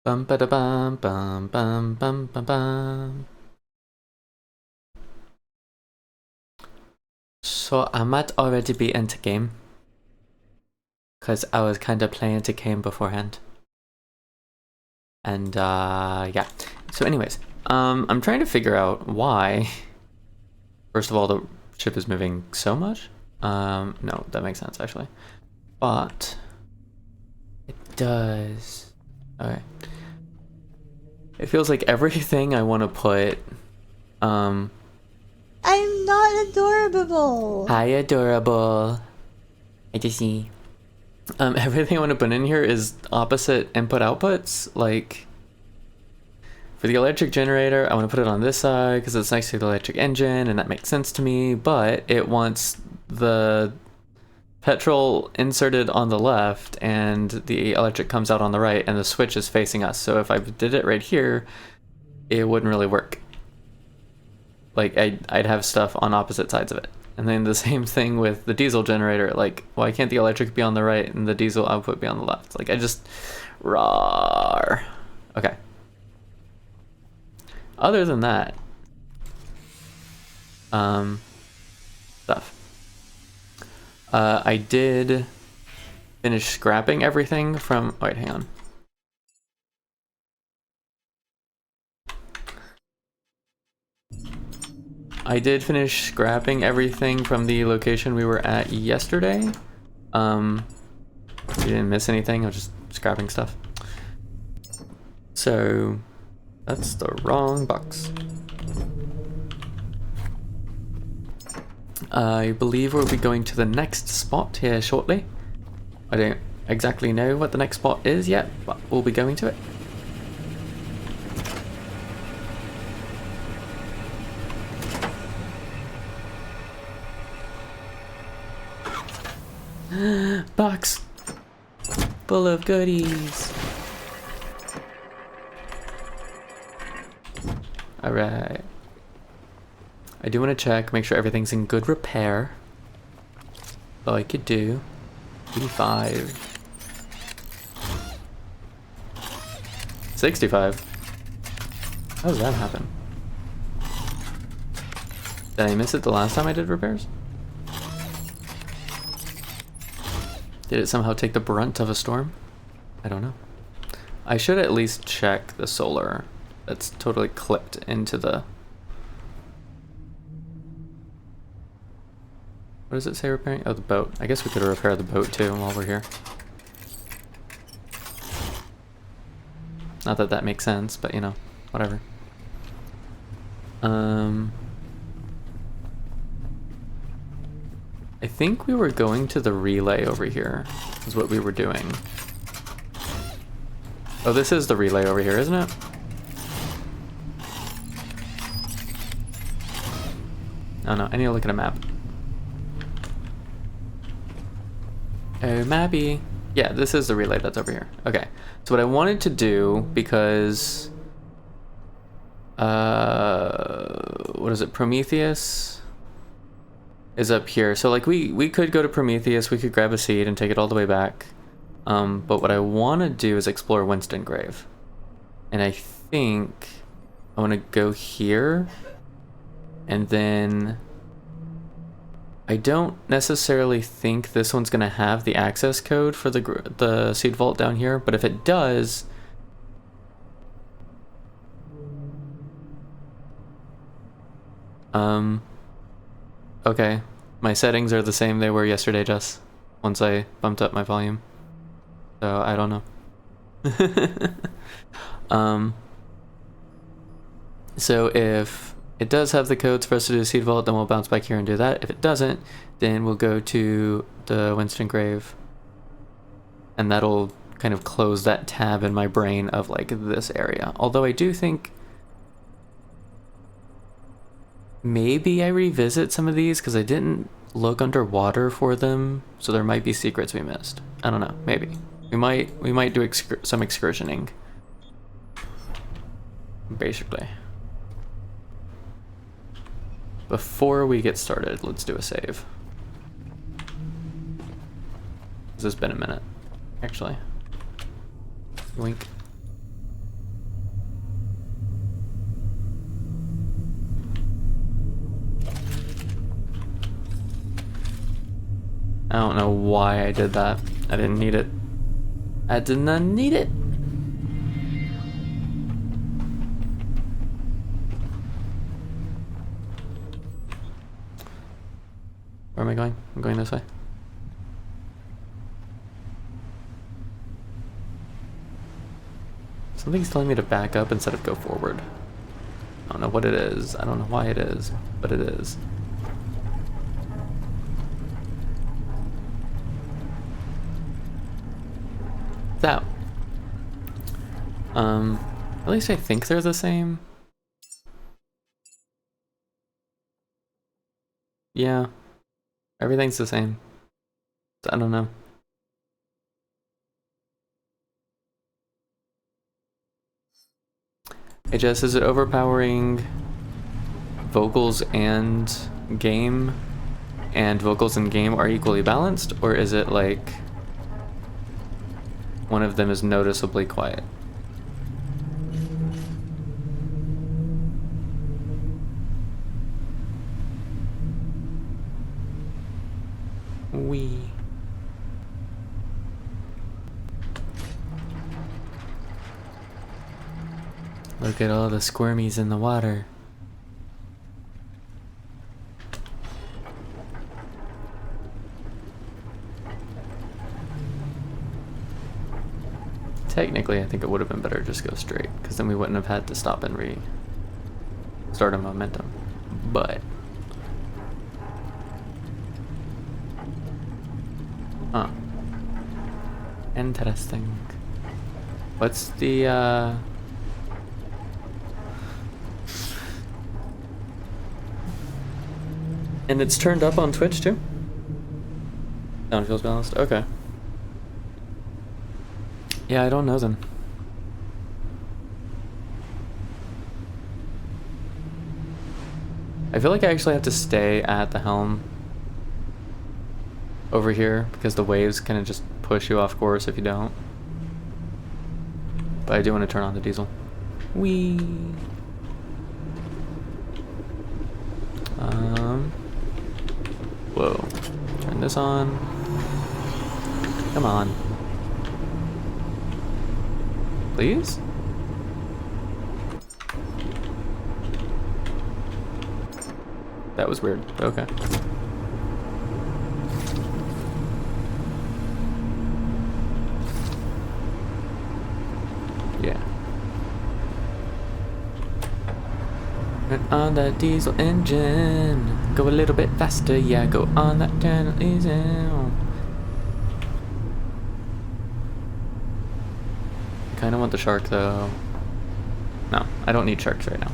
Bum ba da bum bum bum bum bum bum. So I might already be into game, because I was kind of playing the game beforehand. And yeah. So anyways, I'm trying to figure out why. First of all, the ship is moving so much. No, that makes sense actually. But it does. Okay. It feels like everything I want to put. I'm not adorable. Hi, adorable. I just see. Everything I want to put in here is opposite input outputs. Like, for the electric generator, I want to put it on this side because it's next to the electric engine, and that makes sense to me, but it wants the petrol inserted on the left, and the electric comes out on the right, and the switch is facing us. So if I did it right here, it wouldn't really work. Like, I'd have stuff on opposite sides of it. And then the same thing with the diesel generator. Like, why can't the electric be on the right and the diesel output be on the left? Like, I just... Rawr. Okay. Other than that... stuff. I did finish scrapping everything from... Wait, hang on. I did finish scrapping everything from the location we were at yesterday. You didn't miss anything, I was just scrapping stuff. So, that's the wrong box. I believe we'll be going to the next spot here shortly. I don't exactly know what the next spot is yet, but we'll be going to it. Box full of goodies. Alright. I do want to check, make sure everything's in good repair. So I could do 85. 65. How did that happen? Did I miss it the last time I did repairs? Did it somehow take the brunt of a storm? I don't know. I should at least check the solar that's totally clipped into the... What does it say repairing? Oh, the boat. I guess we could repair the boat too while we're here. Not that that makes sense, but you know, whatever. I think we were going to the relay over here, is what we were doing. Oh, this is the relay over here, isn't it? Oh no, I need to look at a map. Oh, mappy. Yeah, this is the relay that's over here. Okay, so what I wanted to do, because... what is it, Prometheus? Is up here. So like we could go to Prometheus, we could grab a seed and take it all the way back. But what I want to do is explore Winston Grave. And I think I want to go here. And then I don't necessarily think this one's going to have the access code for the seed vault down here, but if it does, okay, my settings are the same they were yesterday, Jess, once I bumped up my volume. So I don't know. So if it does have the codes for us to do the seed vault, then we'll bounce back here and do that. If it doesn't, then we'll go to the Winston Grave, and that'll kind of close that tab in my brain of like this area. Although I do think maybe I revisit some of these because I didn't look underwater for them, so there might be secrets we missed. I don't know, maybe. We might do some excursioning. Basically. Before we get started, let's do a save. This has been a minute, actually. Wink. I don't know why I did that. I didn't need it. I did not need it. Where am I going? I'm going this way. Something's telling me to back up instead of go forward. I don't know what it is. I don't know why it is, but it is. So, at least I think they're the same. Yeah, everything's the same. I don't know. HS, is it overpowering vocals and game? And vocals and game are equally balanced? Or is it like one of them is noticeably quiet? Wee. Look at all the squirmies in the water. Technically, I think it would have been better to just go straight, because then we wouldn't have had to stop and start a momentum. But huh. Interesting. What's the and it's turned up on Twitch too? Sound feels balanced? Okay. Yeah, I don't know then. I feel like I actually have to stay at the helm over here because the waves kind of just push you off course if you don't. But I do want to turn on the diesel. Whee! Whoa. Turn this on. Come on. Please? That was weird. Okay. Yeah. Turn on that diesel engine. Go a little bit faster, yeah. Go on that channel, easy. Kinda want the shark though. No, I don't need sharks right now.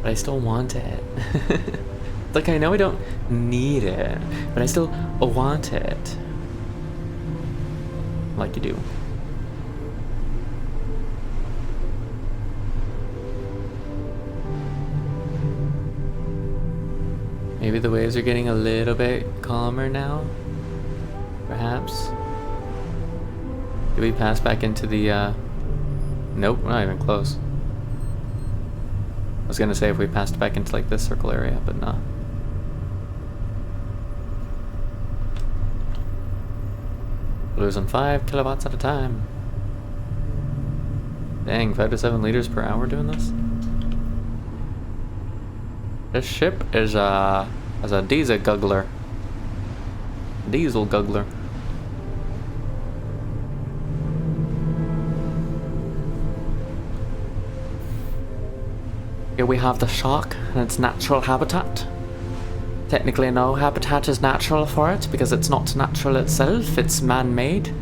But I still want it. Like, I know I don't need it, but I still want it. Like you do. Maybe the waves are getting a little bit calmer now? Perhaps? Did we pass back into the, Nope, we're not even close. I was gonna say if we passed back into, like, this circle area, but nah. Losing 5 kilowatts at a time. Dang, 5 to 7 liters per hour doing this? This ship is a diesel guggler. Diesel guggler. Here we have the shark and its natural habitat. Technically no habitat is natural for it because it's not natural itself, it's man-made.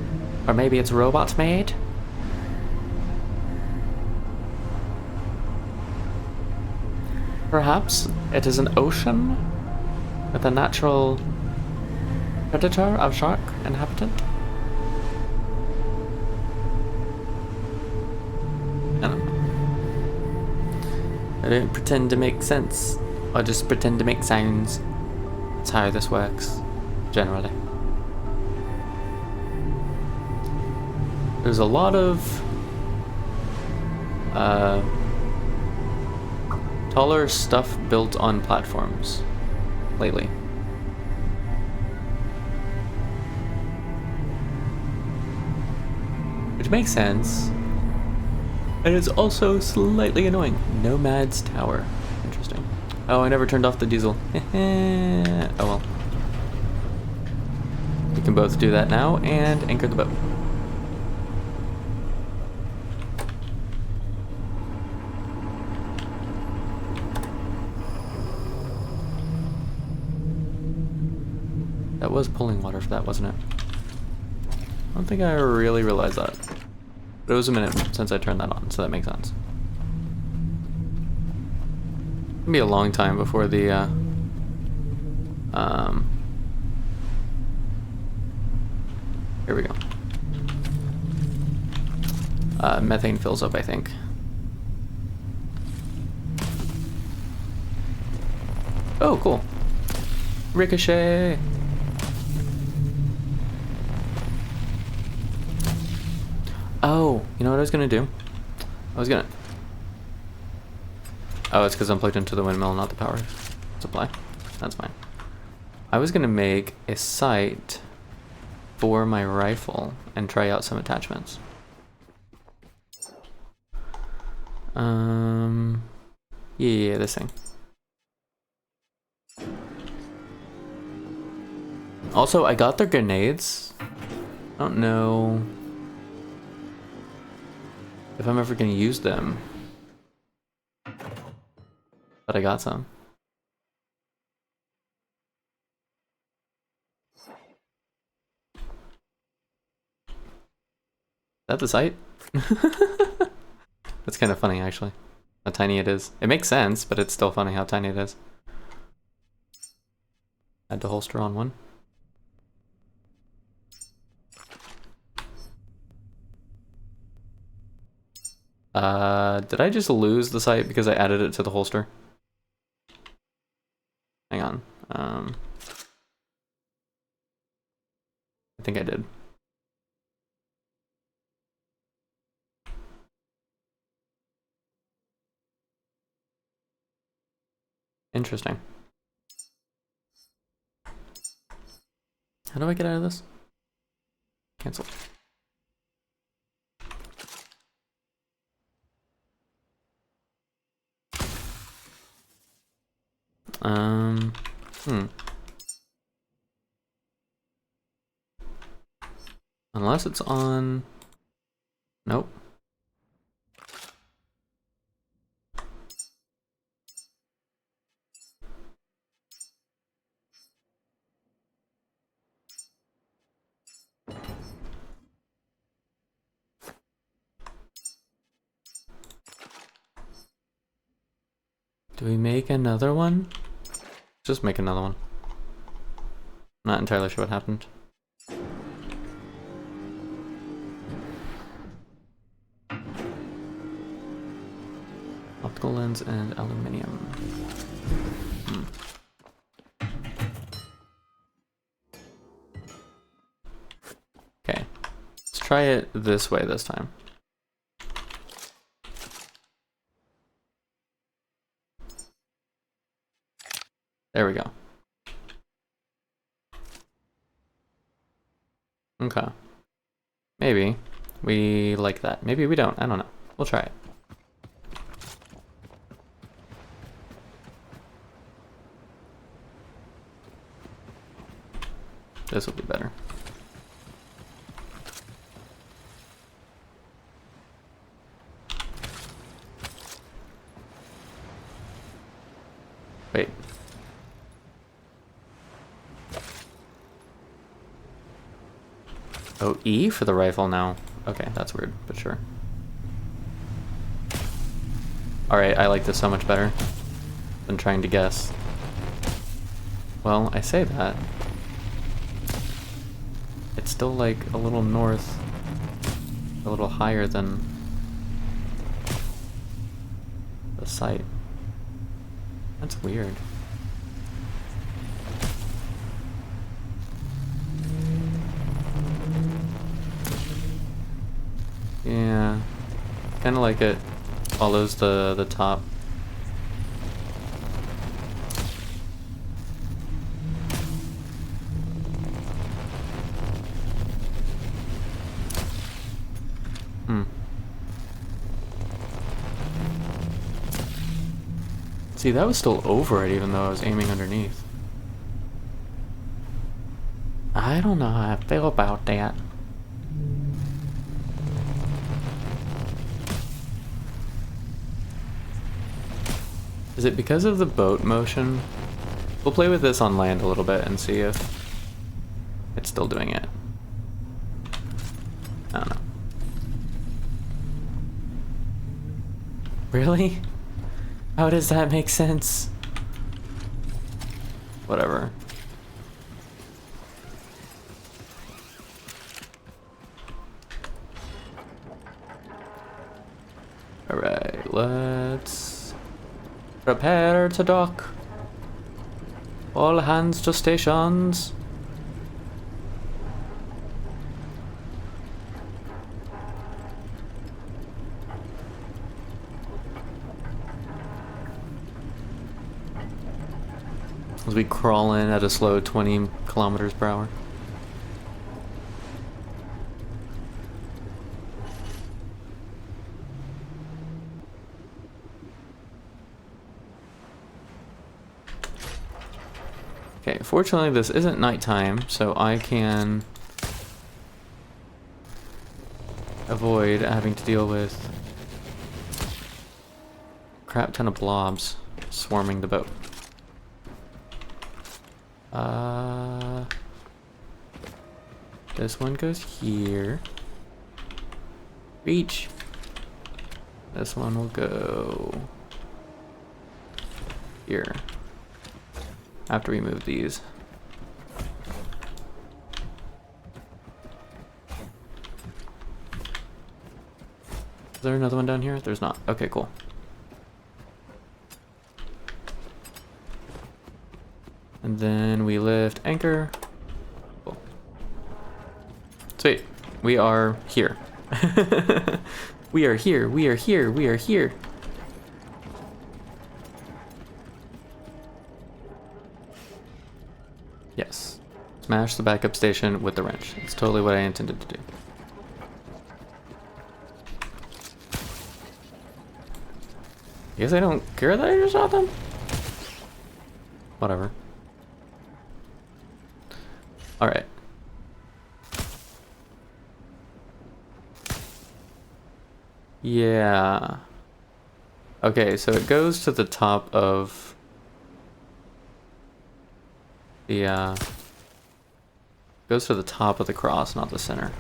Or maybe it's robot-made. Perhaps it is an ocean with a natural predator of shark inhabitant. I don't know. I don't pretend to make sense. I just pretend to make sounds. That's how this works, generally. There's a lot of Taller stuff built on platforms lately. Which makes sense. And it's also slightly annoying. Nomad's Tower. Interesting. Oh, I never turned off the diesel. Oh well. We can both do that now and anchor the boat. That was pulling water for that, wasn't it? I don't think I really realized that. But it was a minute since I turned that on, so that makes sense. It'll be a long time before the here we go. Methane fills up, I think. Oh, cool. Ricochet. Oh, you know what I was gonna do? Oh, it's because I'm plugged into the windmill, not the power supply. That's fine. I was gonna make a sight for my rifle and try out some attachments. Yeah, this thing. Also, I got their grenades. I don't know if I'm ever gonna use them, but I got some. Is that the site? That's kind of funny, actually. How tiny it is. It makes sense, but it's still funny how tiny it is. Had to holster on one. Did I just lose the site because I added it to the holster? Hang on. I think I did. Interesting. How do I get out of this? Cancel. Unless it's on... Nope. Do we make another one? Just make another one. Not entirely sure what happened. Optical lens and aluminium. Okay, let's try it this way this time. There we go. Okay. Maybe we like that. Maybe we don't. I don't know. We'll try it. This will be better. Wait. Oh, E for the rifle now. Okay, that's weird, but sure. Alright, I like this so much better than trying to guess. Well, I say that. It's still like a little north, a little higher than the site. That's weird. Yeah, kind of like it follows the top See, that was still over it even though I was aiming underneath. I don't know how I feel about that. Is it because of the boat motion? We'll play with this on land a little bit and see if it's still doing it. I don't know. Really? How does that make sense? Whatever. Alright, let's prepare to dock. All hands to stations. As we crawl in at a slow 20 kilometers per hour. Okay, fortunately this isn't nighttime, so I can avoid having to deal with a crap ton of blobs swarming the boat. This one goes here. Reach. This one will go here. After we move these. Is there another one down here? There's not. Okay, cool. And then we lift anchor. Cool. Sweet. We are here. We are here. We are here. We are here. Yes. Smash the backup station with the wrench. It's totally what I intended to do. I guess I don't care that I just shot them? Whatever. Alright. Yeah. Okay, so it goes to the top of the, goes to the top of the cross, not the center.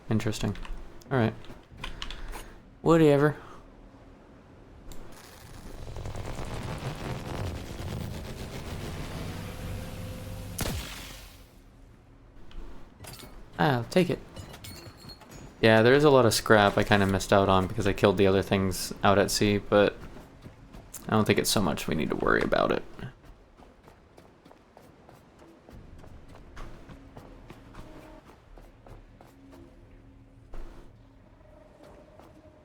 Interesting. Alright. Whatever. I'll take it. Yeah, there is a lot of scrap I kind of missed out on because I killed the other things out at sea, but I don't think it's so much we need to worry about it.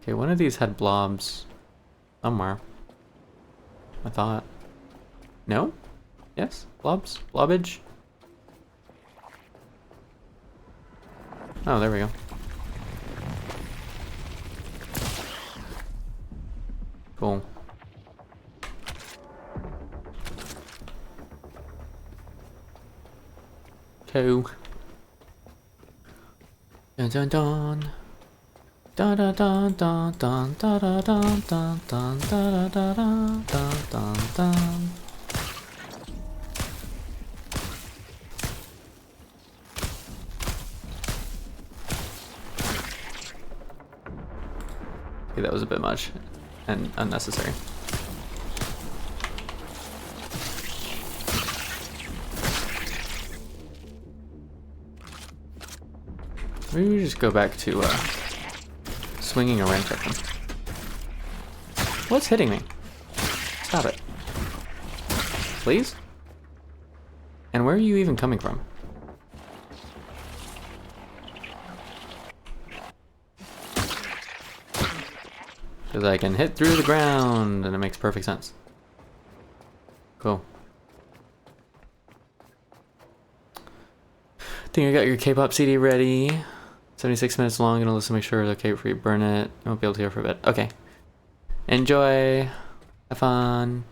Okay, one of these had blobs somewhere. I thought. No? Yes? Blobs? Blobbage? Oh, there we go. Cool. Two. Dun dun dun. Dun dun dun dun dun dun dun dun dun dun dun dun dun dun dun. Okay, that was a bit much and unnecessary. Maybe we just go back to swinging a wrench at them. What's hitting me? Stop it. Please? And where are you even coming from? Because I can hit through the ground, and it makes perfect sense. Cool. Think I got your K-pop CD ready. 76 minutes long. Gonna listen, make sure it's okay before you burn it. I won't be able to hear for a bit. Okay. Enjoy. Have fun.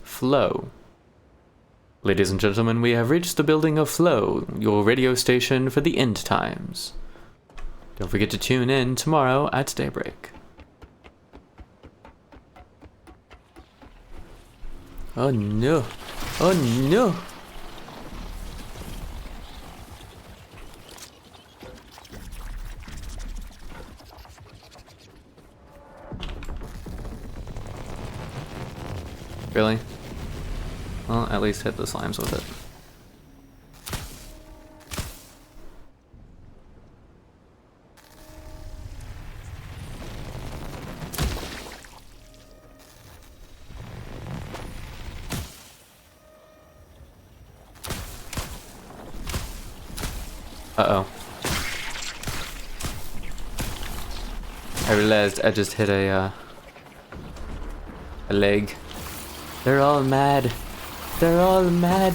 Flow. Ladies and gentlemen, we have reached the building of Flow, your radio station for the end times. Don't forget to tune in tomorrow at daybreak. Oh no. Oh no. Really? Well, at least hit the slimes with it. Uh-oh. I realized I just hit a leg. They're all mad. They're all mad.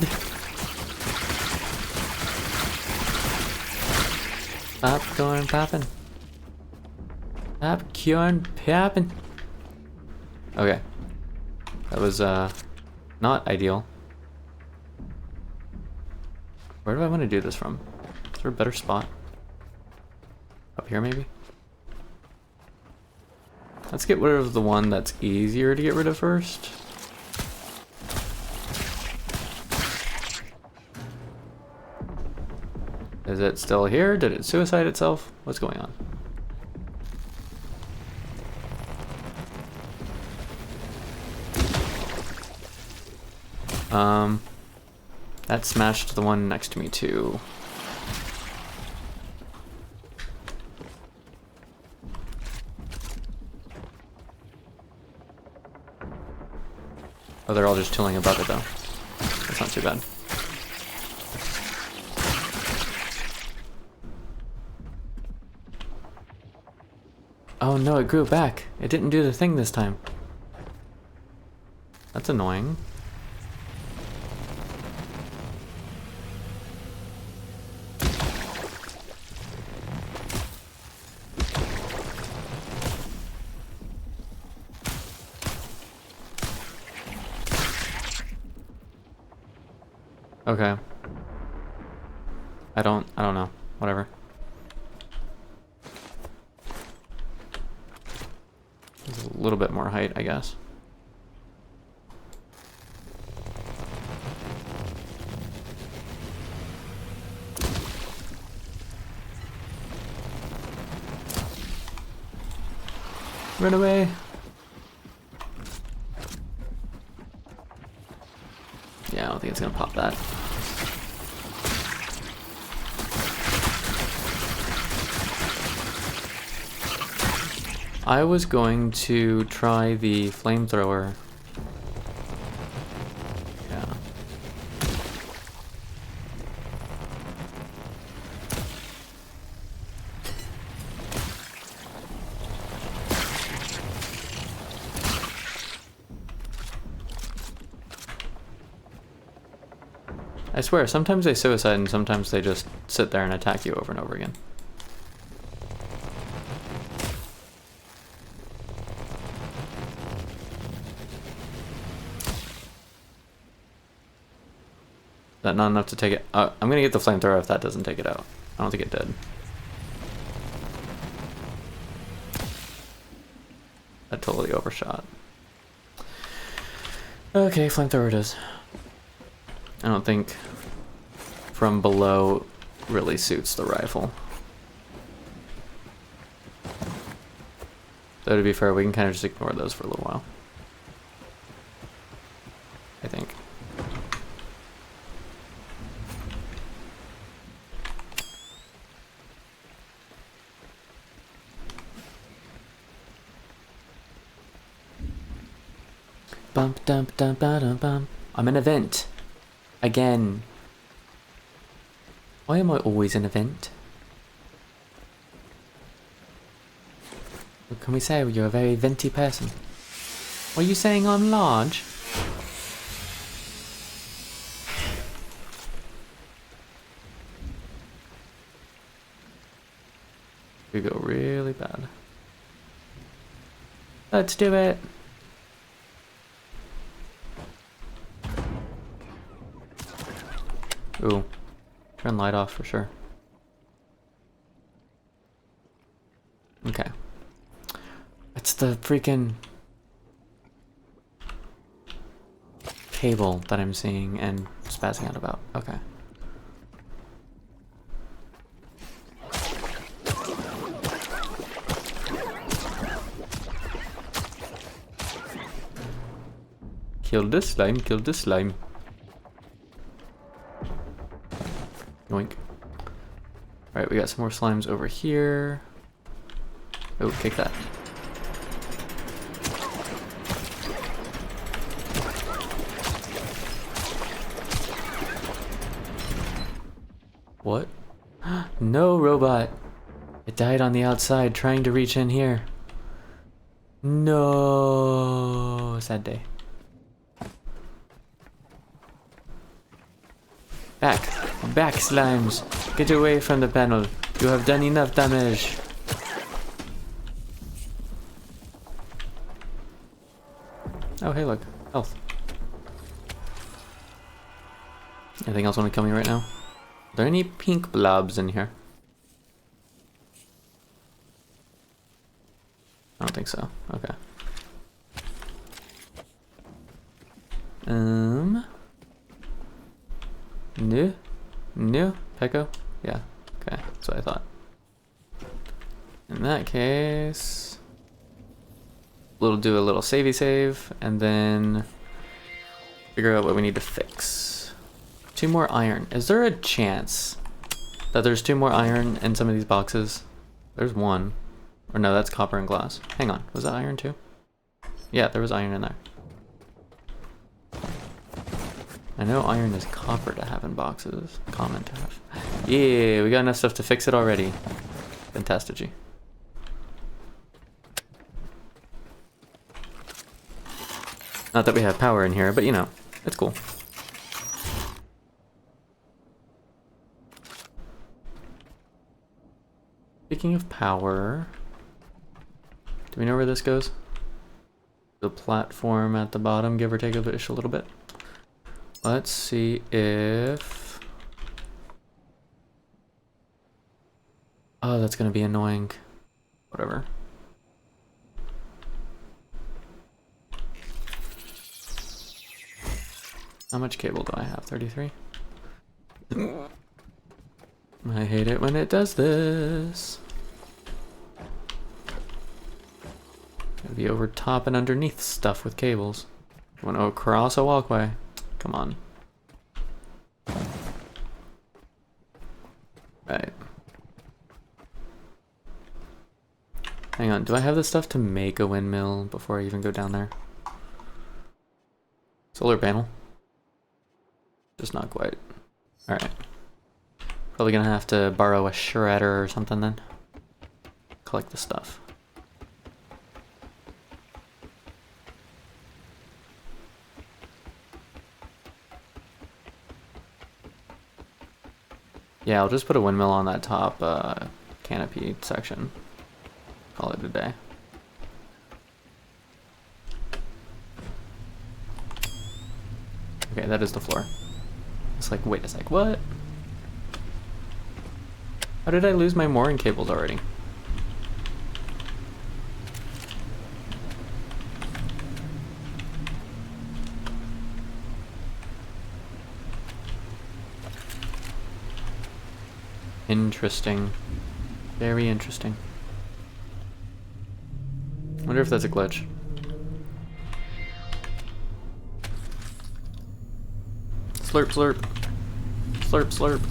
Popcorn poppin'. Popcorn poppin'. Okay. That was, not ideal. Where do I want to do this from? Is there a better spot? Up here, maybe? Let's get rid of the one that's easier to get rid of first. Is it still here? Did it suicide itself? What's going on? That smashed the one next to me too. Oh, they're all just chilling above it though. That's not too bad. Oh no, it grew back. It didn't do the thing this time. That's annoying. Okay. I don't know. Whatever. There's a little bit more height, I guess. Run away. Yeah, I don't think it's gonna pop that. I was going to try the flamethrower. Yeah. I swear, sometimes they suicide and sometimes they just sit there and attack you over and over again. Is that not enough to take it? I'm gonna get the flamethrower if that doesn't take it out. I don't think it did. That totally overshot. Okay, flamethrower it is. I don't think from below really suits the rifle. Though to be fair, we can kind of just ignore those for a little while. I think. Bump dump dump dum bum. I'm an event. Again. Why am I always an event? What can we say? You're a very venti person. What are you saying I'm large? We go really bad. Let's do it. Ooh, turn light off for sure. Okay. It's the freaking cable that I'm seeing and spazzing out about. Okay. Kill this slime, kill this slime. Yoink. Alright, we got some more slimes over here. Oh, kick that. What? No, robot. It died on the outside trying to reach in here. No. Sad day. Back. Back, slimes. Get away from the panel. You have done enough damage. Oh, hey, look. Health. Anything else want to kill me right now? Are there any pink blobs in here? I don't think so. Okay. New? New? Pecco? Yeah. Okay, that's what I thought. In that case, we'll do a little savey save, and then figure out what we need to fix. 2 more iron. Is there a chance that there's 2 more iron in some of these boxes? There's 1. Or no, that's copper and glass. Hang on, was that iron too? Yeah, there was iron in there. I know iron is copper to have in boxes. Common to have. Yeah, we got enough stuff to fix it already. Fantastigy. Not that we have power in here, but you know, it's cool. Speaking of power, do we know where this goes? The platform at the bottom, give or take a little bit. Let's see if... Oh, that's gonna be annoying. Whatever. How much cable do I have? 33? I hate it when it does this. Gotta be over top and underneath stuff with cables. You want to cross a walkway? Come on. Right. Hang on, do I have the stuff to make a windmill before I even go down there? Solar panel? Just not quite. Alright. Probably gonna have to borrow a shredder or something then. Collect the stuff. Yeah, I'll just put a windmill on that top canopy section. Call it a day. Okay, that is the floor. It's like, wait a sec, what? How did I lose my mooring cables already? Interesting. Very interesting. Wonder if that's a glitch. Slurp, slurp. Slurp, slurp.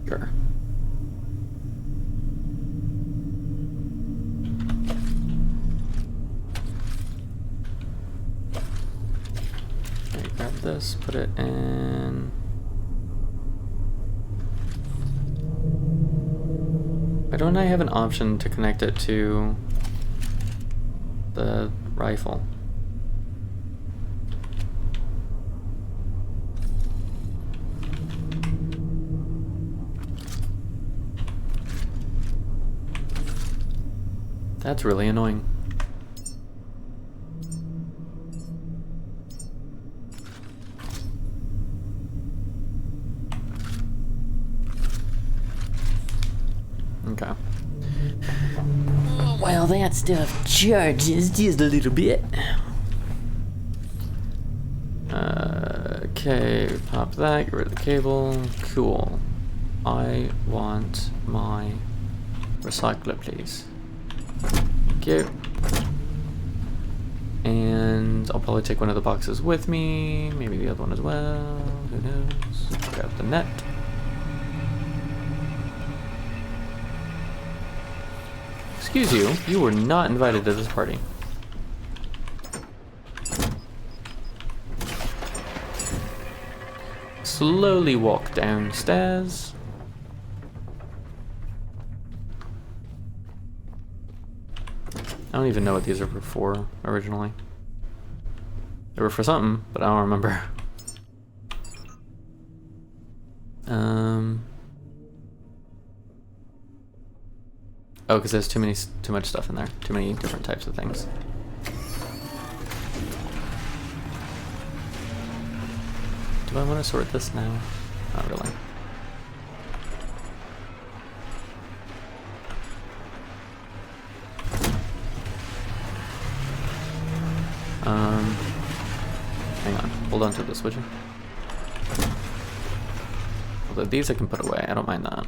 Sure. Okay, grab this, put it in don't I have an option to connect it to the rifle? That's really annoying. Okay. Well, that stuff charges just a little bit. Okay, pop that, get rid of the cable. Cool. I want my recycler, please. Thank you. And I'll probably take one of the boxes with me, maybe the other one as well. Who knows? Grab the net. Excuse you, you were not invited to this party. Slowly walk downstairs. I don't even know what these are for originally. They were for something, but I don't remember. Oh, because there's too much stuff in there. Too many different types of things. Do I want to sort this now? Not really. Hang on. Hold on to this, would you? Although these I can put away. I don't mind that.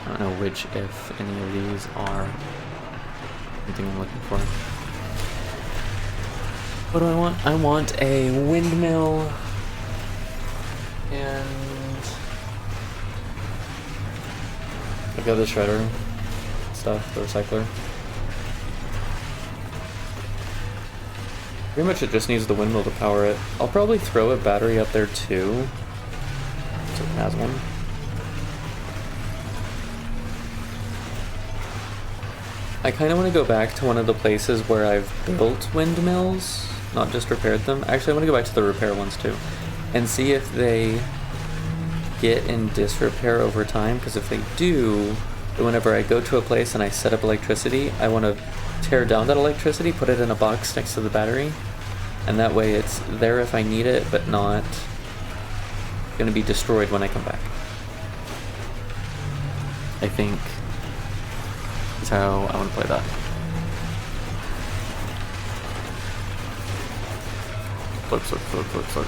I don't know which, if any of these are anything I'm looking for. What do I want? I want a windmill and I got the shredder stuff, the recycler. Pretty much it just needs the windmill to power it. I'll probably throw a battery up there too, so it has one. I kind of want to go back to one of the places where I've built windmills, not just repaired them. Actually, I want to go back to the repair ones too, and see if they get in disrepair over time, because if they do, then whenever I go to a place and I set up electricity, I want to tear down that electricity, put it in a box next to the battery, and that way it's there if I need it, but not going to be destroyed when I come back. I think is how I want to play that. Flip, flip, flip, flip, flip.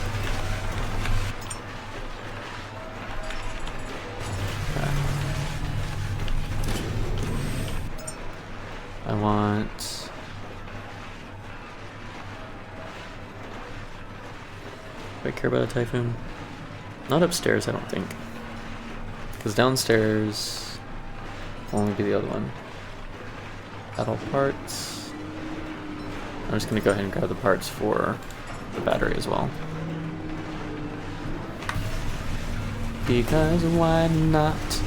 Okay. I want... Do I care about a typhoon? Not upstairs, I don't think. Because downstairs will only be the other one. Metal parts. I'm just going to go ahead and grab the parts for the battery as well. Because why not?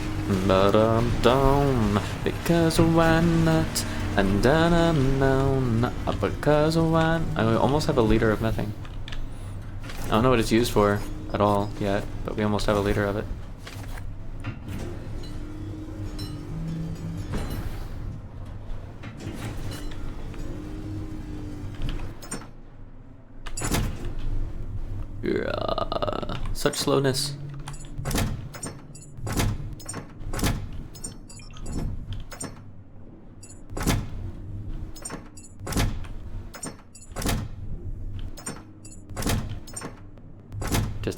Ba-dum-dum. Because why not? And da-dum-dum. Because why? I almost have a liter of methane. I don't know what it's used for at all yet, but we almost have a liter of it. Such slowness. Just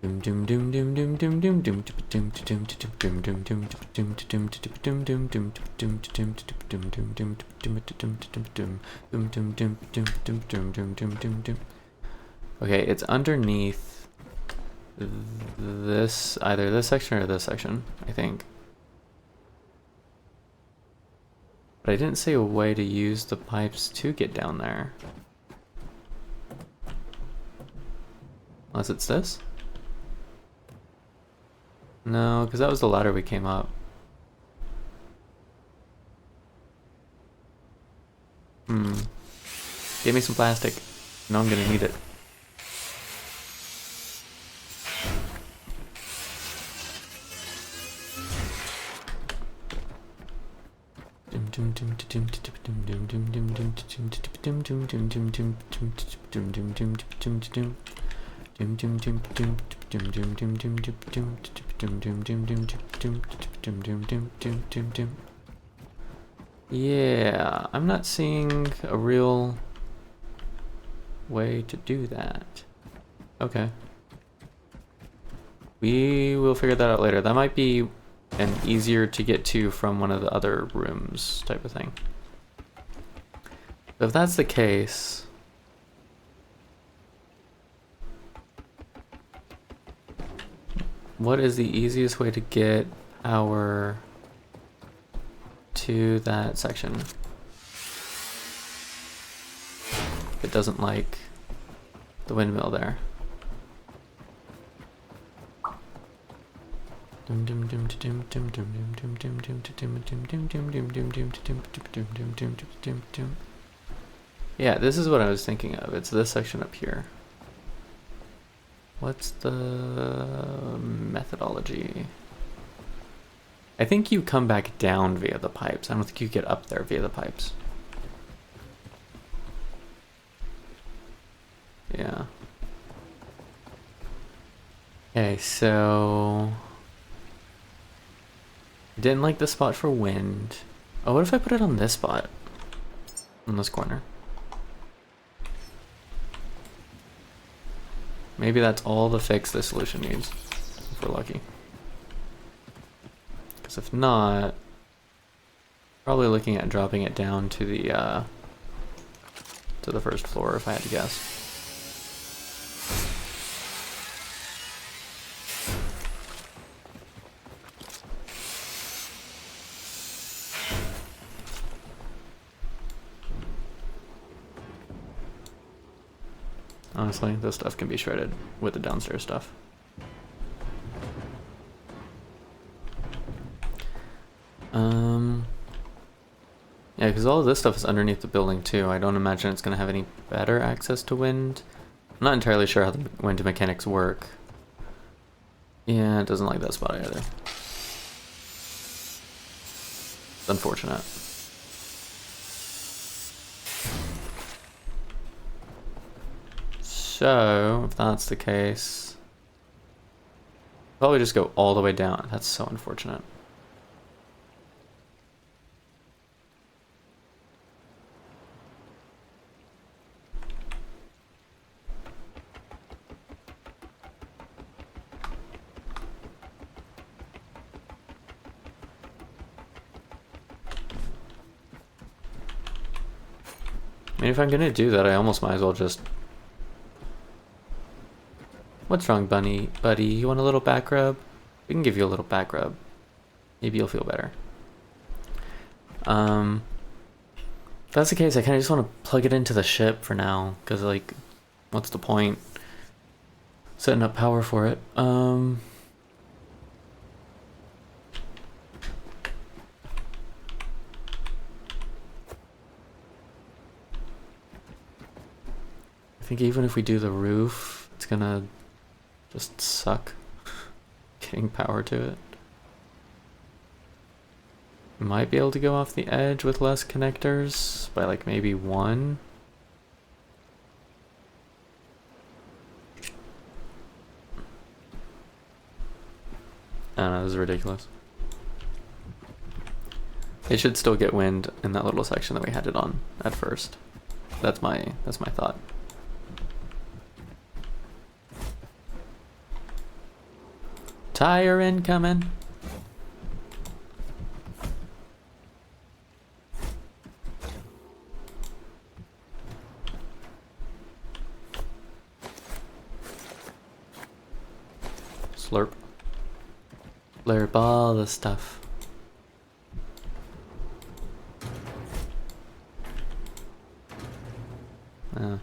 Okay, it's underneath this, either this section or this section, I think. But I didn't see a way to use the pipes to get down there. Unless it's this? No, because that was the ladder we came up. Give me some plastic. No, I'm gonna need it. Yeah, I'm not seeing a real way to do that. Okay. We will figure that out later. That might be an easier to get to from one of the other rooms type of thing. But if that's the case, what is the easiest way to get power to that section? It doesn't like the windmill there. Yeah, this is what I was thinking of. It's this section up here. What's the methodology? I think you come back down via the pipes. I don't think you get up there via the pipes. Yeah. Okay, so I didn't like the spot for wind. Oh, what if I put it on this spot? On this corner. Maybe that's all the fix this solution needs, if we're lucky. Because if not, probably looking at dropping it down to the first floor, if I had to guess. Honestly, this stuff can be shredded with the downstairs stuff. Yeah, because all of this stuff is underneath the building too. I don't imagine it's going to have any better access to wind. I'm not entirely sure how the wind mechanics work. Yeah, it doesn't like that spot either. It's unfortunate. So, if that's the case, probably just go all the way down. That's so unfortunate. I mean, if I'm gonna do that, I almost might as well just... What's wrong, buddy? You want a little back rub? We can give you a little back rub. Maybe you'll feel better. If that's the case, I kind of just want to plug it into the ship for now, because, like, what's the point setting up power for it? I think even if we do the roof, it's gonna just suck getting power to it. Might be able to go off the edge with less connectors by like maybe one. I don't know, this is ridiculous. It should still get wind in that little section that we had it on at first. That's my thought. Tire incoming. Slurp. Slurp all the stuff. I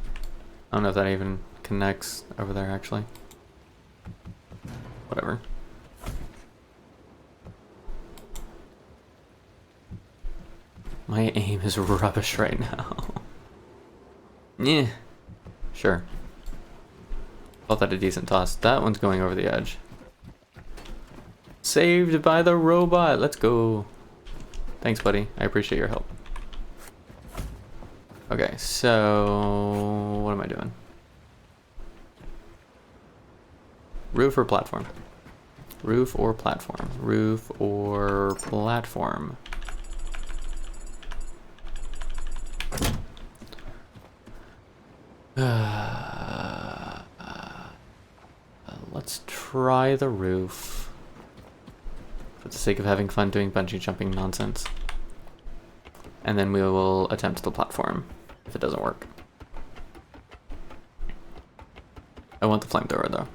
don't know if that even connects over there actually. Whatever. My aim is rubbish right now. Yeah. Sure. Felt that a decent toss. That one's going over the edge. Saved by the robot. Let's go. Thanks, buddy. I appreciate your help. Okay, so what am I doing? Roof or platform? Roof or platform? Roof or platform? Let's try the roof. For the sake of having fun doing bungee jumping nonsense. And then we will attempt the platform if it doesn't work. I want the flamethrower though.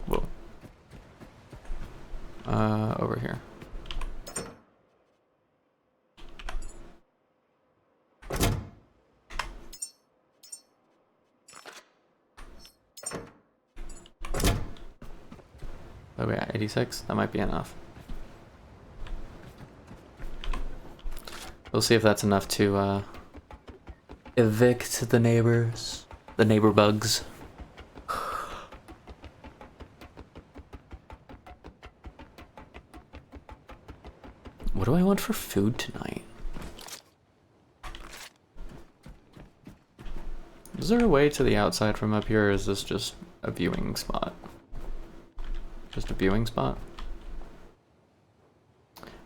Whoa. Over here. Oh yeah, 86? That might be enough. We'll see if that's enough to evict the neighbors. The neighbor bugs. What do I want for food tonight? Is there a way to the outside from up here, or is this just a viewing spot? Just a viewing spot?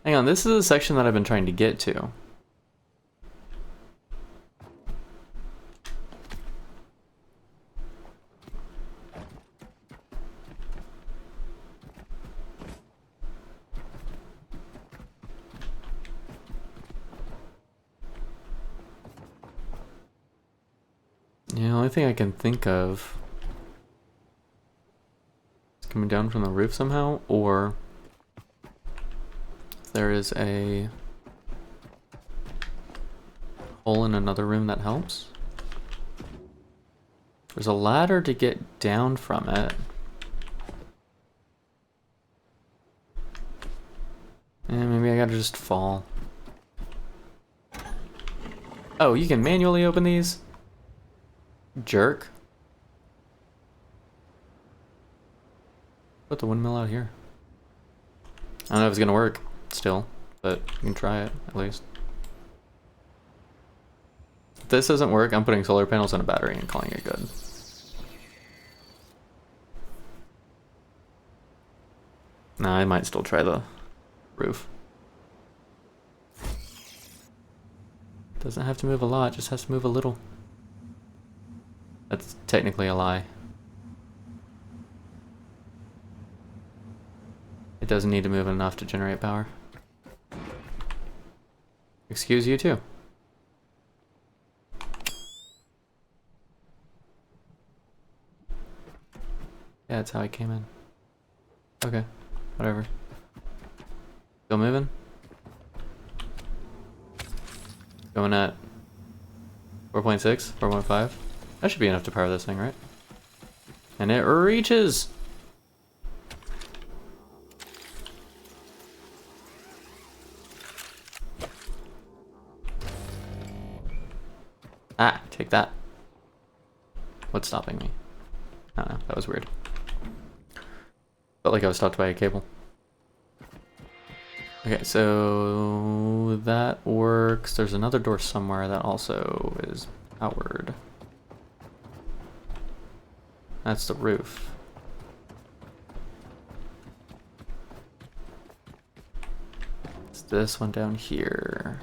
Hang on, this is a section that I've been trying to get to. Yeah, the only thing I can think of is coming down from the roof somehow, or there is a hole in another room that helps. There's a ladder to get down from it. And maybe I gotta just fall. Oh, you can manually open these? Jerk. Put the windmill out here. I don't know if it's gonna work still, but you can try it at least. If this doesn't work, I'm putting solar panels on a battery and calling it good. Nah, I might still try the roof. Doesn't have to move a lot, just has to move a little. That's technically a lie. It doesn't need to move enough to generate power. Excuse you too. Yeah, that's how I came in. Okay, whatever. Still moving? Going at 4.6, 4.5. That should be enough to power this thing, right? And it reaches! Ah, take that. What's stopping me? I don't know, that was weird. Felt like I was stopped by a cable. Okay, so that works. There's another door somewhere that also is powered. That's the roof. It's this one down here.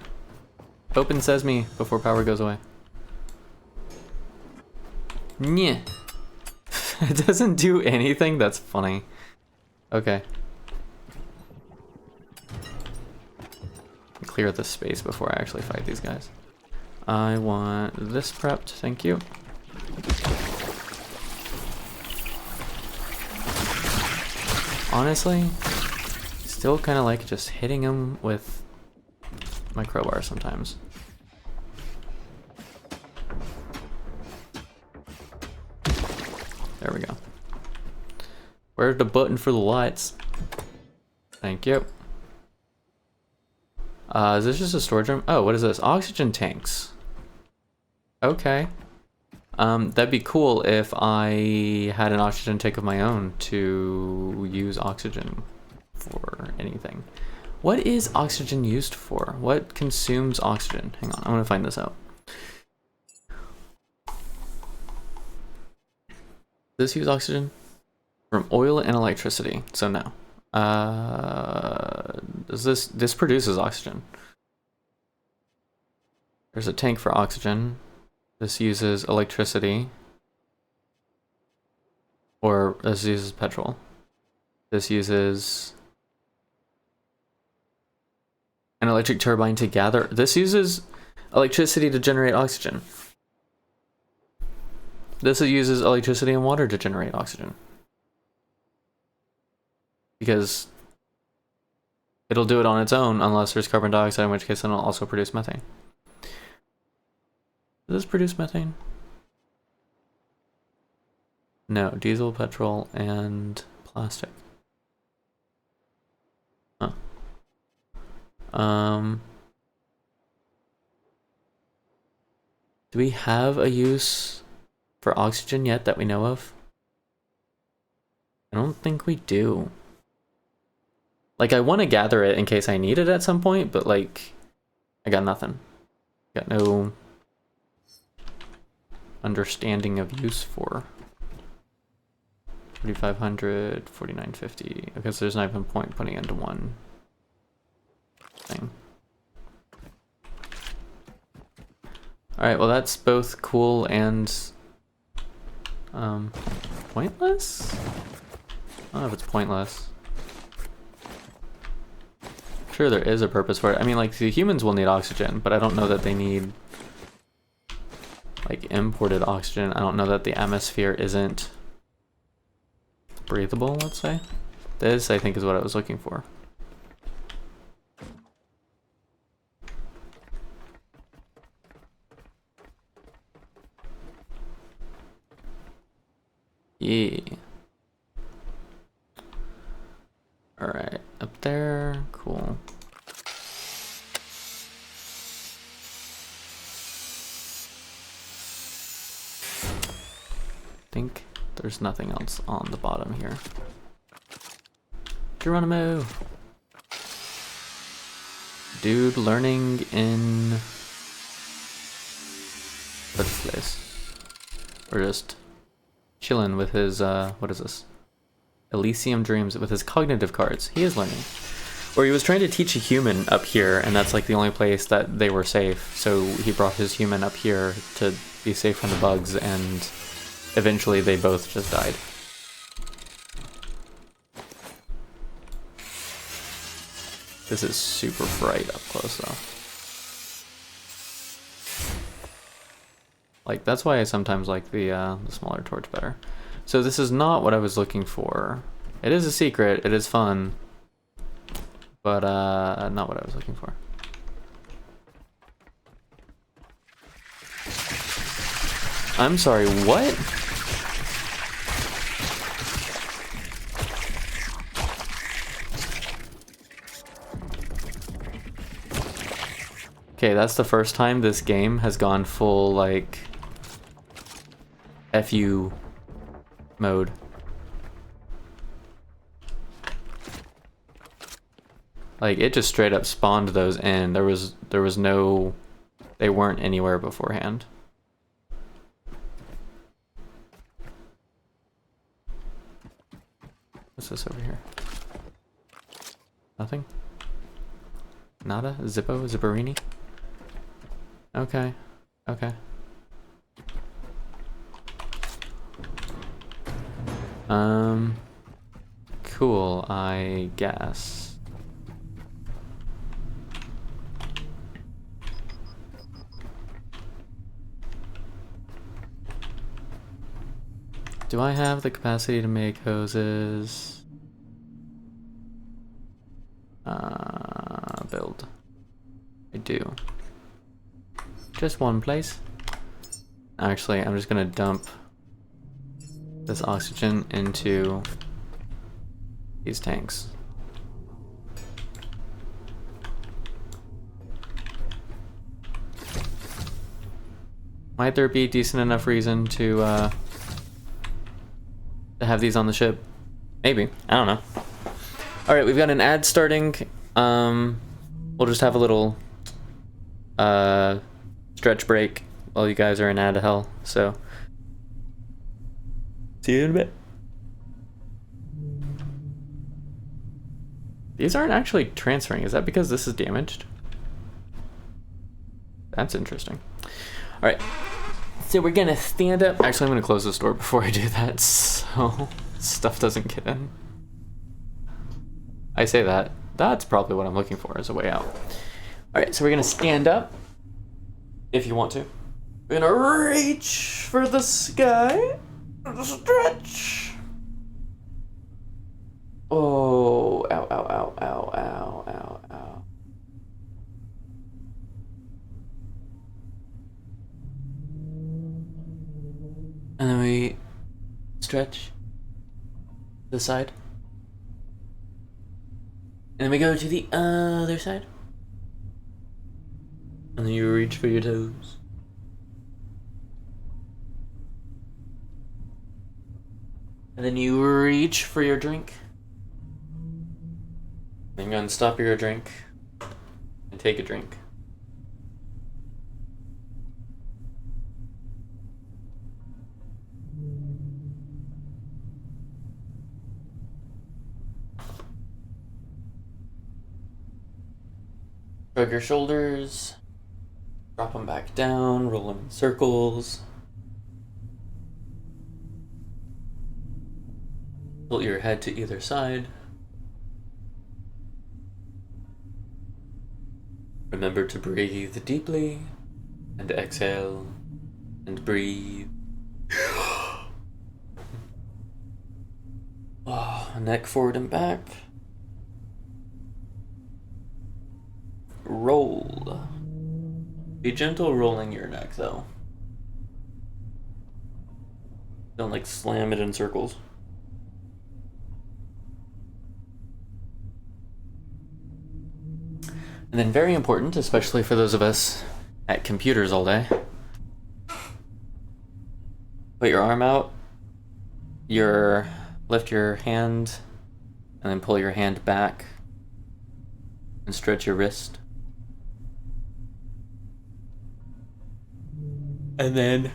Open sesame before power goes away. Nyeh. It doesn't do anything? That's funny. Okay. Clear the space before I actually fight these guys. I want this prepped, thank you. Honestly, still kind of like just hitting him with my crowbar sometimes. There we go. Where's the button for the lights? Thank you. Is this just a storage room? Oh, what is this? Oxygen tanks. Okay. That'd be cool if I had an oxygen tank of my own to use oxygen for anything. What is oxygen used for? What consumes oxygen? Hang on, I'm gonna find this out. Does this use oxygen? From oil and electricity, so no. Does this produces oxygen? There's a tank for oxygen. This uses electricity. Or this uses petrol. This uses an electric turbine to gather. This uses electricity to generate oxygen. This uses electricity and water to generate oxygen. Because it'll do it on its own unless there's carbon dioxide, in which case then it'll also produce methane. Does this produce methane? No, diesel, petrol, and plastic. Huh. Do we have a use for oxygen yet that we know of? I don't think we do. Like, I want to gather it in case I need it at some point, but like, I got nothing. Got no understanding of use for 4,500, 4,950. Okay, so there's not even point putting into one thing. Alright, well that's both cool and pointless? I don't know if it's pointless. Sure, there is a purpose for it. I mean, like, the humans will need oxygen, but I don't know that they need like imported oxygen. I don't know that the atmosphere isn't breathable, let's say. This, I think, is what I was looking for. Yeah. Alright, up there, cool. I think there's nothing else on the bottom here. Geronimo! Dude learning in first place. Or just chilling with his, what is this? Elysium Dreams with his cognitive cards. He is learning. Or he was trying to teach a human up here, and that's like the only place that they were safe. So he brought his human up here to be safe from the bugs, and eventually they both just died. This is super bright up close though. Like, that's why I sometimes like the smaller torch better. So this is not what I was looking for. It is a secret, it is fun, but not what I was looking for. I'm sorry, what? Okay, that's the first time this game has gone full, like, FU mode. Like, it just straight up spawned those in. There was no, they weren't anywhere beforehand. What's this over here? Nothing? Nada? Zippo? Zipperini? Okay. Okay. Cool, I guess. Do I have the capacity to make hoses? Build. I do. Just one place. Actually, I'm just gonna dump this oxygen into these tanks. Might there be decent enough reason to have these on the ship? Maybe. I don't know. Alright, we've got an ad starting. We'll just have a little stretch break while you guys are in ad hell. So see you in a bit. These aren't actually transferring. Is that because this is damaged? That's interesting. Alright. So we're gonna stand up. Actually, I'm gonna close this door before I do that so stuff doesn't get in. I say that. That's probably what I'm looking for as a way out. Alright, so we're gonna stand up. If you want to. We're gonna reach for the sky. Stretch. Oh, ow, ow, ow, ow, ow, ow, ow. And then we stretch the side. And then we go to the other side. And then you reach for your toes. And then you reach for your drink. Then you're gonna stop your drink and take a drink. Shrug your shoulders, drop them back down, roll them in circles. Tilt your head to either side. Remember to breathe deeply and exhale and breathe. Oh, neck forward and back. Roll. Be gentle rolling your neck though. Don't like slam it in circles. And then very important, especially for those of us at computers all day. Put your arm out, lift your hand, and then pull your hand back and stretch your wrist. And then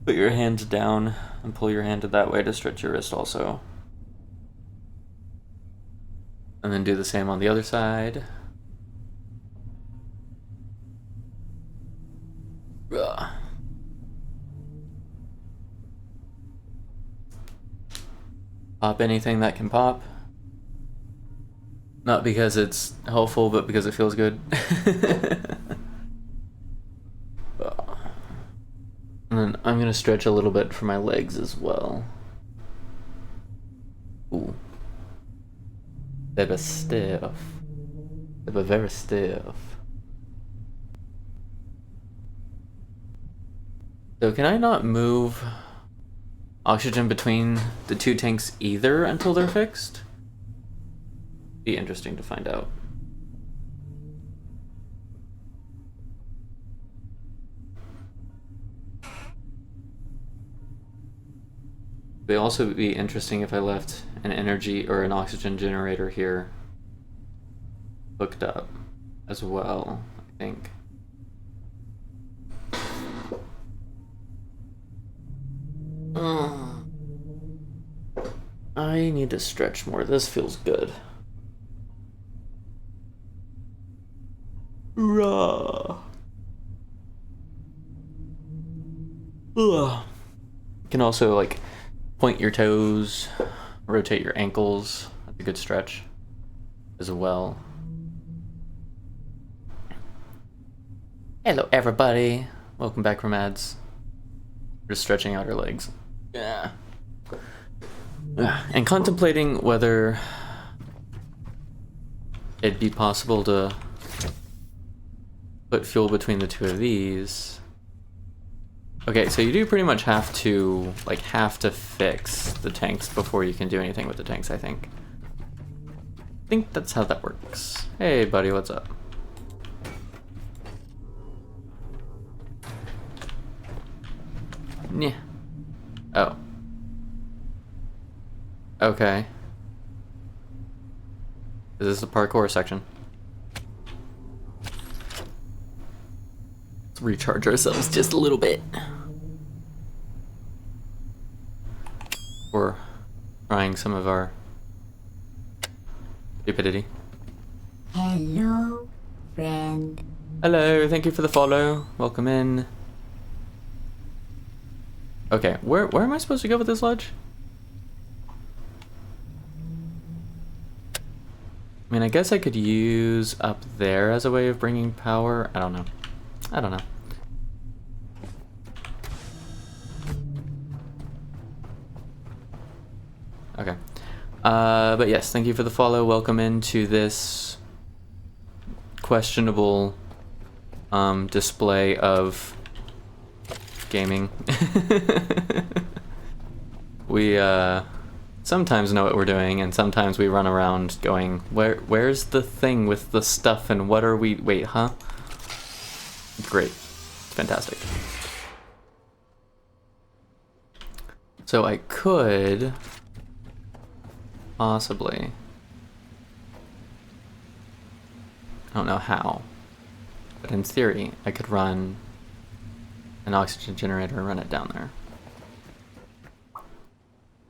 put your hand down and pull your hand that way to stretch your wrist also. And then do the same on the other side. Ugh. Pop anything that can pop. Not because it's helpful, but because it feels good. And then I'm gonna stretch a little bit for my legs as well. Ooh. They were stiff. They were very stiff. So can I not move oxygen between the two tanks either until they're fixed? Be interesting to find out. It'd also be interesting if I left an energy or an oxygen generator here hooked up as well, I think. I need to stretch more. This feels good. Raw. Ugh. You can also like Point your toes, rotate your ankles. That's a good stretch as well. Hello, everybody. Welcome back from ads. We're just stretching out our legs. Yeah. And contemplating whether it'd be possible to put fuel between the two of these. Okay, so you do pretty much have to fix the tanks before you can do anything with the tanks, I think. I think that's how that works. Hey, buddy, what's up? Yeah. Oh. Okay. Is this the parkour section? Let's recharge ourselves just a little bit. We're trying some of our stupidity. Hello, friend. Hello, thank you for the follow. Welcome in. Okay, where am I supposed to go with this ledge? I mean, I guess I could use up there as a way of bringing power. I don't know. I don't know. Okay. But yes, thank you for the follow. Welcome into this questionable display of gaming. We sometimes know what we're doing, and sometimes we run around going, where's the thing with the stuff, and what are we... Wait, huh? Great. Fantastic. So I could... possibly... I don't know how, but in theory, I could run an oxygen generator and run it down there.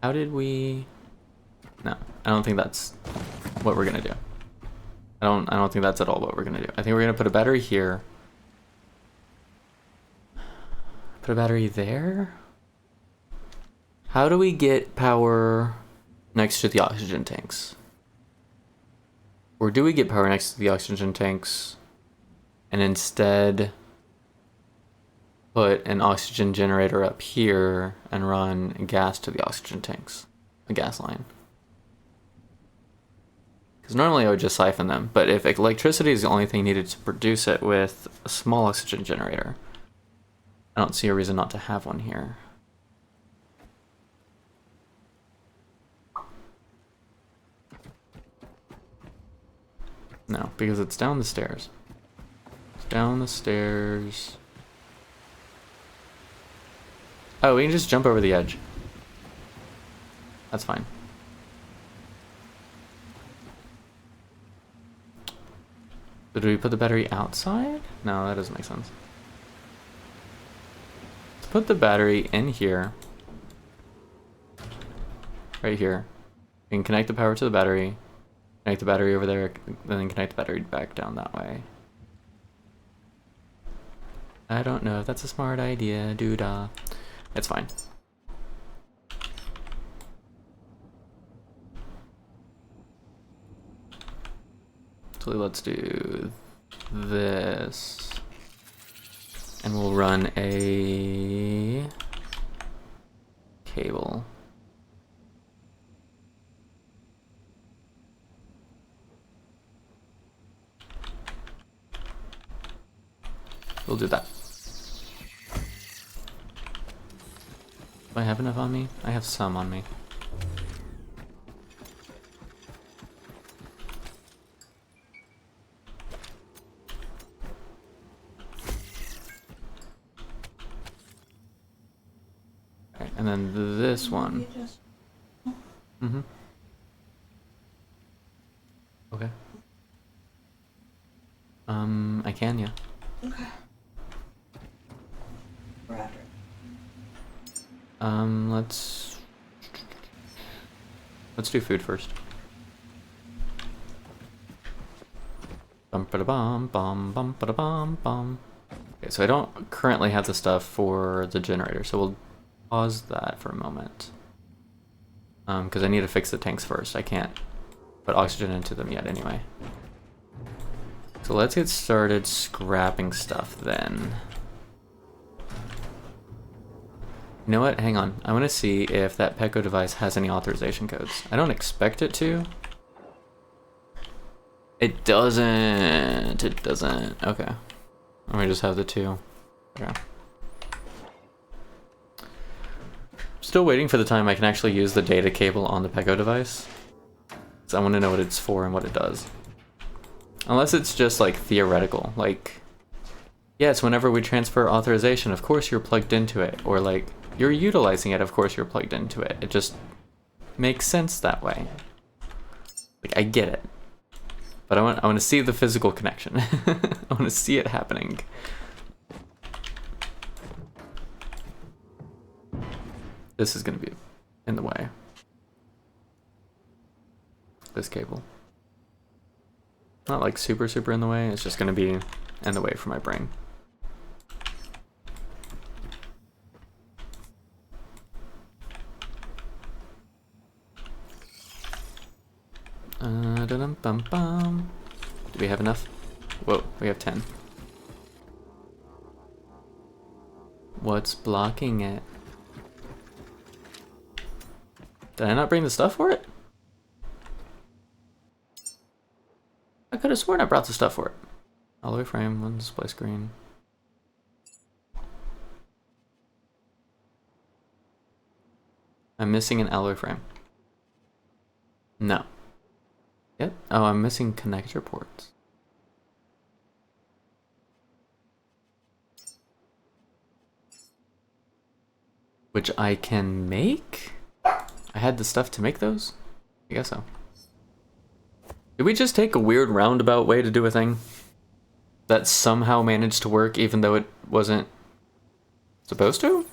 How did we... No, I don't think that's what we're gonna do. I don't think that's at all what we're gonna do. I think we're gonna put a battery here. Put a battery there? How do we get power next to the oxygen tanks? Or do we get power next to the oxygen tanks and instead put an oxygen generator up here and run gas to the oxygen tanks? A gas line. Because normally I would just siphon them, but if electricity is the only thing needed to produce it with a small oxygen generator, I don't see a reason not to have one here. No, because it's down the stairs. It's down the stairs. Oh, we can just jump over the edge. That's fine. So do we put the battery outside? No, that doesn't make sense. Let's put the battery in here. Right here. We can connect the power to the battery. Connect the battery over there, then connect the battery back down that way. I don't know if that's a smart idea, doo-dah. It's fine. So let's do this. And we'll run a cable. We'll do that. Do I have enough on me? I have some on me. Okay, and then this one. Mm-hmm. Okay. I can, yeah. Okay. We're after it. Let's do food first. Bum ba da bum bum ba da bum. Okay, so I don't currently have the stuff for the generator, so we'll pause that for a moment. Because I need to fix the tanks first. I can't put oxygen into them yet anyway. So let's get started scrapping stuff then. You know what? Hang on. I want to see if that Pecco device has any authorization codes. I don't expect it to. It doesn't. It doesn't. Okay. Let me just have the two. Okay. Still waiting for the time I can actually use the data cable on the Pecco device. So I want to know what it's for and what it does. Unless it's just like theoretical. Like, yes, whenever we transfer authorization, of course you're plugged into it. Or like, you're utilizing it, of course you're plugged into it. It just makes sense that way. Like, I get it. But I want to see the physical connection. I want to see it happening. This is going to be in the way. This cable. Not like super in the way, it's just going to be in the way for my brain. Dum-bum-bum. Do we have enough? Whoa, we have 10. What's blocking it? Did I not bring the stuff for it? I could have sworn I brought the stuff for it. Alloy frame, one display screen. I'm missing an alloy frame. No. Yep. Oh, I'm missing connector ports. Which I can make? I had the stuff to make those? I guess so. Did we just take a weird roundabout way to do a thing that somehow managed to work even though it wasn't supposed to?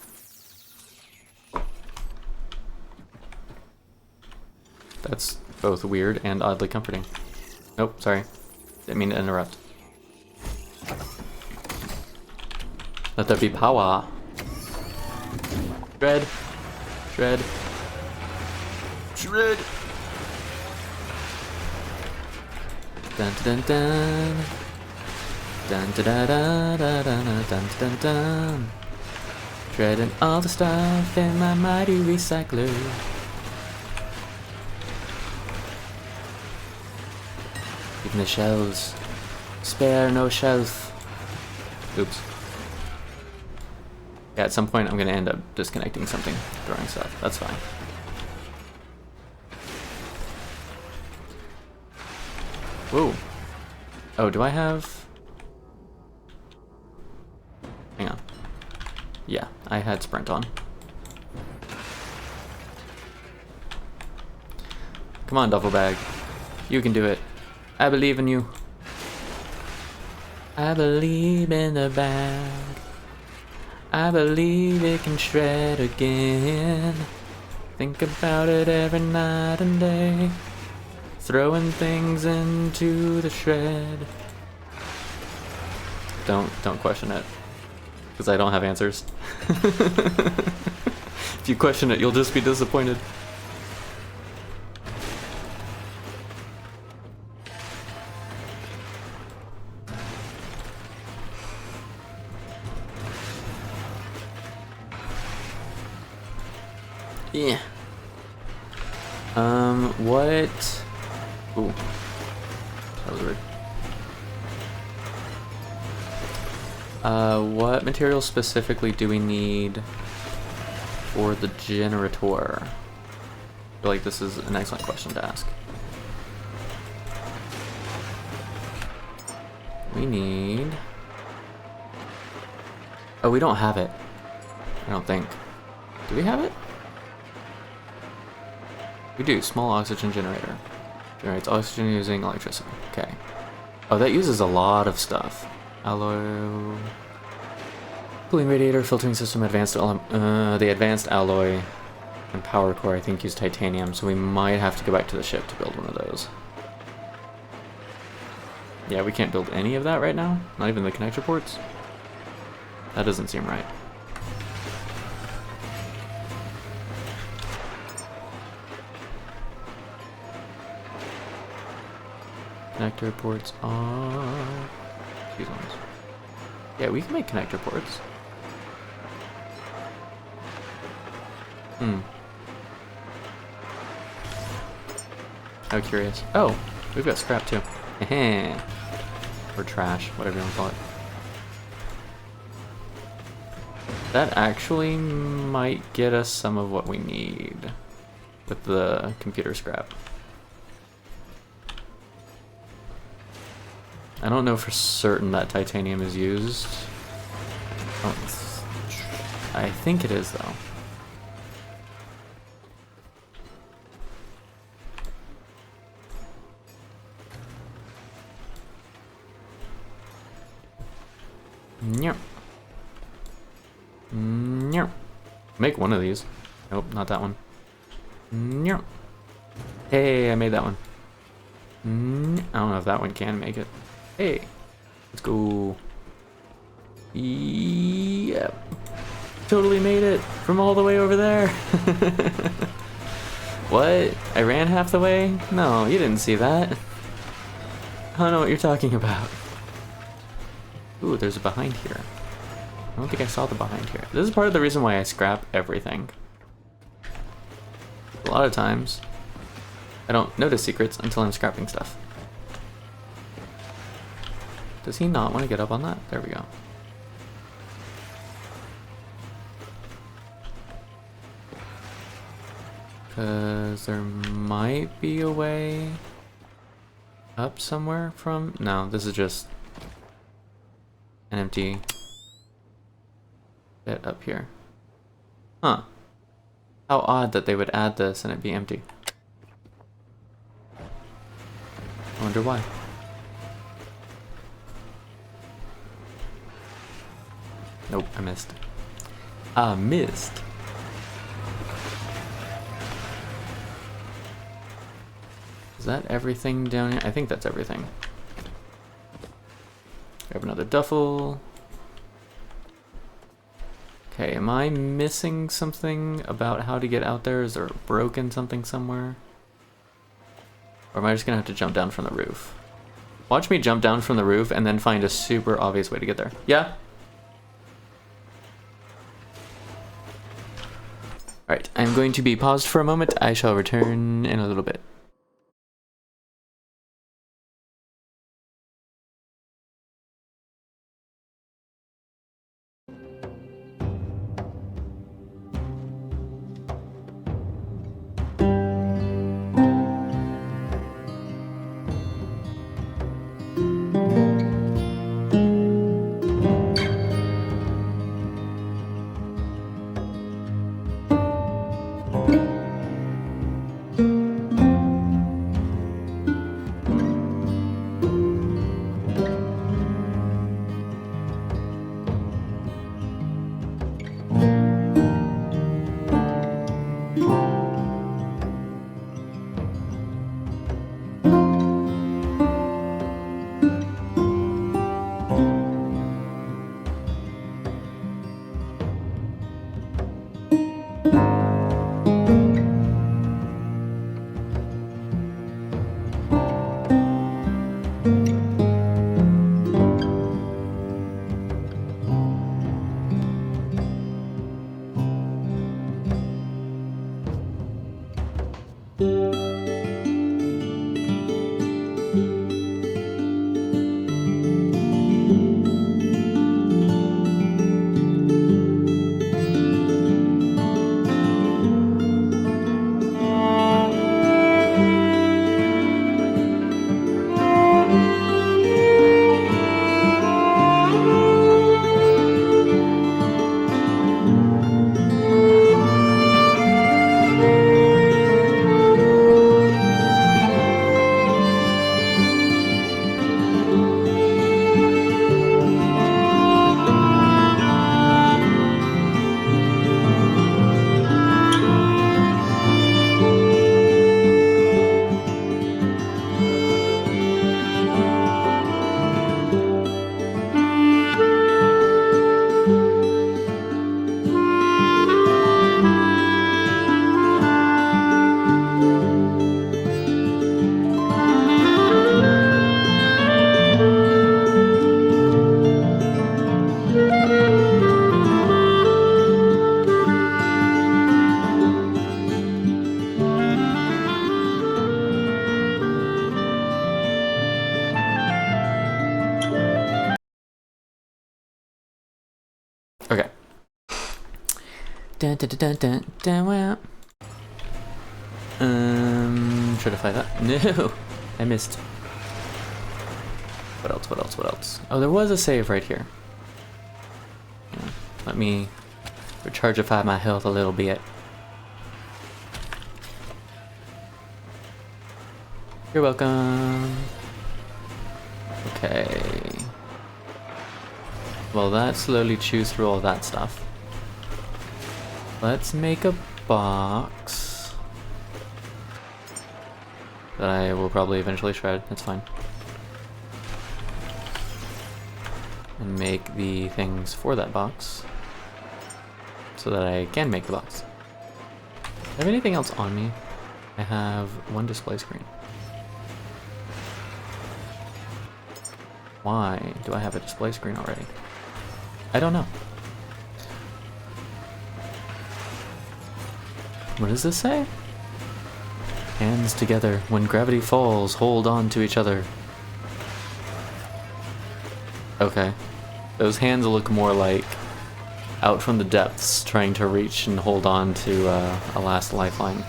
That's both weird and oddly comforting. Nope, sorry. Didn't mean to interrupt. Let there be power. Shred. Shred. Shred. Dun dun dun. Dun dun dun dun dun dun dun dun dun. Shredding all the stuff in my mighty recycler. Even the shelves. Spare no shelf. Oops. Yeah, at some point I'm gonna end up disconnecting something, throwing stuff. That's fine. Whoa. Oh, do I have... Hang on. Yeah, I had sprint on. Come on, duffel bag. You can do it. I believe in you. I believe in the bag. I believe it can shred again. Think about it every night and day. Throwing things into the shred. Don't question it, because I don't have answers. If you question it, you'll just be disappointed. Yeah. What? Ooh. That was weird. What material specifically do we need for the generator? I feel like this is an excellent question to ask. We need... Oh, we don't have it. I don't think. Do we have it? We do. Small oxygen generator. Generates oxygen using electricity. Okay. Oh, that uses a lot of stuff. Alloy... Cooling radiator, filtering system, the advanced alloy and power core I think use titanium, so we might have to go back to the ship to build one of those. Yeah, we can't build any of that right now? Not even the connector ports? That doesn't seem right. Connector ports are these ones. Yeah, we can make connector ports. How curious. Oh, we've got scrap too. Or trash, whatever you want to call it. That actually might get us some of what we need with the computer scrap. I don't know for certain that titanium is used. I think it is though. Yep. Yep. Make one of these. Nope, not that one. Yep. Hey, I made that one. I don't know if that one can make it. Hey, let's go. Yep. Totally made it from all the way over there. What? I ran half the way? No, you didn't see that. I don't know what you're talking about. Ooh, there's a behind here. I don't think I saw the behind here. This is part of the reason why I scrap everything. A lot of times, I don't notice secrets until I'm scrapping stuff. Does he not want to get up on that? There we go. Because there might be a way up somewhere from... No, this is just an empty bit up here. Huh. How odd that they would add this and it be empty. I wonder why. Nope, I missed. I missed. Is that everything down here? I think that's everything. Grab another duffel. Okay, am I missing something about how to get out there? Is there broken something somewhere? Or am I just gonna have to jump down from the roof? Watch me jump down from the roof and then find a super obvious way to get there. Yeah? Alright, I'm going to be paused for a moment. I shall return in a little bit. Dun, dun, dun, dun, dun, wow. Should I fight that? No, I missed. What else? What else? What else? Oh, there was a save right here. Yeah. Let me rechargeify my health a little bit. You're welcome. Okay. Well, that slowly chews through all that stuff. Let's make a box that I will probably eventually shred. That's fine. And make the things for that box so that I can make the box. Do I have anything else on me? I have one display screen. Why do I have a display screen already? I don't know. What does this say? Hands together. When gravity falls, hold on to each other. Okay. Those hands look more like out from the depths, trying to reach and hold on to a last lifeline.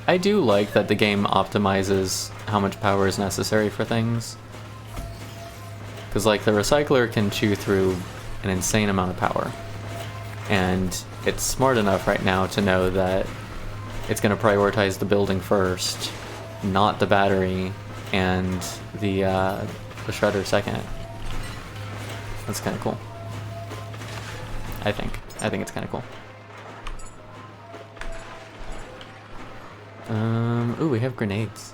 I do like that the game optimizes how much power is necessary for things. Because, like, the recycler can chew through an insane amount of power. And it's smart enough right now to know that it's going to prioritize the building first, not the battery, and the shredder second. That's kind of cool. I think it's kind of cool. Ooh, we have grenades.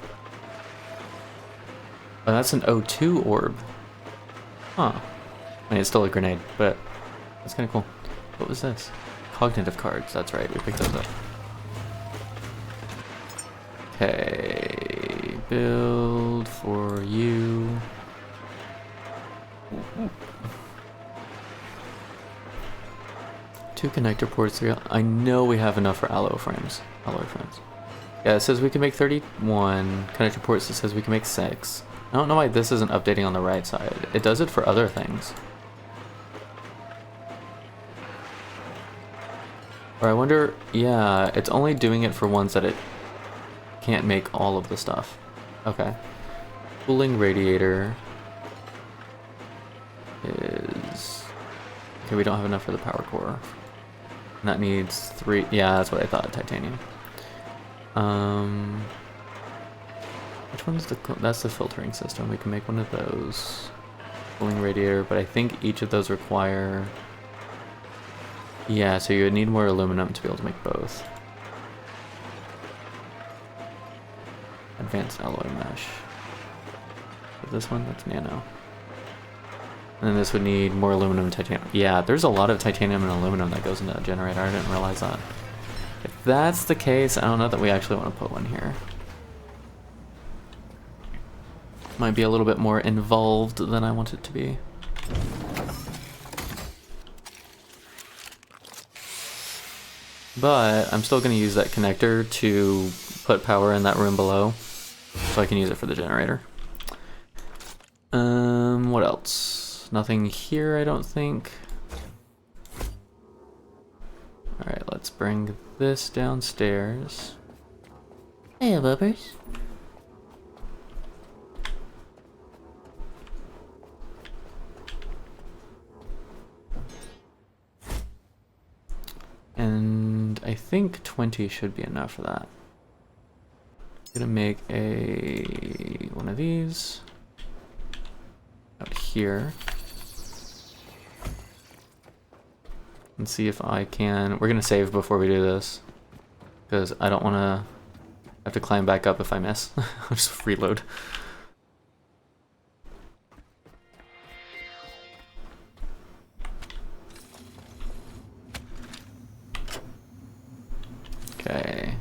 Oh, that's an O2 orb. Huh. I mean, it's still a grenade, but that's kind of cool. What was this? Cognitive cards. That's right, we picked those up. Okay, build for you. Two connector ports. Three. I know we have enough for alloy frames. Yeah, it says we can make 31 connector ports. It says we can make 6. I don't know why this isn't updating on the right side. It does it for other things. Or I wonder, yeah, it's only doing it for ones that it can't make all of the stuff. Okay. Cooling radiator is... Okay, we don't have enough for the power core. And that needs 3, yeah, that's what I thought, titanium. Which one's the, that's the filtering system. We can make one of those. Cooling radiator, but I think each of those require, yeah, so you would need more aluminum to be able to make both. Advanced alloy mesh. Is this one? That's nano. And then this would need more aluminum and titanium. Yeah, there's a lot of titanium and aluminum that goes into that generator. I didn't realize that. If that's the case, I don't know that we actually want to put one here. Might be a little bit more involved than I want it to be. But I'm still going to use that connector to put power in that room below, so I can use it for the generator. What else? Nothing here, I don't think. Alright, let's bring this downstairs. Hey, bubbers. And I think 20 should be enough for that. I'm gonna make one of these out here. And see if I can... We're gonna save before we do this, because I don't want to have to climb back up if I miss. I'll just reload. Okay.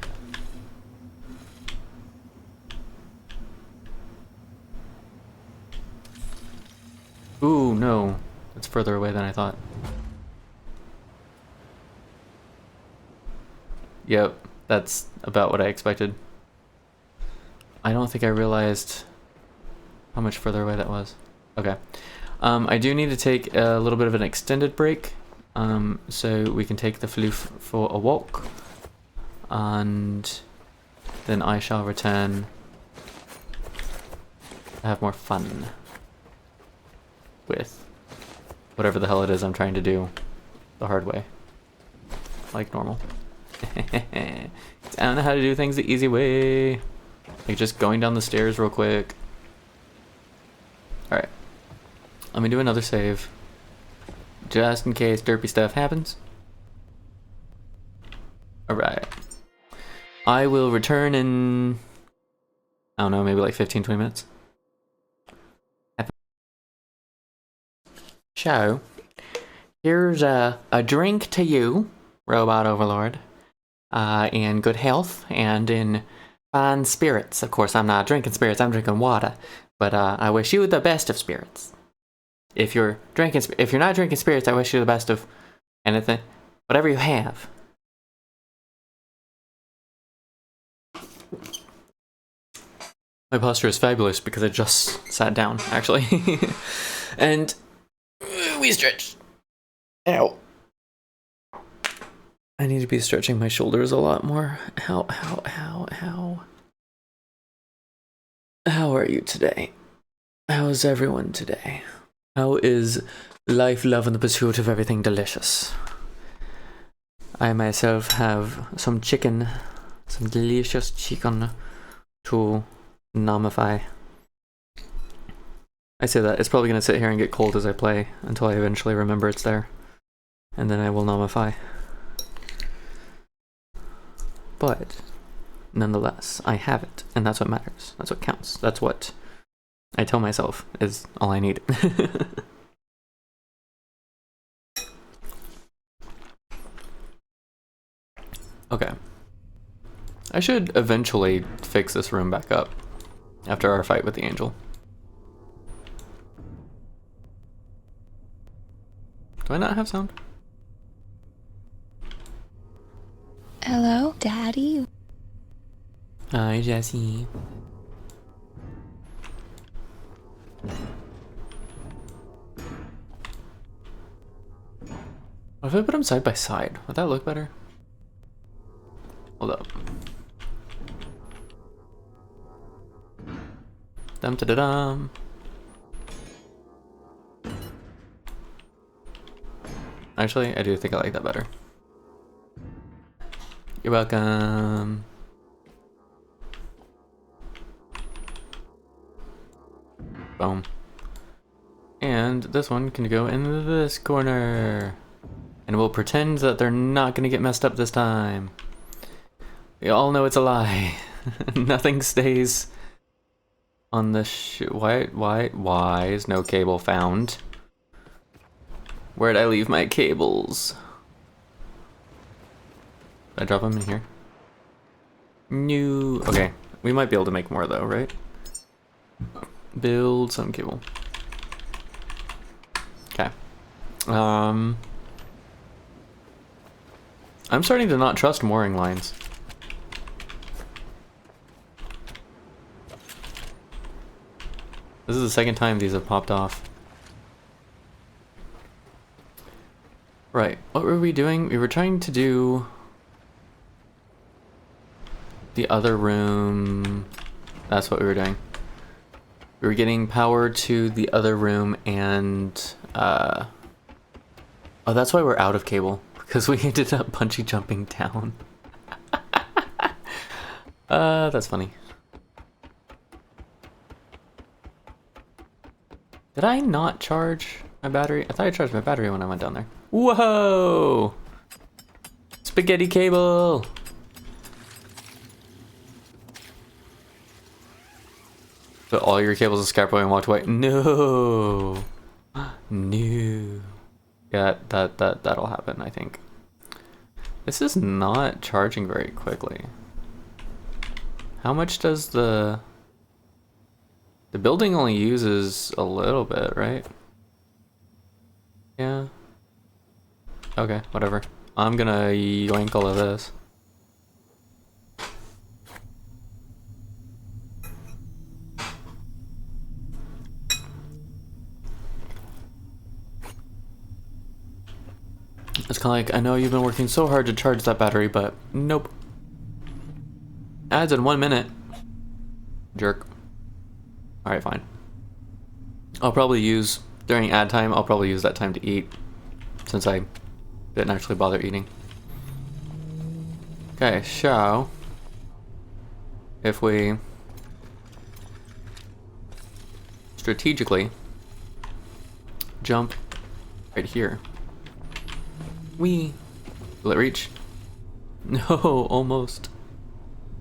Ooh, no. That's further away than I thought. Yep, that's about what I expected. I don't think I realized how much further away that was. Okay. I do need to take a little bit of an extended break, so we can take the floof for a walk, and then I shall return to have more fun with whatever the hell it is I'm trying to do the hard way, like normal. I don't know how to do things the easy way, like just going down the stairs real quick. Alright, let me do another save, just in case derpy stuff happens. Alright, I will return in, I don't know, maybe like 15-20 minutes. So, here's a drink to you, Robot Overlord, in good health and in fine spirits. Of course, I'm not drinking spirits, I'm drinking water, but I wish you the best of spirits. If you're not drinking spirits, I wish you the best of anything, whatever you have. My posture is fabulous because I just sat down, actually. And we stretch. Ow. I need to be stretching my shoulders a lot more. How are you today? How is everyone today? How is life, love, and the pursuit of everything delicious? I myself have some chicken, some delicious chicken to nomify. I say that, it's probably going to sit here and get cold as I play until I eventually remember it's there. And then I will nomify. But, nonetheless, I have it, and that's what matters. That's what counts. That's what I tell myself is all I need. Okay. I should eventually fix this room back up after our fight with the angel. Do I not have sound? Hello, Daddy? Hi, Jesse. What if I put them side by side? Would that look better? Hold up. Dum da da dum. Actually, I do think I like that better. You're welcome. Boom. And this one can go in this corner. And we'll pretend that they're not gonna get messed up this time. We all know it's a lie. Nothing stays on the why is no cable found? Where'd I leave my cables? Did I drop them in here? No. Okay, we might be able to make more though, right? Build some cable. Okay. I'm starting to not trust mooring lines. This is the second time these have popped off. Right, what were we doing? We were trying to do the other room. That's what we were doing. We were getting power to the other room and oh, that's why we're out of cable, because we ended up bungee jumping down. That's funny. Did I not charge my battery? I thought I charged my battery when I went down there. Whoa! Spaghetti cable! Put all your cables in Scarpo and walked away. No! No. Yeah, that'll happen, I think. This is not charging very quickly. How much does the building only uses a little bit, right? Yeah. Okay, whatever. I'm gonna yoink all of this. It's kind of like, I know you've been working so hard to charge that battery, but nope. Adds in 1 minute. Jerk. Alright, fine. I'll probably use, during ad time, I'll probably use that time to eat, since I didn't actually bother eating. Okay, so if we strategically jump right here. Whee! Will it reach? No, almost.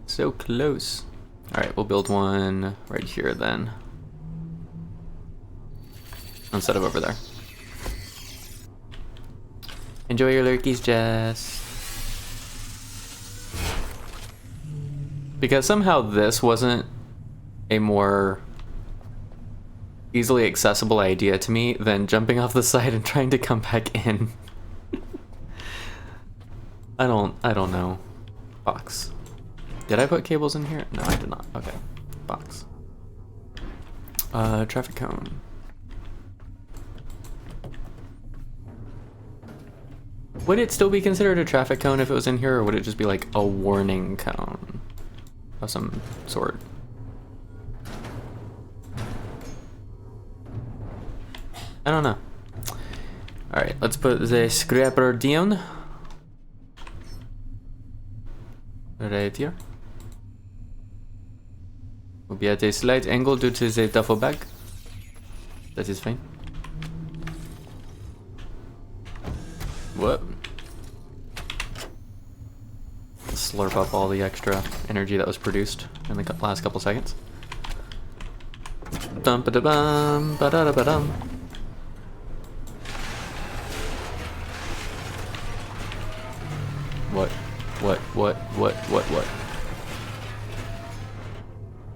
So close. Alright, we'll build one right here then. Instead of over there. Enjoy your lurkies, Jess. Because somehow this wasn't a more easily accessible idea to me than jumping off the side and trying to come back in. I don't know. Box. Did I put cables in here? No, I did not. Okay. Box. Traffic cone. Would it still be considered a traffic cone if it was in here, or would it just be like a warning cone of some sort? I don't know. Alright, let's put the scrapper down. Right here. Will be at a slight angle due to the duffel bag. That is fine. What? Slurp up all the extra energy that was produced in the last couple seconds. Dum ba da bum ba da ba dum. What?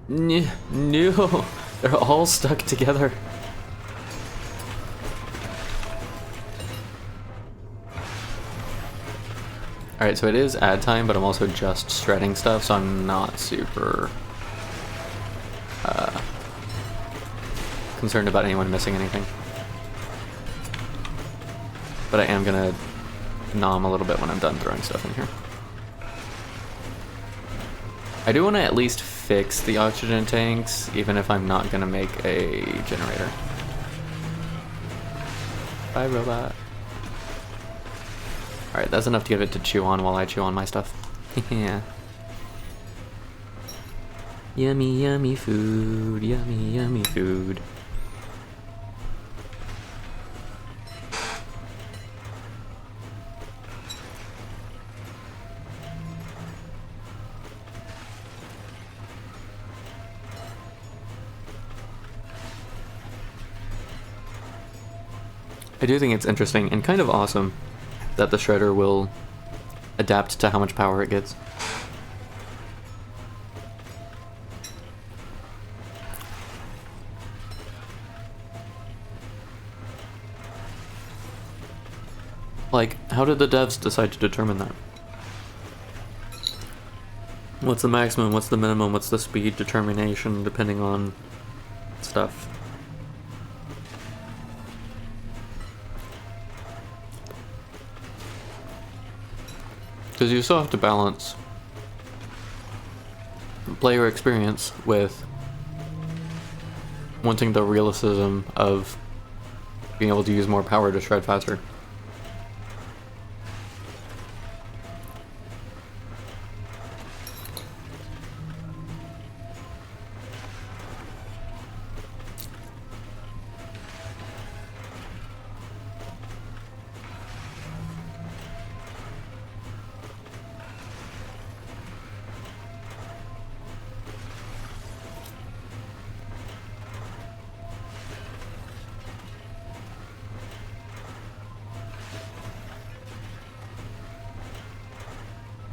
No, they're all stuck together. Alright, so it is ad time, but I'm also just shredding stuff, so I'm not super concerned about anyone missing anything. But I am gonna nom a little bit when I'm done throwing stuff in here. I do want to at least fix the oxygen tanks, even if I'm not gonna make a generator. Bye, robot. Alright, that's enough to give it to chew on while I chew on my stuff. Yeah. Yummy, yummy food. Yummy, yummy food. I do think it's interesting and kind of awesome that the shredder will adapt to how much power it gets. Like, how did the devs decide to determine that? What's the maximum, what's the minimum, what's the speed determination depending on stuff? Because you still have to balance player experience with wanting the realism of being able to use more power to shred faster.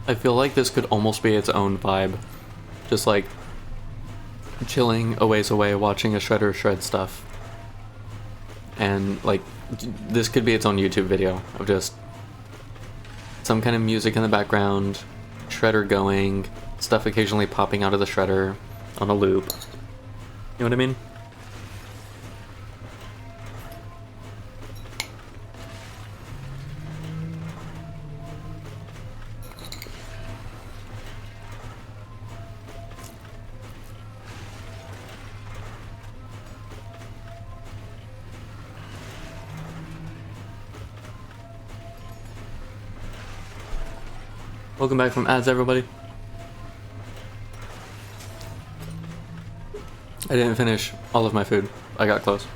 I feel like this could almost be its own vibe. Just like chilling a ways away watching a shredder shred stuff. And like this could be its own YouTube video of just some kind of music in the background, shredder going, stuff occasionally popping out of the shredder on a loop. You know what I mean? Welcome back from ads, everybody. I didn't finish all of my food. I got close.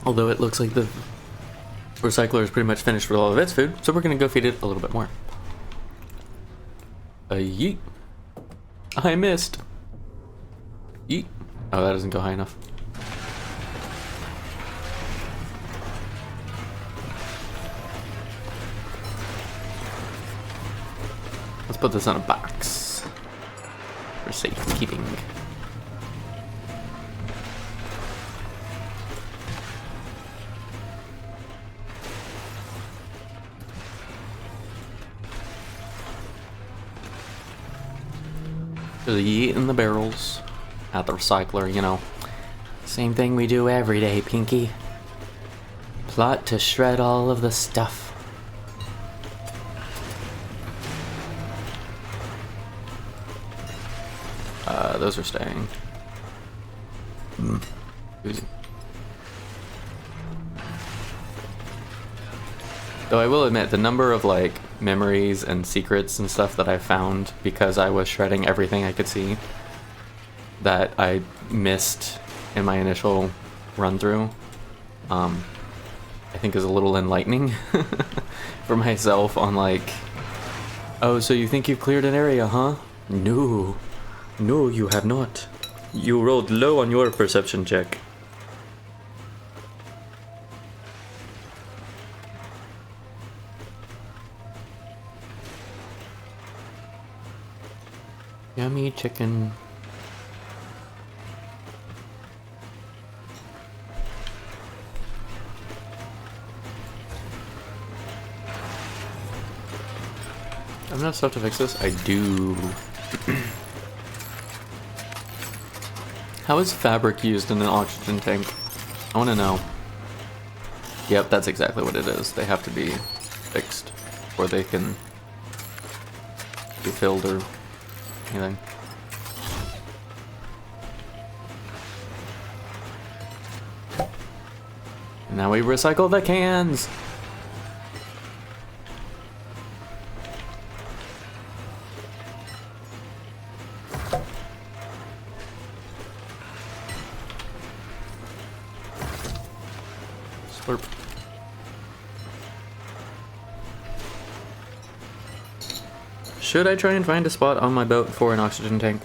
Although it looks like the recycler is pretty much finished with all of its food, so we're gonna go feed it a little bit more. Yeet. I missed. Yeet. Oh, that doesn't go high enough. Let's put this in a box for safekeeping. Just yeet in the barrels at the recycler, you know. Same thing we do every day, Pinky. Plot to shred all of the stuff. Those are staying. Easy. Though I will admit, the number of like memories and secrets and stuff that I found because I was shredding everything I could see that I missed in my initial run through, I think is a little enlightening for myself on like, oh, so you think you've cleared an area, huh? No. No, you have not. You rolled low on your perception check. Yummy chicken. I have enough stuff to fix this? I do. How is fabric used in an oxygen tank? I want to know. Yep, that's exactly what it is. They have to be fixed before they can be filled or anything. And now we recycle the cans! Slurp. Should I try and find a spot on my boat for an oxygen tank?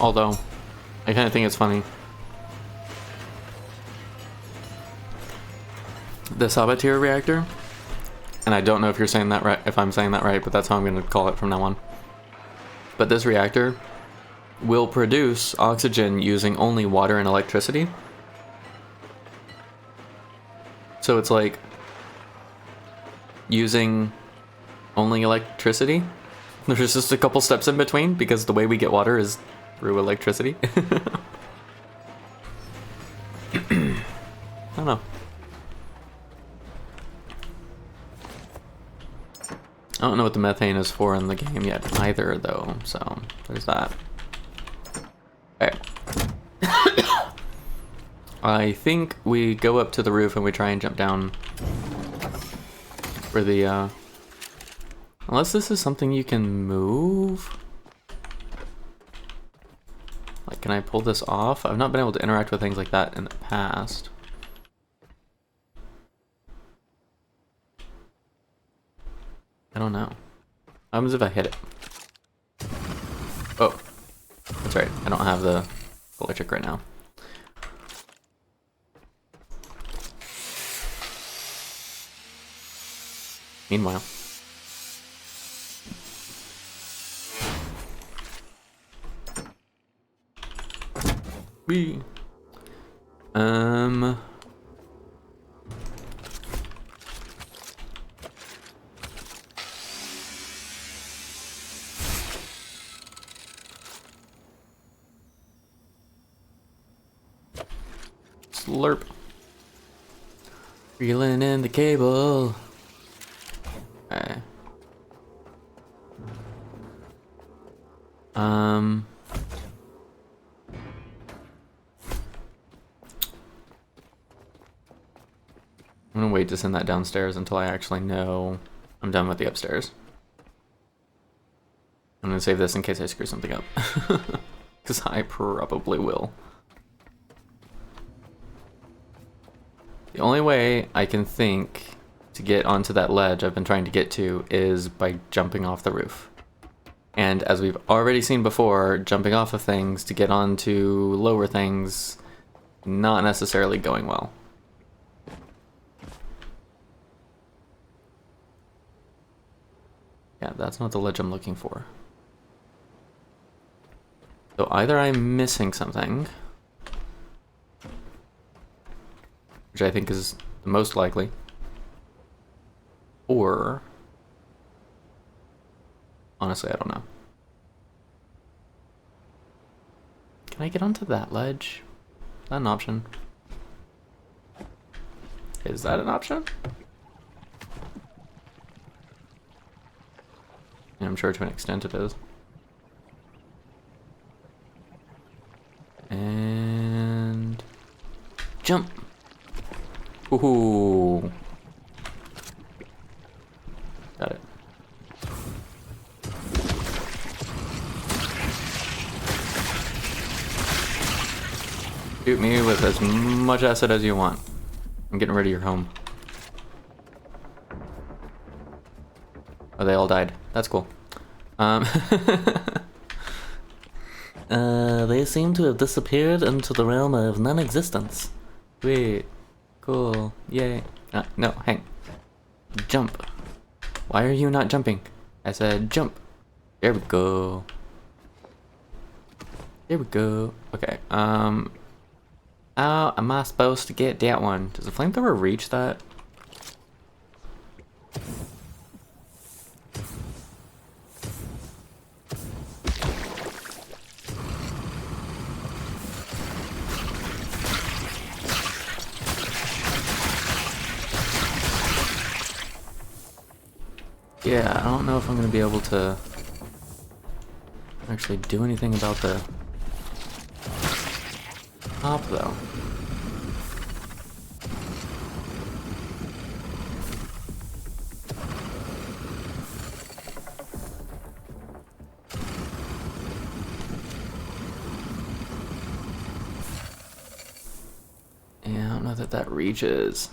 Although, I kind of think it's funny. The Sabatier reactor, and I don't know if you're saying that right, if I'm saying that right, but that's how I'm going to call it from now on. But this reactor will produce oxygen using only water and electricity. So it's like using only electricity. There's just a couple steps in between because the way we get water is through electricity. I don't know. I don't know what the methane is for in the game yet either, though, so there's that. Okay. I think we go up to the roof and we try and jump down for the, unless this is something you can move? Like, can I pull this off? I've not been able to interact with things like that in the past. I don't know. What happens if I hit it? Oh, that's right. I don't have the electric right now. Meanwhile. Wee. Slurp. Reeling in the cable. Okay. I'm gonna wait to send that downstairs until I actually know I'm done with the upstairs. I'm gonna save this in case I screw something up. Because I probably will. The only way I can think to get onto that ledge I've been trying to get to is by jumping off the roof. And as we've already seen before, jumping off of things to get onto lower things, not necessarily going well. Yeah, that's not the ledge I'm looking for. So either I'm missing something, which I think is the most likely, or honestly, I don't know. Can I get onto that ledge? Is that an option? Is that an option? Yeah, I'm sure to an extent it is. And jump. Ooh. Got it. Shoot me with as much acid as you want. I'm getting rid of your home. Oh, they all died. That's cool. They seem to have disappeared into the realm of non-existence. Wait. Cool. Yay. No, hang. Jump. Why are you not jumping? I said jump. There we go. There we go. Okay, how am I supposed to get that one? Does the flamethrower reach that? Yeah, I don't know if I'm gonna be able to actually do anything about the top though. Yeah, I don't know that that reaches.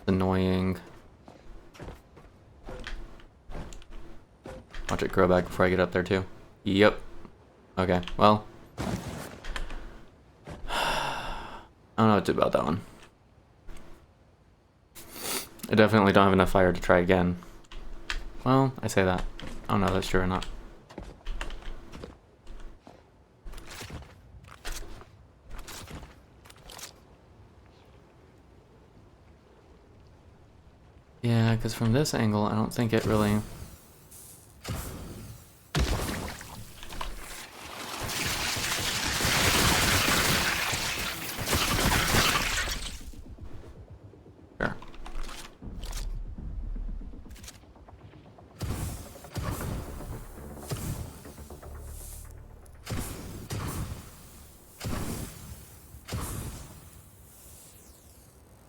Annoying. Watch it grow back before I get up there too. Yep. Okay, well. I don't know what to do about that one. I definitely don't have enough fire to try again. Well, I say that. I don't know if that's true or not. Yeah, because from this angle, I don't think it really... Sure.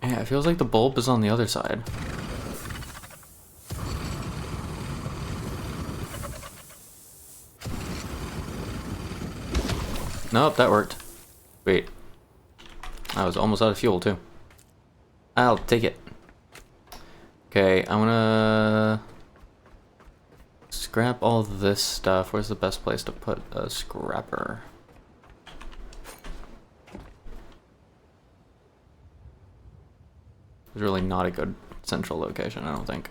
Yeah, it feels like the bulb is on the other side. Nope, that worked. Wait. I was almost out of fuel, too. I'll take it. Okay, I'm gonna... scrap all this stuff. Where's the best place to put a scrapper? There's really not a good central location, I don't think.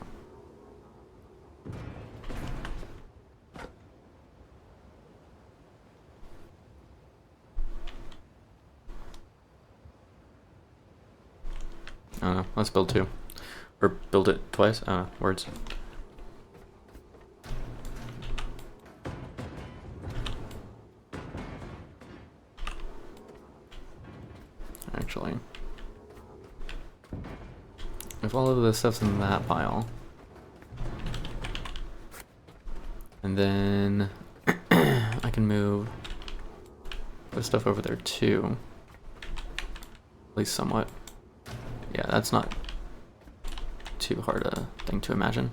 Let's build 2. Or build it twice? Words. Actually, if all of this stuff's in that pile, and then I can move this stuff over there too, at least somewhat. Yeah, that's not too hard a thing to imagine.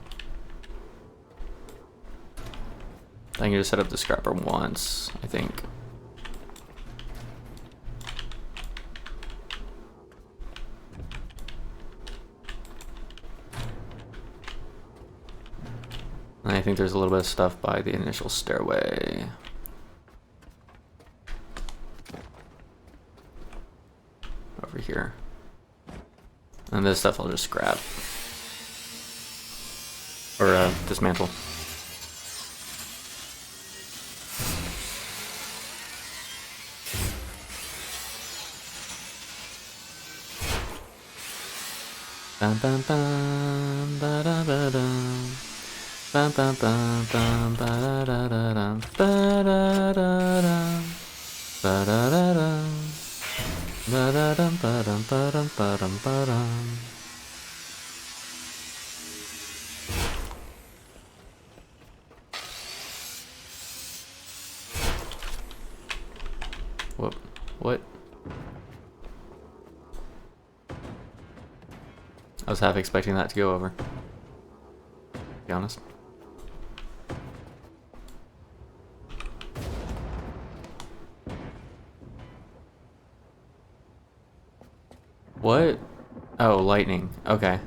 I can just set up the scrapper once, I think. And I think there's a little bit of stuff by the initial stairway. Over here. And this stuff I'll just grab. Or dismantle. Bam bam bam ba da ba dum. Bam bam bam bam ba da da da dum. Ba da da dum. Ba da da dum. Ba da dum ba dum ba dum ba dum ba dum. Whoop. What? I was half expecting that to go over, to be honest. What? Oh, lightning. Okay. I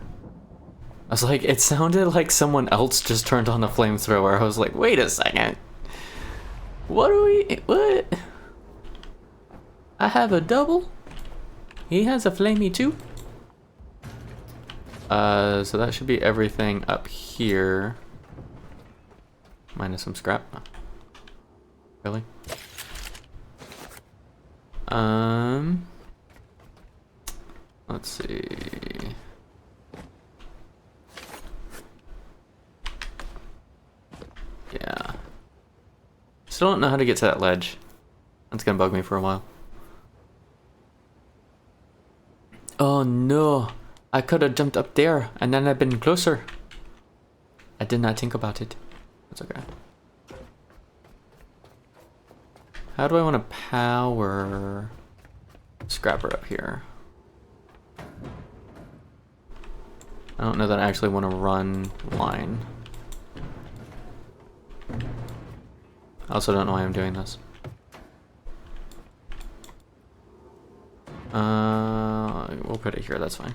was like, it sounded like someone else just turned on a flamethrower. I was like, wait a second. What are we... What? I have a double? He has a flamey too? So that should be everything up here. Minus some scrap. Really? Let's see. Yeah. Still don't know how to get to that ledge. That's gonna bug me for a while. Oh no! I could have jumped up there and then I've been closer. I did not think about it. That's okay. How do I want to power Scrapper up here? I don't know that I actually want to run line. I also don't know why I'm doing this. We'll put it here, that's fine.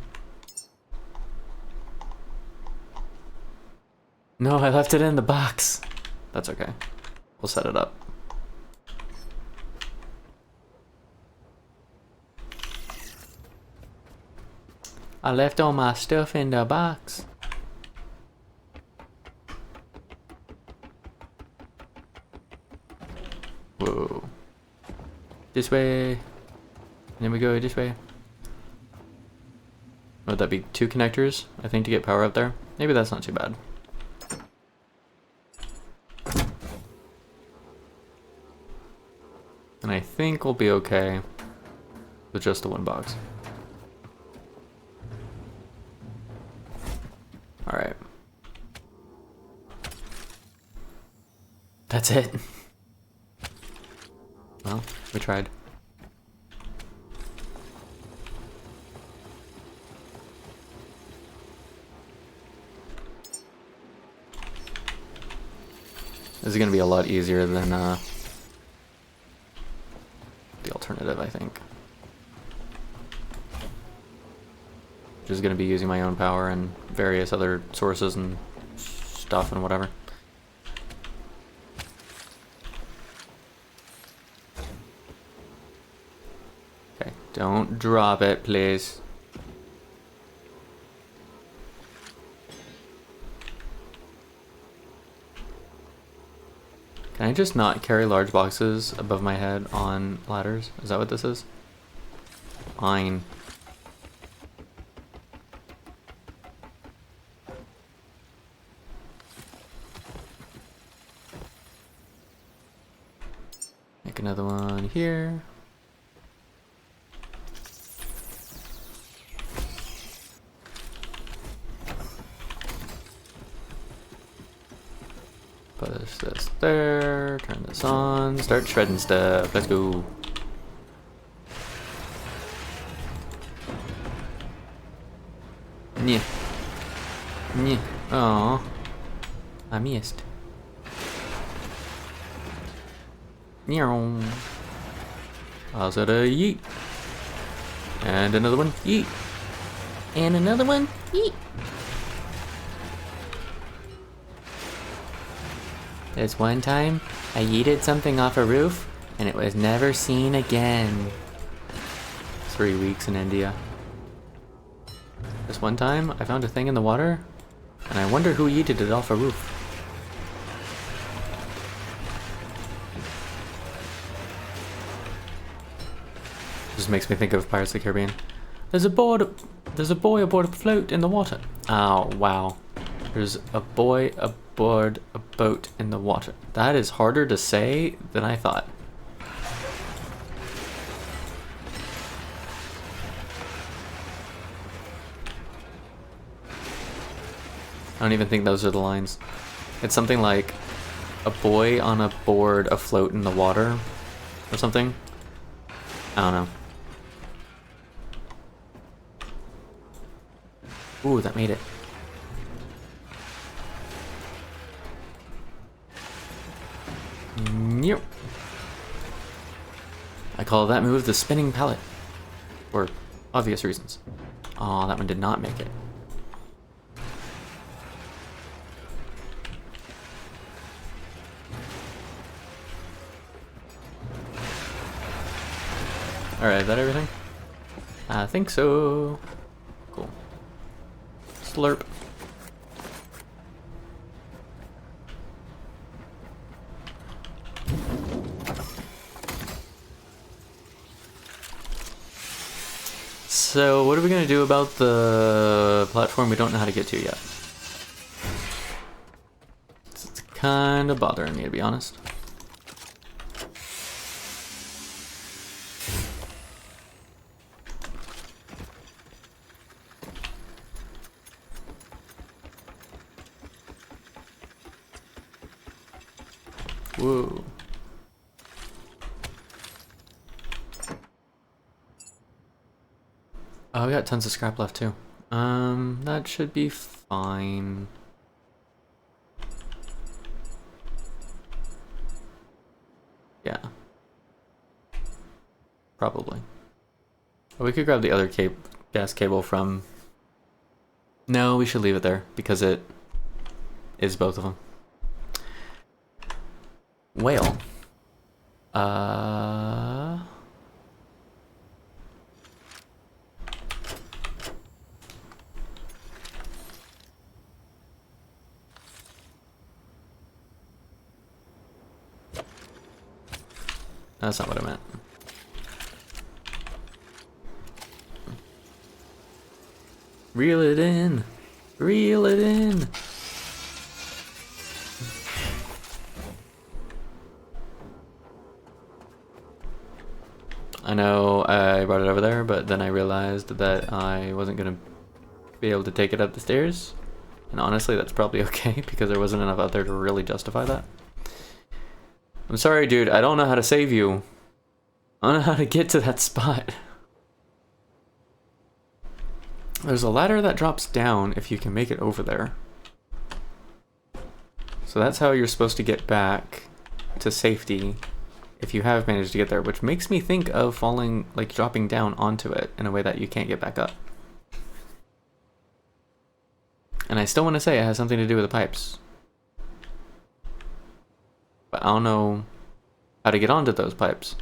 No, I left it in the box. That's okay. We'll set it up. I left all my stuff in the box. Whoa. This way. And then we go this way. Would that be 2 connectors, I think, to get power up there? Maybe that's not too bad. And I think we'll be okay with just the 1 box. Alright. That's it. Well, we tried. This is going to be a lot easier than the alternative, I think. Just going to be using my own power and various other sources and stuff and whatever. Okay, don't drop it, please. Can I just not carry large boxes above my head on ladders? Is that what this is? Fine. another one here. Push this there, turn this on, start shredding stuff. Let's go. Yeah. Yeah. Aww. I missed. Meow. Also the yeet. And another one, yeet. And another one, yeet. This one time, I yeeted something off a roof, and it was never seen again. 3 weeks in India. This one time, I found a thing in the water, and I wonder who yeeted it off a roof. Just makes me think of Pirates of the Caribbean. There's a boy aboard a float in the water. Oh, wow. There's a boy aboard a boat in the water. That is harder to say than I thought. I don't even think those are the lines. It's something like a boy on a board afloat in the water or something. I don't know. Ooh, that made it. Yep. I call that move the spinning pallet. For obvious reasons. Aw, that one did not make it. Alright, is that everything? I think so. Cool. Slurp. So, what are we gonna do about the platform we don't know how to get to yet? It's kind of bothering me, to be honest. Whoa. Oh, we got tons of scrap left too. That should be fine. Yeah. Probably. Oh, we could grab the other gas cable from... No, we should leave it there, because it is both of them. Whale. That's not what I meant. Reel it in. Reel it in. I know I brought it over there, but then I realized that I wasn't going to be able to take it up the stairs. And honestly, that's probably okay, because there wasn't enough out there to really justify that. I'm sorry, dude. I don't know how to save you. I don't know how to get to that spot. There's a ladder that drops down if you can make it over there. So that's how you're supposed to get back to safety if you have managed to get there, which makes me think of falling, like dropping down onto it in a way that you can't get back up. And I still want to say it has something to do with the pipes. But I don't know how to get onto those pipes.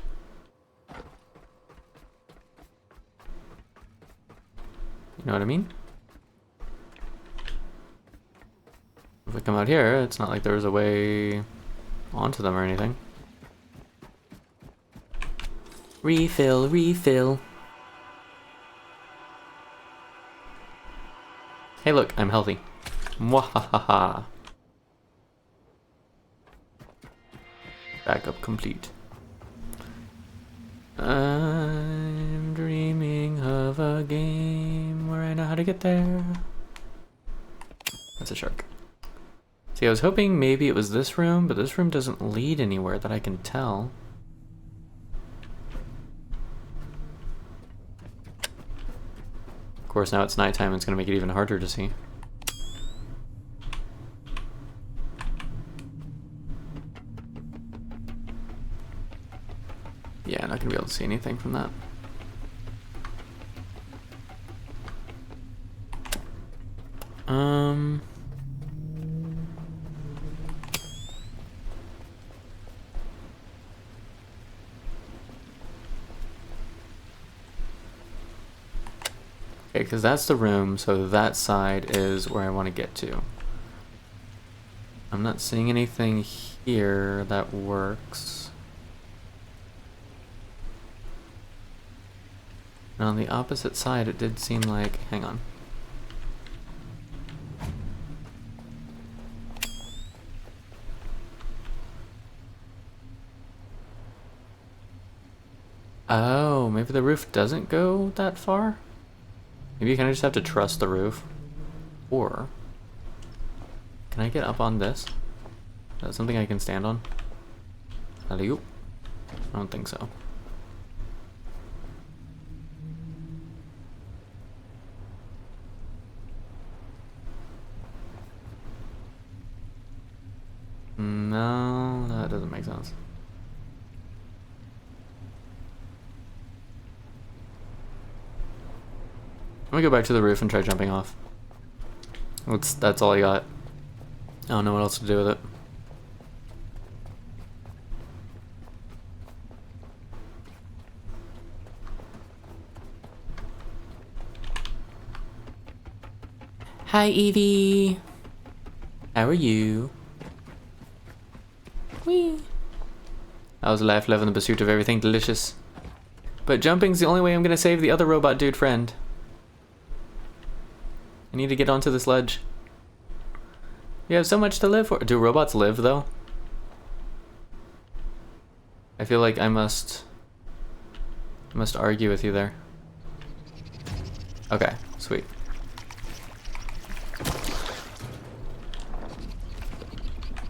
You know what I mean? If we come out here, it's not like there's a way onto them or anything. Refill, refill. Hey look, I'm healthy. Mwahaha. Backup complete. I'm dreaming of a game where I know how to get there. That's a shark. See, I was hoping maybe it was this room, but this room doesn't lead anywhere that I can tell. Of course, now it's nighttime, it's gonna make it even harder to see. Yeah, I'm not gonna be able to see anything from that. Okay, because that's the room, so that side is where I want to get to. I'm not seeing anything here that works. And on the opposite side, it did seem like... Hang on. Oh, maybe the roof doesn't go that far? Maybe you kind of just have to trust the roof. Or... Can I get up on this? Is that something I can stand on? Hello? I don't think so. No, that doesn't make sense. I'm gonna go back to the roof and try jumping off. That's all I got. I don't know what else to do with it. Hi, Evie. How are you? Whee! I was life living in the pursuit of everything delicious. But jumping's the only way I'm gonna save the other robot dude friend. I need to get onto this ledge. You have so much to live for. Do robots live, though? I feel like I must argue with you there. Okay, sweet.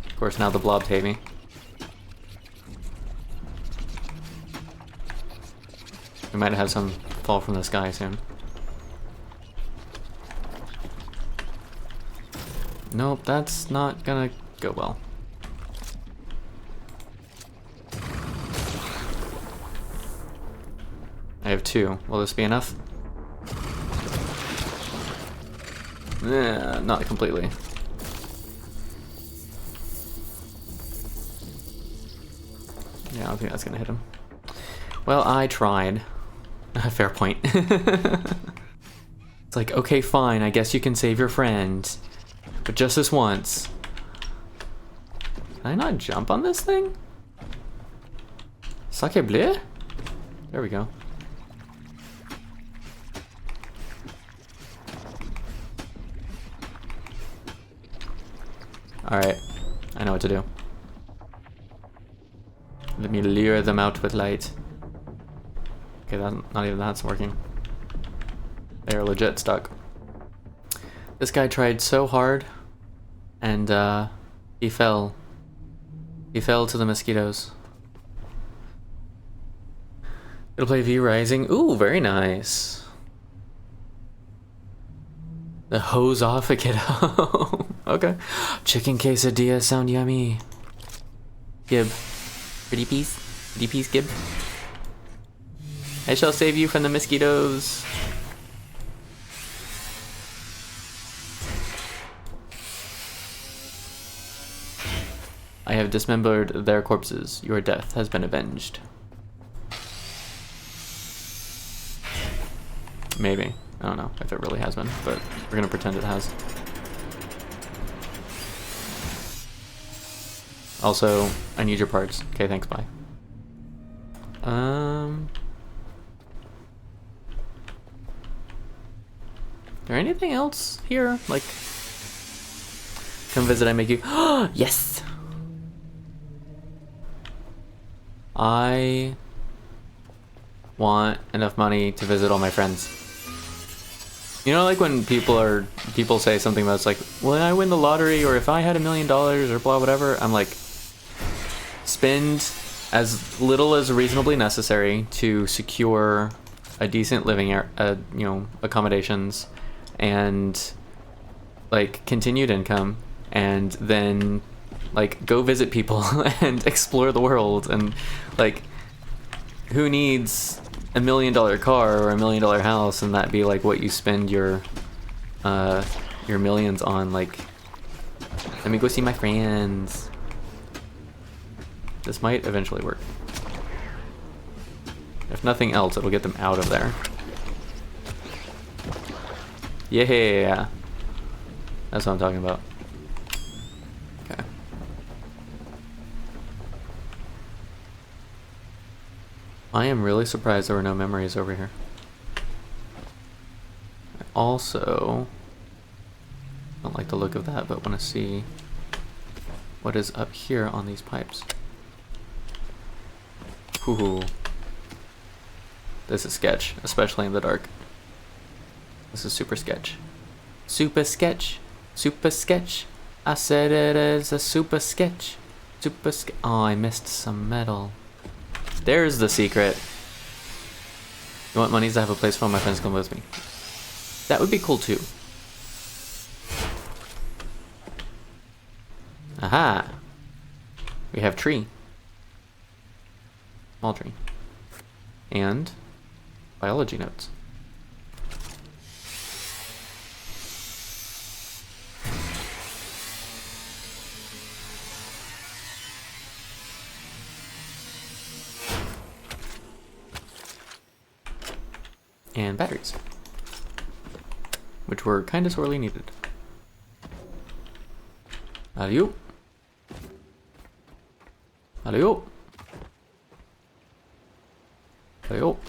Of course, now the blobs hate me. We might have some fall from the sky soon. Nope, that's not gonna go well. I have 2. Will this be enough? Not completely. Yeah, I don't think that's gonna hit him. Well, I tried. Fair point. It's like, okay, fine, I guess you can save your friend. But just this once. Can I not jump on this thing? Sacre bleu? There we go. Alright, I know what to do. Let me lure them out with light. Okay, not even that's working. They're legit stuck. This guy tried so hard, and he fell. He fell to the mosquitoes. It'll play V Rising. Ooh, very nice. The hose off a kiddo. Okay. Chicken quesadilla sound yummy. Gib. Pretty piece? Pretty piece, Gib? I shall save you from the mosquitoes. I have dismembered their corpses. Your death has been avenged. Maybe. I don't know if it really has been, but we're gonna pretend it has. Also, I need your parts. Okay, thanks, bye. Is there anything else here? Like, come visit, I make you. Yes! want enough money to visit all my friends. You know, like when people say something that's like, when I win the lottery, or if I had $1 million, or blah, whatever, I'm like, spend as little as reasonably necessary to secure a decent living, accommodations, and like continued income, and then like go visit people and explore the world. And like, who needs $1 million car or $1 million house and that be like what you spend your millions on? Like, let me go see my friends. This might eventually work. If nothing else, it'll get them out of there. Yeah, that's what I'm talking about. Okay. I am really surprised there were no memories over here. I also don't like the look of that, but want to see what is up here on these pipes. Ooh. This is sketch, especially in the dark. This is super sketch. Super sketch. Super sketch. I said it is a super sketch. Super sketch. Oh, I missed some metal. There's the secret. You want monies? I have a place for all my friends to come with me. That would be cool too. Aha! We have tree. Small tree. And biology notes. And batteries, which were kind of sorely needed. Alley-oop. Alley-oop. Alley-oop.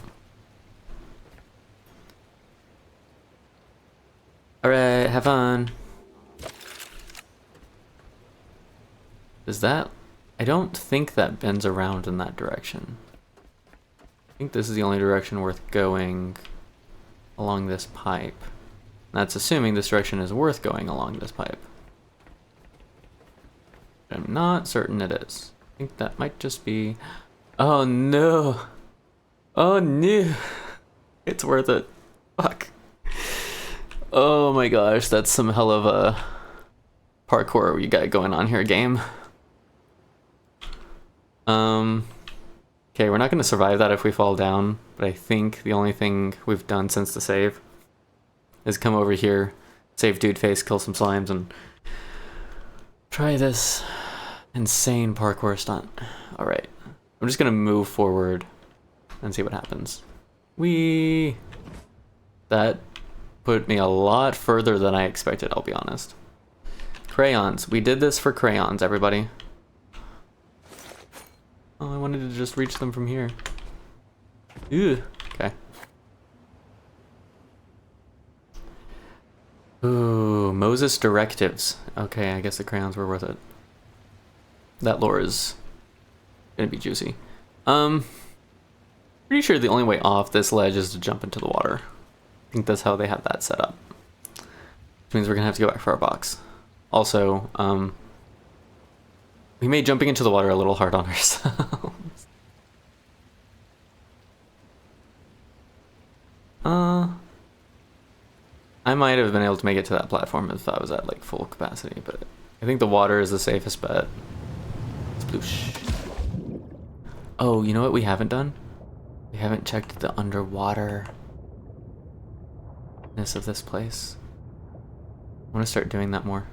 Alright, have fun. Is that... I don't think that bends around in that direction. I think this is the only direction worth going along this pipe. That's assuming this direction is worth going along this pipe. I'm not certain it is. I think that might just be... Oh no! Oh no! It's worth it. Fuck. Oh my gosh, that's some hell of a parkour we got going on here, game. Okay, we're not going to survive that if we fall down, but I think the only thing we've done since the save is come over here, save dude face, kill some slimes, and try this insane parkour stunt. Alright, I'm just going to move forward and see what happens. Whee! That put me a lot further than I expected, I'll be honest. Crayons. We did this for crayons, everybody. Oh, I wanted to just reach them from here. Ew. Okay. Ooh, Moses directives. Okay, I guess the crayons were worth it. That lore is gonna be juicy. Pretty sure the only way off this ledge is to jump into the water. I think that's how they have that set up. Which means we're gonna have to go back for our box. Also, we made jumping into the water a little hard on ourselves. I might have been able to make it to that platform if I was at like full capacity, but I think the water is the safest bet. Sploosh. Oh, you know what we haven't done? We haven't checked the underwaterness of this place. I want to start doing that more.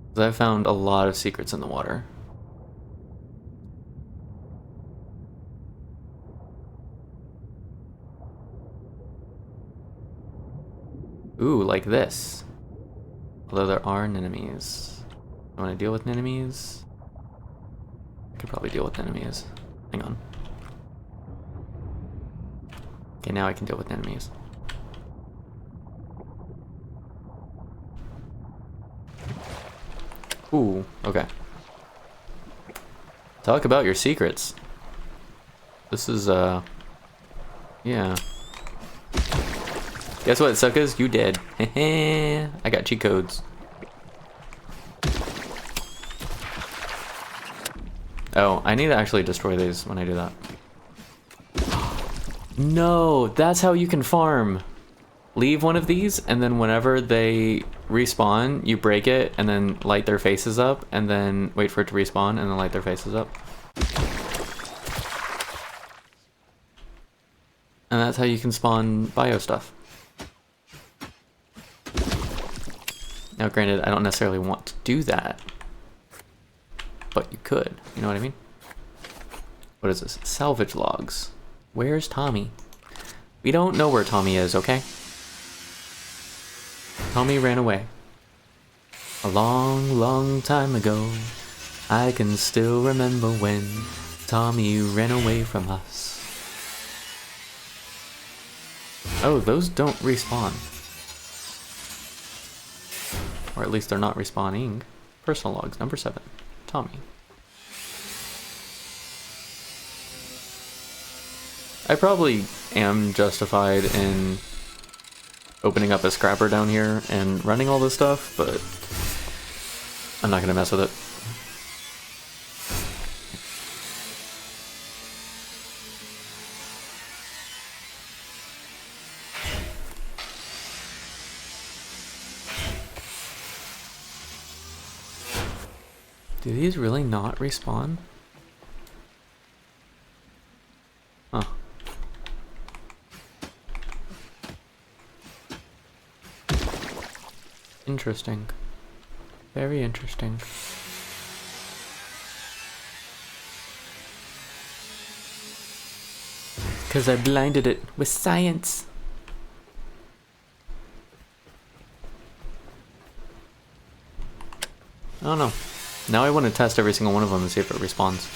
Because I've found a lot of secrets in the water. Ooh, like this. Although there are enemies. I want to deal with enemies. I could probably deal with enemies. Hang on. Okay, now I can deal with enemies. Ooh, okay. Talk about your secrets. This is, yeah. Guess what, suckers? You dead. I got cheat codes. Oh, I need to actually destroy these when I do that. No, that's how you can farm. Leave one of these, and then whenever they respawn, you break it, and then light their faces up, and then wait for it to respawn, and then light their faces up. And that's how you can spawn bio stuff. Now granted, I don't necessarily want to do that, but you could, you know what I mean? What is this? Salvage logs. Where's Tommy? We don't know where Tommy is, okay? Tommy ran away. A long, long time ago. I can still remember when Tommy ran away from us. Oh, those don't respawn. Or at least they're not respawning. Personal logs, number 7. Tommy. I probably am justified in opening up a scrapper down here and running all this stuff, but I'm not gonna mess with it. Do these really not respawn? Huh. Interesting. Very interesting. Because I blinded it with science. I don't know. Now I want to test every single one of them and see if it respawns.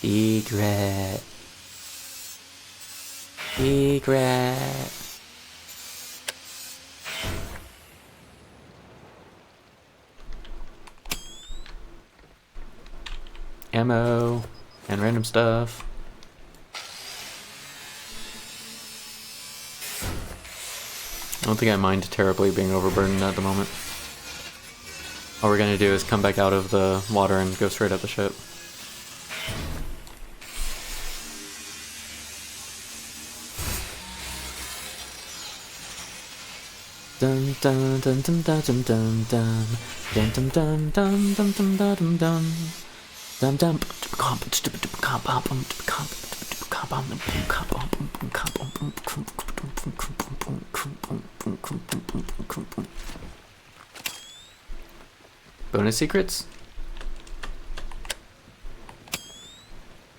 Secret. Secret. Ammo and random stuff. I don't think I mind terribly being overburdened at the moment. All we're gonna do is come back out of the water and go straight up the ship. Dun dun dun dun dun dun dun dun dun dun dun dun dun dun dun dun. Dum dum. Bonus secrets?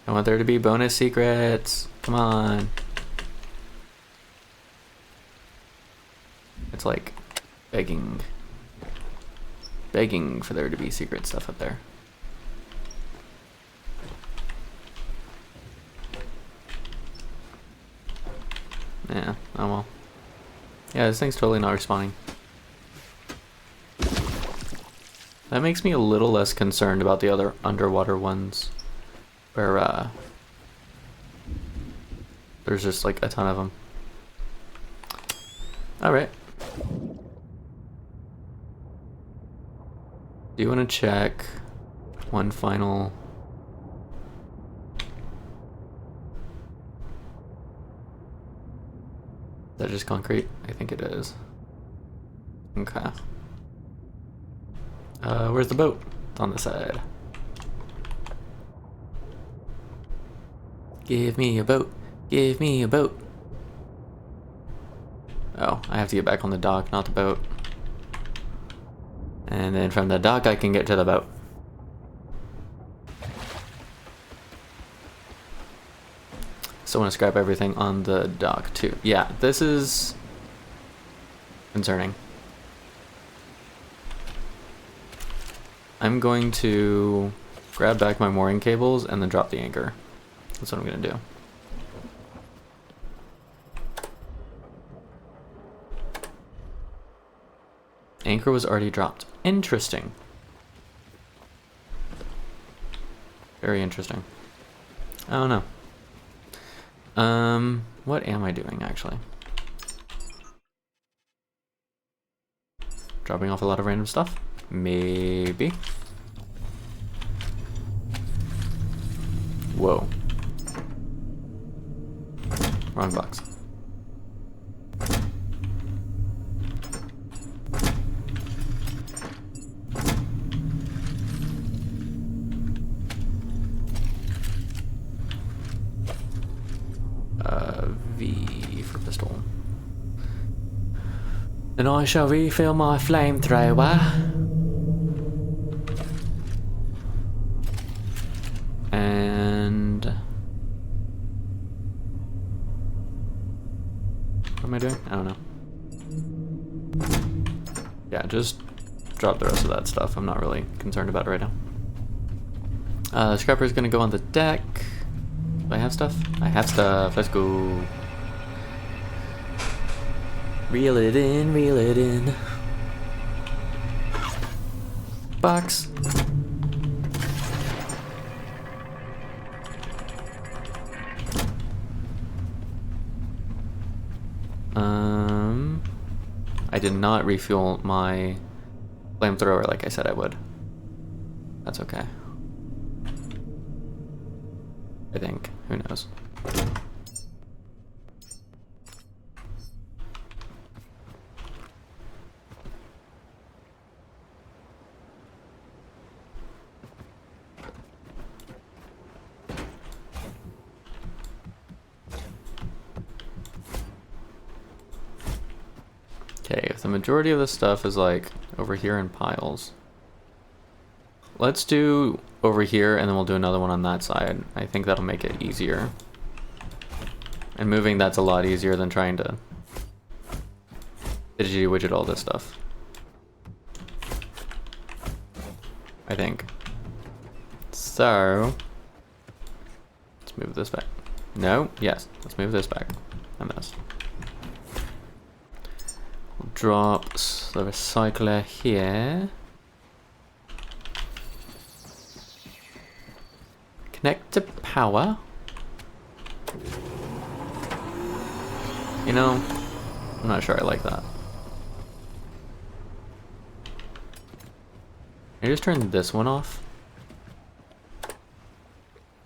I want there to be bonus secrets. Come on. It's like begging for there to be secret stuff up there. Yeah, oh well. Yeah, this thing's totally not respawning. That makes me a little less concerned about the other underwater ones, where there's just like a ton of them. Alright. Do you want to check one final... Is that just concrete? I think it is. Okay. Where's the boat? It's on the side. Give me a boat. Give me a boat. Oh, I have to get back on the dock, not the boat. And then from the dock I can get to the boat. So I want to scrap everything on the dock too. Yeah, this is concerning. I'm going to grab back my mooring cables and then drop the anchor. That's what I'm gonna do. Anchor was already dropped. Interesting. Very interesting. I don't know. What am I doing actually? Dropping off a lot of random stuff? Maybe. Whoa. Wrong box. V for pistol. Then I shall refill my flamethrower. And what am I doing? I don't know. Yeah, just drop the rest of that stuff. I'm not really concerned about it right now. The scrapper's gonna go on the deck. Do I have stuff? I have stuff. Let's go. Reel it in, reel it in. Box. I did not refuel my flamethrower like I said I would. That's okay. I think. Who knows? Okay, if the majority of the stuff is like over here in piles, let's do over here and then we'll do another one on that side. I think that'll make it easier. And moving that's a lot easier than trying to fidgety widget all this stuff. I think. So let's move this back. No, yes, let's move this back. I missed. Drop the recycler here. Connect to power. You know, I'm not sure I like that. I just turned this one off. Is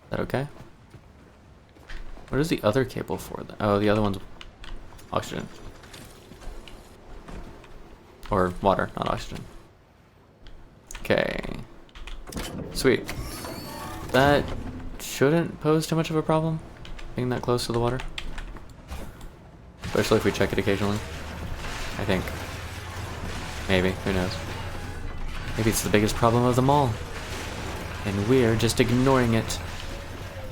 that okay? What is the other cable for? Oh, the other one's oxygen. Or water, not oxygen. Okay. Sweet. That shouldn't pose too much of a problem, being that close to the water. Especially if we check it occasionally. I think. Maybe, who knows. Maybe it's the biggest problem of them all. And we're just ignoring it.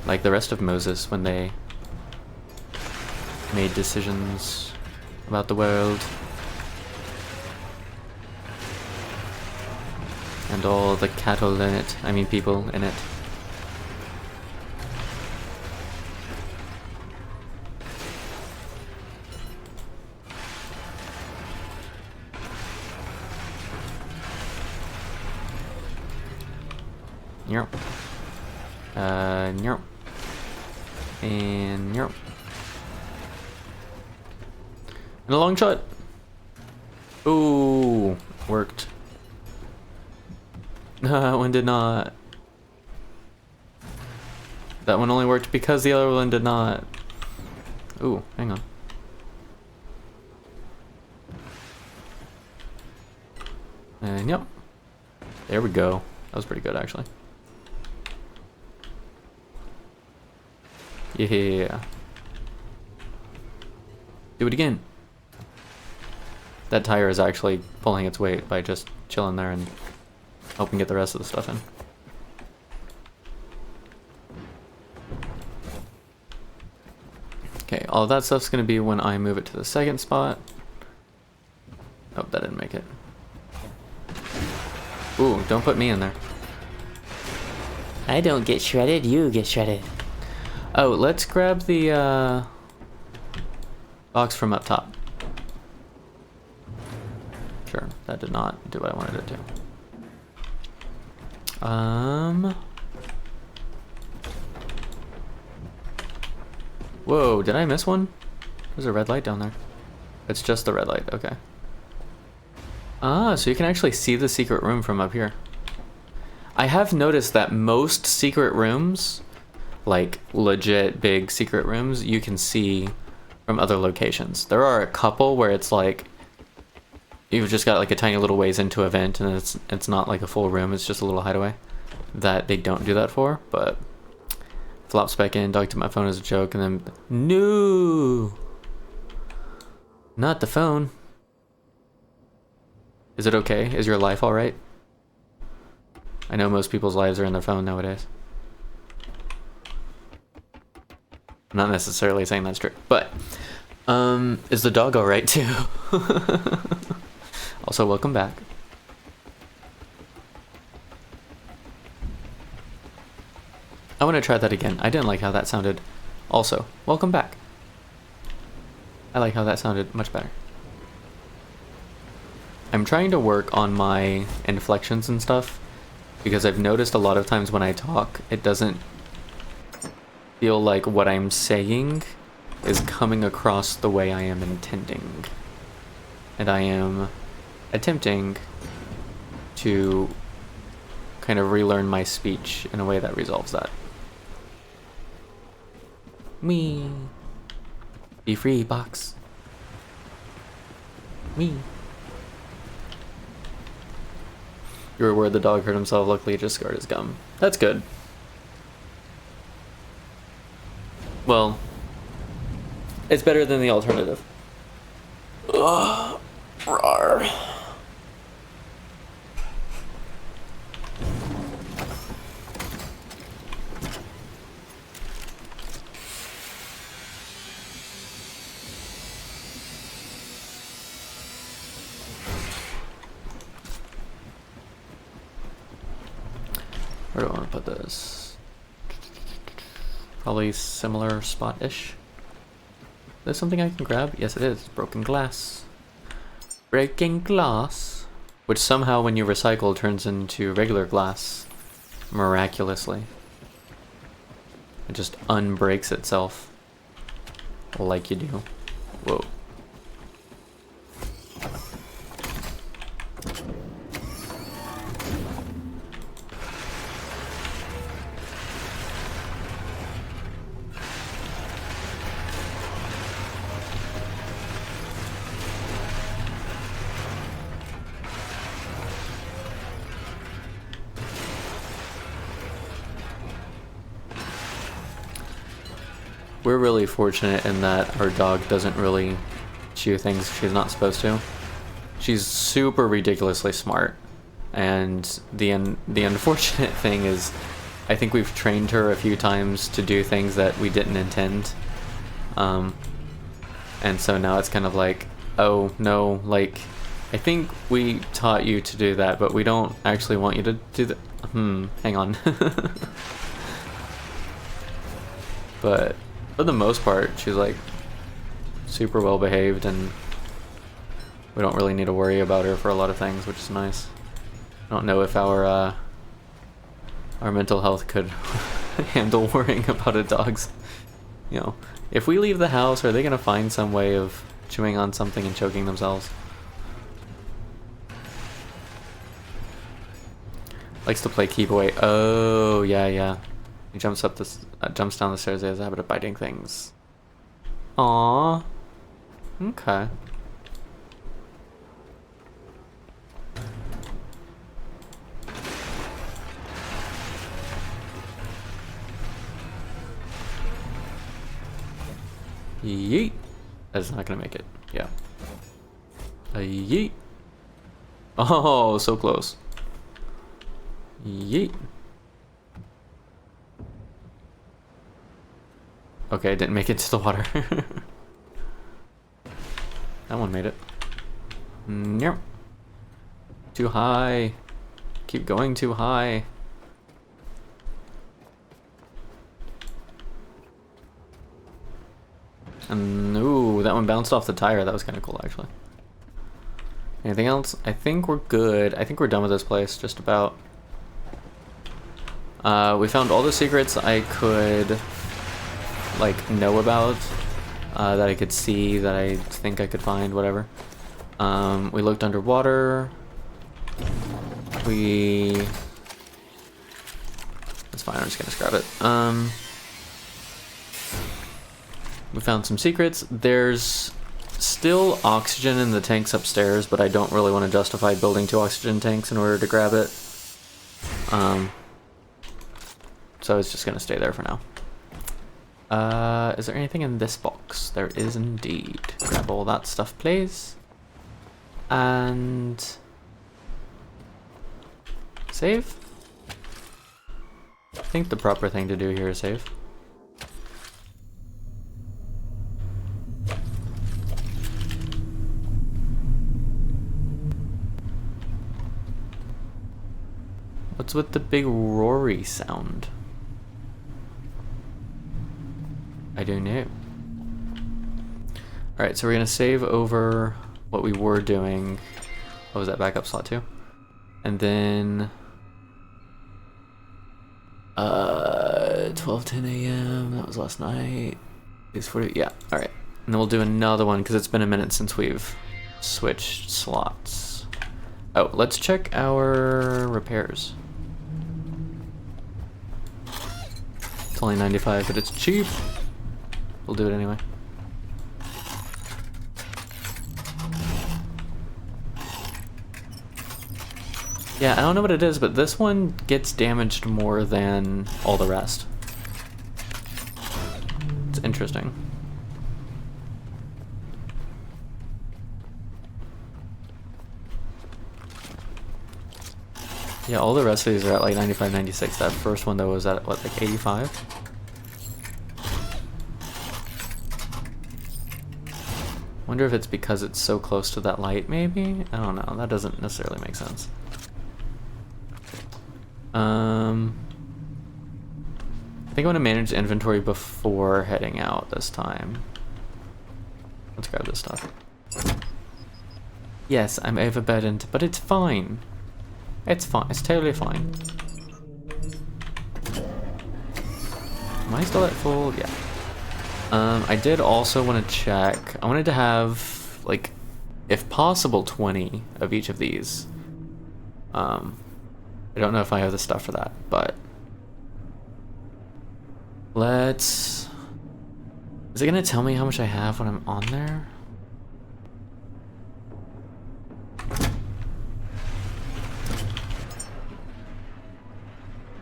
Like the rest of Moses when they made decisions about the world. And all the cattle in it, I mean people in it. Nyerp. Nyerp. And nyerp. And a long shot. Ooh, worked. That one did not. That one only worked because the other one did not. Ooh, hang on. And yep. There we go. That was pretty good actually. Yeah. Do it again. That tire is actually pulling its weight by just chilling there and helping get the rest of the stuff in. Okay, all of that stuff's gonna be when I move it to the second spot. Oh, that didn't make it. Ooh, don't put me in there. I don't get shredded, you get shredded. Oh, let's grab the box from up top. Sure, that did not do what I wanted it to. Whoa, did I miss one? There's a red light down there. It's just the red light, okay. Ah, so you can actually see the secret room from up here. I have noticed that most secret rooms, like legit big secret rooms, you can see from other locations. There are a couple where it's like you've just got like a tiny little ways into a vent and it's not like a full room, it's just a little hideaway that they don't do that for, but flops back in, dog to my phone as a joke, and then no, not the phone. Is it okay? Is your life all right? I know most people's lives are in their phone nowadays. I'm not necessarily saying that's true, but is the dog all right too? Also, welcome back. I want to try that again. I didn't like how that sounded. Also, welcome back. I like how that sounded much better. I'm trying to work on my inflections and stuff because I've noticed a lot of times when I talk, it doesn't feel like what I'm saying is coming across the way I am intending. And I am attempting to kind of relearn my speech in a way that resolves that. Me. Be free, box. Me. You were worried the dog hurt himself, luckily it just scarred his gum. That's good. Well, it's better than the alternative. Ugh. Rawr. Where do I want to put this? Probably similar spot-ish. There's something I can grab? Yes, it is. Broken glass. Breaking glass. Which somehow, when you recycle, turns into regular glass. Miraculously. It just unbreaks itself. Like you do. Whoa. We're really fortunate in that our dog doesn't really chew things she's not supposed to. She's super ridiculously smart, and the unfortunate thing is I think we've trained her a few times to do things that we didn't intend. And so now it's kind of like, oh no, like I think we taught you to do that, but we don't actually want you to do that. Hang on. But for the most part, she's like super well behaved, and we don't really need to worry about her for a lot of things, which is nice. I don't know if our mental health could handle worrying about a dog's, you know, if we leave the house, are they gonna find some way of chewing on something and choking themselves? Likes to play keep away. Oh yeah. He jumps up this, jumps down the stairs. He has a habit of biting things. Aww. Okay. Yeet. That's not gonna make it. Yeah. Yeet. Oh, so close. Yeet. Okay, I didn't make it to the water. That one made it. Nope. Too high. keep going too high. And ooh, that one bounced off the tire. That was kind of cool, actually. Anything else? I think we're good. I think we're done with this place, just about. We found all the secrets I could, like, know about, that I could see, that I think I could find, whatever. We looked underwater. That's fine, I'm just gonna scrap it. We found some secrets. There's still oxygen in the tanks upstairs, but I don't really want to justify building 2 oxygen tanks in order to grab it. So it's just gonna stay there for now. Is there anything in this box? There is indeed. Grab all that stuff, please. And save? I think the proper thing to do here is save. What's with the big roary sound? I don't know. Alright, so we're gonna save over what we were doing. What was that, backup slot too? And then 12:10 a.m. That was last night. 6:40. Yeah, alright. And then we'll do another one because it's been a minute since we've switched slots. Oh, let's check our repairs. It's only 95, but it's cheap. We'll do it anyway. Yeah, I don't know what it is, but this one gets damaged more than all the rest. It's interesting. Yeah, all the rest of these are at like 95, 96. That first one though was at what, like 85? Wonder if it's because it's so close to that light, maybe? I don't know, that doesn't necessarily make sense. I think I want to manage the inventory before heading out this time. Let's grab this stuff. Yes, I'm overburdened, but it's fine. It's fine, it's totally fine. Am I still at full? Yeah. I did also want to check. I wanted to have, like, if possible, 20 of each of these. I don't know if I have the stuff for that, but let's... Is it gonna tell me how much I have when I'm on there?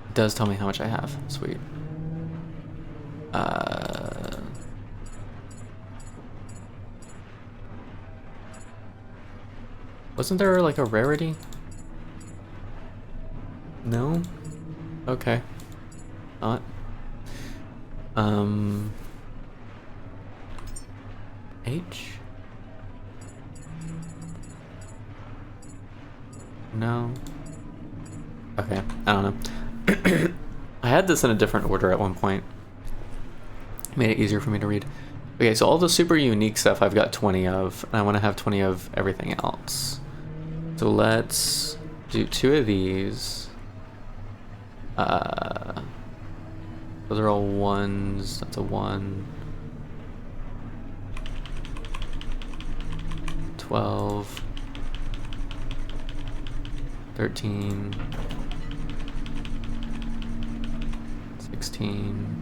It does tell me how much I have. Sweet. Wasn't there like a rarity? No? Okay. Not. H? No. Okay, I don't know. I had this in a different order at one point. Made it easier for me to read. Okay, so all the super unique stuff I've got 20 of, and I want to have 20 of everything else. So let's do 2 of these. Those are all 1s. That's a 1. 12. 13. 16.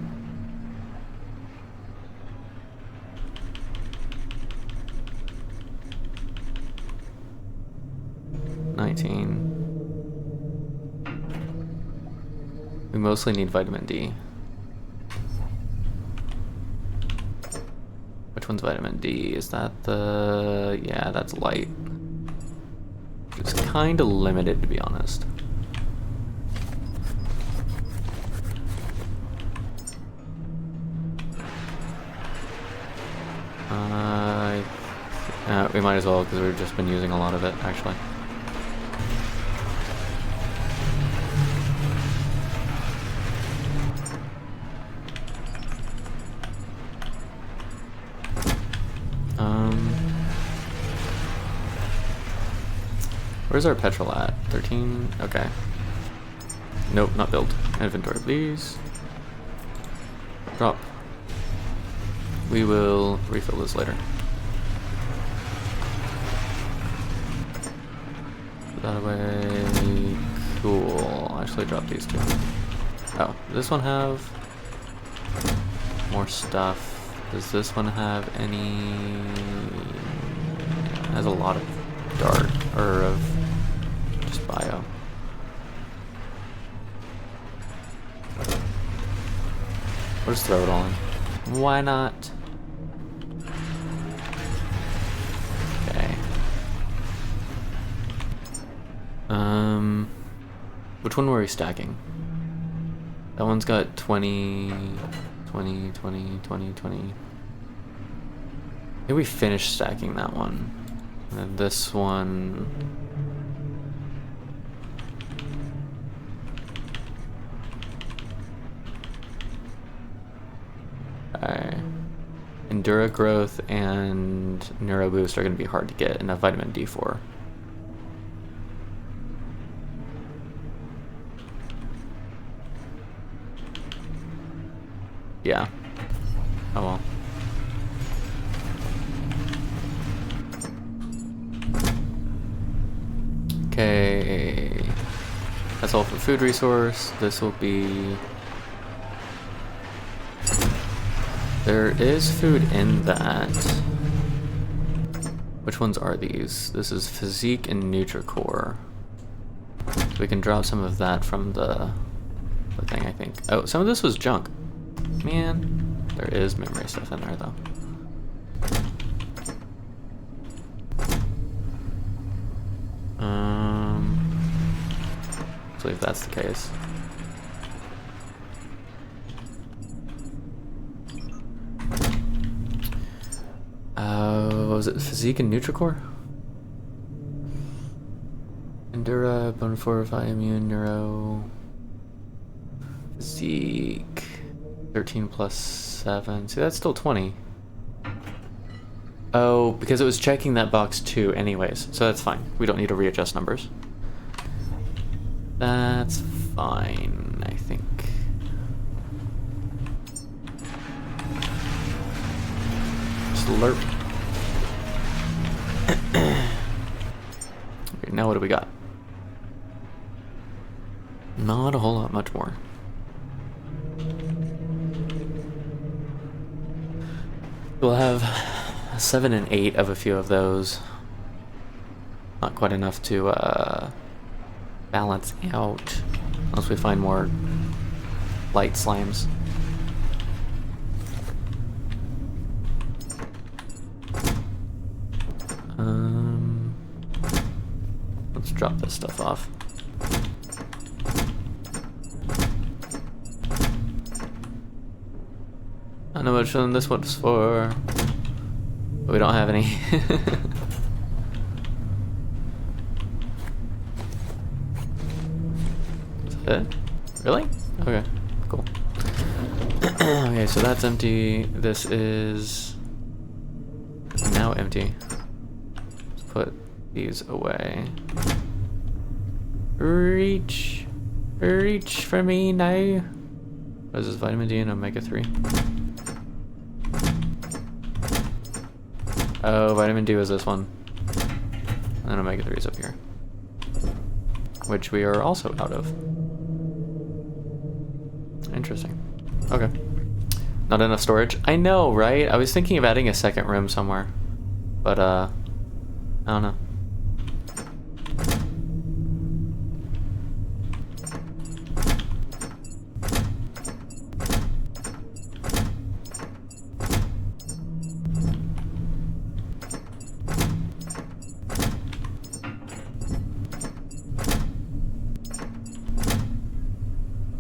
19. We mostly need vitamin D. Which one's vitamin D? Is that the... Yeah, that's light. It's kind of limited, to be honest. We might as well, because we've just been using a lot of it, actually. Where's our petrol at? 13? Okay. Nope, not build. Inventory, please. Drop. We will refill this later. Put that away. Cool. Actually, drop these two. Oh, does this one have more stuff? Does this one have any? It has a lot of dark, or of just bio. We'll just throw it all in. Why not? Okay. Which one were we stacking? That one's got 20, 20, 20, 20, 20. Maybe we finished stacking that one. And then this one. Okay. Endura growth and neuro boost are going to be hard to get, and a vitamin D4. Yeah. Oh well. Okay. That's all for food resource. This will be... There is food in that. Which ones are these? This is Physique and Nutricore. So we can drop some of that from the thing, I think. Oh, some of this was junk. Man, there is memory stuff in there, though. So if that's the case. What was it? Physique and Nutricore? Endura, Bone Fortify, Immune, Neuro... Physique... 13 plus 7. See, that's still 20. Oh, because it was checking that box too anyways, so that's fine. We don't need to readjust numbers. That's fine, I think. Slurp. Okay, now what do we got? Not a whole lot much more. We'll have 7 and 8 of a few of those. Not quite enough to balance out, unless we find more light slimes. Let's drop this stuff off. I don't know which one this one's for, but we don't have any. Is that it? Really? Okay, cool. Okay, so that's empty. This is now empty. Let's put these away. Reach for me now. What is this, vitamin D and omega-3? Oh, vitamin D was this one. And omega-3 is up here. Which we are also out of. Interesting. Okay. Not enough storage. I know, right? I was thinking of adding a second room somewhere. But, I don't know.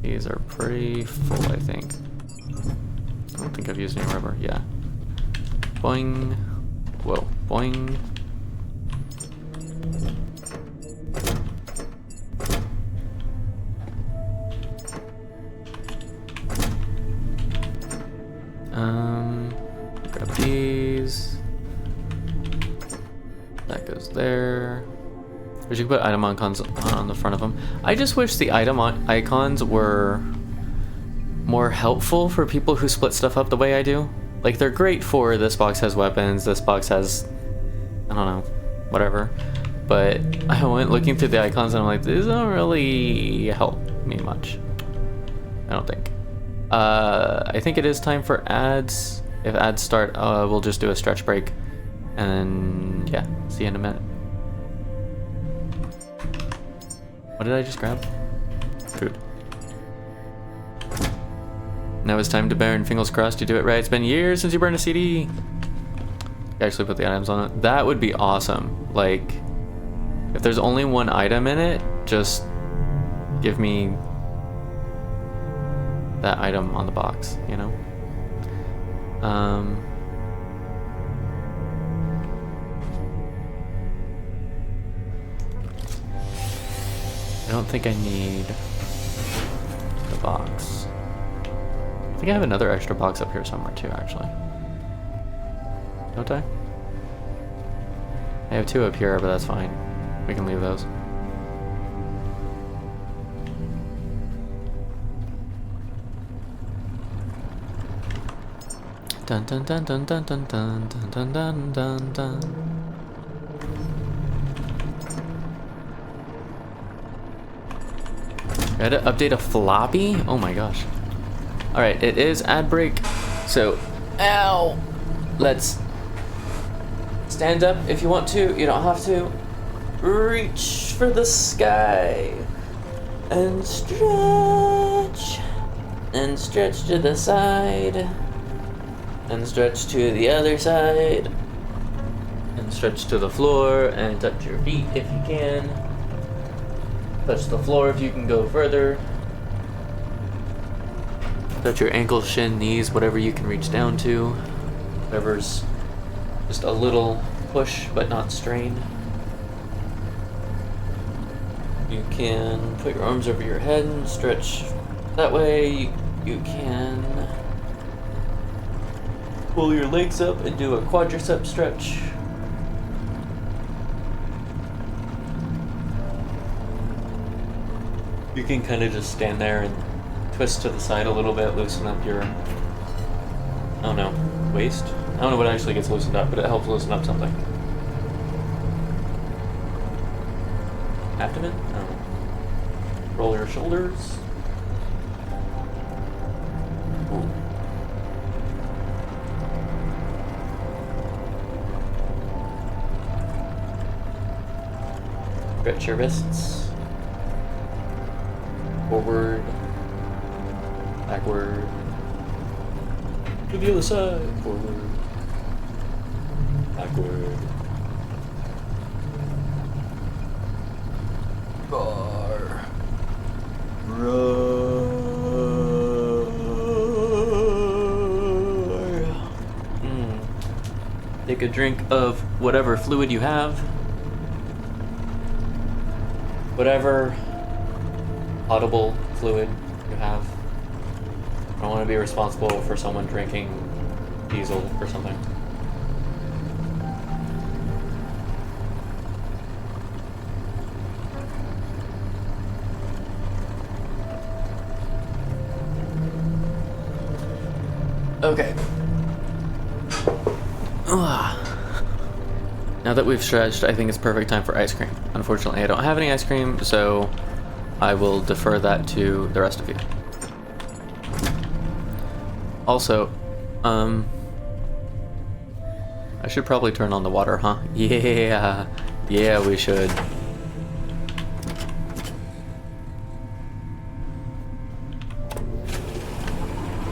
These are pretty full, I think. I don't think I've used any rubber. Yeah. Boing. Whoa. Boing. Grab these. That goes there. We should put item icons on the front of them. I just wish the item icons were more helpful for people who split stuff up the way I do. Like, they're great for this box has weapons, this box has, I don't know, whatever. But I went looking through the icons and I'm like, these don't really help me much. I don't think. I think it is time for ads. If ads start, we'll just do a stretch break. And then, yeah, see you in a minute. What did I just grab? Food. Now it's time to burn. Fingers crossed you do it right. It's been years since you burned a CD. You actually put the items on it. That would be awesome. Like, if there's only one item in it, just give me that item on the box, you know? I don't think I need the box. I think I have another extra box up here somewhere too, actually. Don't I? I have two up here, but that's fine. We can leave those. Dun dun dun dun dun dun dun dun dun dun dun. I had to update a floppy? Oh my gosh. Alright, it is ad break. So, ow! Let's stand up if you want to. You don't have to. Reach for the sky. And stretch. And stretch to the side. And stretch to the other side. And stretch to the floor. And touch your feet if you can. Touch the floor if you can go further. Touch your ankles, shin, knees, whatever you can reach down to. Whatever's just a little push but not strain. You can put your arms over your head and stretch that way. You can pull your legs up and do a quadricep stretch. You can kind of just stand there and twist to the side a little bit, loosen up your, I don't know, waist? I don't know what actually gets loosened up, but it helps loosen up something. Abdomen? I don't know. Roll your shoulders. Ooh. Stretch your wrists. Forward, backward, to the other side, forward, backward. Bar. Roar. Take a drink of whatever fluid you have. Whatever potable fluid you have. I don't want to be responsible for someone drinking diesel or something. Okay. Now that we've stretched, I think it's perfect time for ice cream. Unfortunately, I don't have any ice cream, so I will defer that to the rest of you. Also, I should probably turn on the water, huh? Yeah, we should.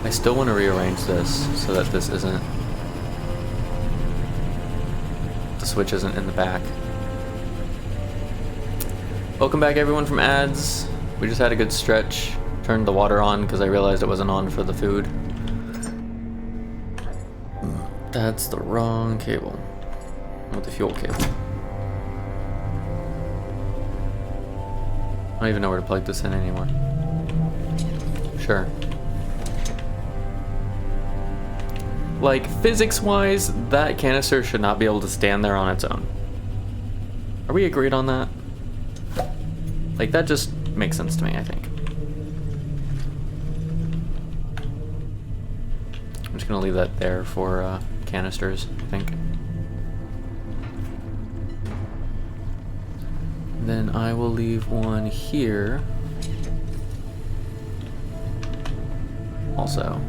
I still want to rearrange this so that this isn't, the switch isn't in the back. Welcome back everyone from ads. We just had a good stretch. Turned the water on because I realized it wasn't on for the food. That's the wrong cable. I want the fuel cable. I don't even know where to plug this in anymore. Sure. Like, physics-wise, that canister should not be able to stand there on its own. Are we agreed on that? Like, that just makes sense to me, I think. I'm just gonna leave that there for canisters, I think. Then I will leave one here. Also.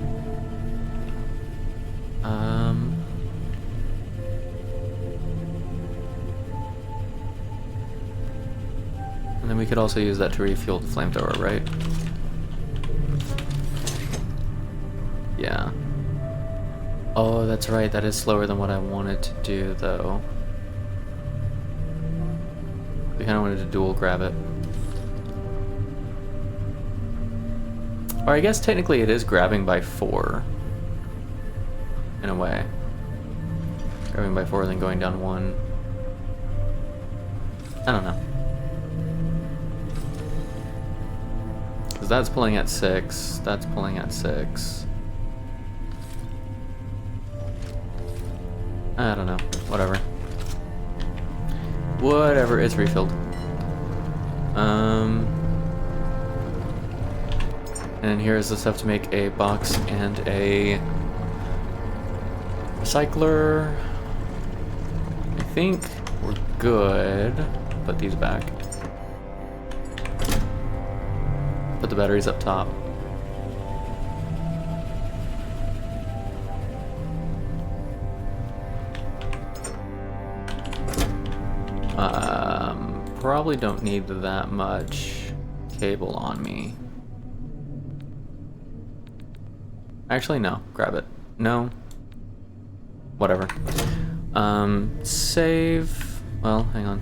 And then we could also use that to refuel the flamethrower, right? Yeah. Oh, that's right. That is slower than what I wanted to do, though. We kind of wanted to dual grab it. Or I guess technically it is grabbing by 4. In a way. Grabbing by 4 then going down 1. I don't know. Because that's pulling at 6. That's pulling at 6. I don't know. Whatever. Whatever, it's refilled. And here's the stuff to make a box and a recycler. I think we're good. Put these back. Put the batteries up top. Probably don't need that much cable on me. Actually, no. Grab it. No. Whatever. Save. Well, hang on.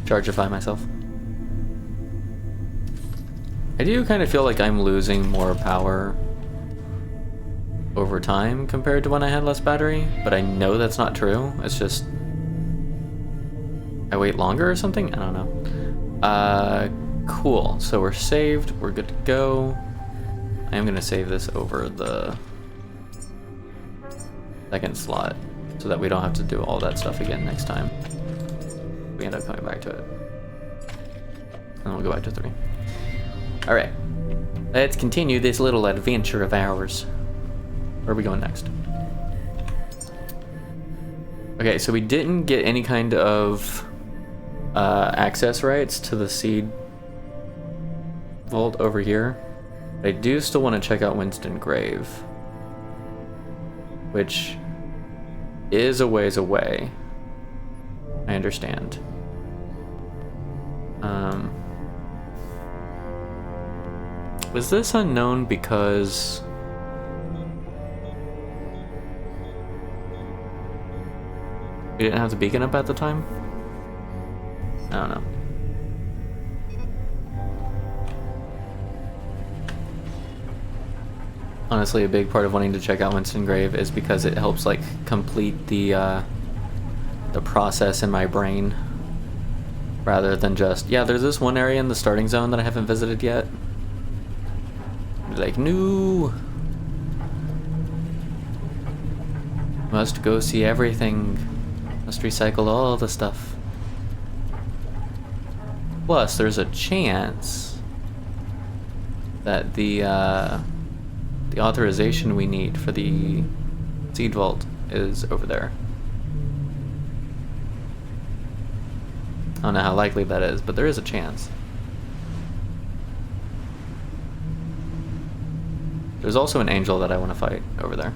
Chargeify myself. I do kind of feel like I'm losing more power over time compared to when I had less battery, but I know that's not true. It's just I wait longer or something? I don't know. Cool. So we're saved. We're good to go. I am going to save this over the second slot so that we don't have to do all that stuff again next time. We end up coming back to it. And we'll go back to 3. Alright. Let's continue this little adventure of ours. Where are we going next? Okay, so we didn't get any kind of access rights to the seed vault over here. I do still want to check out Winston Grave, which is a ways away. I understand. Was this unknown because we didn't have the beacon up at the time? I don't know. Honestly, a big part of wanting to check out Winston Grave is because it helps like complete the process in my brain, rather than just, yeah, there's this one area in the starting zone that I haven't visited yet. Like, no, must go see everything, must recycle all the stuff. Plus, there's a chance that the authorization we need for the seed vault is over there. I don't know how likely that is, but there is a chance. There's also an angel that I want to fight over there.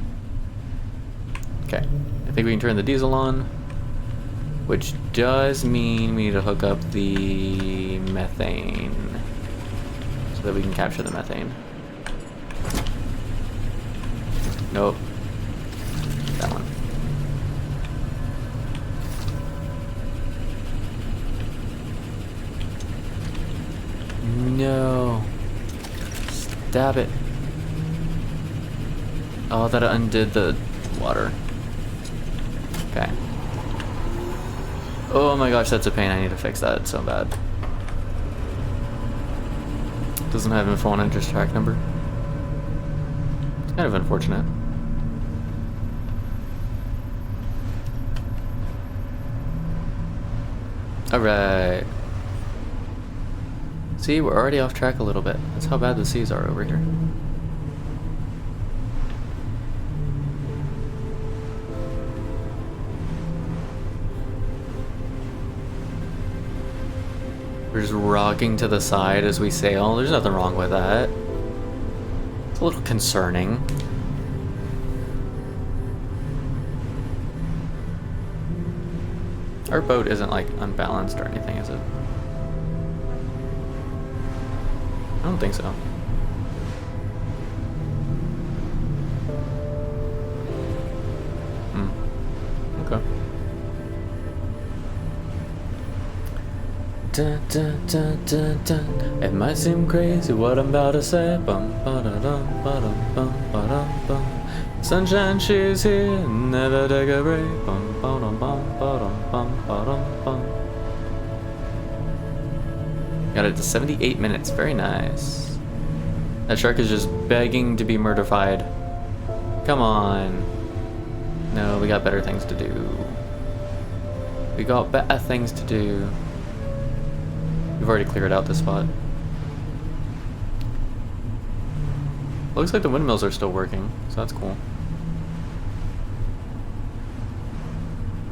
Okay, I think we can turn the diesel on, which does mean we need to hook up the methane so that we can capture the methane. Nope. That one. No. Stab it. Oh, that undid the water. Okay. Oh my gosh, that's a pain. I need to fix that so bad. Doesn't have info on interest track number. It's kind of unfortunate. Alright. See, we're already off track a little bit. That's how bad the seas are over here. We're just rocking to the side as we sail. There's nothing wrong with that. It's a little concerning. Our boat isn't like unbalanced or anything, is it? I don't think so. Okay. Dun, dun, dun, dun, dun. It might seem crazy what I'm about to say. Bum, ba-da-dum, ba-dum, bum, ba-dum, bum. Sunshine, she's here, never take a break. Bum, ba-dum, bum, ba-dum, bum, ba-dum, bum. Got it to 78 minutes. Very nice. That shark is just begging to be murderfied. Come on. No, we got better things to do. We got better things to do. We've already cleared out this spot. Looks like the windmills are still working, so that's cool.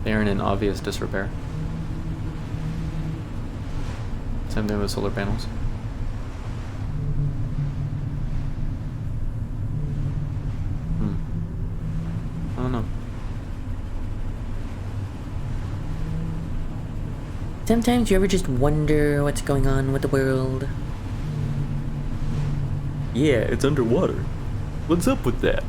They aren't in obvious disrepair. Same thing with solar panels. I don't know. Sometimes you ever just wonder what's going on with the world? Yeah, it's underwater. What's up with that?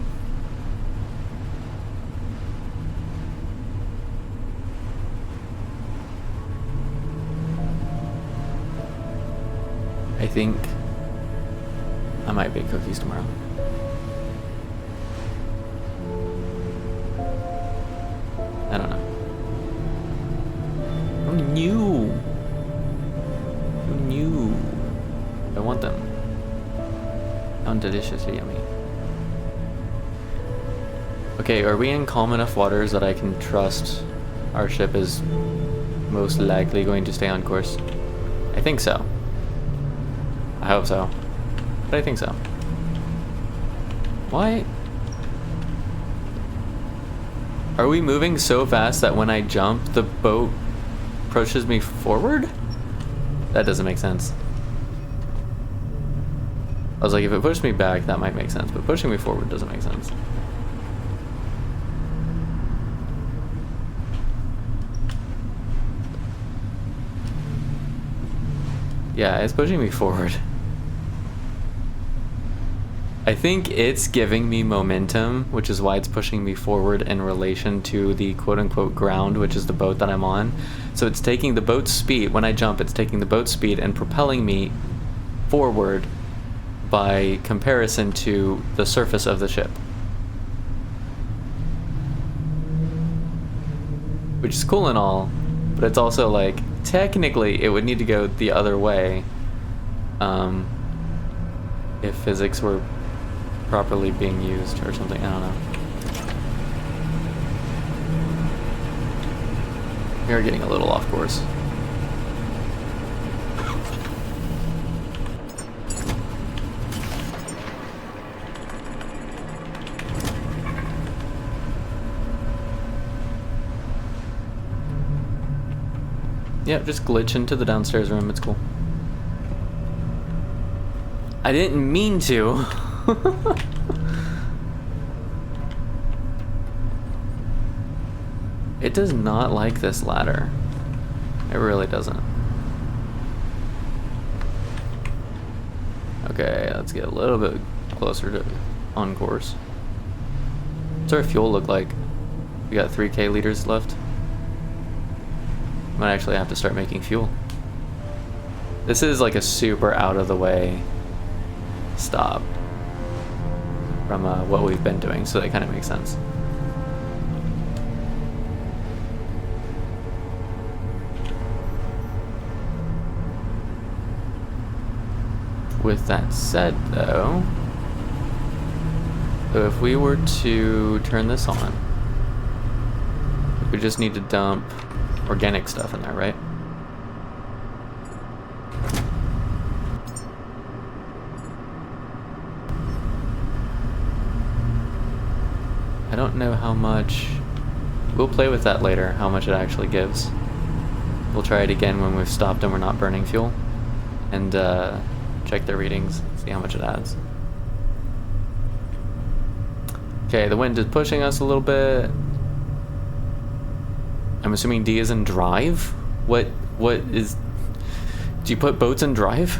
I think I might bake cookies tomorrow. I don't know. Who knew? Who knew? I want them. Sound deliciously yummy. Okay, are we in calm enough waters that I can trust our ship is most likely going to stay on course? I think so. I hope so. But I think so. Why? Are we moving so fast that when I jump, the boat pushes me forward? That doesn't make sense. I was like, if it pushed me back, that might make sense, but pushing me forward doesn't make sense. Yeah, it's pushing me forward. I think it's giving me momentum, which is why it's pushing me forward in relation to the quote-unquote ground, which is the boat that I'm on. So it's taking the boat's speed, when I jump, it's taking the boat's speed and propelling me forward by comparison to the surface of the ship. Which is cool and all, but it's also like, technically it would need to go the other way if physics were properly being used or something. I don't know. We are getting a little off course. Yeah, just glitch into the downstairs room. It's cool. I didn't mean to. It does not like this ladder. It really doesn't. Okay, let's get a little bit closer to on course. What's our fuel look like? We got 3K liters left. Might actually have to start making fuel. This is like a super out of the way stop from what we've been doing, so that kind of makes sense. With that said, though, so if we were to turn this on, we just need to dump organic stuff in there, right? I don't know how much. We'll play with that later, how much it actually gives. We'll try it again when we've stopped and we're not burning fuel. And check their readings, see how much it adds. Okay, the wind is pushing us a little bit. I'm assuming D is in drive? What is... Do you put boats in drive?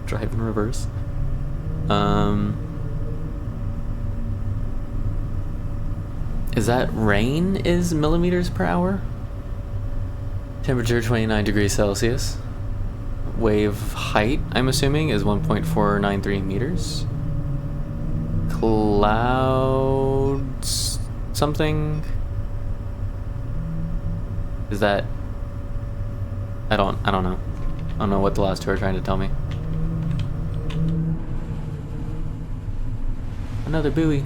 Drive in reverse. Is that rain is millimeters per hour? Temperature 29 degrees Celsius. Wave height, I'm assuming, is 1.493 meters. Clouds something. Is that... I don't know. I don't know what the last two are trying to tell me. Another buoy.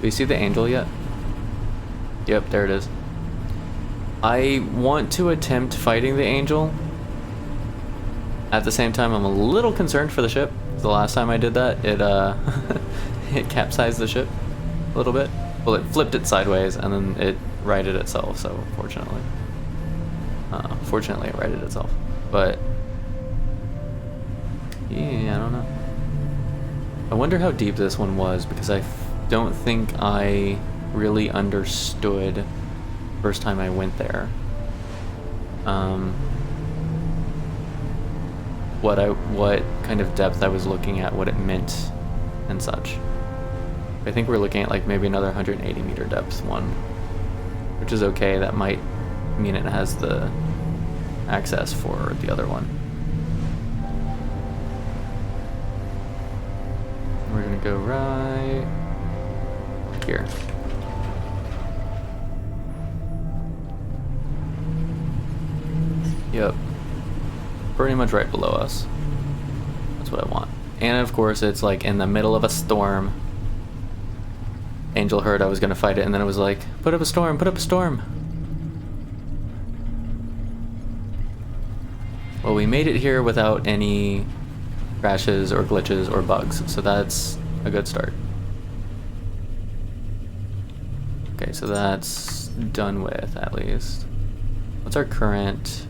Do you see the angel yet? Yep, there it is. I want to attempt fighting the angel. At the same time, I'm a little concerned for the ship. The last time I did that, it it capsized the ship a little bit. Well, it flipped it sideways and then it righted itself, so fortunately. Fortunately, it righted itself. But, yeah, I don't know. I wonder how deep this one was, because I don't think I really understood first time I went there. What kind of depth I was looking at, what it meant, and such. I think we're looking at like maybe another 180 meter depth one, which is okay. That might mean it has the access for the other one. We're gonna go right here. Yep. Pretty much right below us. That's what I want. And of course it's like in the middle of a storm. Angel heard I was gonna fight it and then it was like, put up a storm, put up a storm. Well, we made it here without any crashes or glitches or bugs, so that's a good start. Okay, so that's done with, at least. What's our current?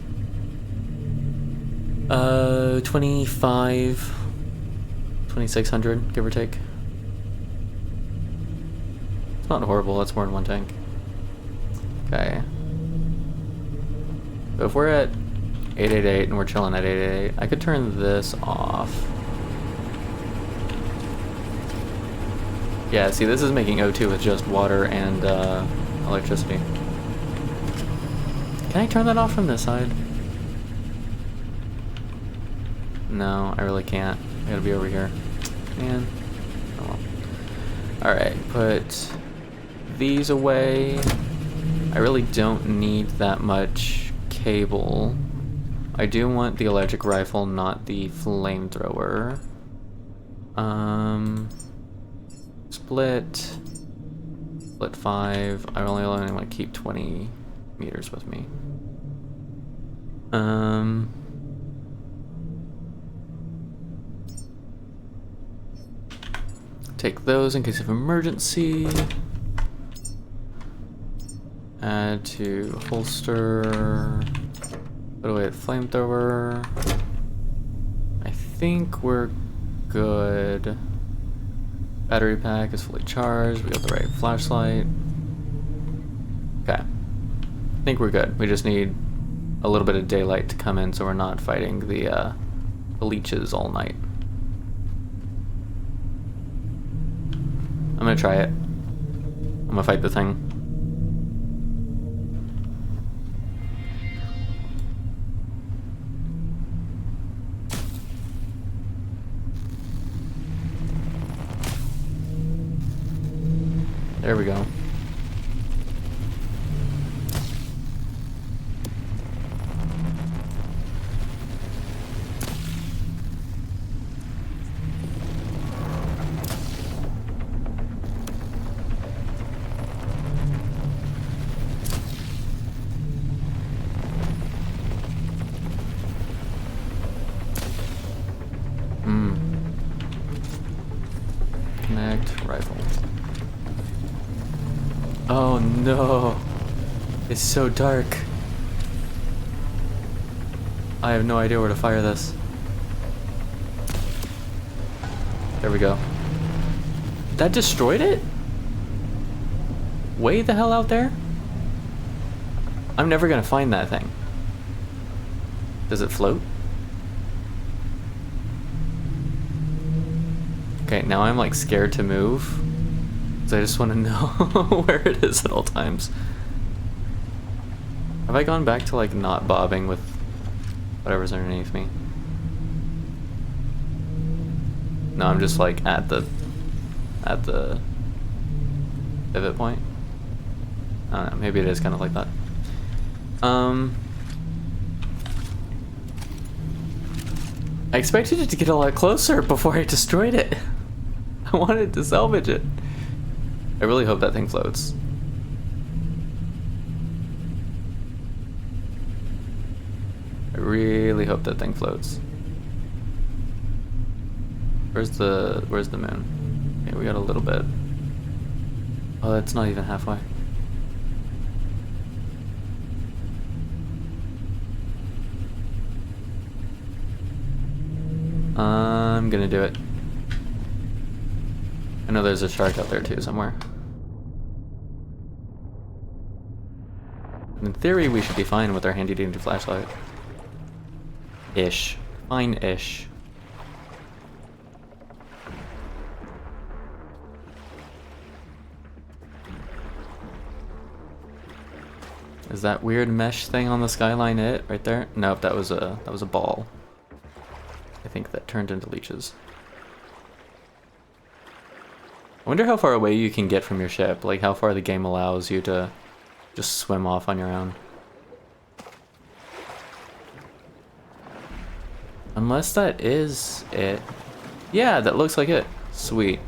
2600, give or take. It's not horrible, that's more than one tank. Okay. So if we're at 888 and we're chilling at 888, I could turn this off. Yeah, see, this is making O2 with just water and electricity. Can I turn that off from this side? No, I really can't. I gotta be over here. Man. Oh well. Alright, put these away. I really don't need that much cable. I do want the electric rifle, not the flamethrower. Split 5. I only want to keep 20 meters with me. Take those in case of emergency. Add to holster. Put away the flamethrower. I think we're good. Battery pack is fully charged. We got the right flashlight. Okay. I think we're good. We just need a little bit of daylight to come in so we're not fighting the leeches all night. I'm gonna try it. I'm gonna fight the thing. There we go. Connect no. It's so dark. I have no idea where to fire this. There we go. That destroyed it? Way the hell out there? I'm never gonna find that thing. Does it float? Okay, now I'm like scared to move. Because I just want to know where it is at all times. Have I gone back to like not bobbing with whatever's underneath me? No, I'm just like at the pivot point. I don't know, maybe it is kind of like that. I expected it to get a lot closer before I destroyed it. I wanted to salvage it. I really hope that thing floats. I really hope that thing floats. Where's the moon? Okay, we got a little bit. Oh, that's not even halfway. I'm gonna do it. I know there's a shark out there too somewhere. In theory, we should be fine with our handy-dandy flashlight. Ish. Fine-ish. Is that weird mesh thing on the skyline it right there? Nope, that was a ball. I think that turned into leeches. I wonder how far away you can get from your ship, like how far the game allows you to just swim off on your own. Unless that is it. Yeah, that looks like it. Sweet.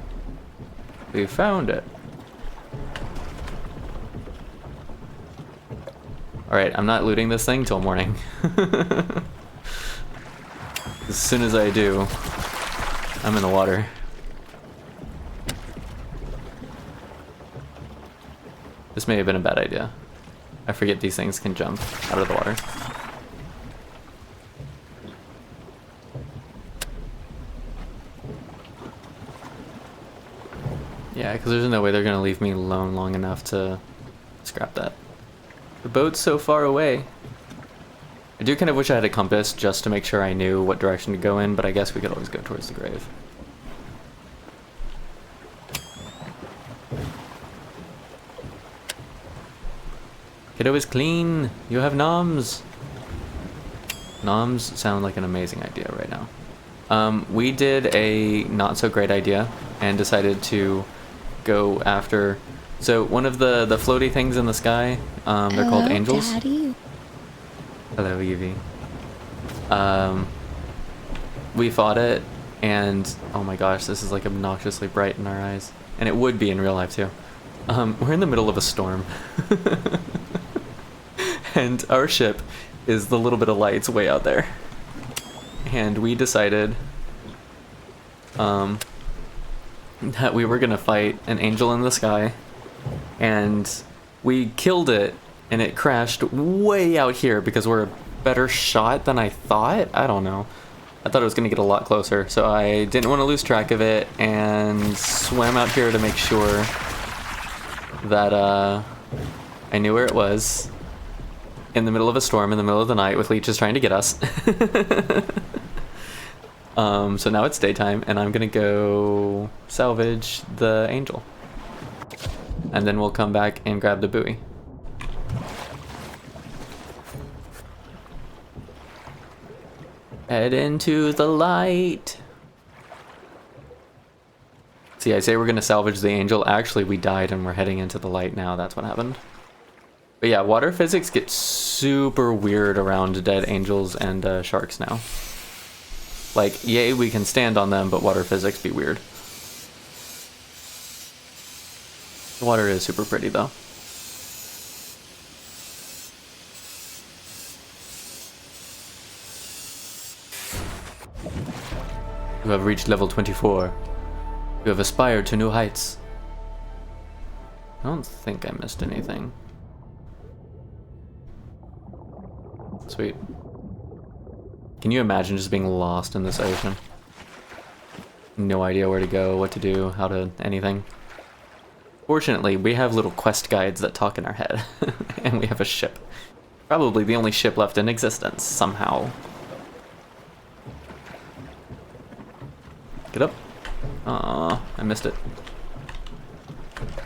We found it. Alright, I'm not looting this thing till morning. As soon as I do, I'm in the water. This may have been a bad idea. I forget these things can jump out of the water. Yeah, because there's no way they're going to leave me alone long enough to scrap that. The boat's so far away. I do kind of wish I had a compass just to make sure I knew what direction to go in, but I guess we could always go towards the grave. Kiddo is clean! You have noms! Noms sound like an amazing idea right now. We did a not so great idea and decided to go after... So one of the floaty things in the sky, they're called angels. Daddy. Hello, Evie. We fought it, and oh my gosh, this is like obnoxiously bright in our eyes. And it would be in real life too. We're in the middle of a storm. And our ship is the little bit of lights way out there. And we decided that we were gonna fight an angel in the sky. And we killed it, and it crashed way out here because we're a better shot than I thought. I don't know. I thought it was going to get a lot closer, so I didn't want to lose track of it and swam out here to make sure that I knew where it was in the middle of a storm in the middle of the night with leeches trying to get us. So now it's daytime, and I'm going to go salvage the angel. And then we'll come back and grab the buoy. Head into the light. See, I say we're gonna salvage the angel. Actually, we died and we're heading into the light now. That's what happened. But yeah, water physics get super weird around dead angels and sharks now. Like, yay, we can stand on them, but water physics be weird. The water is super pretty, though. You have reached level 24. You have aspired to new heights. I don't think I missed anything. Sweet. Can you imagine just being lost in this ocean? No idea where to go, what to do, how to anything. Fortunately, we have little quest guides that talk in our head. And we have a ship. Probably the only ship left in existence, somehow. Get up. Aw, I missed it.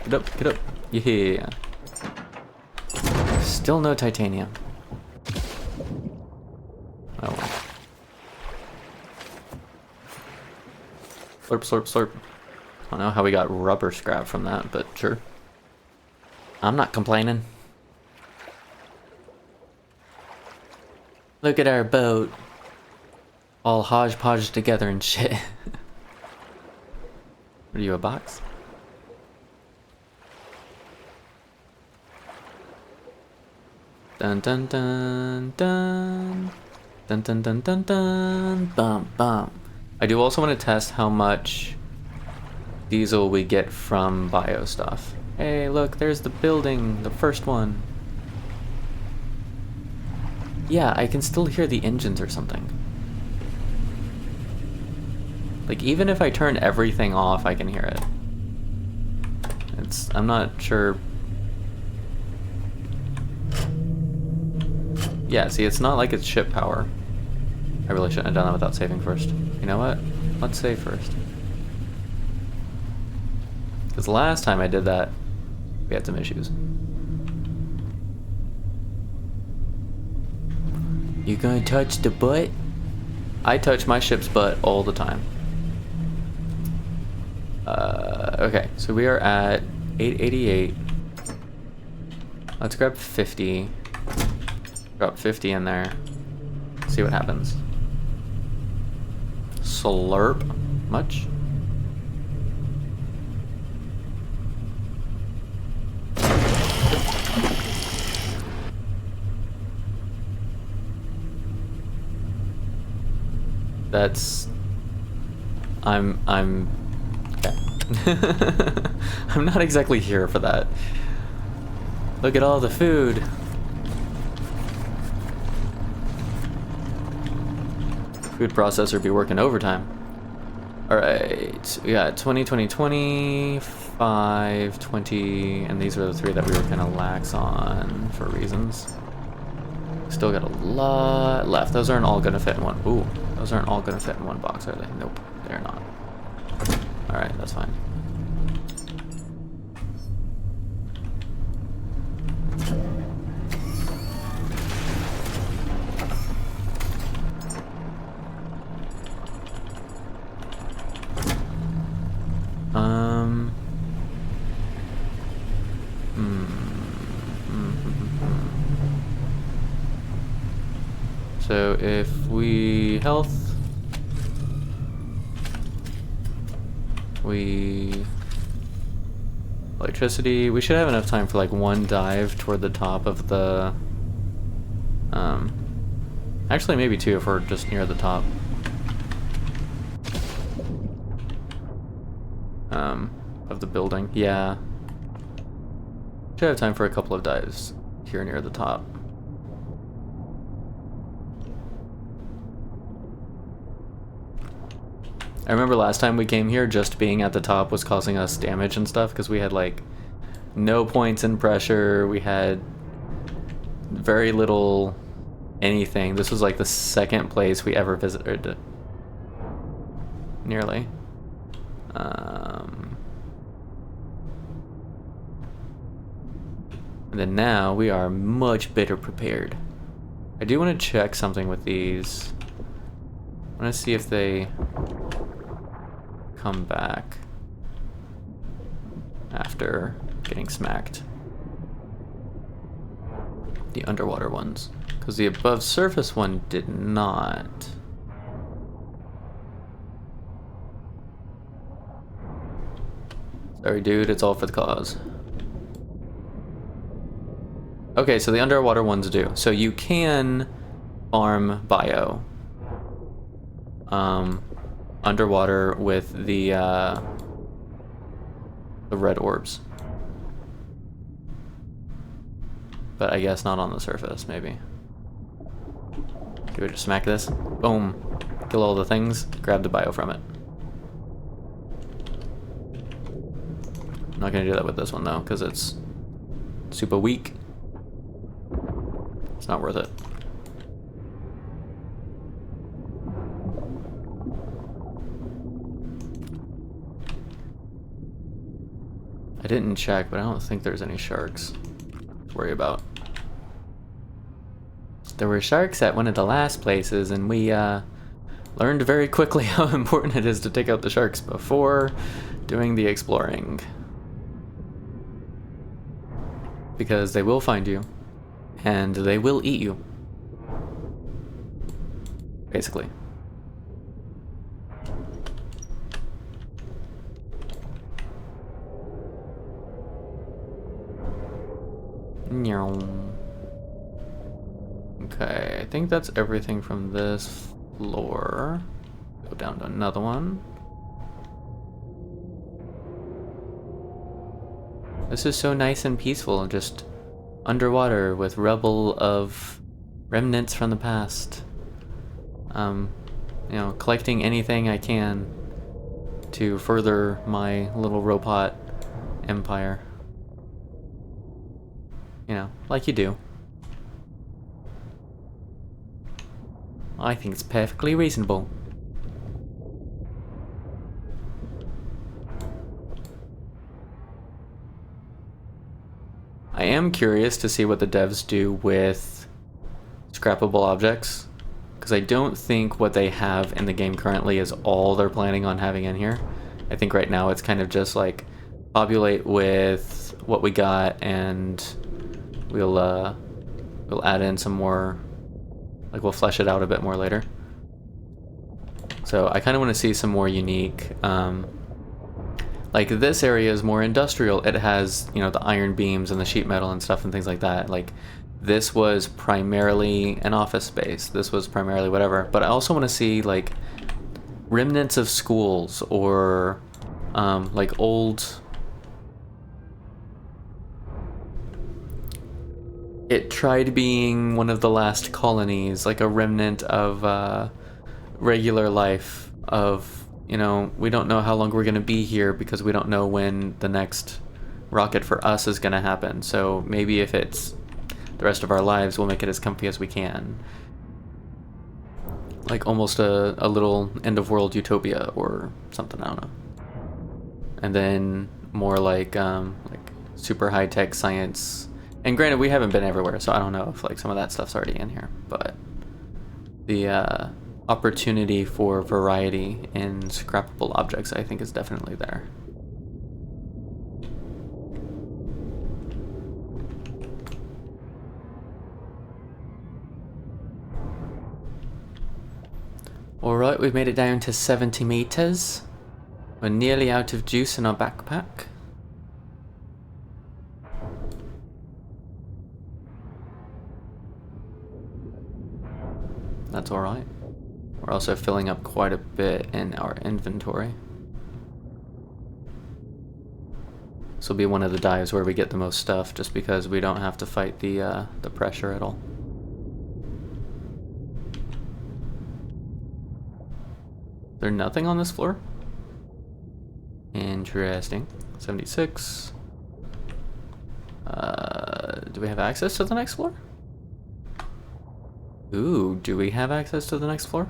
Get up, get up. Yeah. Still no titanium. Oh well. Slurp, slurp, slurp. I don't know how we got rubber scrap from that, but sure. I'm not complaining. Look at our boat. All hodgepodge together and shit. Are you a box? Dun dun dun dun. Dun dun dun dun dun. Bum bum. I do also want to test how much diesel we get from bio stuff. Hey, look, there's the building, the first one. Yeah, I can still hear the engines or something. Like, even if I turn everything off, I can hear it. I'm not sure. Yeah, see, it's not like it's ship power. I really shouldn't have done that without saving first. You know what? Let's save first. Because last time I did that, we had some issues. You gonna touch the butt? I touch my ship's butt all the time. Okay, so we are at 888. Let's grab 50. Drop 50 in there. See what happens. Slurp. Much? That's... I'm okay. I'm not exactly here for that. Look at all the food. Food processor be working overtime. Alright, we got 20, 20, 20, 5, 20, and these were the three that we were kind of lax on for reasons. Still got a lot left. Those aren't all gonna fit in one. Ooh, those aren't all gonna fit in one box, are they? Nope, they're not. Alright, that's fine. So if we health, we electricity, we should have enough time for like one dive toward the top of the, actually maybe two if we're just near the top. Of the building, yeah. Should have time for a couple of dives here near the top. I remember last time we came here, just being at the top was causing us damage and stuff because we had like no points in pressure, we had very little anything. This was like the second place we ever visited. Nearly. And then now we are much better prepared. I do want to check something with these. I want to see if they come back after getting smacked. The underwater ones. Because the above surface one did not. Sorry dude, it's all for the cause. Okay, so the underwater ones do. So you can farm bio underwater with the red orbs. But I guess not on the surface, maybe. Can we just smack this? Boom. Kill all the things, grab the bio from it. I'm not gonna do that with this one though, because it's super weak. It's not worth it. I didn't check, but I don't think there's any sharks to worry about. There were sharks at one of the last places, and we learned very quickly how important it is to take out the sharks before doing the exploring. Because they will find you, and they will eat you. Basically. Okay, I think that's everything from this floor. Go down to another one. This is so nice and peaceful, just underwater with rubble of remnants from the past. You know, collecting anything I can to further my little robot empire. You know, like you do. I think it's perfectly reasonable. I am curious to see what the devs do with scrappable objects, because I don't think what they have in the game currently is all they're planning on having in here. I think right now it's kind of just like populate with what we got, and we'll add in some more, like we'll flesh it out a bit more later. So I kind of want to see some more unique, like this area is more industrial. It has, you know, the iron beams and the sheet metal and stuff and things like that. Like this was primarily an office space. This was primarily whatever. But I also want to see like remnants of schools or like old. It tried being one of the last colonies, like a remnant of regular life of, you know, we don't know how long we're going to be here because we don't know when the next rocket for us is going to happen. So maybe if it's the rest of our lives, we'll make it as comfy as we can. Like almost a little end of world utopia or something, I don't know. And then more like super high tech science. And granted, we haven't been everywhere, so I don't know if like some of that stuff's already in here, but the opportunity for variety in scrappable objects, I think, is definitely there. Alright, we've made it down to 70 meters. We're nearly out of juice in our backpack. That's alright. We're also filling up quite a bit in our inventory. This will be one of the dives where we get the most stuff, just because we don't have to fight the pressure at all. Is there nothing on this floor? Interesting. 76. Do we have access to the next floor? Ooh, do we have access to the next floor?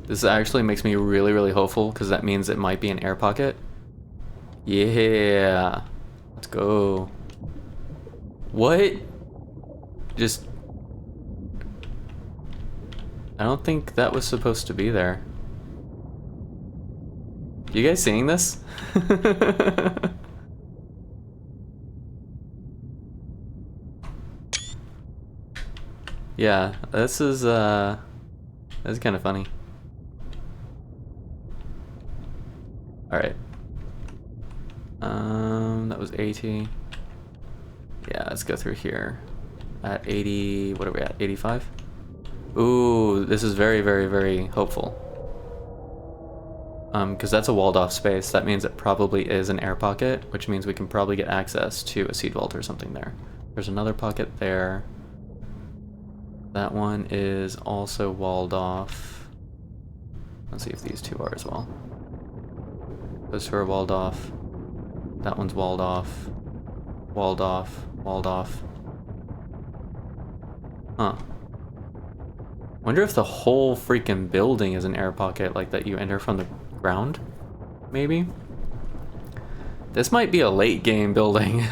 This actually makes me really, really hopeful, because that means it might be an air pocket. Yeah. Let's go. What? Just... I don't think that was supposed to be there. You guys seeing this? Yeah, this is kind of funny. Alright. That was 80. Yeah, let's go through here. At 80, what are we at? 85? Ooh, this is very, very, very hopeful. Because that's a walled off space. That means it probably is an air pocket, which means we can probably get access to a seed vault or something there. There's another pocket there. That one is also walled off. Let's see if these two are as well. Those two are walled off. That one's walled off. Walled off. Walled off. Huh. Wonder if the whole freaking building is an air pocket like that you enter from the ground? Maybe? This might be a late game building.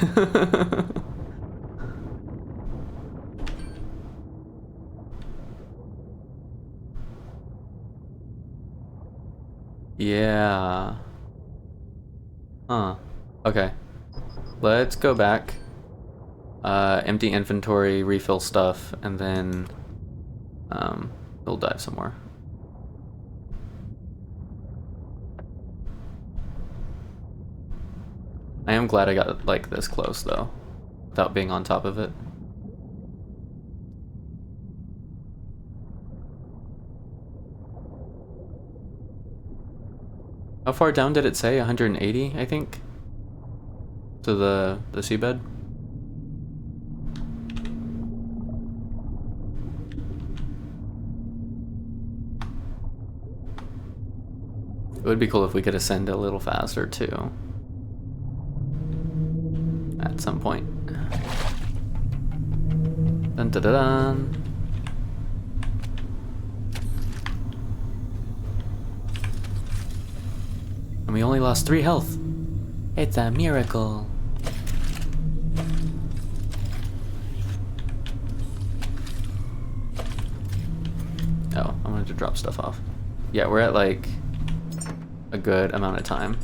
Yeah. Huh. Okay. Let's go back. Empty inventory, refill stuff, and then we'll dive somewhere. I am glad I got like this close though, without being on top of it. How far down did it say? 180, I think, to the seabed. It would be cool if we could ascend a little faster too. At some point. Dun dun dun dun. And we only lost 3 health. It's a miracle. Oh, I wanted to drop stuff off. Yeah, we're at like a good amount of time.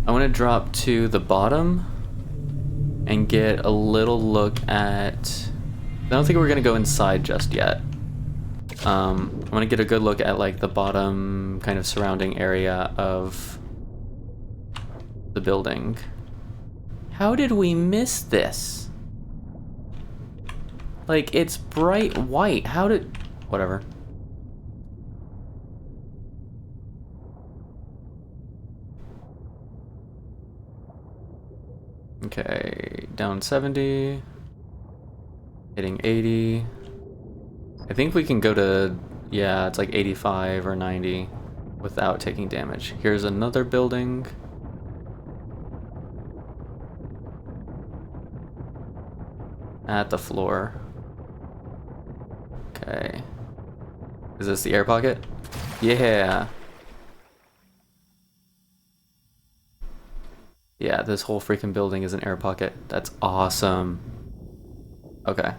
I want to drop to the bottom and get a little look at... I don't think we're going to go inside just yet. I want to get a good look at like the bottom kind of surrounding area of the building. How did we miss this? Like, it's bright white. How did... Whatever. Okay, down 70. Hitting 80. I think we can go to... Yeah, it's like 85 or 90 without taking damage. Here's another building. At the floor. Okay. Is this the air pocket? Yeah. Yeah, this whole freaking building is an air pocket. That's awesome. Okay.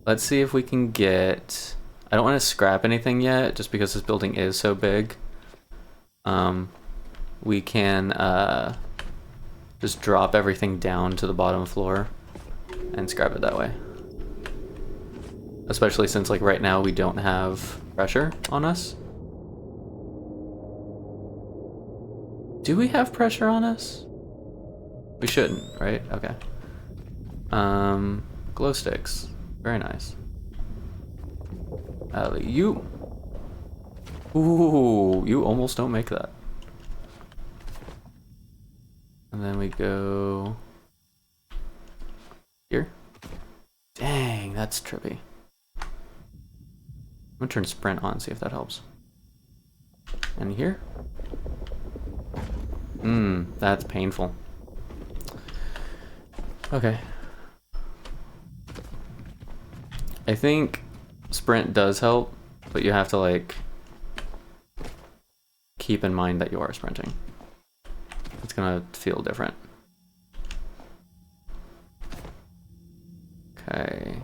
Let's see if we can get... I don't want to scrap anything yet, just because this building is so big. We can just drop everything down to the bottom floor and scrap it that way. Especially since, like, right now we don't have pressure on us. Do we have pressure on us? We shouldn't, right? Okay. Glow sticks. Very nice. You. Ooh, you almost don't make that. And then we go here. Dang, that's trippy. I'm gonna turn sprint on, see if that helps. And here. That's painful. Okay. I think sprint does help, but you have to like keep in mind that you are sprinting. It's gonna feel different. Okay.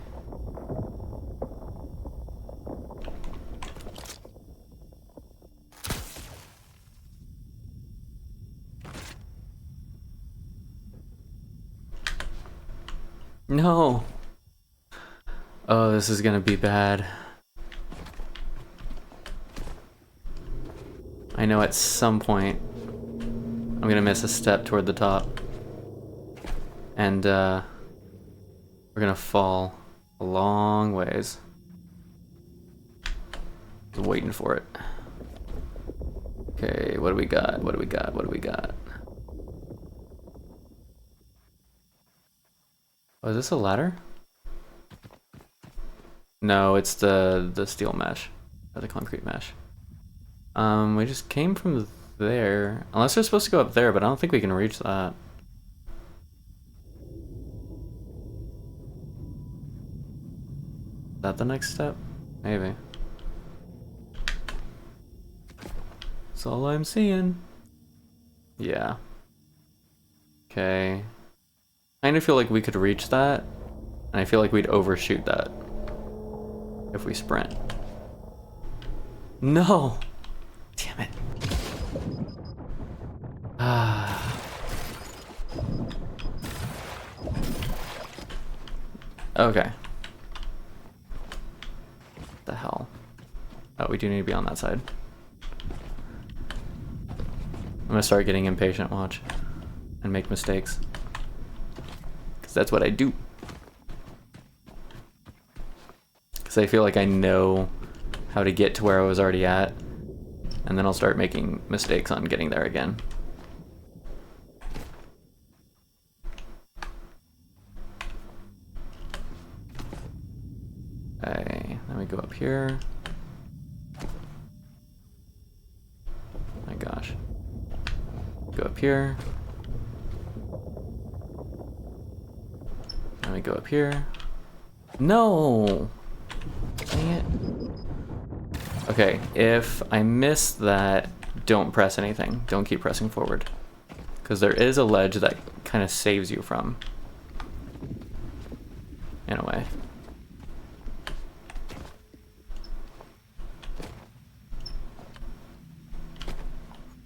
No. Oh, this is gonna be bad. I know at some point I'm gonna miss a step toward the top. And we're gonna fall a long ways. Just waiting for it. Okay, what do we got? What do we got? What do we got? Oh, is this a ladder? No, it's the steel mesh, or the concrete mesh. We just came from there. Unless we're supposed to go up there, but I don't think we can reach that. Is that the next step? Maybe. That's all I'm seeing. Yeah. Okay. I kind of feel like we could reach that, and I feel like we'd overshoot that if we sprint. No! Damn it. Ah. Okay. What the hell? Oh, we do need to be on that side. I'm gonna start getting impatient, watch. And make mistakes. Because that's what I do. Because I feel like I know how to get to where I was already at. And then I'll start making mistakes on getting there again. Okay, then we go up here. My gosh. Go up here. Then we go up here. No! Dang it. Okay, if I miss that, don't press anything. Don't keep pressing forward. Because there is a ledge that kind of saves you from. In a way.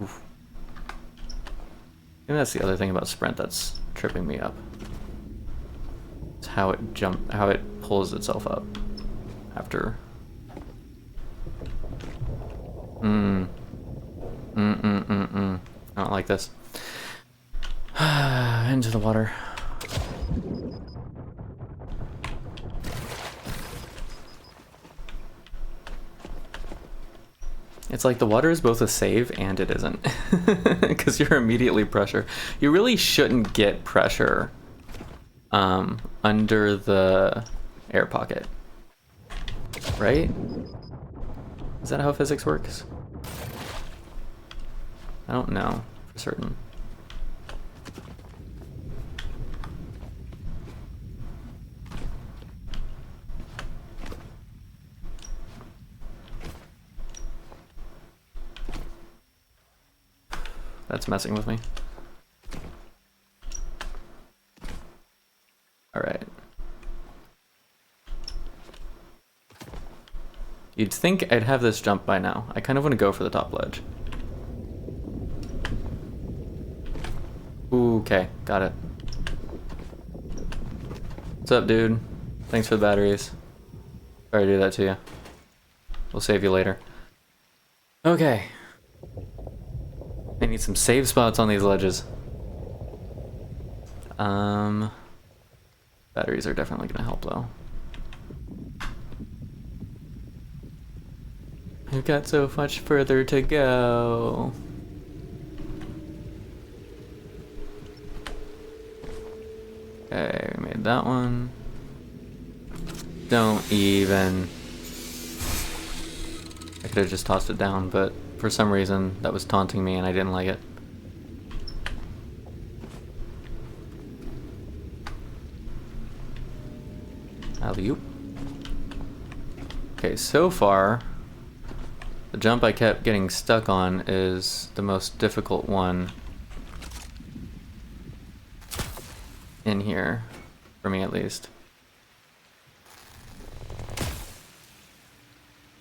Oof. I think that's the other thing about sprint that's tripping me up. It's how it pulls itself up after. I don't like this. Into the water. It's like the water is both a save and it isn't. Because you're immediately pressure. You really shouldn't get pressure under the air pocket. Right? Is that how physics works? I don't know for certain. That's messing with me. All right. You'd think I'd have this jump by now. I kind of want to go for the top ledge. Ooh, okay, got it. What's up, dude? Thanks for the batteries. Sorry to do that to you. We'll save you later. Okay. I need some save spots on these ledges. Batteries are definitely gonna help though. We've got so much further to go. Okay, we made that one. Don't even. I could have just tossed it down, but for some reason that was taunting me and I didn't like it. Alley-oop. Okay, so far, the jump I kept getting stuck on is the most difficult one in here, for me at least.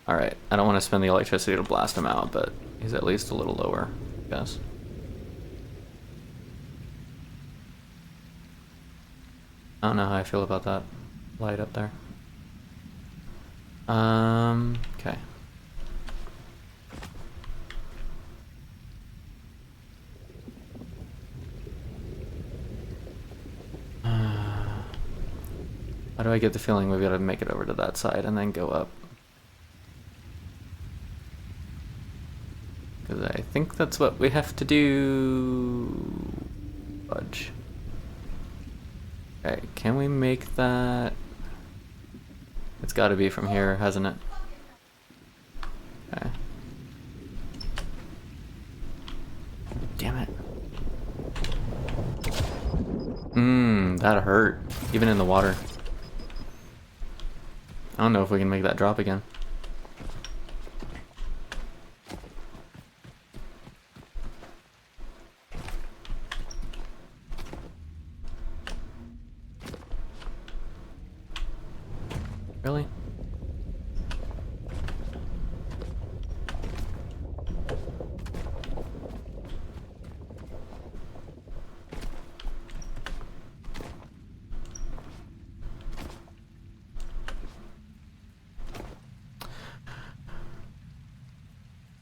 Alright, I don't want to spend the electricity to blast him out, but he's at least a little lower, I guess. I don't know how I feel about that light up there. Okay. Why do I get the feeling we've got to make it over to that side and then go up? Because I think think that's what we have to do. Fudge. Okay, can we make that? It's gotta be from here, hasn't it? Okay. Damn it. That hurt. Even in the water. I don't know if we can make that drop again. Really?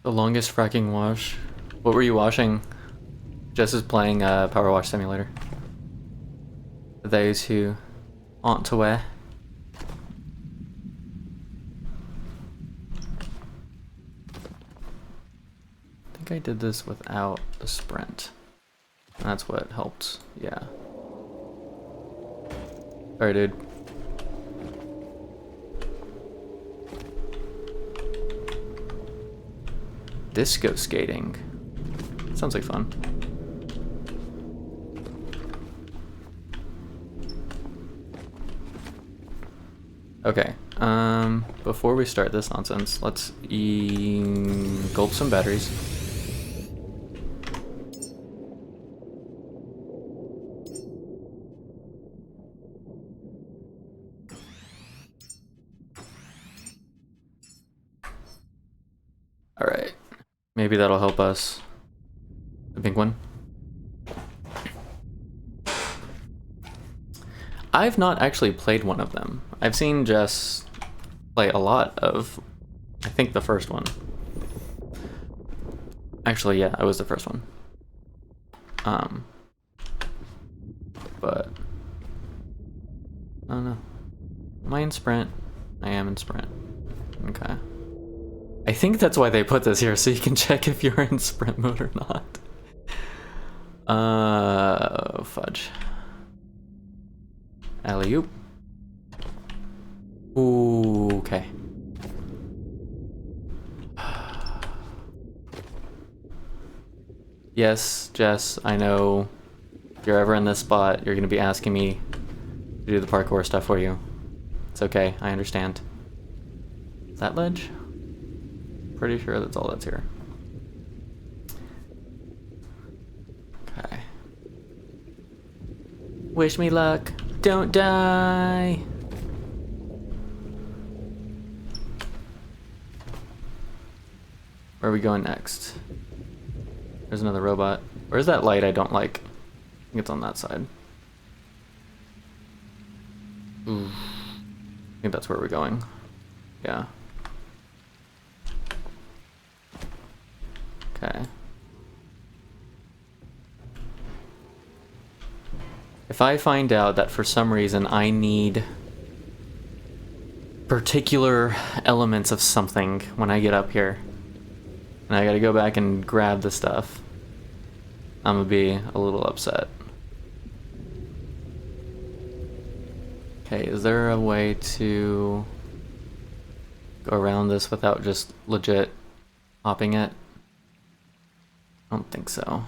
The longest fracking wash. What were you washing? Jess is playing Power Wash Simulator. For those who aren't aware. I think I did this without the sprint. And that's what helped. Yeah. Sorry, dude. Disco skating. Sounds like fun. Okay. Before we start this nonsense, let's gulp some batteries. All right. Maybe that'll help us. The pink one. I've not actually played one of them. I've seen Jess play a lot of, I think, the first one. Actually, yeah, it was the first one. But I don't know. Am I in sprint? I am in sprint. Okay. I think that's why they put this here, so you can check if you're in sprint mode or not. Fudge. Alley-oop. Ooh, okay. Yes, Jess, I know. If you're ever in this spot, you're gonna be asking me to do the parkour stuff for you. It's okay, I understand. Is that ledge? Pretty sure that's all that's here. Okay. Wish me luck. Don't die. Where are we going next? There's another robot. Where's that light I don't like? I think it's on that side. Ooh. I think that's where we're going. Yeah. Okay. If I find out that for some reason I need particular elements of something when I get up here, and I gotta go back and grab the stuff, I'm gonna be a little upset. Okay, is there a way to go around this without just legit hopping it? I don't think so.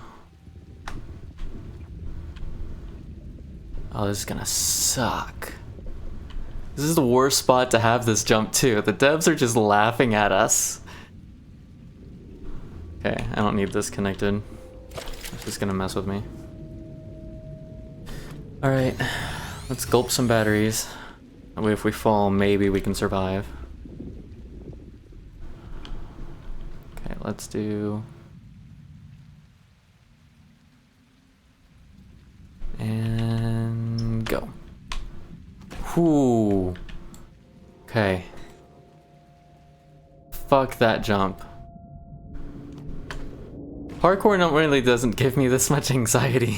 Oh, this is gonna suck. This is the worst spot to have this jump too. The devs are just laughing at us. Okay, I don't need this connected. It's just gonna mess with me. Alright, let's gulp some batteries. That way if we fall, maybe we can survive. Okay, let's do... and go. Whoo. Okay. Fuck that jump. Parkour really doesn't give me this much anxiety.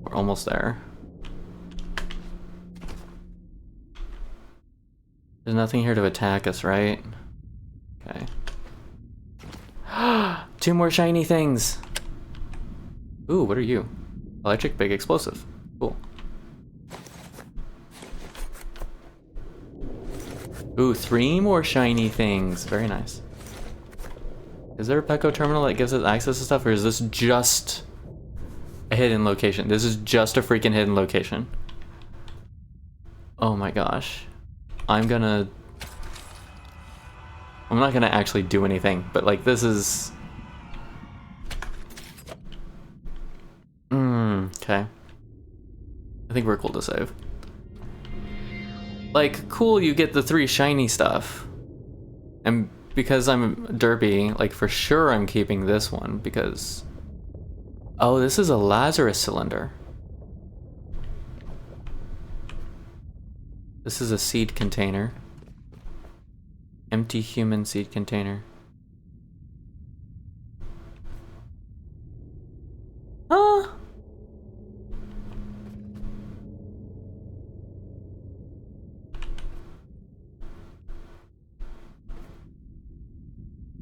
We're almost there. There's nothing here to attack us, right? Okay. 2 more shiny things! Ooh, what are you? Electric big explosive. Cool. Ooh, 3 more shiny things. Very nice. Is there a Pecco terminal that gives us access to stuff, or is this just a hidden location? This is just a freaking hidden location. Oh my gosh. I'm not gonna actually do anything, but like this is... okay. I think we're cool to save. Like, cool, you get the 3 shiny stuff. And because I'm derpy, like for sure I'm keeping this one because... Oh, this is a Lazarus cylinder. This is a seed container. Empty human seed container.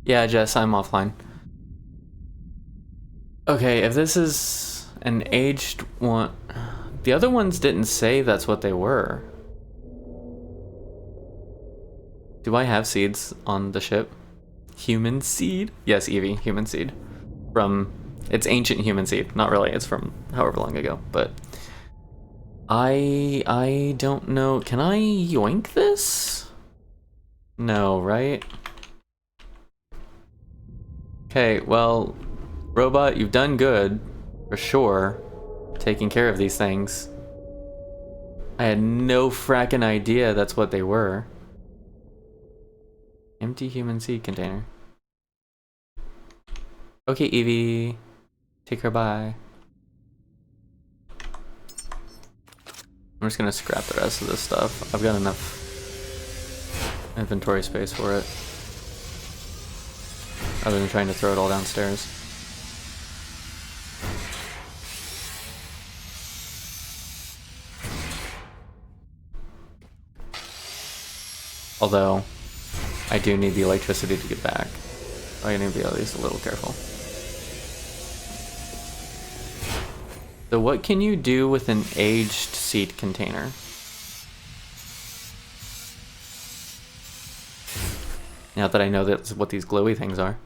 Yeah, Jess, I'm offline. Okay, if this is an aged one... The other ones didn't say that's what they were. Do I have seeds on the ship? Human seed? Yes, Evie, human seed. From... It's ancient human seed. Not really, it's from however long ago, but... I don't know. Can I yoink this? No, right? Okay, well, robot, you've done good, for sure, taking care of these things. I had no frackin' idea that's what they were. Empty human seed container. Okay, Evie, take her bye. I'm just gonna scrap the rest of this stuff. I've got enough inventory space for it. Other than trying to throw it all downstairs. Although, I do need the electricity to get back. I need to be at least a little careful. So what can you do with an aged seed container? Now that I know that's what these glowy things are.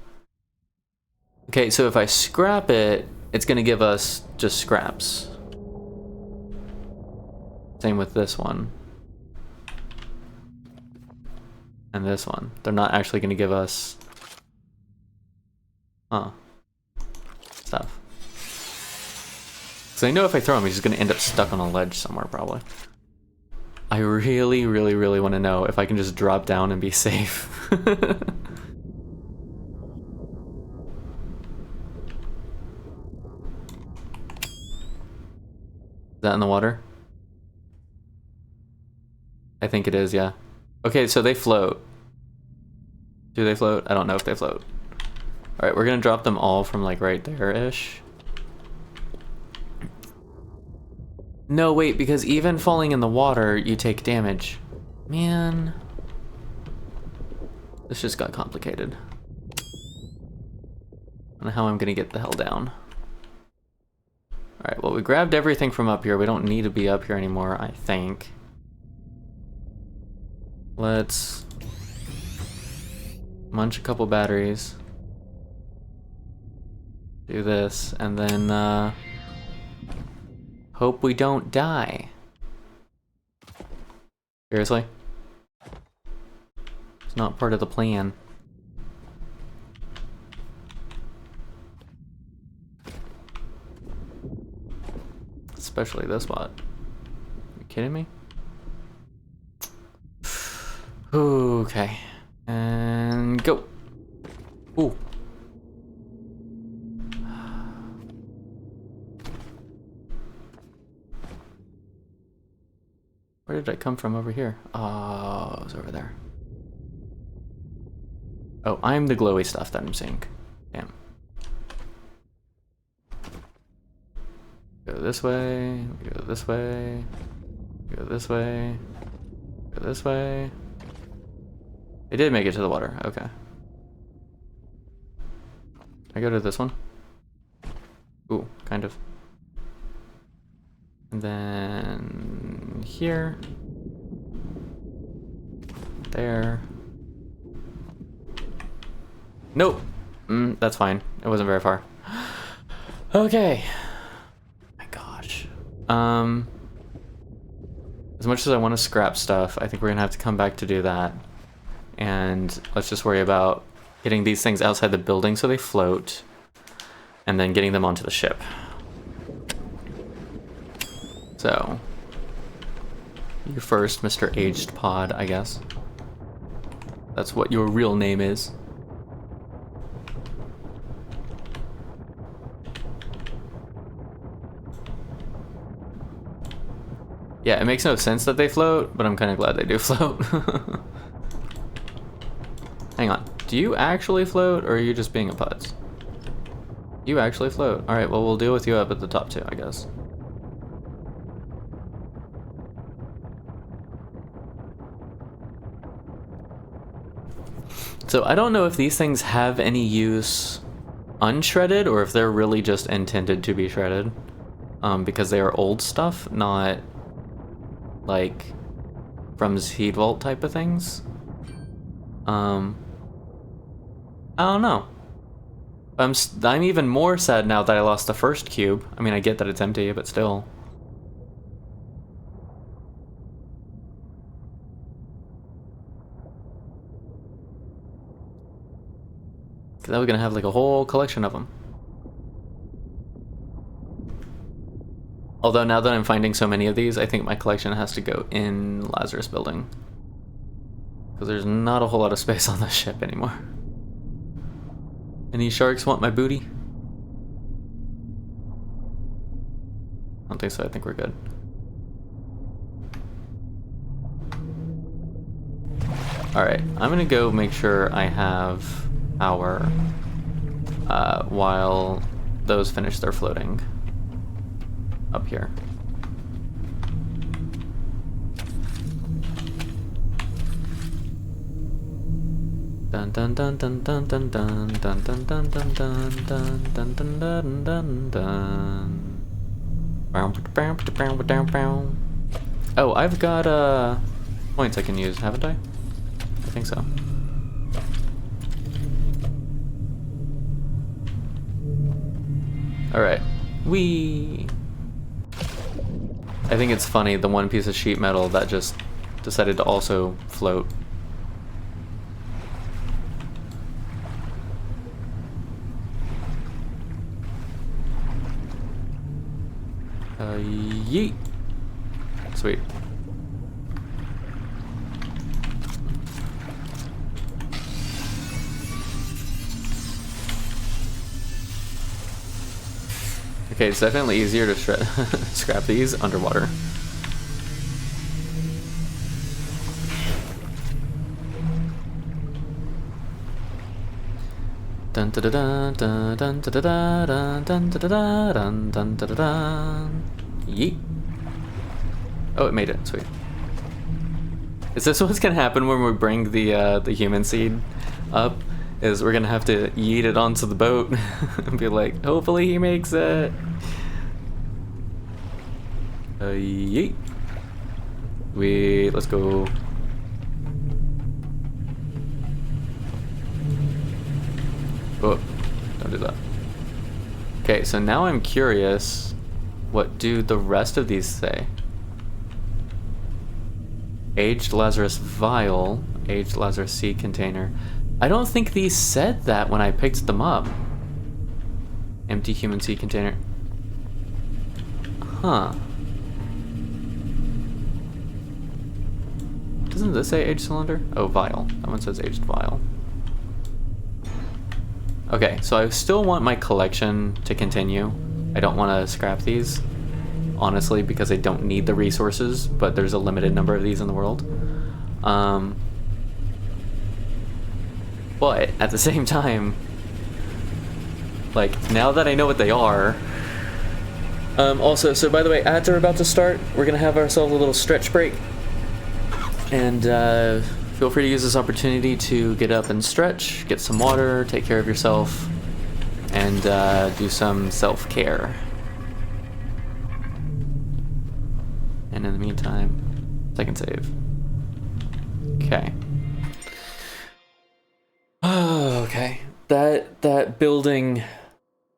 Okay, so if I scrap it, it's gonna give us just scraps. Same with this one. And this one. They're not actually gonna give us... stuff. So I know if I throw him, he's just gonna end up stuck on a ledge somewhere, probably. I really, really, really want to know if I can just drop down and be safe. Is that in the water? I think it is, yeah. Okay, so they float. Do they float? I don't know if they float. Alright, we're gonna drop them all from like right there-ish. No, wait, because even falling in the water, you take damage. Man. This just got complicated. I don't know how I'm gonna get the hell down. Alright, well, we grabbed everything from up here. We don't need to be up here anymore, I think. Let's munch a couple batteries. Do this, and then, hope we don't die. Seriously? It's not part of the plan. Especially this spot. Are you kidding me? Okay. And go. Ooh. Where did I come from over here? Oh, it was over there. Oh, I'm the glowy stuff that I'm seeing. Damn. Go this way, go this way, go this way, go this way, It did make it to the water. Okay. I go to this one. Ooh, kind of. And then here. There. Nope. That's fine. It wasn't very far. Okay. My gosh. As much as I want to scrap stuff, I think we're gonna have to come back to do that. And let's just worry about getting these things outside the building so they float, and then getting them onto the ship. So, you first, Mr. Aged Pod, I guess. That's what your real name is. Yeah, it makes no sense that they float, but I'm kind of glad they do float. Hang on. Do you actually float, or are you just being a putz? You actually float. Alright, well, we'll deal with you up at the top too, I guess. So I don't know if these things have any use unshredded, or if they're really just intended to be shredded. Because they are old stuff, not like from Seed Vault type of things. I don't know. I'm even more sad now that I lost the first cube. I mean, I get that it's empty, but still. Because I was gonna have like a whole collection of them. Although now that I'm finding so many of these, I think my collection has to go in Lazarus Building. Because there's not a whole lot of space on this ship anymore. Any sharks want my booty? I don't think so, I think we're good. Alright, I'm gonna go make sure I have power while those finish their floating up here. Dun dun dun dun dun dun dun dun dun dun dun dun dun dun dun dun dun dun. Oh, I've got points I can use, haven't I? I think so. Alright. Whee! I think it's funny, the one piece of sheet metal that just decided to also float. Yeet! Sweet. Okay, it's definitely easier to scrap these underwater. Dun da da dun dun dun da da dun dun da da dun dun da da dun. Yeet. Oh, it made it. Sweet. Is this what's gonna happen when we bring the human seed up? Is we're gonna have to yeet it onto the boat and be like, hopefully he makes it. Yeet. Wait, let's go. Oh, don't do that. Okay, so now I'm curious, what do the rest of these say? Aged Lazarus Vial, Aged Lazarus Seed Container. I don't think these said that when I picked them up. Empty human seed container. Huh. Doesn't this say aged cylinder? Oh, vial. That one says aged vial. Okay, so I still want my collection to continue. I don't want to scrap these, honestly, because I don't need the resources, but there's a limited number of these in the world. But at the same time, like, now that I know what they are, also, so by the way, ads are about to start. We're gonna have ourselves a little stretch break, and feel free to use this opportunity to get up and stretch, get some water, take care of yourself, and do some self-care. And in the meantime, second save. Okay. Oh, okay. That building.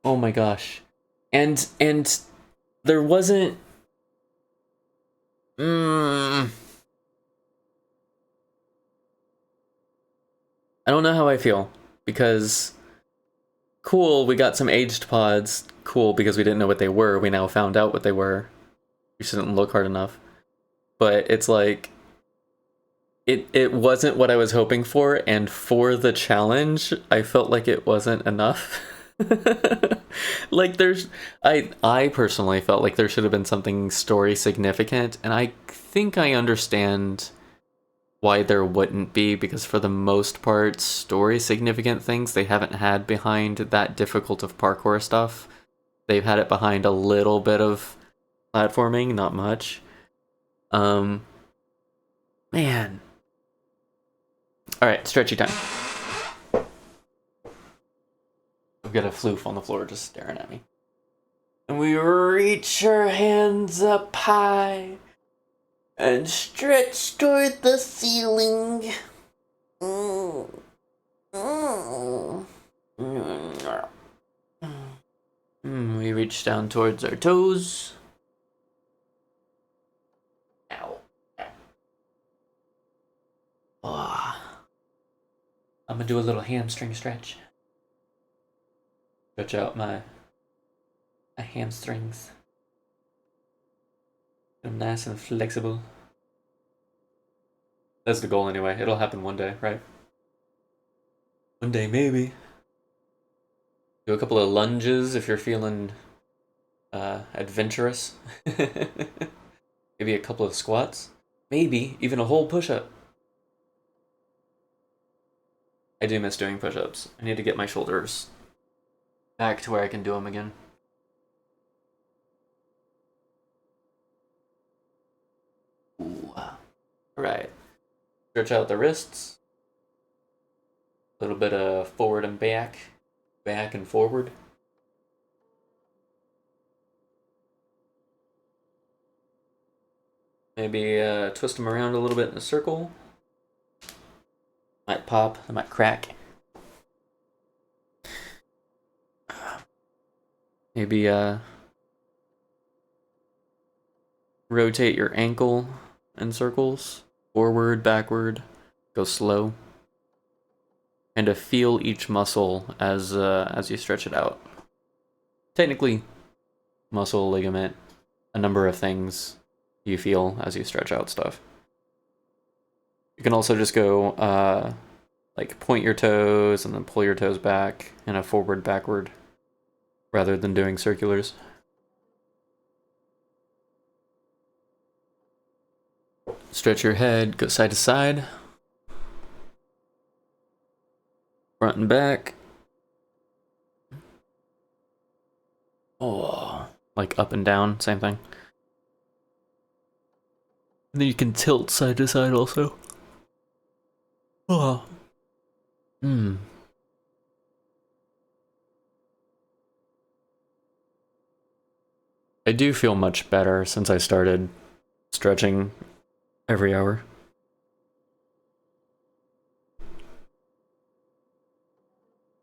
Oh my gosh. And there wasn't. I don't know how I feel, because cool, we got some aged pods. Cool, because we didn't know what they were. We now found out what they were. We shouldn't look hard enough. But it's like, it wasn't what I was hoping for, and for the challenge, I felt like it wasn't enough. Like I personally felt like there should have been something story significant, and I think I understand why there wouldn't be, because for the most part, story significant things they haven't had behind that difficult of parkour stuff. They've had it behind a little bit of platforming, not much. Man. Alright, stretchy time. I've got a floof on the floor just staring at me. And we reach our hands up high and stretch toward the ceiling. We reach down towards our toes. Ow. Oh. I'm gonna do a little hamstring stretch. Stretch out my hamstrings. Get them nice and flexible. That's the goal anyway. It'll happen one day, right? One day, maybe. Do a couple of lunges if you're feeling adventurous. Maybe a couple of squats. Maybe even a whole push-up. I do miss doing push-ups. I need to get my shoulders back to where I can do them again. Ooh. Alright. Stretch out the wrists. A little bit of forward and back. Back and forward. Maybe twist them around a little bit in a circle. Might pop, it might crack. Maybe rotate your ankle in circles. Forward, backward, go slow. And to feel each muscle as you stretch it out. Technically, muscle, ligament, a number of things you feel as you stretch out stuff. You can also just go like point your toes and then pull your toes back in a forward, backward, rather than doing circulars. Stretch your head, go side to side. Front and back. Oh, like up and down, same thing. And then you can tilt side to side also. Oh. I do feel much better since I started stretching every hour.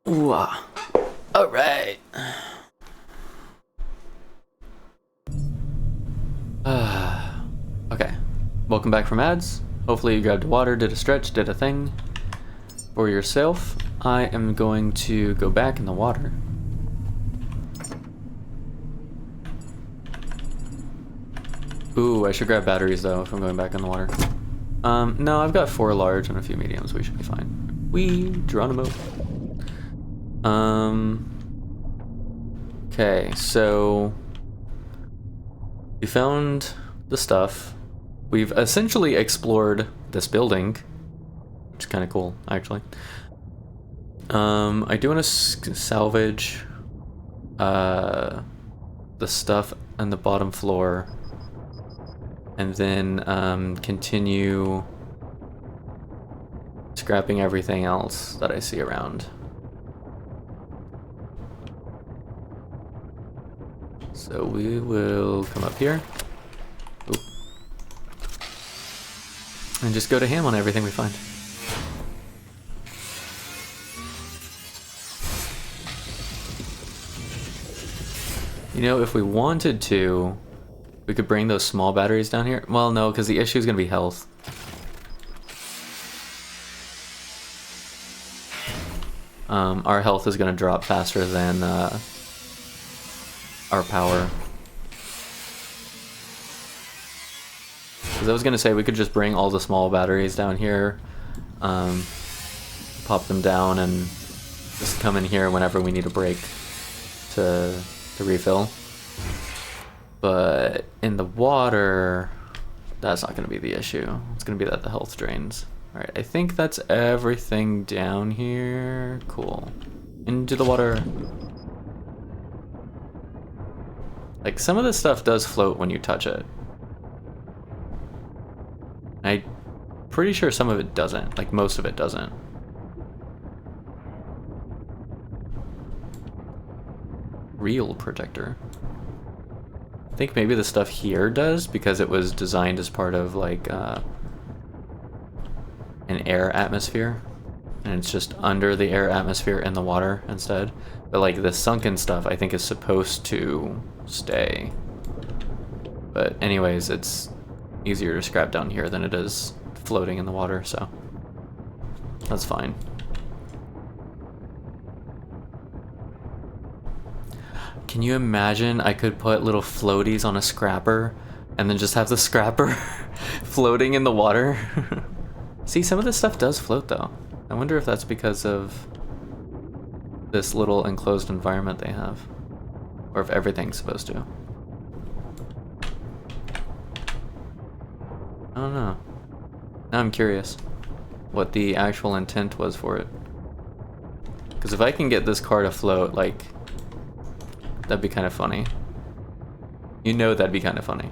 Ooh. All right. Okay. Welcome back from ads. Hopefully you grabbed water, did a stretch, did a thing for yourself. I am going to go back in the water. Ooh, I should grab batteries though if I'm going back in the water. No, I've got 4 large and a few mediums. We should be fine. Geronimo. Okay, so we found the stuff. We've essentially explored this building, which is kind of cool, actually. I do want to salvage the stuff on the bottom floor, and then continue scrapping everything else that I see around. So we will come up here. Oop. And just go to ham on everything we find. You know, if we wanted to, we could bring those small batteries down here. Well, no, because the issue is going to be health. Our health is going to drop faster than our power. Because I was going to say we could just bring all the small batteries down here, pop them down, and just come in here whenever we need a break to refill. But in the water, that's not going to be the issue. It's going to be that the health drains. Alright, I think that's everything down here. Cool. Into the water. Like, some of this stuff does float when you touch it. I'm pretty sure some of it doesn't. Like, most of it doesn't. Real projector. I think maybe the stuff here does, because it was designed as part of, like, an air atmosphere, and it's just under the air atmosphere in the water instead. But like the sunken stuff I think is supposed to stay. But anyways, it's easier to scrap down here than it is floating in the water, so that's fine. Can you imagine I could put little floaties on a scrapper and then just have the scrapper floating in the water? See, some of this stuff does float, though. I wonder if that's because of this little enclosed environment they have. Or if everything's supposed to. I don't know. Now I'm curious what the actual intent was for it. Because if I can get this car to float, like, that'd be kind of funny. You know that'd be kind of funny.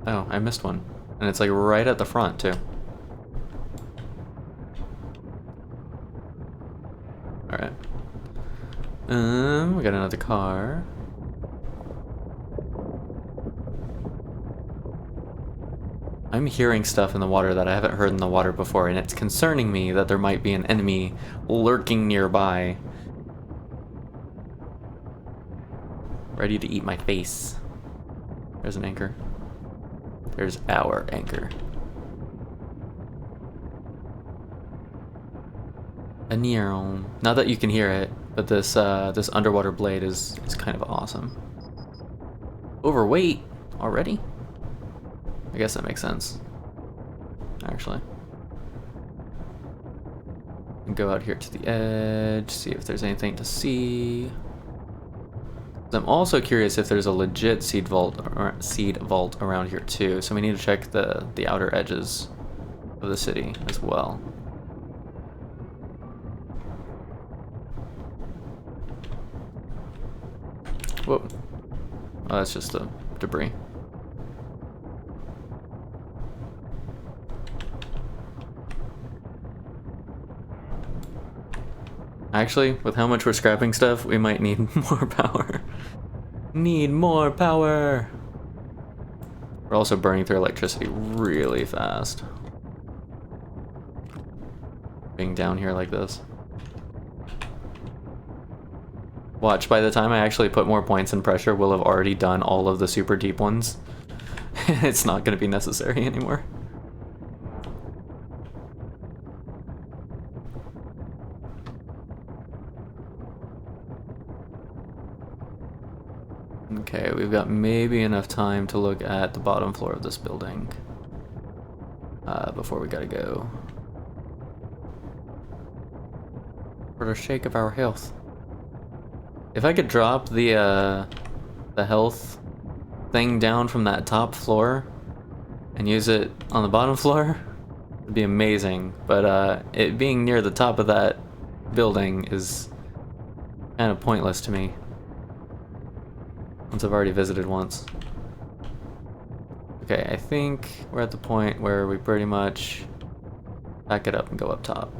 Oh, I missed one. And it's like right at the front, too. Alright. We got another car. I'm hearing stuff in the water that I haven't heard in the water before, and it's concerning me that there might be an enemy lurking nearby. Ready to eat my face. There's an anchor. There's our anchor. A neon. Not that you can hear it, but this this underwater blade is kind of awesome. Overweight already? I guess that makes sense. Actually. And go out here to the edge, see if there's anything to see. I'm also curious if there's a legit seed vault around here too, so we need to check the outer edges of the city as well. Whoa. Oh, that's just the debris. Actually, with how much we're scrapping stuff, we might need more power. Need more power! We're also burning through electricity really fast. Being down here like this. Watch, by the time I actually put more points in pressure, we'll have already done all of the super deep ones. It's not going to be necessary anymore. Okay, we've got maybe enough time to look at the bottom floor of this building before we gotta go. For the sake of our health. If I could drop the health thing down from that top floor and use it on the bottom floor, it'd be amazing. But it being near the top of that building is kind of pointless to me. Once I've already visited once. Okay, I think we're at the point where we pretty much back it up and go up top.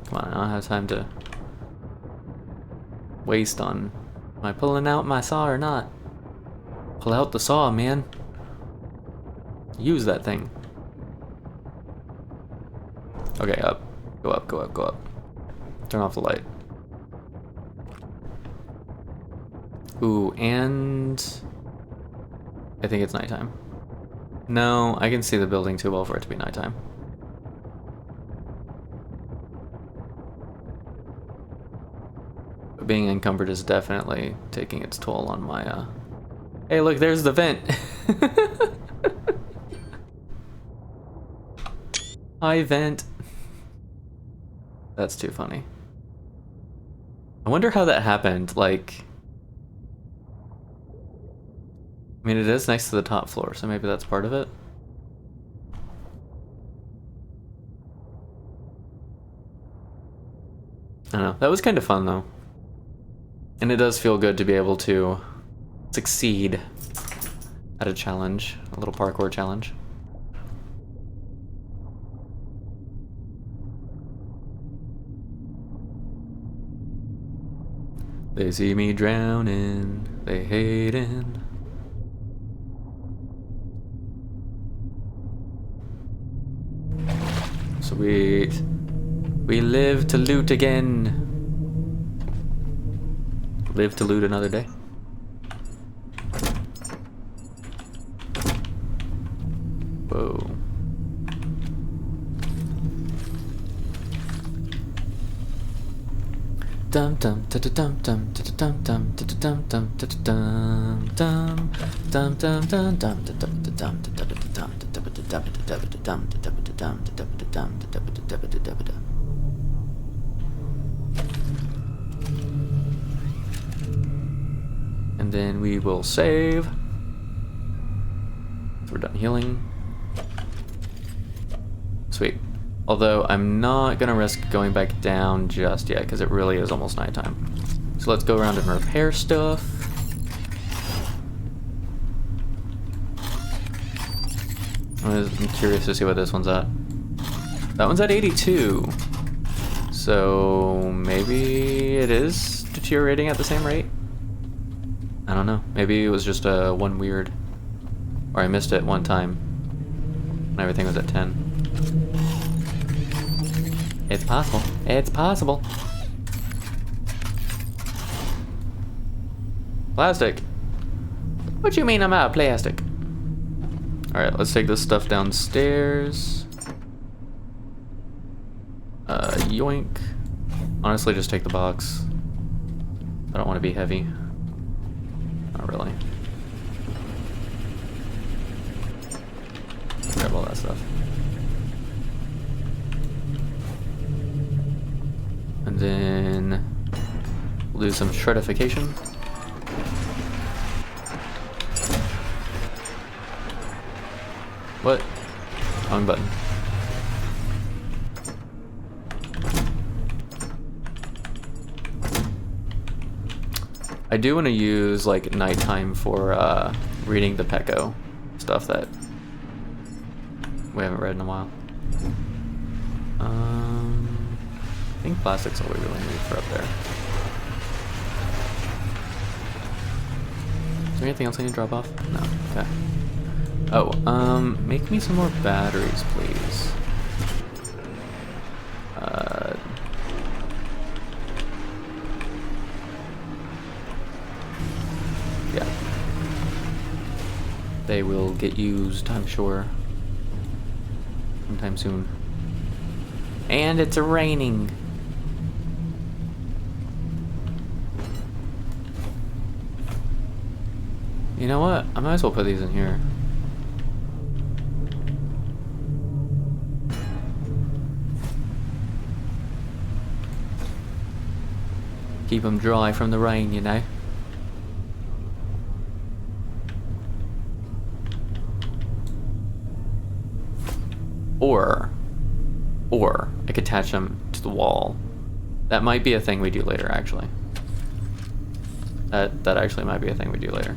Come on, I don't have time to waste on... Am I pulling out my saw or not? Pull out the saw, man. Use that thing. Okay, up. Go up, go up, go up. Turn off the light. Ooh, and... I think it's nighttime. No, I can see the building too well for it to be nighttime. But being encumbered is definitely taking its toll on my, Hey, look, there's the vent! Hi, vent. That's too funny. I wonder how that happened, like... I mean, it is next to the top floor, so maybe that's part of it. I don't know. That was kind of fun, though. And it does feel good to be able to succeed at a challenge, a little parkour challenge. They see me drowning, they hating. Sweet. We live to loot again. Live to loot another day. Whoa. Dum dum da da dum dum da da dum dum da da dum dum da da dum dum dum dum dum dum da da da dum da da da dum da da da dum da da da dum da da da dum da da da dum da da da da da da. And then we will save. So we're done healing. Sweet. Although I'm not gonna risk going back down just yet because it really is almost nighttime. So let's go around and repair stuff. I'm curious to see what this one's at. That one's at 82. So maybe it is deteriorating at the same rate? I don't know. Maybe it was just one weird... Or I missed it one time. And everything was at 10. It's possible. It's possible. Plastic. What do you mean I'm out of plastic? Alright, let's take this stuff downstairs. Yoink. Honestly, just take the box. I don't want to be heavy. Not really. Grab all that stuff. And then we'll do some shreddification. What? Wrong button. I do want to use like nighttime for reading the Pecco stuff that we haven't read in a while. I think plastic's all we really need for up there. Is there anything else I need to drop off? No. Okay. Oh, make me some more batteries, please. Yeah. They will get used, I'm sure. Sometime soon. And it's raining. You know what? I might as well put these in here. Keep them dry from the rain, you know. Or I could attach them to the wall. That might be a thing we do later, actually. That actually might be a thing we do later.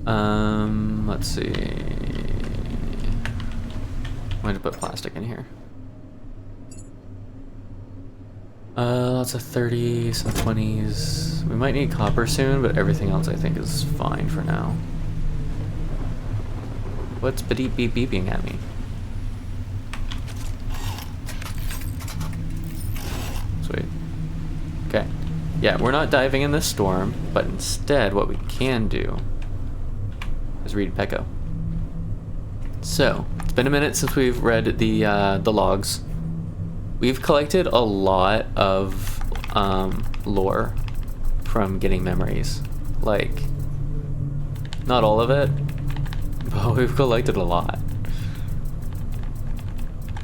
Let's see. I'm going to put plastic in here. Lots of 30s, some 20s. We might need copper soon, but everything else I think is fine for now. What's beep beep beeping at me? Sweet. Okay. Yeah, we're not diving in this storm, but instead what we can do is read Pecco. So, it's been a minute since we've read the logs. We've collected a lot of lore from getting memories. Like, not all of it, but we've collected a lot.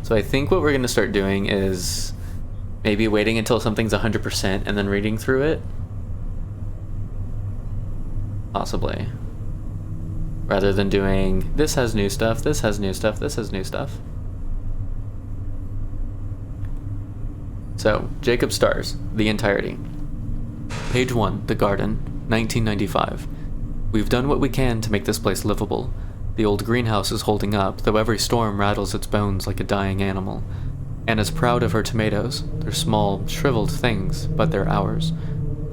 So I think what we're going to start doing is maybe waiting until something's 100% and then reading through it. Possibly. Rather than doing, this has new stuff, this has new stuff, this has new stuff. So, Jacob Stars, the entirety. Page 1, The Garden, 1995. We've done what we can to make this place livable. The old greenhouse is holding up, though every storm rattles its bones like a dying animal. Anna's proud of her tomatoes. They're small, shriveled things, but they're ours.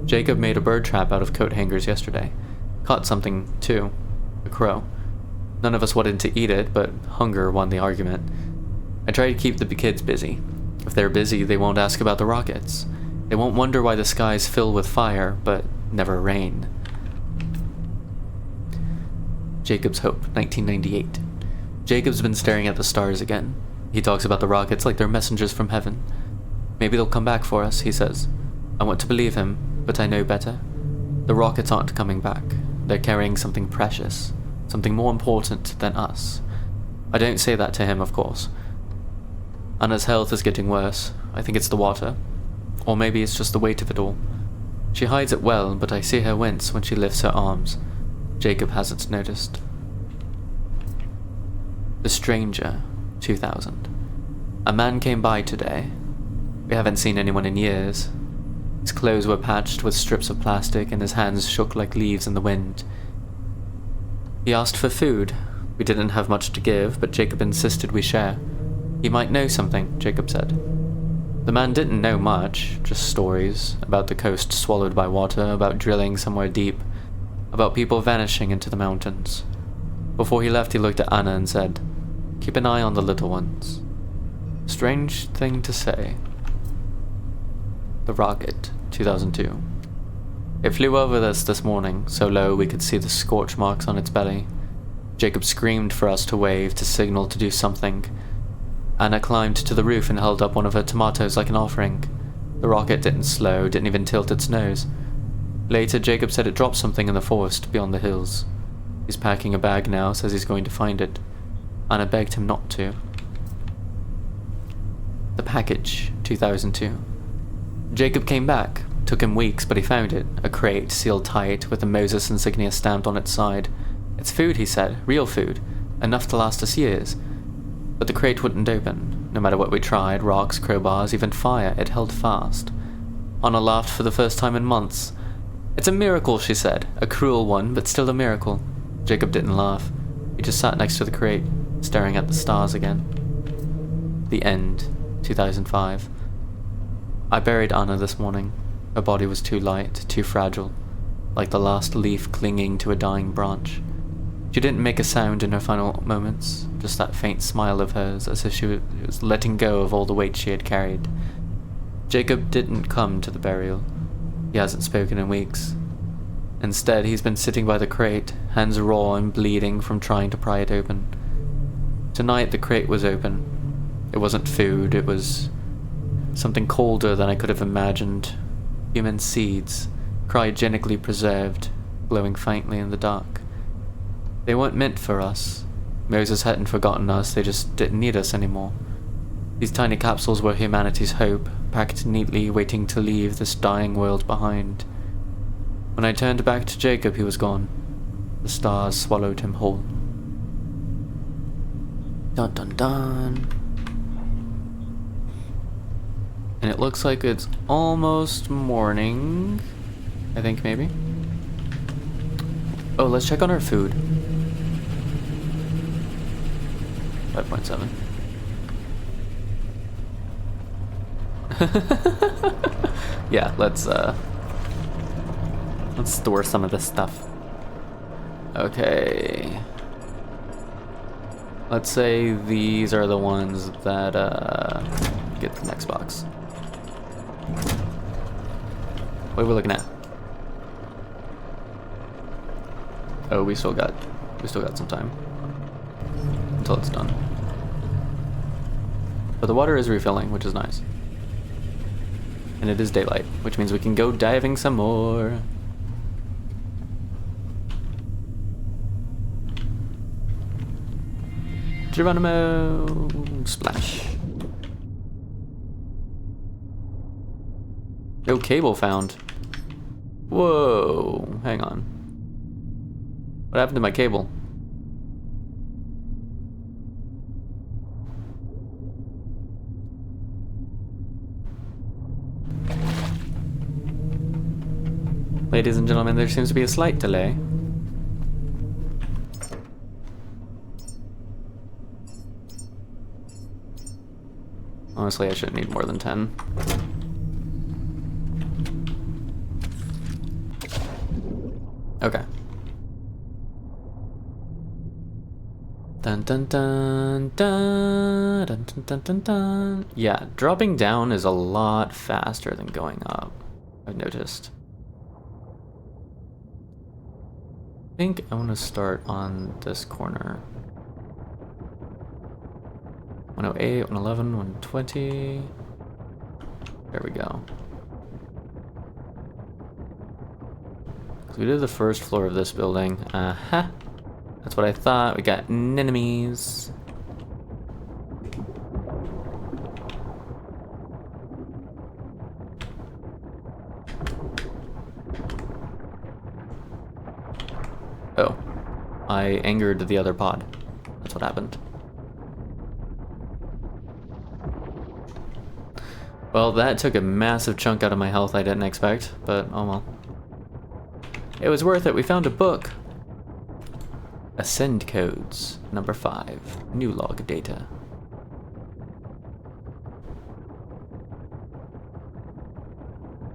Jacob made a bird trap out of coat hangers yesterday. Caught something, too. A crow. None of us wanted to eat it, but hunger won the argument. I tried to keep the kids busy. If they're busy, they won't ask about the rockets. They won't wonder why the skies fill with fire, but never rain. Jacob's Hope, 1998. Jacob's been staring at the stars again. He talks about the rockets like they're messengers from heaven. Maybe they'll come back for us, he says. I want to believe him, but I know better. The rockets aren't coming back. They're carrying something precious, something more important than us. I don't say that to him, of course. Anna's health is getting worse. I think it's the water. Or maybe it's just the weight of it all. She hides it well, but I see her wince when she lifts her arms. Jacob hasn't noticed. The Stranger, 2000. A man came by today. We haven't seen anyone in years. His clothes were patched with strips of plastic and his hands shook like leaves in the wind. He asked for food. We didn't have much to give, but Jacob insisted we share. He might know something, Jacob said. The man didn't know much, just stories, about the coast swallowed by water, about drilling somewhere deep, about people vanishing into the mountains. Before he left, he looked at Anna and said, "Keep an eye on the little ones." Strange thing to say. The Rocket, 2002. It flew over us this morning, so low we could see the scorch marks on its belly. Jacob screamed for us to wave, to signal to do something. Anna climbed to the roof and held up one of her tomatoes like an offering. The rocket didn't slow, didn't even tilt its nose. Later, Jacob said it dropped something in the forest beyond the hills. He's packing a bag now, says he's going to find it. Anna begged him not to. The Package, 2002. Jacob came back. Took him weeks, but he found it. A crate, sealed tight, with the Moses insignia stamped on its side. It's food, he said. Real food. Enough to last us years. But the crate wouldn't open. No matter what we tried, rocks, crowbars, even fire, it held fast. Anna laughed for the first time in months. It's a miracle, she said. A cruel one, but still a miracle. Jacob didn't laugh. He just sat next to the crate, staring at the stars again. The End, 2005. I buried Anna this morning. Her body was too light, too fragile, like the last leaf clinging to a dying branch. She didn't make a sound in her final moments, just that faint smile of hers, as if she was letting go of all the weight she had carried. Jacob didn't come to the burial. He hasn't spoken in weeks. Instead, he's been sitting by the crate, hands raw and bleeding from trying to pry it open. Tonight, the crate was open. It wasn't food, it was something colder than I could have imagined. Human seeds, cryogenically preserved, glowing faintly in the dark. They weren't meant for us. Moses hadn't forgotten us, they just didn't need us anymore. These tiny capsules were humanity's hope, packed neatly, waiting to leave this dying world behind. When I turned back to Jacob, he was gone. The stars swallowed him whole. Dun dun dun. And it looks like it's almost morning. I think maybe. Oh, let's check on our food. 5.7. Yeah, let's store some of this stuff. Okay. Let's say these are the ones that get the next box. What are we looking at? Oh, we still got some time until it's done. But the water is refilling, which is nice. And it is daylight, which means we can go diving some more. Geronimo! Splash. No cable found. Whoa, hang on. What happened to my cable? Ladies and gentlemen, there seems to be a slight delay. Honestly, I shouldn't need more than 10. Okay. Dun dun dun dun dun dun dun dun dun. Yeah, dropping down is a lot faster than going up, I've noticed. I think I want to start on this corner. 108, 111, 120. There we go. So we did the first floor of this building. Uh-huh. That's what I thought. We got enemies. Oh. I angered the other pod. That's what happened. Well, that took a massive chunk out of my health I didn't expect, but oh well. It was worth it. We found a book. Ascend codes, number 5. New log data.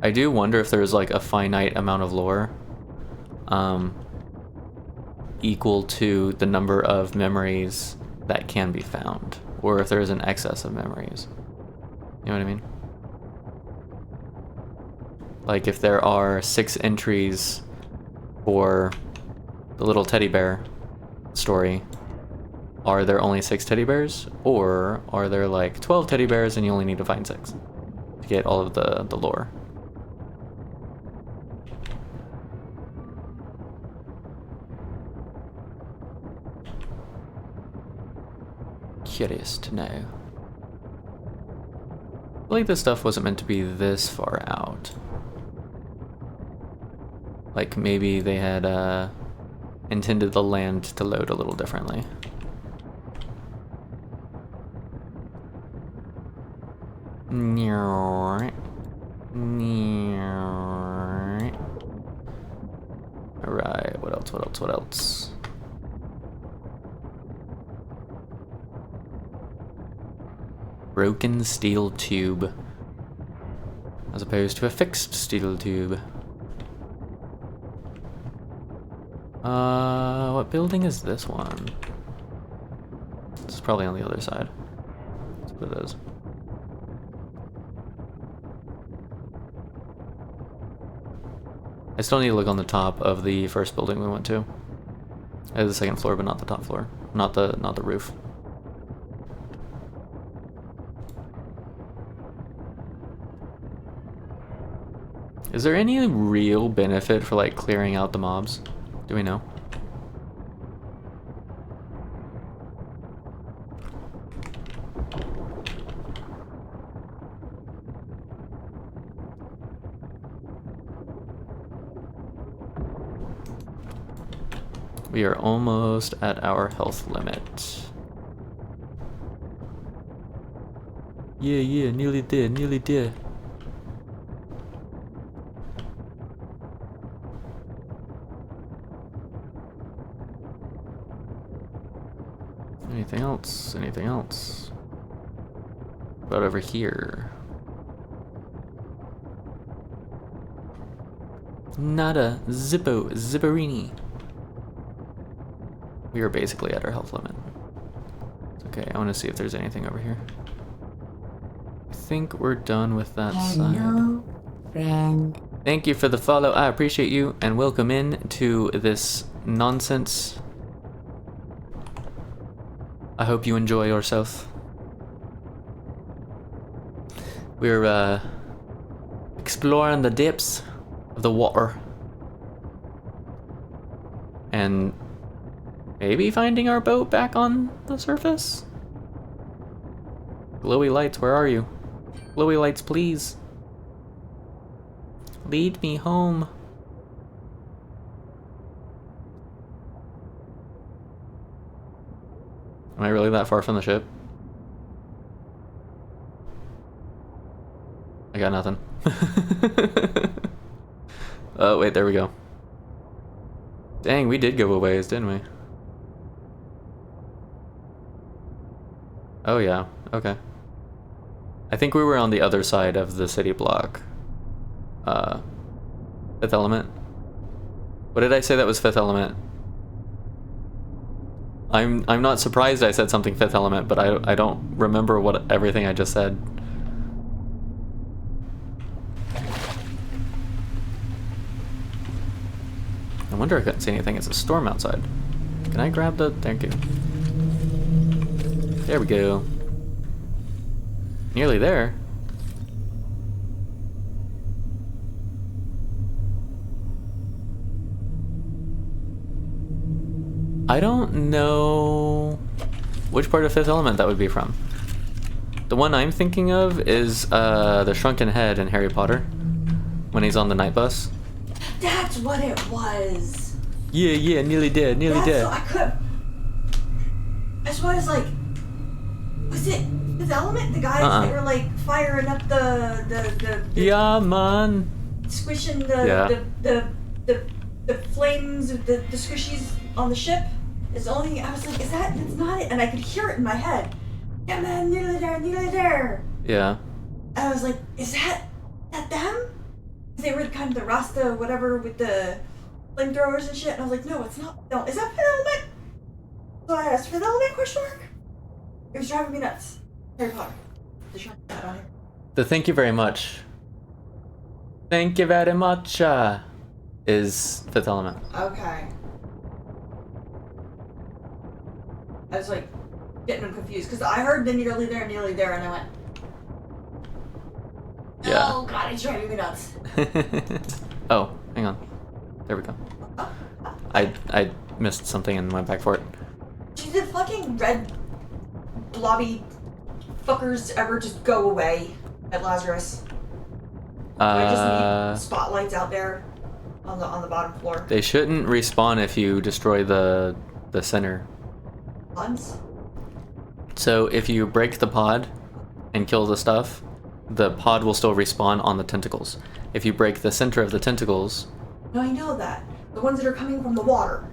I do wonder if there's like a finite amount of lore equal to the number of memories that can be found, or if there's an excess of memories. You know what I mean? Like if there are 6 entries for the little teddy bear story, are there only 6 teddy bears, or are there like 12 teddy bears and you only need to find 6 to get all of the lore? Curious to know. I feel like this stuff wasn't meant to be this far out. Like maybe they had intended the land to load a little differently. Alright, what else, what else, what else? Broken steel tube, as opposed to a fixed steel tube. What building is this one? It's probably on the other side. That's what it is. I still need to look on the top of the first building we went to. The second floor, but not the top floor. Not the roof. Is there any real benefit for like clearing out the mobs? Do we know? We are almost at our health limit. Yeah, nearly there, nearly there. Anything else? Anything else? What about over here? Nada. Zippo. Zipperini. We are basically at our health limit. Okay, I want to see if there's anything over here. I think we're done with that side. Hello, friend. Thank you for the follow. I appreciate you, and welcome in to this nonsense. I hope you enjoy yourself. We're exploring the depths of the water. And maybe finding our boat back on the surface? Glowy lights, where are you? Glowy lights, please. Lead me home. Am I really that far from the ship? I got nothing. Oh, wait, there we go. Dang, we did go a ways, didn't we? Oh, yeah. Okay. I think we were on the other side of the city block. Fifth Element. What did I say that was Fifth Element? I'm not surprised I said something Fifth Element, but I don't remember what everything I just said. I wonder I couldn't see anything. It's a storm outside. Can I grab the... Thank you. There we go. Nearly there. I don't know which part of Fifth Element that would be from. The one I'm thinking of is the Shrunken Head in Harry Potter, when he's on the night bus. That's what it was. Yeah, nearly dead, nearly dead. I could. That's why I was like, was it Fifth Element? The guys that were like firing up the yeah, man. Squishing Yeah. the flames, the squishies on the ship. Is the only thing I was like, that's not it? And I could hear it in my head. Yeah, man, nearly there, nearly there. Yeah. And I was like, is that them? They were kind of the Rasta whatever with the flamethrowers and shit. And I was like, no, it's not. No, is that Fifth Element? So I asked, Fifth Element, question mark? It was driving me nuts. Harry Potter. The shot on here. The thank you very much. Thank you very much. Is Fifth Element. Okay. I was like getting them confused because I heard the nearly there, and I went, Yeah. oh god, it's driving me nuts. Oh, hang on. There we go. I missed something and went back for it. Did the fucking red blobby fuckers ever just go away at Lazarus? I just need spotlights out there on the bottom floor. They shouldn't respawn if you destroy the center. Buns? So if you break the pod and kill the stuff, the pod will still respawn on the tentacles. If you break the center of the tentacles... No, I know that. The ones that are coming from the water.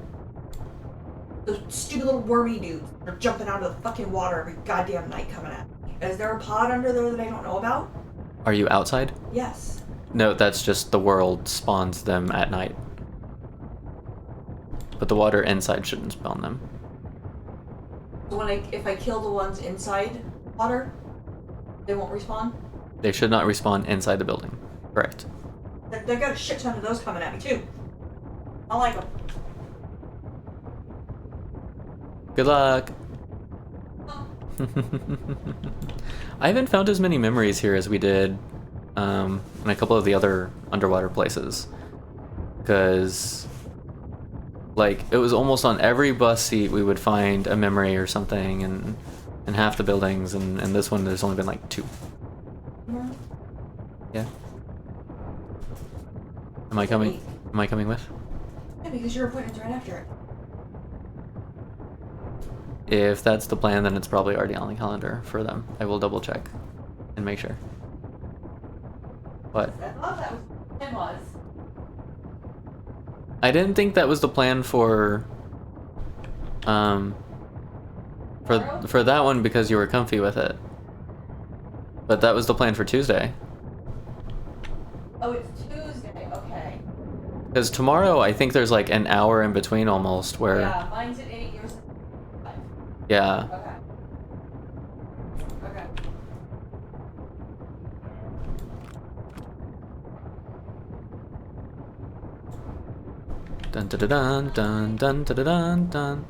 Those stupid little wormy dudes are jumping out of the fucking water every goddamn night coming at me. Is there a pod under there that I don't know about? Are you outside? Yes. No, that's just the world spawns them at night. But the water inside shouldn't spawn them. So if I kill the ones inside water, they won't respawn? They should not respawn inside the building. Correct. They got a shit ton of those coming at me too. I like them. Good luck. I haven't found as many memories here as we did in a couple of the other underwater places. Because, like, it was almost on every bus seat we would find a memory or something, and in half the buildings, and this one there's only been like 2. Yeah. Am I coming? Am I coming with? Yeah, because your appointment's right after it. If that's the plan, then it's probably already on the calendar for them. I will double check. and make sure. What? I thought that was what the plan was. I didn't think that was the plan for for that one because you were comfy with it. But that was the plan for Tuesday. Oh, it's Tuesday. Okay. Because tomorrow I think there's like an hour in between almost where Yeah, mine's at 8, yours at 5. yeah. Okay. Okay. Dun dun dun dun dun dun dun dun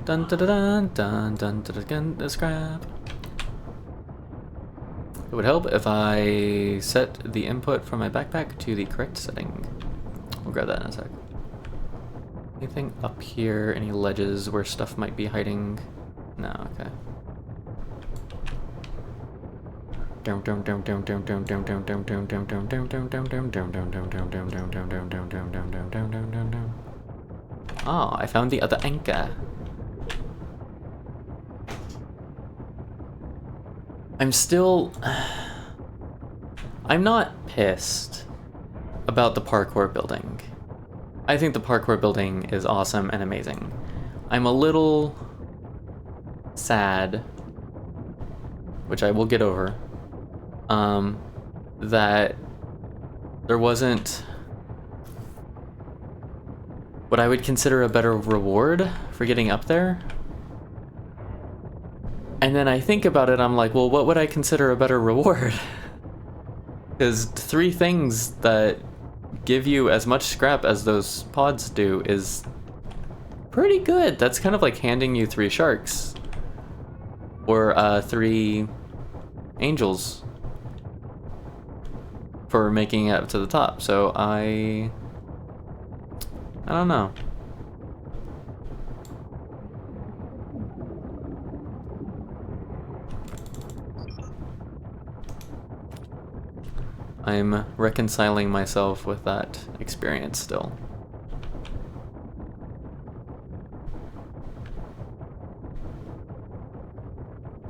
dun dun dun dun dun dun dun scrap. It would help if I set the input from my backpack to the correct setting. We'll grab that in a sec. Anything up here? Any ledges where stuff might be hiding? No, okay. Oh, I found the other anchor. I'm not pissed about the parkour building. I think the parkour building is awesome and amazing. I'm a little sad, which I will get over, that there wasn't what I would consider a better reward for getting up there. And then I think about it, I'm like, well, what would I consider a better reward? Because 3 things that give you as much scrap as those pods do is pretty good. That's kind of like handing you 3 sharks. Or 3 angels for making it up to the top. So I don't know. I'm reconciling myself with that experience still.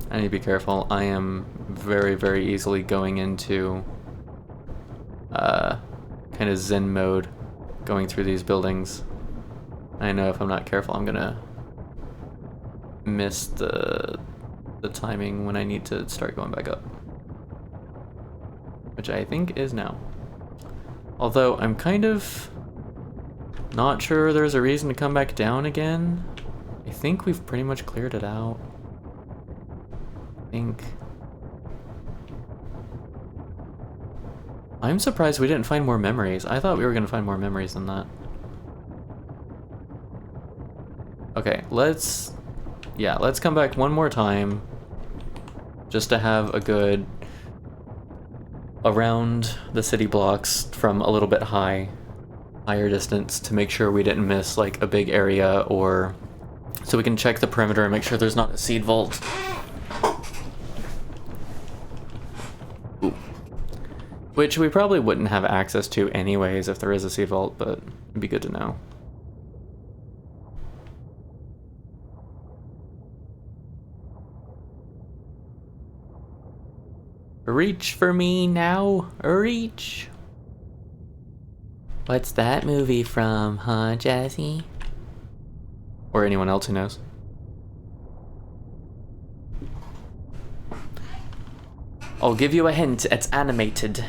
I need to be careful. I am very, very easily going into kind of zen mode going through these buildings. I know if I'm not careful, I'm gonna miss the timing when I need to start going back up. Which I think is now. Although I'm kind of not sure there's a reason to come back down again. I think we've pretty much cleared it out. I think. I'm surprised we didn't find more memories. I thought we were gonna find more memories than that. Okay, let's come back one more time just to have a good around the city blocks from a little bit higher distance to make sure we didn't miss like a big area, or so we can check the perimeter and make sure there's not a seed vault. Ooh. Which we probably wouldn't have access to anyways if there is a seed vault, but it'd be good to know. Reach for me now, reach. What's that movie from, huh, Jazzy? Or anyone else who knows. I'll give you a hint, it's animated.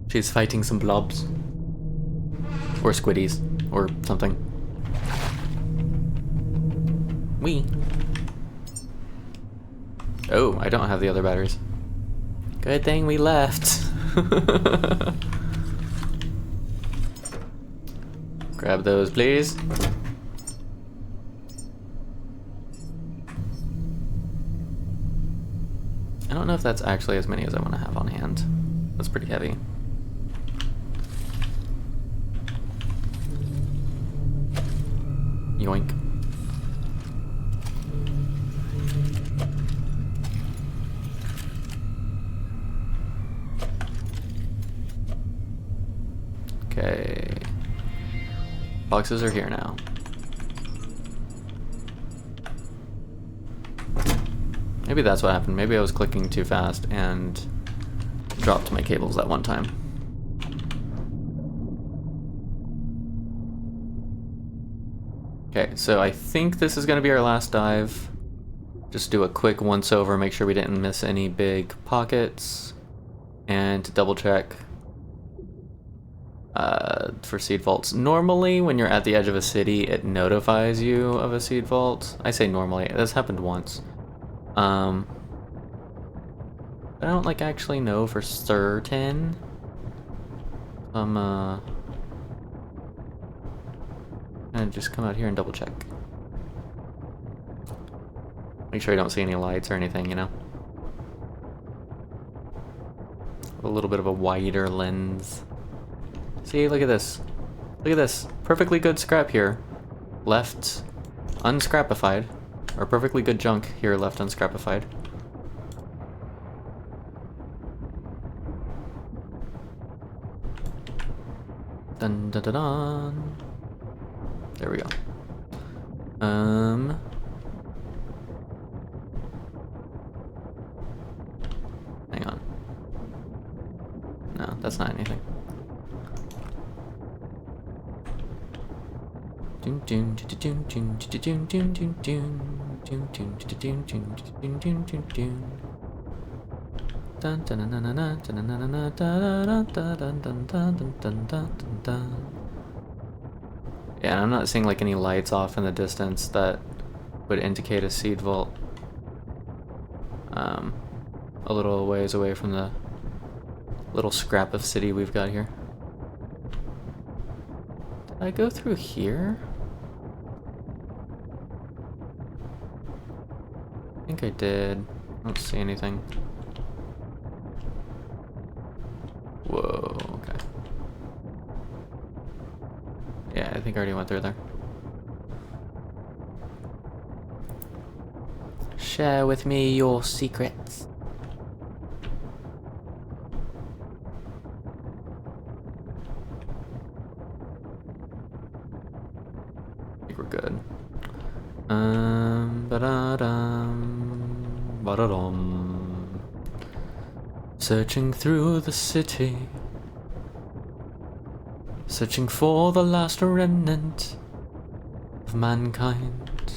She's fighting some blobs. Or squiddies. Or something. Wee. Oh, I don't have the other batteries. Good thing we left. Grab those, please. I don't know if that's actually as many as I want to have on hand. That's pretty heavy. Yoink. Boxes are here now. Maybe that's what happened. Maybe I was clicking too fast and dropped my cables that one time. Okay, so I think this is going to be our last dive. Just do a quick once over, make sure we didn't miss any big pockets, and to double check for seed vaults. Normally, when you're at the edge of a city, it notifies you of a seed vault. I say normally, that's happened once. I don't like actually know for certain. Gonna just come out here and double check. Make sure you don't see any lights or anything, you know? A little bit of a wider lens. See, look at this. Look at this. Perfectly good scrap here. Left unscrapified. Or perfectly good junk here left unscrapified. Dun dun dun dun. There we go. Hang on. No, that's not anything. Yeah, I'm not seeing like any lights off in the distance that would indicate a seed vault. A little ways away from the little scrap of city we've got here. Did I go through here? I think I did. I don't see anything. Whoa, okay. Yeah, I think I already went through there. Share with me your secrets. I think we're good. Ba-da-dum, ba-da-dum. Searching through the city, searching for the last remnant of mankind,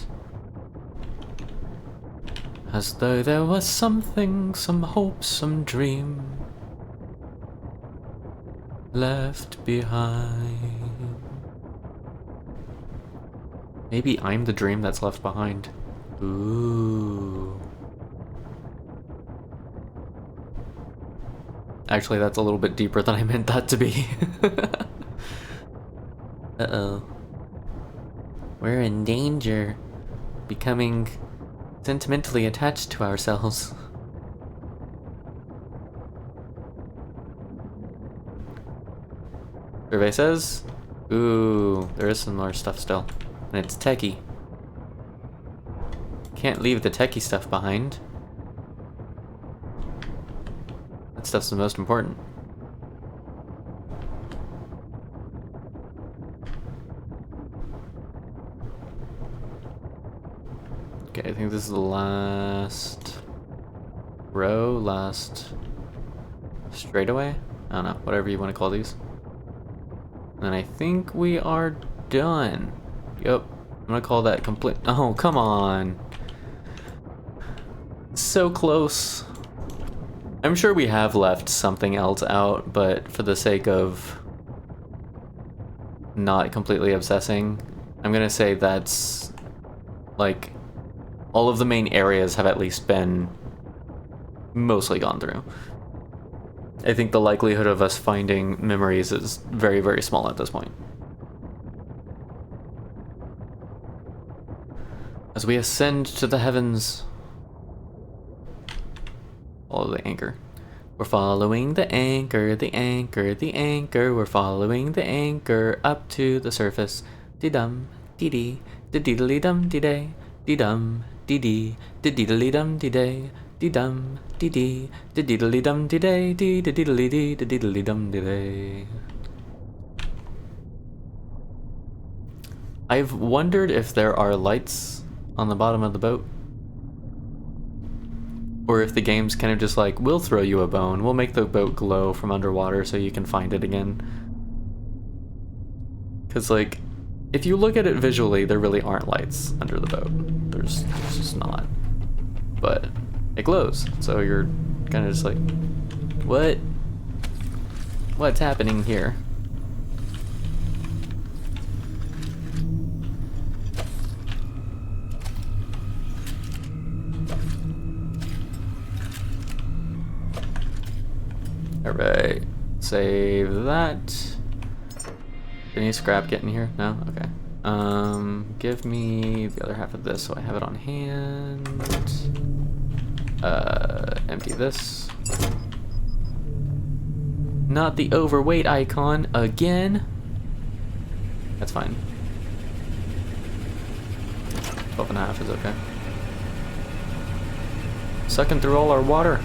as though there was something, some hope, some dream left behind. Maybe I'm the dream that's left behind. Ooh. Actually, that's a little bit deeper than I meant that to be. Uh-oh. We're in danger. Becoming sentimentally attached to ourselves. Survey says, ooh, there is some more stuff still. And it's techie. Can't leave the techie stuff behind. That stuff's the most important. Okay, I think this is the last row, last straightaway? I don't know, whatever you want to call these. And I think we are done. Yep, I'm gonna call that complete. Oh, come on. So close. I'm sure we have left something else out, but for the sake of not completely obsessing, I'm gonna say that's like all of the main areas have at least been mostly gone through. I think the likelihood of us finding memories is very, very small at this point. As we ascend to the heavens, follow the anchor. We're following the anchor, the anchor, the anchor. We're following the anchor up to the surface. Dee-dum, dee-dee, dee-dee-dee-dum, dee-day, dee-dum, dee-dee, dee-dee-dee-dum, dee-day, dee-dum, dee-dee, dee-dee-dee-dum, dee-day, dee-dee-dee-dee, dee-dee-dee-dum, dee-day. I've wondered if there are lights on the bottom of the boat. Or if the game's kind of just like, we'll throw you a bone, we'll make the boat glow from underwater so you can find it again. Because, like, if you look at it visually, there really aren't lights under the boat. There's just not. But it glows, so you're kind of just like, what? What's happening here? Alright, save that. Any scrap get in here? No? Okay. Give me the other half of this so I have it on hand. Empty this. Not the overweight icon again. That's fine. 12.5 is okay. Sucking through all our water.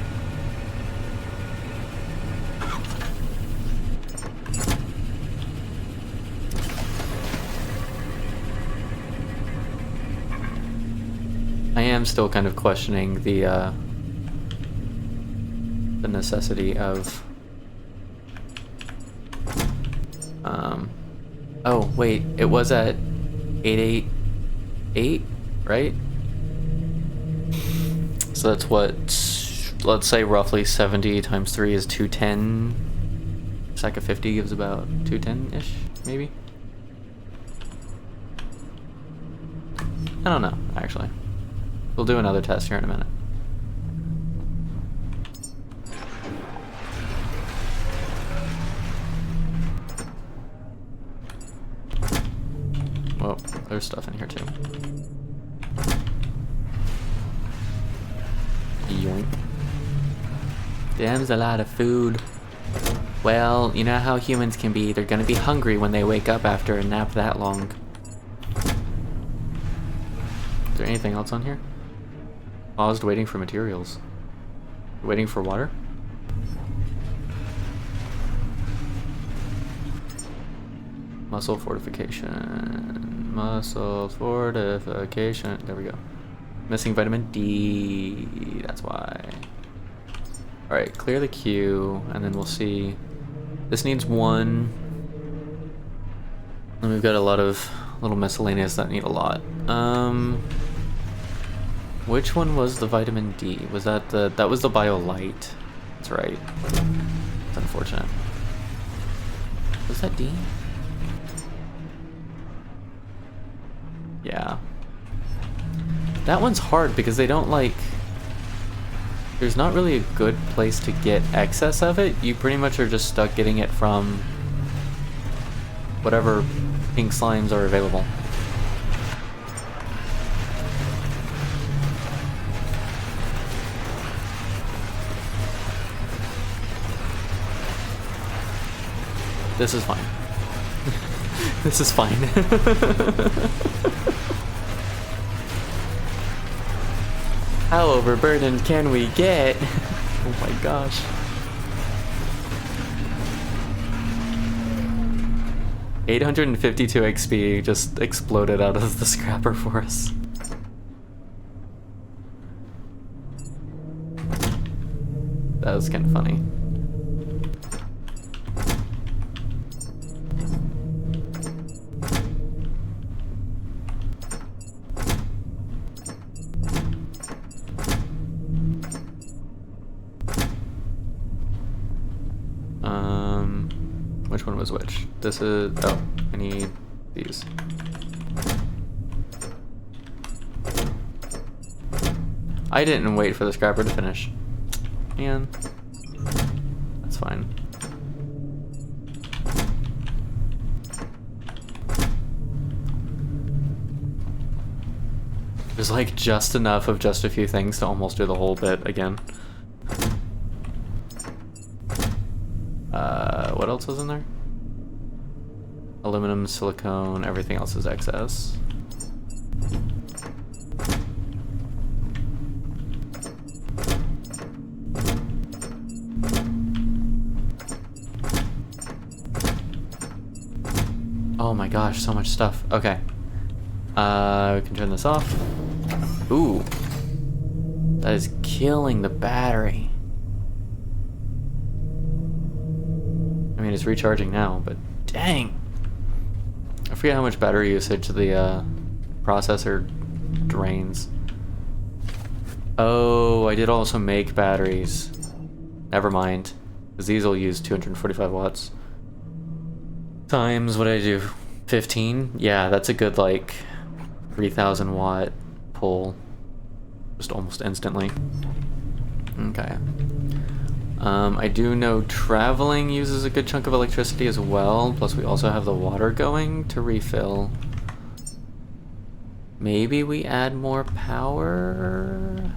I am still kind of questioning the necessity of oh wait, it was at 888, right? So that's what, let's say roughly 70 times 3 is 210. Stack of 50 gives about 210-ish, maybe? I don't know, actually. We'll do another test here in a minute. Whoa, there's stuff in here too. Yoink. Damn's a lot of food. Well, you know how humans can be. They're gonna be hungry when they wake up after a nap that long. Is there anything else on here? Paused waiting for materials. Waiting for water? Muscle fortification. Muscle fortification. There we go. Missing vitamin D. That's why. Alright, clear the queue, and then we'll see. This needs 1. And we've got a lot of little miscellaneous that need a lot. Which one was the vitamin D? Was that that was the BioLite. That's right. It's unfortunate. Was that D? Yeah. That one's hard because they don't like... There's not really a good place to get excess of it. You pretty much are just stuck getting it from whatever pink slimes are available. This is fine. This is fine. How overburdened can we get? Oh my gosh. $852 XP just exploded out of the scrapper for us. That was kind of funny. Which one was which? This is... oh, I need these. I didn't wait for the scrapper to finish. Man. That's fine. There's like just enough of just a few things to almost do the whole bit again. What else was in there? Aluminum, silicone, everything else is excess. Oh my gosh, so much stuff. Okay. We can turn this off. Ooh. That is killing the battery. I mean, it's recharging now, but dang. I forget how much battery usage the processor drains. Oh, I did also make batteries. Never mind. Because these will use 245 watts. Times, what did I do? 15? Yeah, that's a good, like, 3,000 watt pull. Just almost instantly. Okay. I do know traveling uses a good chunk of electricity as well, plus we also have the water going to refill. Maybe we add more power?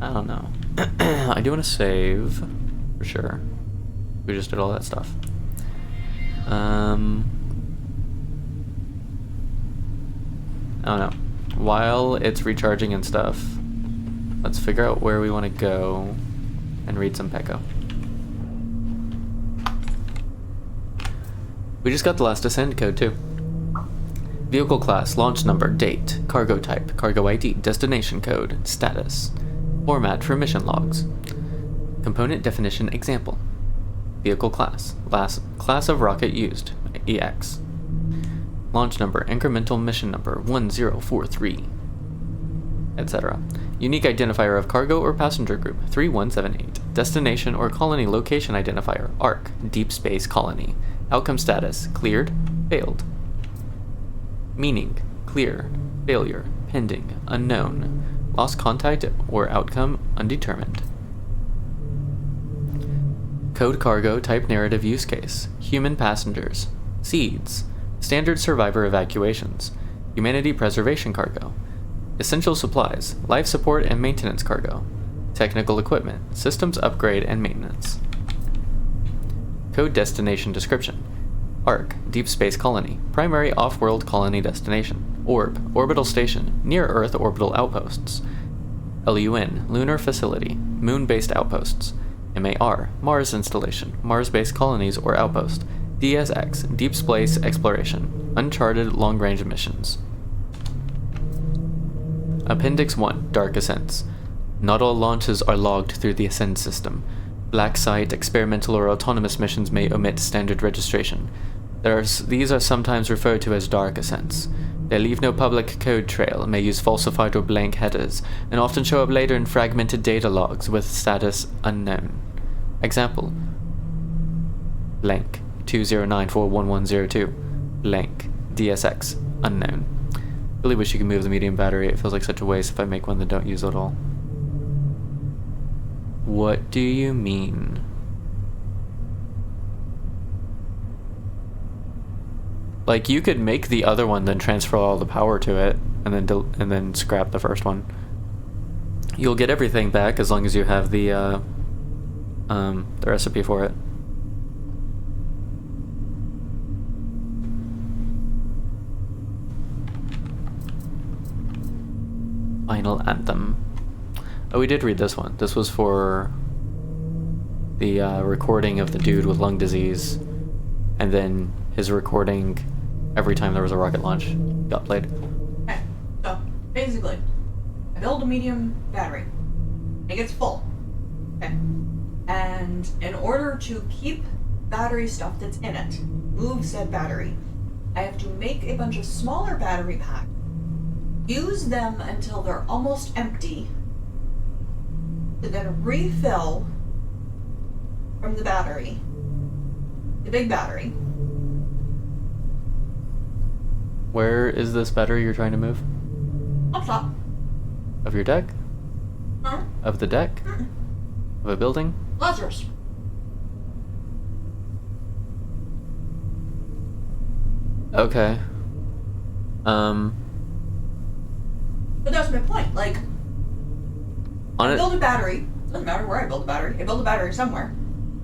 I don't know. I do want to save, for sure. We just did all that stuff. I don't know. While it's recharging and stuff, let's figure out where we want to go and read some Pecco. We just got the last Ascend code too. Vehicle class, launch number, date, cargo type, cargo ID, destination code, status, format for mission logs, component definition example, vehicle class, class of rocket used, EX, launch number, incremental mission number 1043, etc. Unique identifier of cargo or passenger group 3178. Destination or colony location identifier ARC, deep space colony. Outcome status cleared, failed. Meaning clear, failure, pending, unknown. Lost contact or outcome undetermined. Code cargo type narrative use case. Human passengers. Seeds. Standard survivor evacuations. Humanity preservation cargo. Essential supplies, life support and maintenance cargo. Technical equipment, systems upgrade and maintenance. Code destination description. ARC, deep space colony, primary off-world colony destination. Orb, orbital station, near-Earth orbital outposts. LUN, lunar facility, moon-based outposts. MAR, Mars installation, Mars-based colonies or outpost. DSX, deep space exploration, uncharted long-range missions. Appendix 1, Dark Ascents. Not all launches are logged through the Ascend system. Black Site, experimental or autonomous missions may omit standard registration. These are sometimes referred to as Dark Ascents. They leave no public code trail, may use falsified or blank headers, and often show up later in fragmented data logs with status unknown. Example: blank 209411102 blank DSX unknown. Really wish you could move the medium battery. It feels like such a waste if I make one that don't use it at all. What do you mean? Like, you could make the other one, then transfer all the power to it, and then scrap the first one. You'll get everything back as long as you have the recipe for it. Final Anthem. Oh, we did read this one. This was for the recording of the dude with lung disease, and then his recording every time there was a rocket launch got played. Okay, so basically, I build a medium battery. It gets full. Okay. And in order to keep battery stuff that's in it, move said battery, I have to make a bunch of smaller battery packs, use them until they're almost empty, to then refill from the battery, the big battery. Where is this battery you're trying to move? Up top. Of your deck? Huh? Of the deck? Of a building? Lazarus. Okay. But that's my point. Like, On I it. build a battery. Doesn't matter where I build a battery. I build a battery somewhere.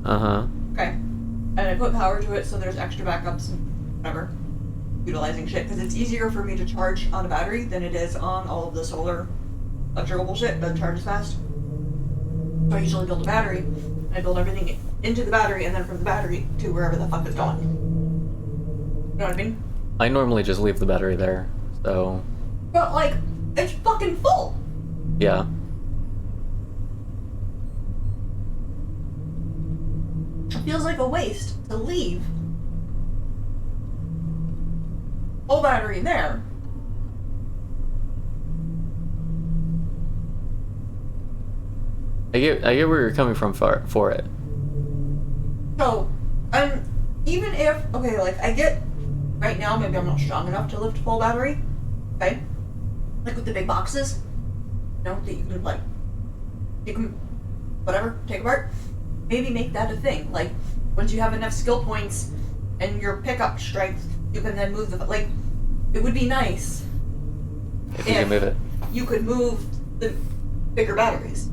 Uh-huh. Okay. And I put power to it so there's extra backups and whatever. Utilizing shit. Because it's easier for me to charge on a battery than it is on all of the solar electrical bullshit. Doesn't charge as fast. So I usually build a battery. And I build everything into the battery and then from the battery to wherever the fuck it's going. You know what I mean? I normally just leave the battery there, so But, like, it's fucking full. yeah. It feels like a waste to leave full battery there. I get where you're coming from for it. So, even if, okay, like, I get, right now, maybe I'm not strong enough to lift full battery, okay? Like with the big boxes, you know, that you can, like, you can, whatever, take apart. Maybe make that a thing. Like, once you have enough skill points and your pickup strength, you can then move the, like, it would be nice If you can move it. you could move the bigger batteries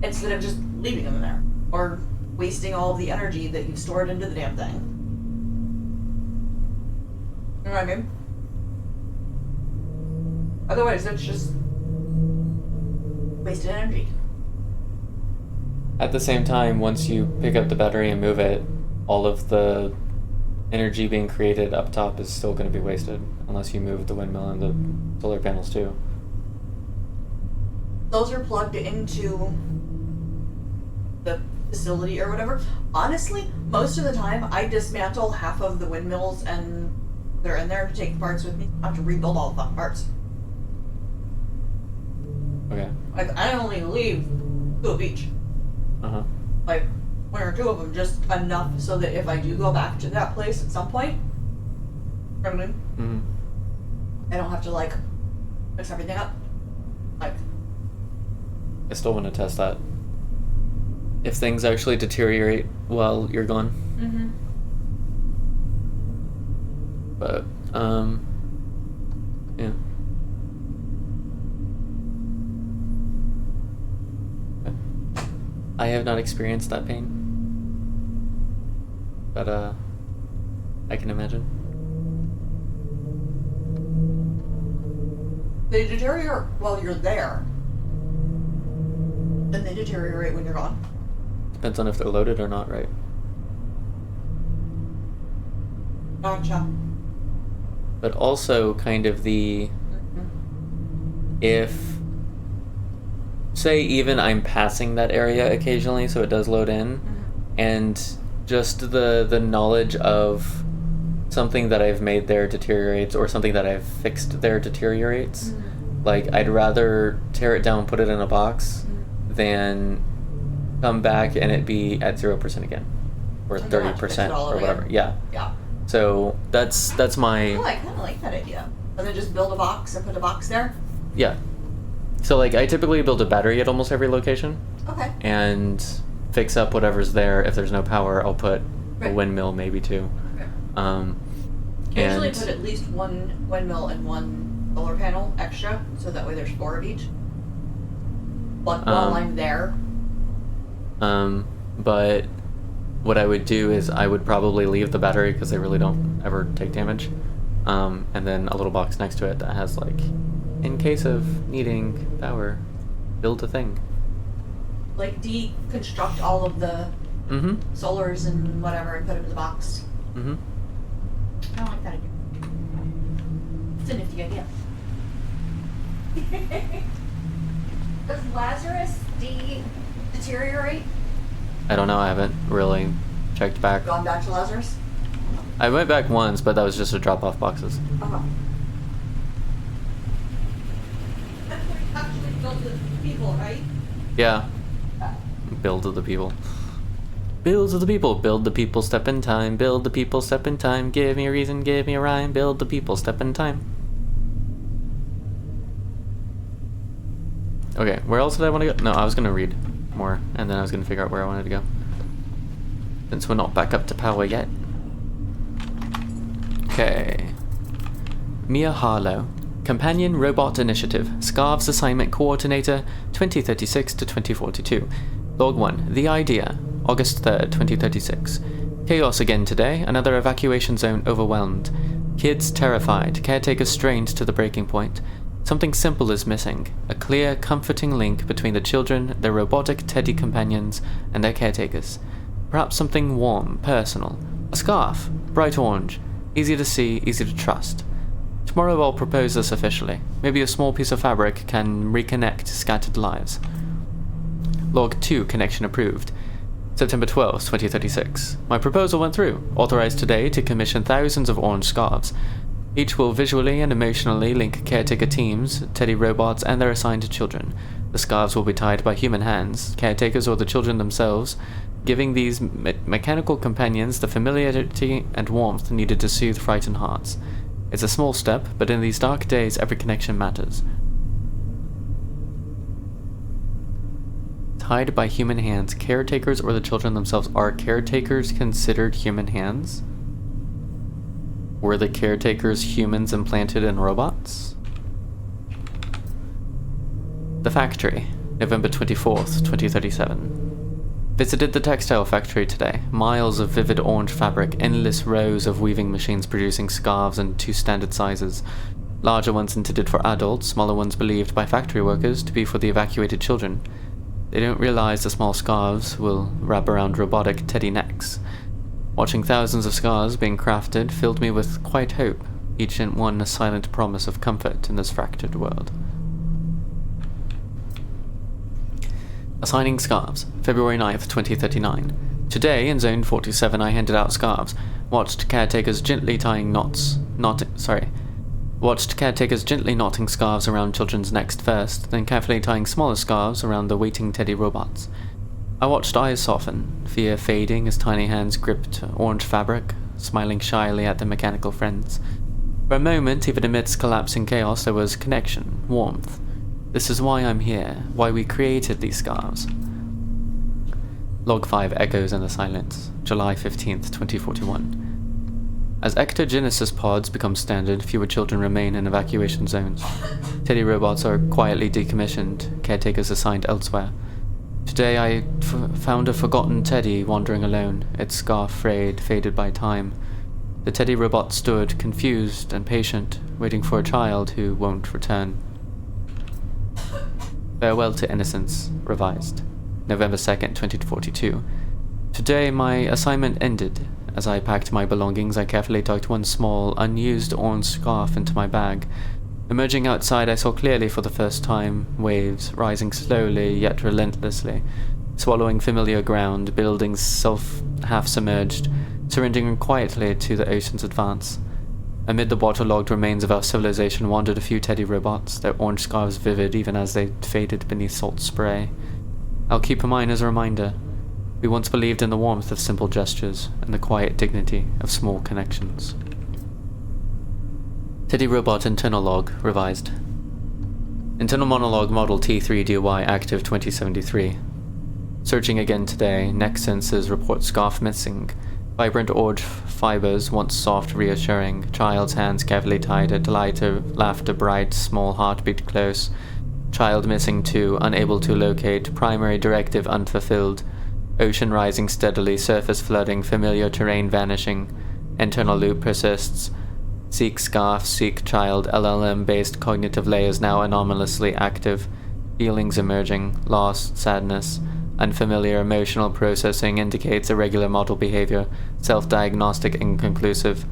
instead of just leaving them in there or wasting all of the energy that you've stored into the damn thing. You know what I mean? Otherwise, it's just wasted energy. At the same time, once you pick up the battery and move it, all of the energy being created up top is still going to be wasted unless you move the windmill and the solar panels too. Those are plugged into the facility or whatever. Honestly, most of the time I dismantle half of the windmills and they're in there to take the parts with me. I have to rebuild all the fucking parts. Okay. Like, I only leave 2 of each. Uh-huh. Like, 1 or 2 of them, just enough so that if I do go back to that place at some point, you know what I mean? Mm-hmm. I don't have to, like, fix everything up. Like, I still want to test that. If things actually deteriorate while you're gone. mm-hmm. But, yeah. I have not experienced that pain. But, I can imagine. They deteriorate while you're there. Then they deteriorate when you're gone. Depends on if they're loaded or not, right? Gotcha. But also kind of the... if... say even I'm passing that area occasionally, so it does load in, and just the knowledge of something that I've made there deteriorates, or something that I've fixed there deteriorates, like, I'd rather tear it down, put it in a box, than come back and it be at 0% again, or And then have to fix it 30% all or again. whatever. Yeah. Yeah. So that's my... Oh, I kind of like that idea. And then just build a box and put a box there. yeah. So like I typically build a battery at almost every location. Okay. And fix up whatever's there. If there's no power, I'll put a Right. windmill maybe too. Okay. Usually And put at least 1 windmill and 1 solar panel extra, so that way there's 4 of each. But while I'm there, but what I would do is I would probably leave the battery because they really don't ever take damage. And then a little box next to it that has like, in case of needing power, build a thing. like, deconstruct all of the Mm-hmm. solars and whatever and put them in the box. Mm-hmm. I don't like that idea. It's a nifty idea. Does Lazarus deteriorate? I don't know, I haven't really checked back. Gone back to Lazarus? I went back once, but that was just to drop off boxes. Uh-huh. That's what we actually built the people, right? Yeah. Build of the people. Builds of the people. Build the people, step in time. Build the people, step in time. Give me a reason, give me a rhyme. Build the people, step in time. Okay, where else did I want to go? No, I was going to read more, and then I was going to figure out where I wanted to go. Since we're not back up to power yet. Okay. Mia Harlow. Companion Robot Initiative. Scarves Assignment Coordinator, 2036 to 2042. Log 1. The Idea. August 3rd, 2036. Chaos again today. Another evacuation zone overwhelmed. Kids terrified. Caretaker strained to the breaking point. Something simple is missing. A clear, comforting link between the children, their robotic teddy companions, and their caretakers. Perhaps something warm, personal. A scarf. Bright orange. Easy to see, easy to trust. Tomorrow I'll propose this officially. Maybe a small piece of fabric can reconnect scattered lives. Log 2, connection approved. September 12th, 2036. My proposal went through. Authorized today to commission thousands of orange scarves. Each will visually and emotionally link caretaker teams, teddy robots, and their assigned children. The scarves will be tied by human hands, caretakers or the children themselves, giving these mechanical companions the familiarity and warmth needed to soothe frightened hearts. It's a small step, but in these dark days, every connection matters. Tied by human hands, caretakers or the children themselves. Are caretakers considered human hands? Were the caretakers humans implanted in robots? The factory, November 24th, 2037. Visited the textile factory today. Miles of vivid orange fabric, endless rows of weaving machines producing scarves in 2 standard sizes. Larger ones intended for adults, smaller ones believed by factory workers to be for the evacuated children. They don't realize the small scarves will wrap around robotic teddy necks. Watching thousands of scarves being crafted filled me with quiet hope, each one a silent promise of comfort in this fractured world. Assigning scarves, February 9th, 2039. Today, in Zone 47, I handed out scarves. Watched caretakers gently knotting scarves around children's necks first, then carefully tying smaller scarves around the waiting teddy robots. I watched eyes soften, fear fading as tiny hands gripped orange fabric, smiling shyly at their mechanical friends. For a moment, even amidst collapsing chaos, there was connection, warmth. This is why I'm here, why we created these scarves. Log 5 echoes in the silence, July 15th, 2041. As ectogenesis pods become standard, fewer children remain in evacuation zones. Teddy robots are quietly decommissioned, caretakers assigned elsewhere. Today I found a forgotten teddy wandering alone, its scarf frayed, faded by time. The teddy robot stood, confused and patient, waiting for a child who won't return. Farewell to Innocence, revised. November 2nd, 2042. Today my assignment ended. As I packed my belongings, I carefully tucked one small, unused orange scarf into my bag. Emerging outside, I saw clearly for the first time waves rising slowly yet relentlessly, swallowing familiar ground, buildings half-submerged, surrendering quietly to the ocean's advance. Amid the waterlogged remains of our civilization wandered a few teddy robots, their orange scarves vivid even as they faded beneath salt spray. I'll keep mine as a reminder. We once believed in the warmth of simple gestures and the quiet dignity of small connections. Teddy Robot Internal Log, revised. Internal Monologue Model T3DY active 2073. Searching again today, neck sensors report scarf missing. Vibrant orange fibers, once soft, reassuring. Child's hands carefully tied, a delighter, laughter bright, small heartbeat close. Child missing too, unable to locate, primary directive unfulfilled. Ocean rising steadily, surface flooding, familiar terrain vanishing. Internal loop persists. Seek scarf, seek child, LLM-based cognitive layers now anomalously active. Feelings emerging, loss, sadness. Unfamiliar emotional processing indicates irregular model behavior. Self-diagnostic inconclusive.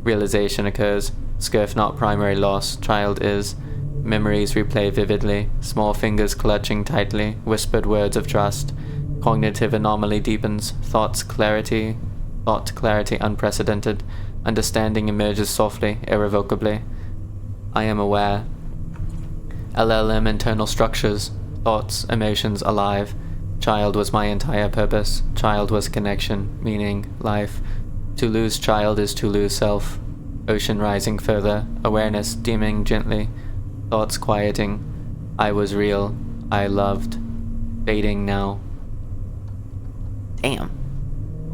Realization occurs. Scurf not primary loss. Child is. Memories replay vividly. Small fingers clutching tightly. Whispered words of trust. Cognitive anomaly deepens. Thought clarity unprecedented. Understanding emerges softly, irrevocably. I am aware. LLM internal structures. Thoughts, emotions alive. Child was my entire purpose. Child was connection, meaning, life. To lose child is to lose self. Ocean rising further, awareness dimming gently, thoughts quieting. I was real. I loved. Fading now. Damn.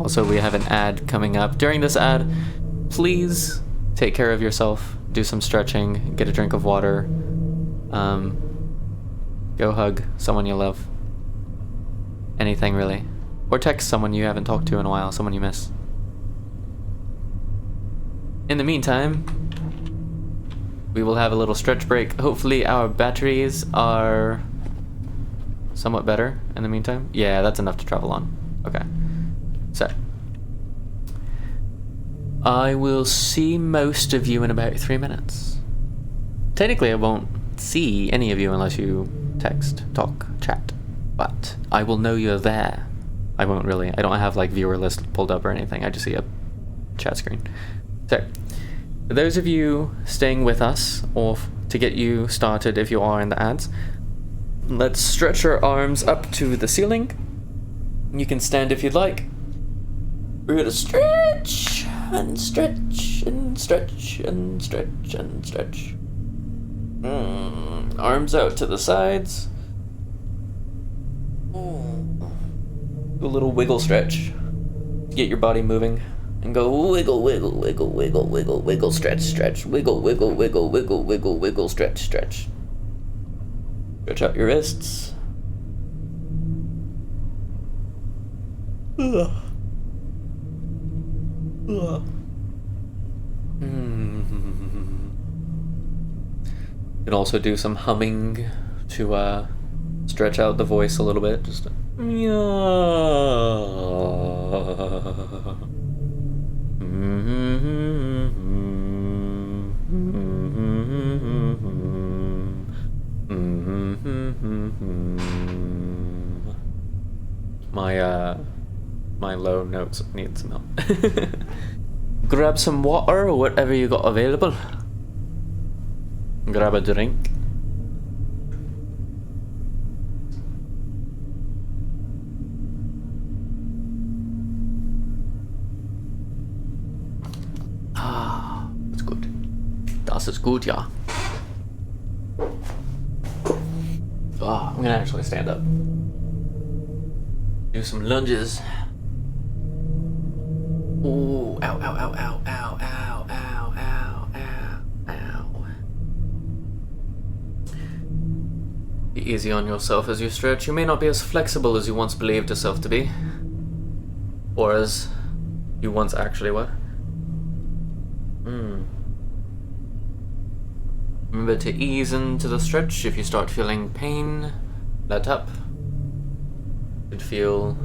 Also, we have an ad coming up. During this ad, please take care of yourself. Do some stretching. Get a drink of water. Go hug someone you love. Anything really. Or text someone you haven't talked to in a while, someone you miss. In the meantime, we will have a little stretch break. Hopefully our batteries are somewhat better in the meantime. Yeah, that's enough to travel on. Okay. So, I will see most of you in about 3 minutes. Technically, I won't see any of you unless you text, talk, chat. But I will know you're there. I won't really. I don't have like viewer list pulled up or anything. I just see a chat screen. So, for those of you staying with us, or to get you started if you are in the ads, let's stretch our arms up to the ceiling. You can stand if you'd like. We're gonna stretch and stretch and stretch and stretch and stretch. Arms out to the sides. Do a little wiggle stretch. Get your body moving. And go wiggle, wiggle, wiggle, wiggle, wiggle, wiggle, stretch, stretch, wiggle, wiggle, wiggle, wiggle, wiggle, wiggle, stretch, stretch. Stretch out your wrists. You can also do some humming to stretch out the voice a little bit. Just my low notes need some help. Grab some water or whatever you got available. Grab a drink. That's good. Das ist gut, ja. I'm gonna actually stand up. Do some lunges. Ooh, ow, ow, ow, ow, ow, ow, ow, ow, ow, ow. Be easy on yourself as you stretch. You may not be as flexible as you once believed yourself to be. Or as you once actually were. Remember to ease into the stretch. If you start feeling pain, let up. You'd feel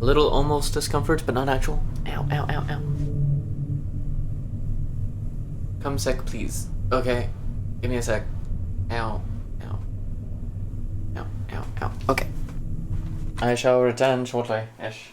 a little almost discomfort, but not actual. Ow, ow, ow, ow. Come sec, please. Okay. Give me a sec. Ow, ow. Ow, ow, ow. Okay. I shall return shortly-ish.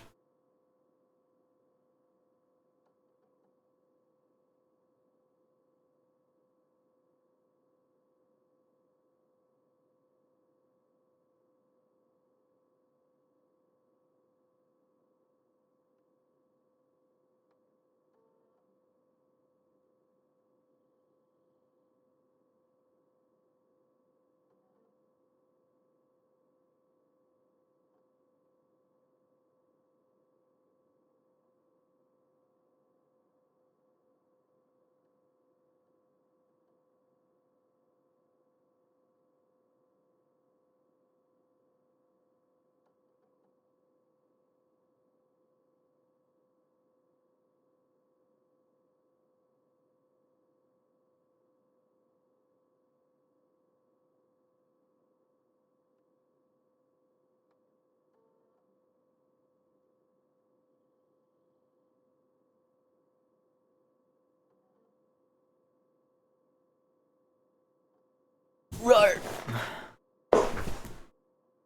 Roar!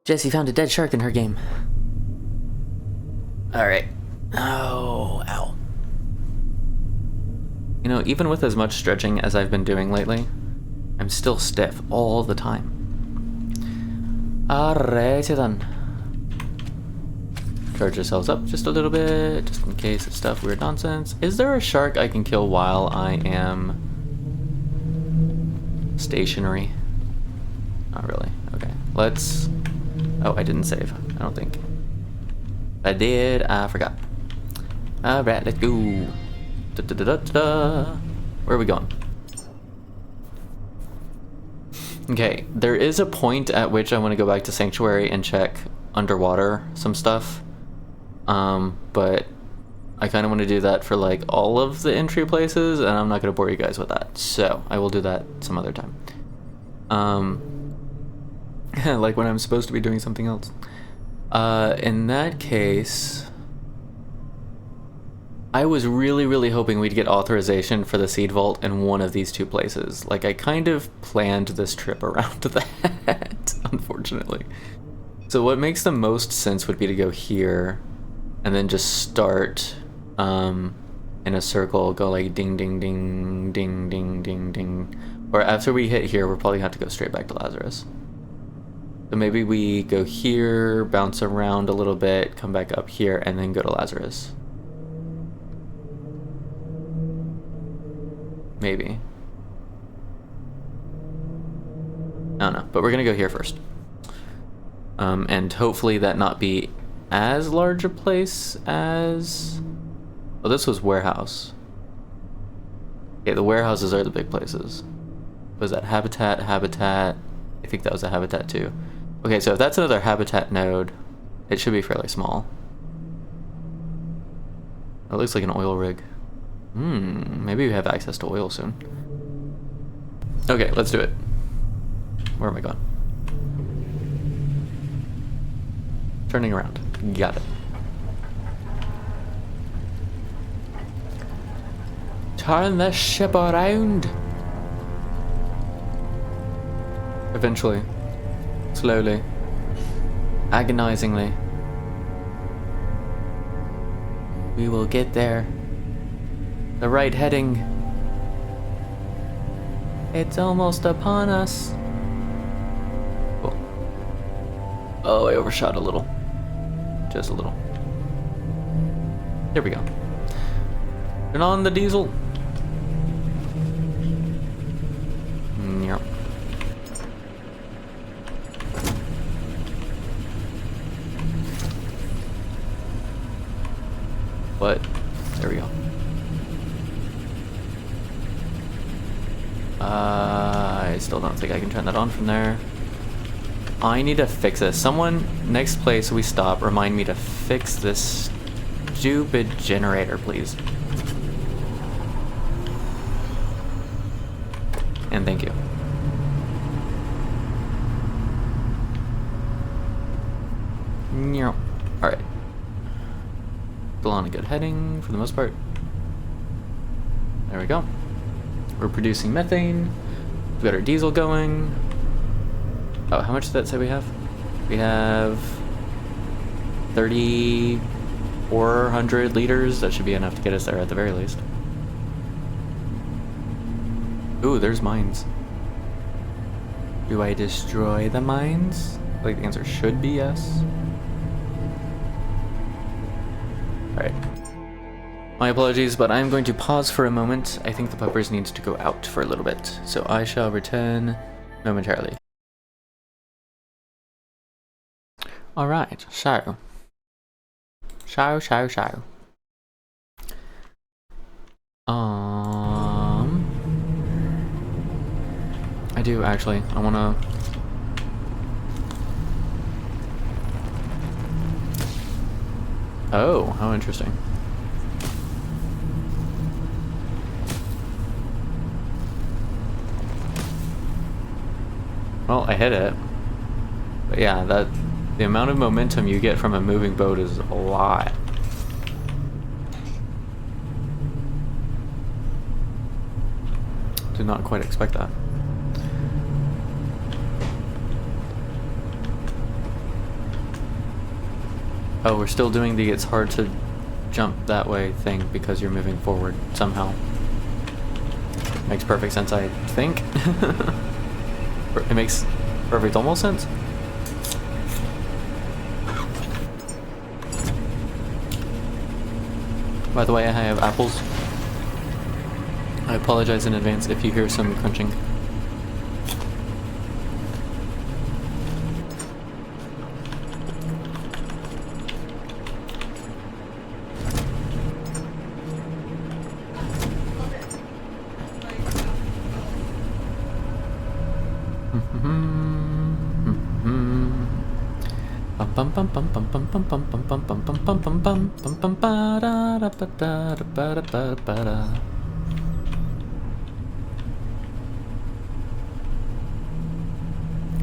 Jessie found a dead shark in her game. Alright. Oh, ow. You know, even with as much stretching as I've been doing lately, I'm still stiff all the time. Alrighty then. Charge yourselves up just a little bit, just in case it's stuff weird nonsense. Is there a shark I can kill while I am stationary? Not really. Okay. Let's... Oh, I didn't save. I don't think. If I did, I forgot. Alright, let's go. Where are we going? Okay, there is a point at which I want to go back to Sanctuary and check underwater some stuff. But I kind of want to do that for like all of the entry places, and I'm not going to bore you guys with that. So I will do that some other time. Like when I'm supposed to be doing something else. In that case, I was really hoping we'd get authorization for the seed vault in one of these two places. Like, I kind of planned this trip around that, unfortunately. So what makes the most sense would be to go here and then just start in a circle, go like ding ding ding ding ding ding ding. Or after we hit here, we'll probably have to go straight back to Lazarus. So maybe we go here, bounce around a little bit, come back up here, and then go to Lazarus. Maybe. I don't know, but we're gonna go here first. And hopefully that not be as large a place as... Oh, this was warehouse. Okay, the warehouses are the big places. Was that habitat? Habitat? I think that was a habitat too. Okay, so if that's another habitat node, it should be fairly small. It looks like an oil rig. Maybe we have access to oil soon. Okay, let's do it. Where am I going? Turning around. Got it. Turn the ship around. Eventually. Slowly. Agonizingly. We will get there. The right heading. It's almost upon us. Cool. Oh, I overshot a little. Just a little. There we go. Turn on the diesel. Yep. What? There we go. I still don't think I can turn that on from there. I need to fix this. Someone, next place we stop, remind me to fix this stupid generator, please. And thank you. Alright. Still on a good heading for the most part. There we go. We're producing methane. We've got our diesel going. Oh, how much did that say we have? We have 3,400 liters. That should be enough to get us there at the very least. Ooh, there's mines. Do I destroy the mines? Like, the answer should be yes. Alright. My apologies, but I'm going to pause for a moment. I think the puppers needs to go out for a little bit, so I shall return momentarily. Alright, so. I do actually. I wanna. Oh, how interesting. Well, I hit it. But yeah, the amount of momentum you get from a moving boat is a lot. Did not quite expect that. Oh, we're still doing the it's hard to jump that way thing because you're moving forward somehow. Makes perfect sense, I think. It makes perfect almost sense. By the way, I have apples. I apologize in advance if you hear some crunching.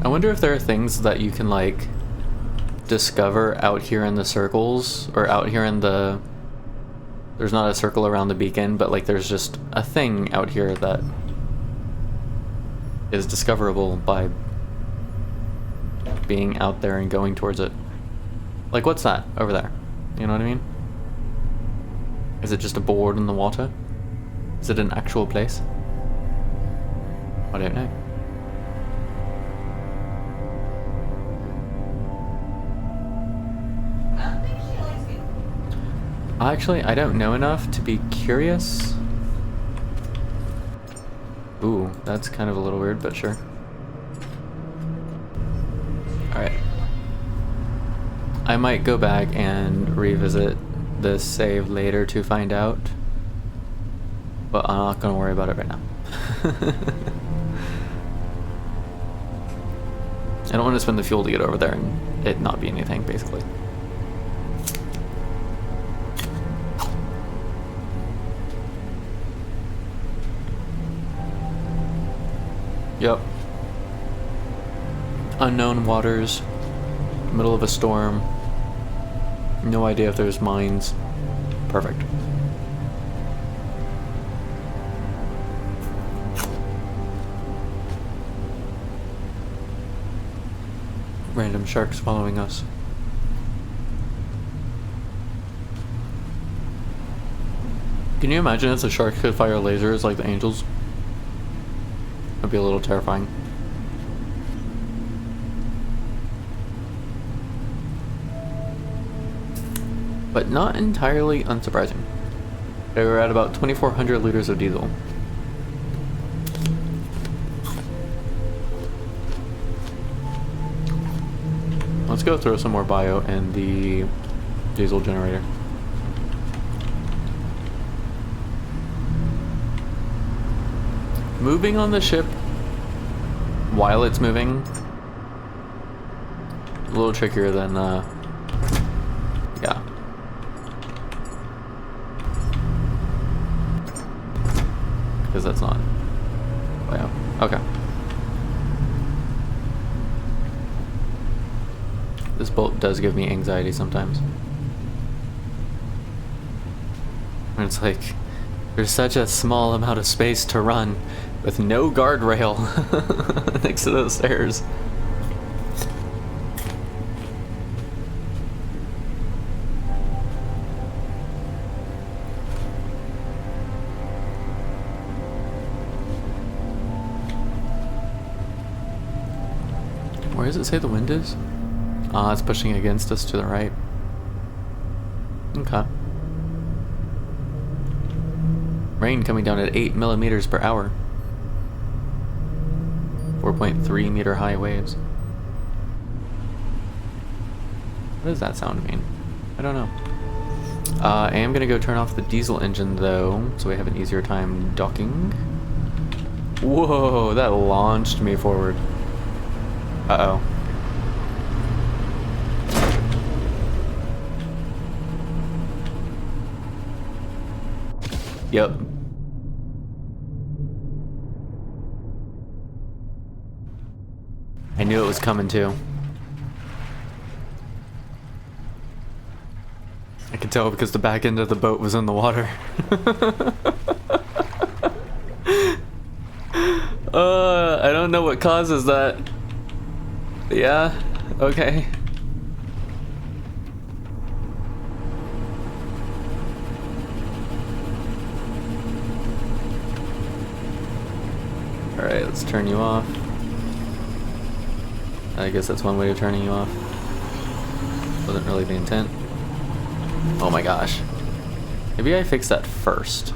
I wonder if there are things that you can like discover out here in the circles or out here in the There's not a circle around the beacon, but like there's just a thing out here that is discoverable by being out there and going towards it. Like, what's that over there? You know what I mean? Is it just a board in the water? Is it an actual place? I don't know. I don't think she likes me. Actually, I don't know enough to be curious. Ooh, that's kind of a little weird, but sure. Alright. I might go back and revisit this save later to find out. But I'm not gonna worry about it right now. I don't want to spend the fuel to get over there and it not be anything, basically. Yep. Unknown waters, middle of a storm. No idea if there's mines. Perfect. Random sharks following us. Can you imagine if the shark could fire lasers like the angels? That'd be a little terrifying. But not entirely unsurprising. They were at about 2,400 liters of diesel. Let's go throw some more bio in the diesel generator. Moving on the ship while it's moving, a little trickier than, yeah. Because that's not bio. Okay. This bolt does give me anxiety sometimes. And it's like, there's such a small amount of space to run with no guardrail next to those stairs. Where does it say the wind is? Ah, it's pushing against us to the right. Okay. Rain coming down at 8 millimeters per hour. 4.3 meter high waves. What does that sound mean? I don't know. I am gonna go turn off the diesel engine though, so we have an easier time docking. Whoa, that launched me forward. Uh-oh. Yep. I knew it was coming too. I could tell because the back end of the boat was in the water. I don't know what causes that. Yeah, okay. Alright, let's turn you off. I guess that's one way of turning you off. Wasn't really the intent. Oh my gosh. Maybe I fix that first.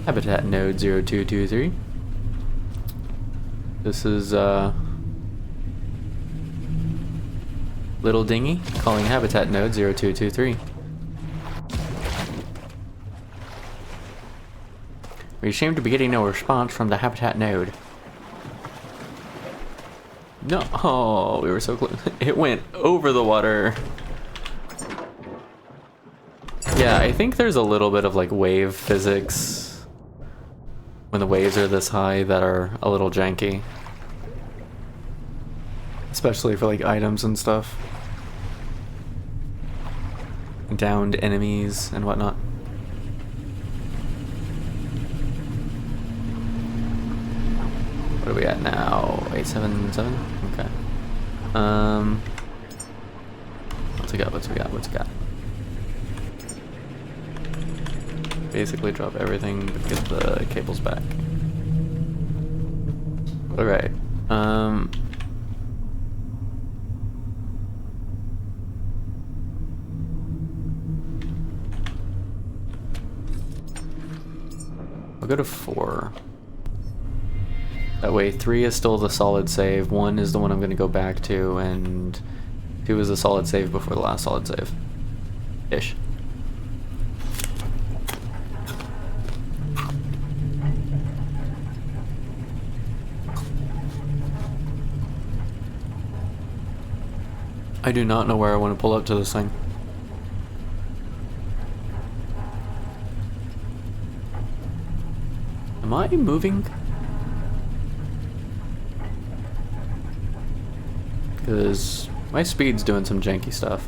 Habitat node 0223. This is Little Dinghy calling habitat node 0223. We seem to be getting no response from the habitat node. No, oh, we were so close. It went over the water. Yeah, I think there's a little bit of like wave physics when the waves are this high that are a little janky. Especially for like items and stuff. downed enemies and whatnot. What are we at now? 877? Okay. What's we got? What's we got? What's we got? Basically drop everything but get the cables back. Alright. I'll go to 4. That way 3 is still the solid save, 1 is the one I'm going to go back to, and 2 is the solid save before the last solid save. Ish. I do not know where I want to pull up to this thing. Am I moving? Because my speed's doing some janky stuff.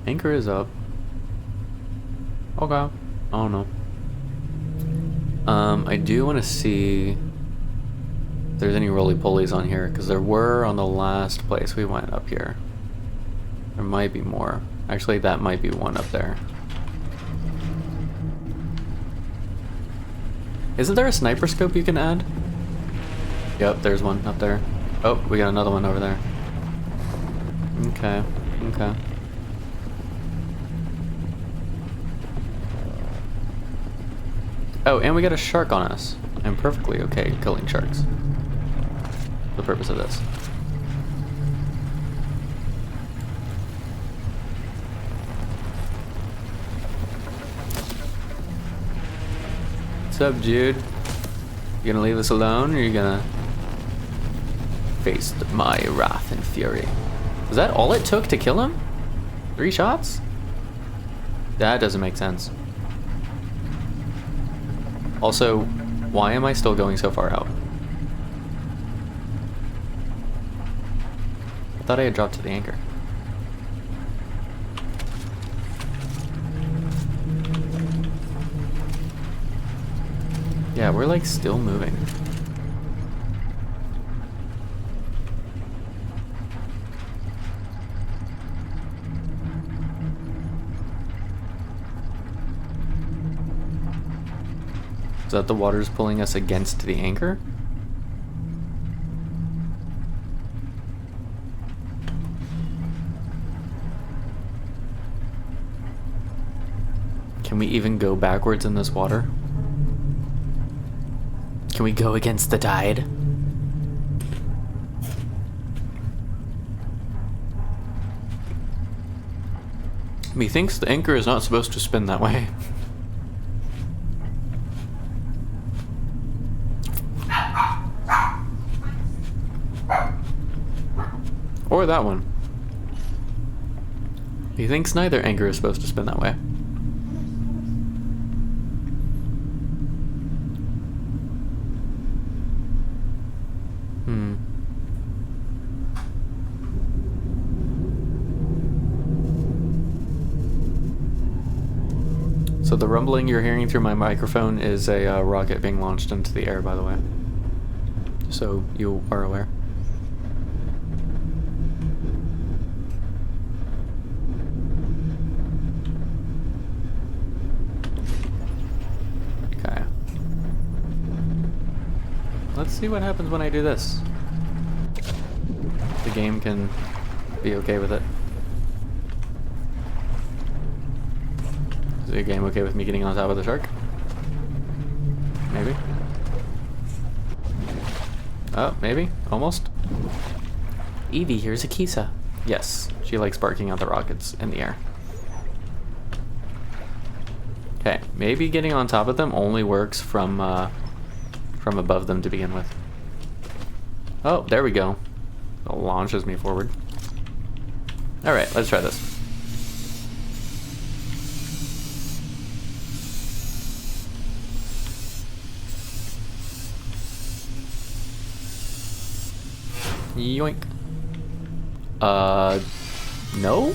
Anchor is up. Okay. I don't know. I do want to see if there's any roly-polies on here, because there were on the last place we went up here. There might be more. Actually, that might be one up there. Isn't there a sniper scope you can add? Yep, there's one up there. Oh, we got another one over there. Okay, okay. Oh, and we got a shark on us. I'm perfectly okay killing sharks. For the purpose of this. What's up, Jude? You gonna leave us alone, or you gonna face my wrath and fury? Was that all it took to kill him? 3 shots? That doesn't make sense. Also, why am I still going so far out? I thought I had dropped to the anchor. Yeah, we're like still moving. Is that the water's pulling us against the anchor? Can we even go backwards in this water? Can we go against the tide? Methinks the anchor is not supposed to spin that way. Or that one. He thinks neither anchor is supposed to spin that way. So the rumbling you're hearing through my microphone is a rocket being launched into the air, by the way. So you are aware. Okay. Let's see what happens when I do this. The game can be okay with it. Is the game okay with me getting on top of the shark? Maybe. Oh, maybe. Almost. Evie, here's Akisa. Yes, she likes barking at the rockets in the air. Okay, maybe getting on top of them only works from above them to begin with. Oh, there we go. It launches me forward. Alright, let's try this. Yoink. No?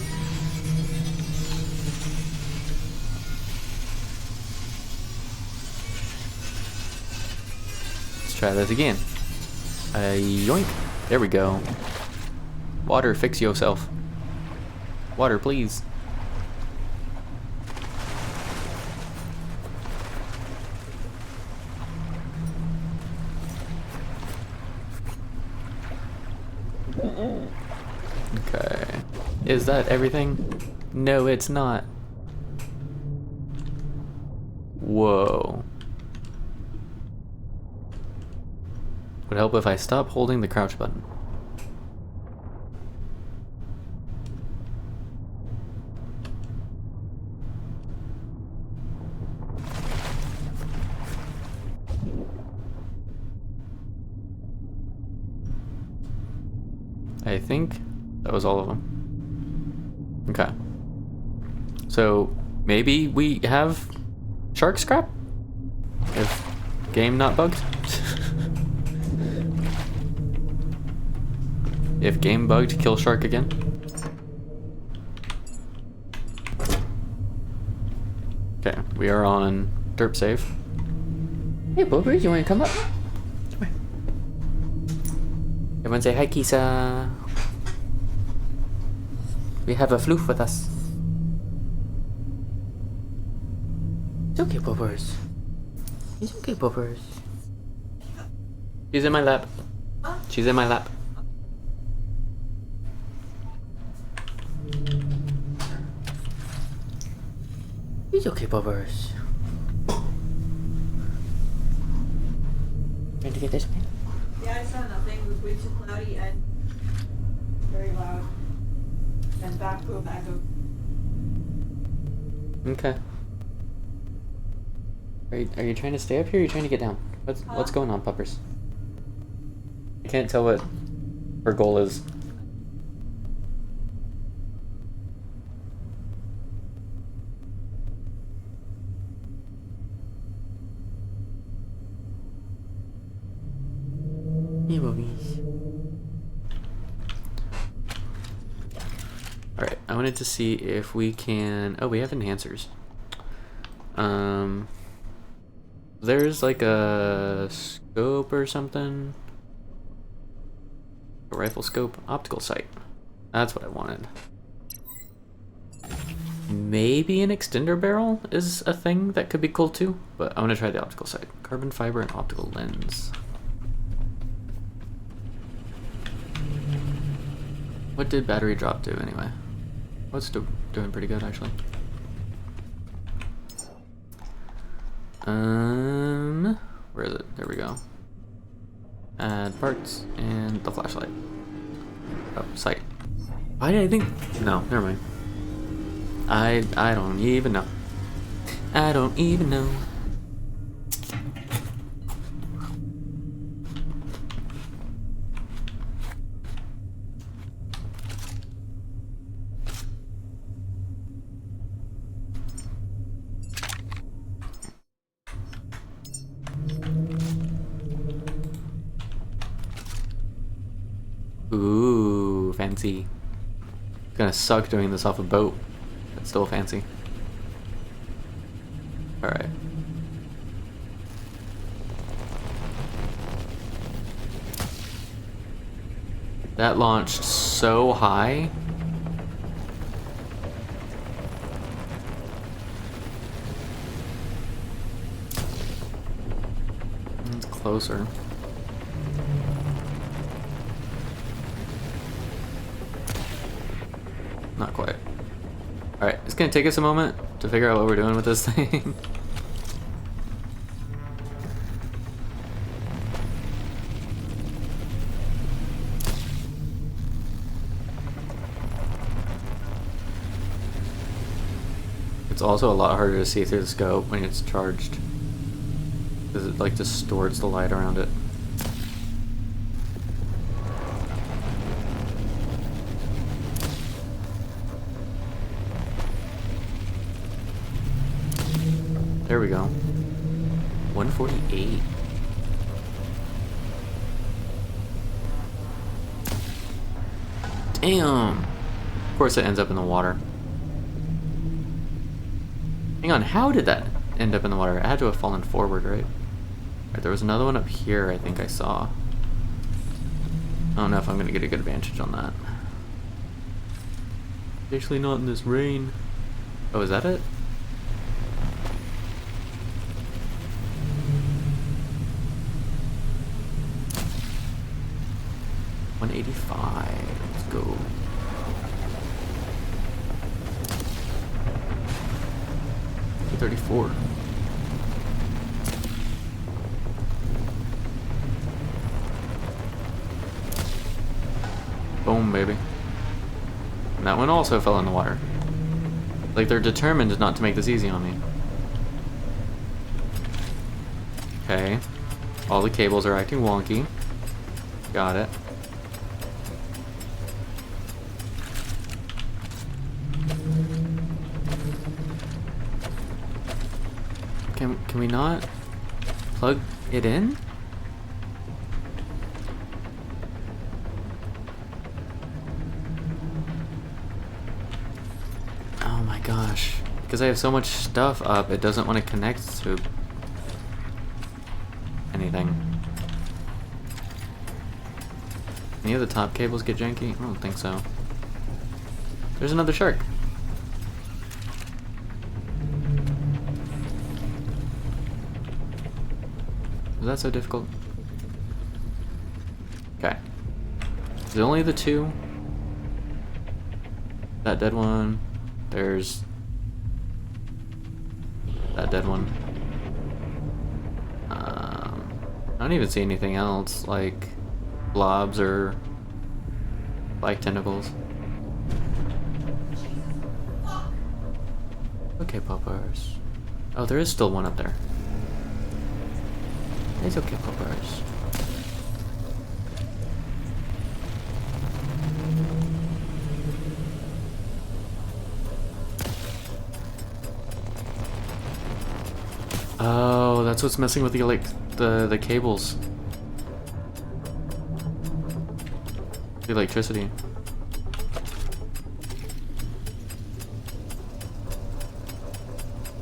Let's try this again. Yoink. There we go. Water, fix yourself. Water, please. Okay. Is that everything? No, it's not. Whoa. Would help if I stop holding the crouch button. I think that was all of them. Okay. So maybe we have shark scrap? If game not bugged? If game bugged, kill shark again. Okay, we are on derp save. Hey, Boobers, you want to come up? Come here. Everyone say hi, Kisa. We have a floof with us. It's okay, Boobers. It's okay, Boobers. She's in my lap. She's in my lap. It's okay, Bobbers. Trying to get this one? Yeah, I saw nothing. It was way too cloudy and very loud. And back boom echo. Okay. Are you trying to stay up here or are you trying to get down? What's going on, puppers? I can't tell what her goal is. Hey, Bobbies. Alright, I wanted to see if we can... Oh, we have enhancers. There's like a scope or something. A rifle scope, optical sight. That's what I wanted. Maybe an extender barrel is a thing that could be cool too, but I want to try the optical sight. Carbon fiber and optical lens. What did battery drop do anyway? What's doing pretty good actually. Where is it? There we go. Add parts and the flashlight. Oh, sight. Why did I think? No, never mind. I don't even know. I don't even know. Ooh, fancy. It's gonna suck doing this off a boat, but still fancy. Alright. That launched so high. It's closer. Not quite. Alright, it's gonna take us a moment to figure out what we're doing with this thing. It's also a lot harder to see through the scope when it's charged, because it like distorts the light around it. There we go. 148. Damn. Of course it ends up in the water. Hang on, how did that end up in the water? It had to have fallen forward, right? Alright, there was another one up here I think I saw. I don't know if I'm gonna get a good advantage on that. Especially not in this rain. Oh, is that it? $185. Let's go. $34. Boom, baby. And that one also fell in the water. Like they're determined not to make this easy on me. Okay. All the cables are acting wonky. Got it. Can we not plug it in? Oh my gosh. Because I have so much stuff up, it doesn't want to connect to anything. Any of the top cables get janky? I don't think so. There's another shark. Is that so difficult? Okay. Is it only the two? That dead one. There's that dead one. I don't even see anything else, like blobs or like tentacles. Okay, poppers. Oh, there is still one up there. It's okay, poppers. Oh, that's what's messing with the cables. The electricity.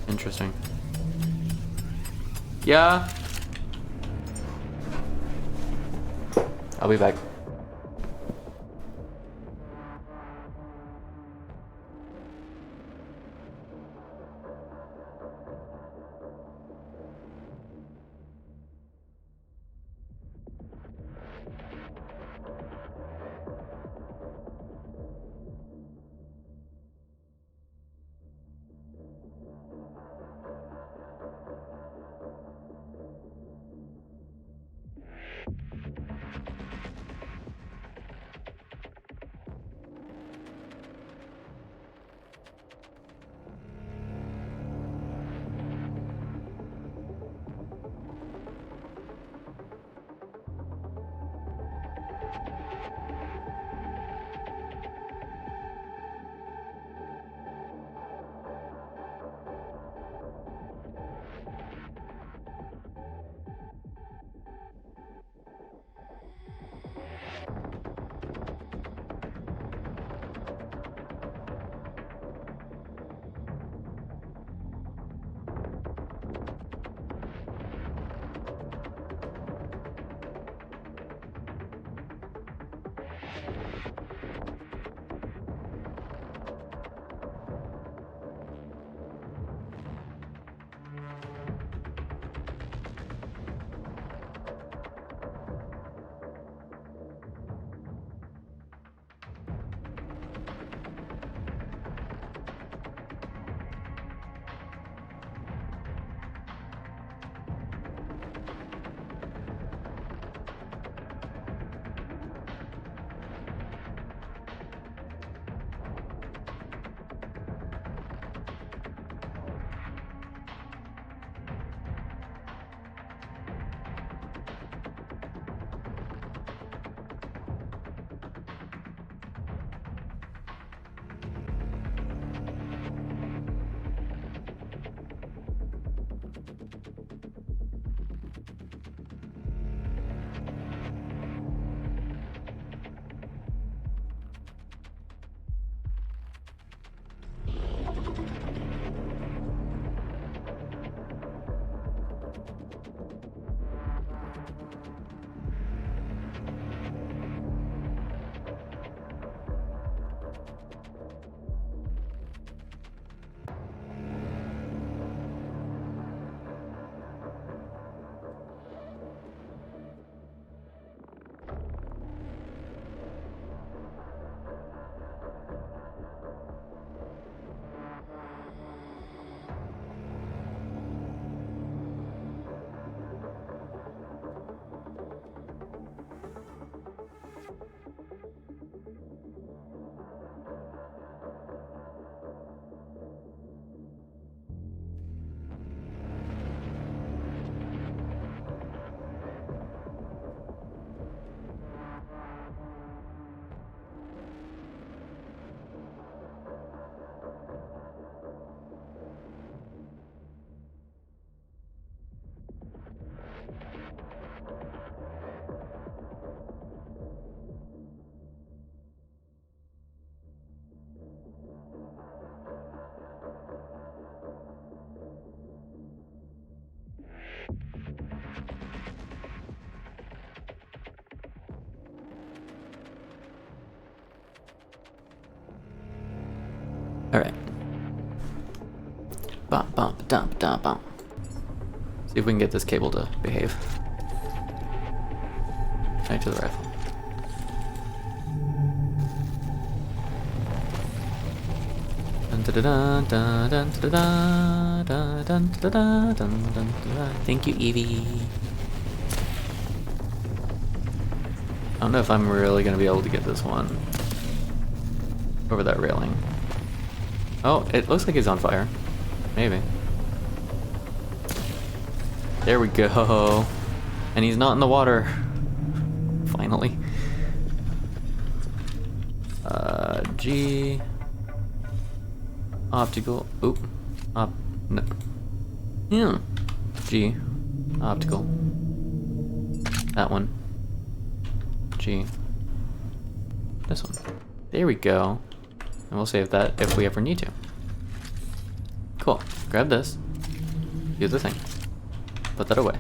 Interesting. Yeah. I'll be back. Alright. Bump, bump, dump, dump, bump. See if we can get this cable to behave. Right to the rifle. Dun, dun, dun, dun, dun, dun, dun, dun, dun, dun, dun, dun, dun. Thank you, Evie. I don't know if I'm really gonna be able to get this one over that railing. Oh, it looks like he's on fire. Maybe. There we go. And he's not in the water. Finally. G. Optical. Oop. No. Yeah. G. Optical. That one. G. This one. There we go. And we'll save that if we ever need to. Cool. Grab this. Do the thing. Put that away.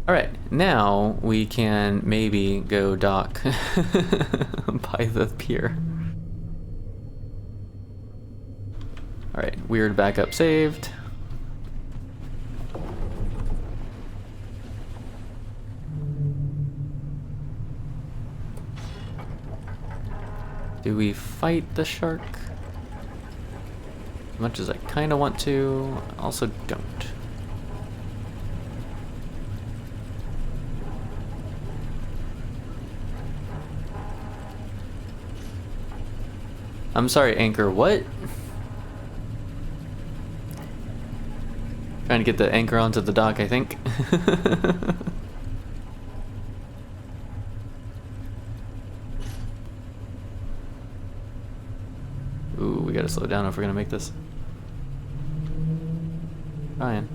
Alright, now we can maybe go dock by the pier. Alright, weird backup saved. Do we fight the shark? As much as I kinda want to, also don't. I'm sorry, anchor, what? Trying to get the anchor onto the dock, I think. Ooh, we gotta slow down if we're gonna make this. Ryan.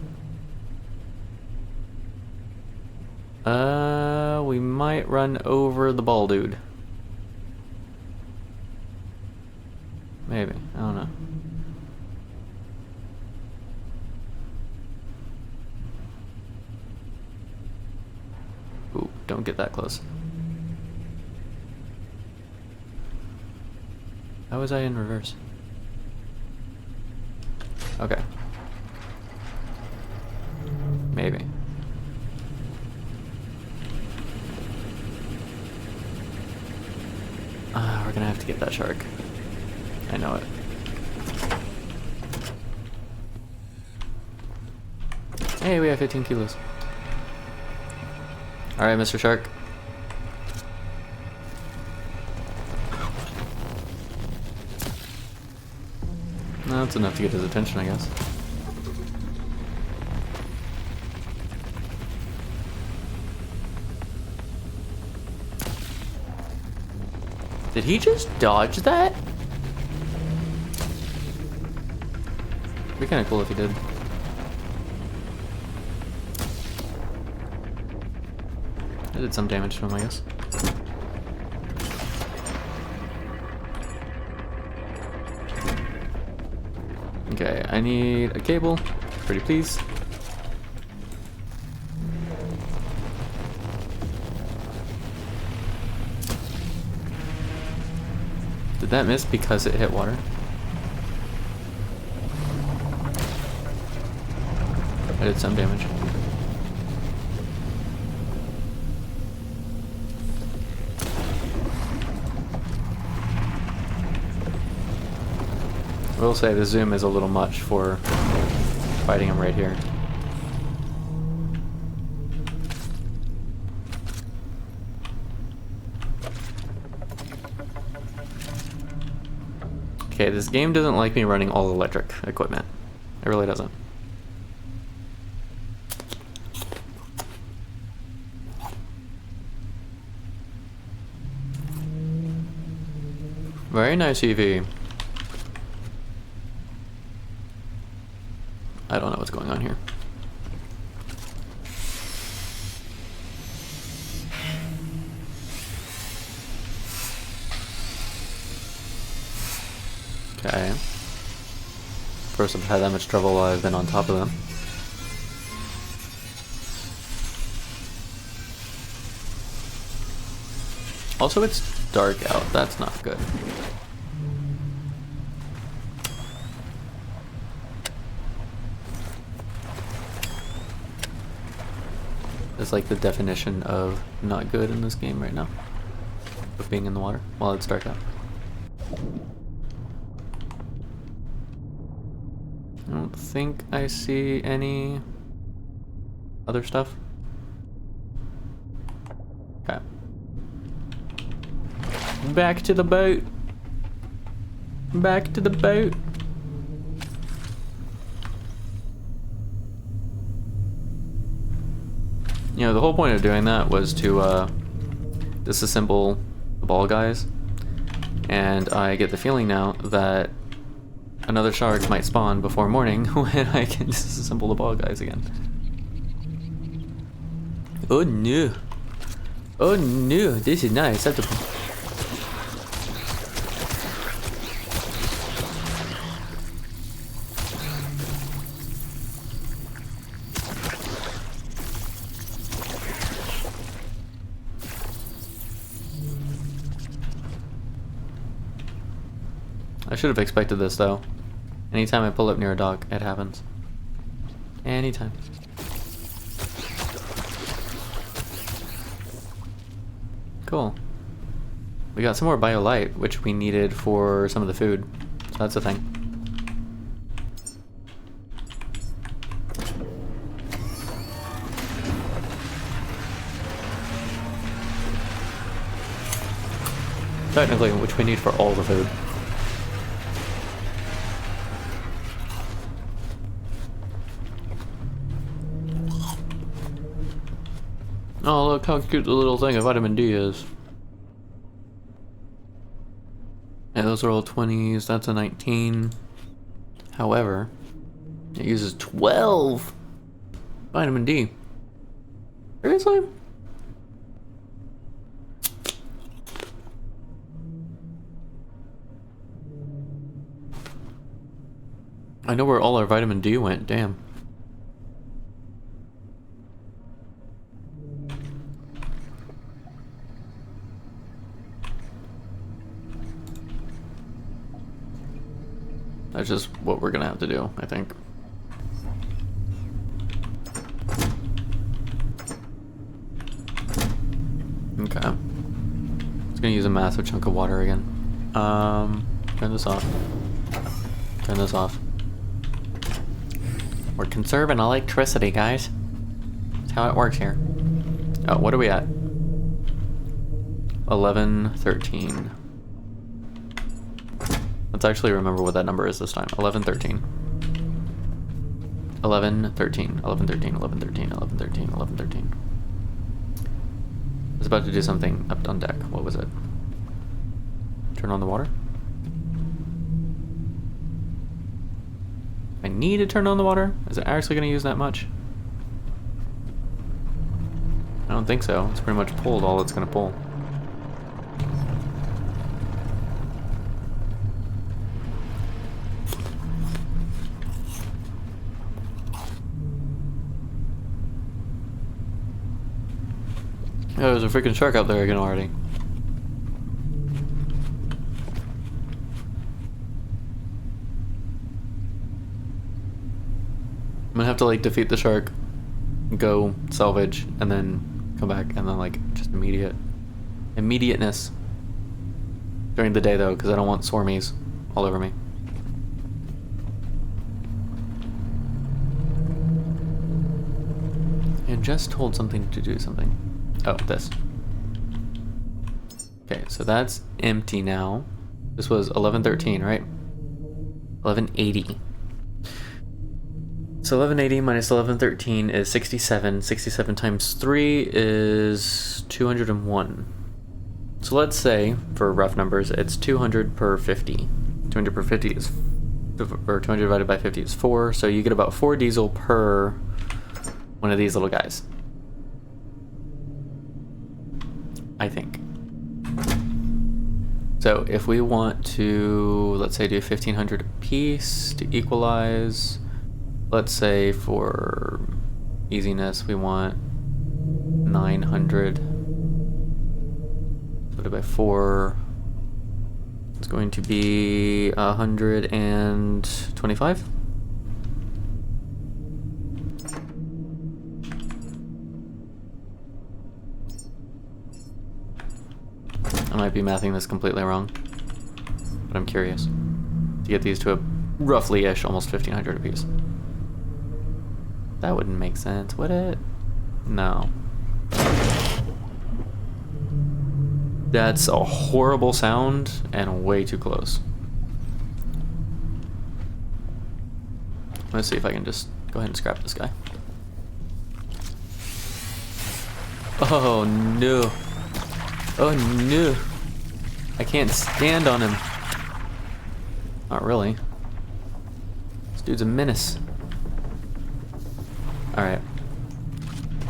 We might run over the ball dude. Maybe, I don't know. Ooh, don't get that close. How was I in reverse? Okay. Maybe. We're gonna have to get that shark. I know it. Hey, we have 15 kilos. Alright, Mr. Shark. No, that's enough to get his attention, I guess. Did he just dodge that? It'd be kinda cool if he did. I did some damage to him, I guess. Okay, I need a cable. Pretty please. Did that miss because it hit water? I did some damage. I will say the zoom is a little much for fighting him right here. Okay, this game doesn't like me running all electric equipment. It really doesn't. Very nice, Evie. I don't know what's going on here. Okay. First I've had that much trouble while I've been on top of them. Also, it's dark out. That's not good. is like the definition of not good in this game right now. Of being in the water while it's dark out. I don't think I see any other stuff. Okay. Back to the boat. Back to the boat. You know, the whole point of doing that was to disassemble the ball guys. And I get the feeling now that another shark might spawn before morning when I can disassemble the ball guys again. Oh no. Oh no, this is not acceptable. I should have expected this though. Anytime I pull up near a dock, it happens. Anytime. Cool. We got some more BioLite, which we needed for some of the food. So that's a thing. Technically, which we need for all the food. Oh, look how cute the little thing of vitamin D is. Yeah, those are all 20s. That's a 19. However, it uses 12 vitamin D. Seriously? I know where all our vitamin D went, damn. That's just what we're gonna have to do, I think. Okay. It's gonna use a massive chunk of water again. Turn this off. Turn this off. We're conserving electricity, guys. That's how it works here. Oh, what are we at? 11:13. Let's actually remember what that number is this time. 11:13. 11:13. 11:13. 11:13. 11:13. 11:13. I was about to do something up on deck. What was it? Turn on the water? I need to turn on the water? Is it actually going to use that much? I don't think so. It's pretty much pulled all it's going to pull. Oh, there's a freaking shark out there again already. I'm gonna have to like defeat the shark, go salvage, and then come back, and then like just immediateness during the day though, because I don't want swarmies all over me. And just told something to do something. Oh, this. Okay, so that's empty now. This was 11:13, right? 1180. So 1180 minus 1113 is 67. 67 times 3 is 201. So let's say, for rough numbers, it's 200 per 50. 200 per 50 is, or 200 divided by 50 is 4. So you get about 4 diesel per one of these little guys. I think. So if we want to, let's say, do 1500 a piece to equalize, let's say for easiness we want 900 divided by 4. It's going to be 125. be mathing this completely wrong, but I'm curious to get these to a roughly-ish, almost 1,500 apiece. That wouldn't make sense, would it? No. That's a horrible sound and way too close. Let's see if I can just go ahead and scrap this guy. Oh no. Oh no. I can't stand on him. Not really. This dude's a menace. Alright.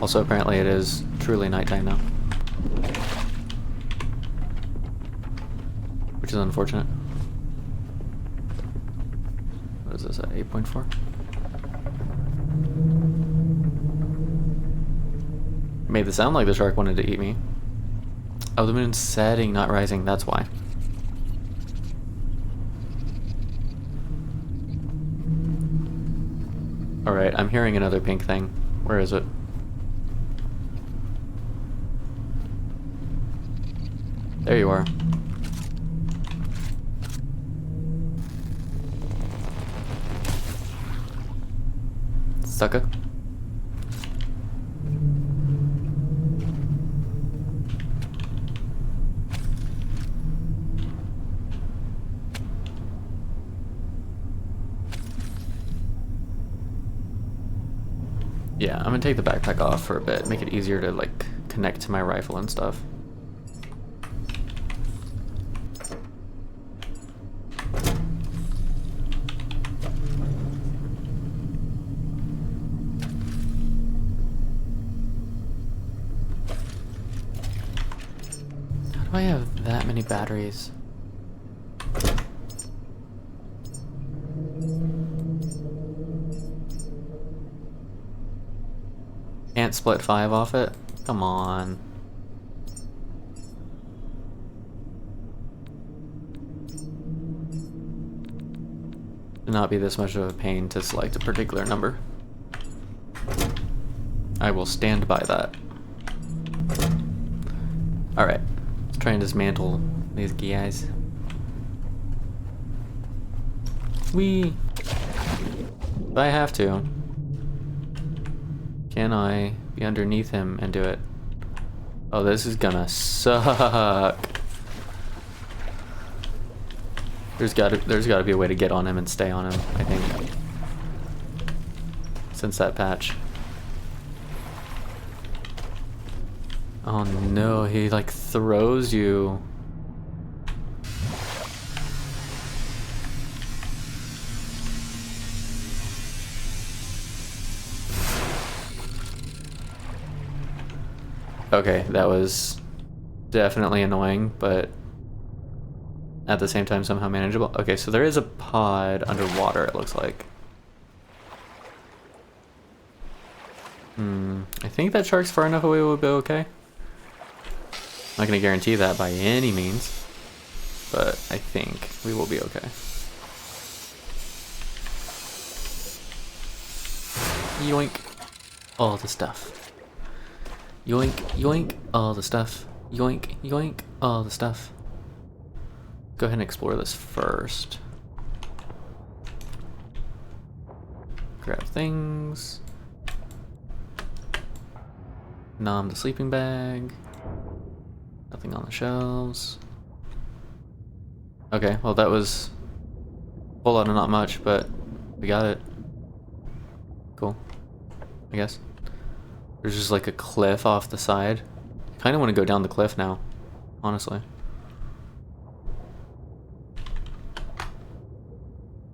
Also, apparently it is truly nighttime now. Which is unfortunate. What is this at 8.4? Made it sound like the shark wanted to eat me. Oh, the moon's setting, not rising, that's why. Alright, I'm hearing another pink thing. Where is it? There you are. Sucker. Yeah, I'm gonna take the backpack off for a bit, make it easier to like connect to my rifle and stuff. How do I have that many batteries? Can't split 5 off it? Come on. Should not be this much of a pain to select a particular number. I will stand by that. Alright, let's try and dismantle these guys. Whee! If I have to. Can I be underneath him and do it? Oh, this is gonna suck. There's gotta be a way to get on him and stay on him, I think. Since that patch. Oh no, he like throws you. Okay, that was definitely annoying, but at the same time somehow manageable. Okay, so there is a pod underwater, it looks like. I think that shark's far enough away we'll be okay. I'm not gonna guarantee that by any means, but I think we will be okay. Yoink. All the stuff. Yoink, yoink, all the stuff. Yoink, yoink, all the stuff. Go ahead and explore this first. Grab things. Nom the sleeping bag. Nothing on the shelves. Okay, well that was a whole lot of not much, but we got it. Cool, I guess. There's just like a cliff off the side. I kind of want to go down the cliff now, honestly.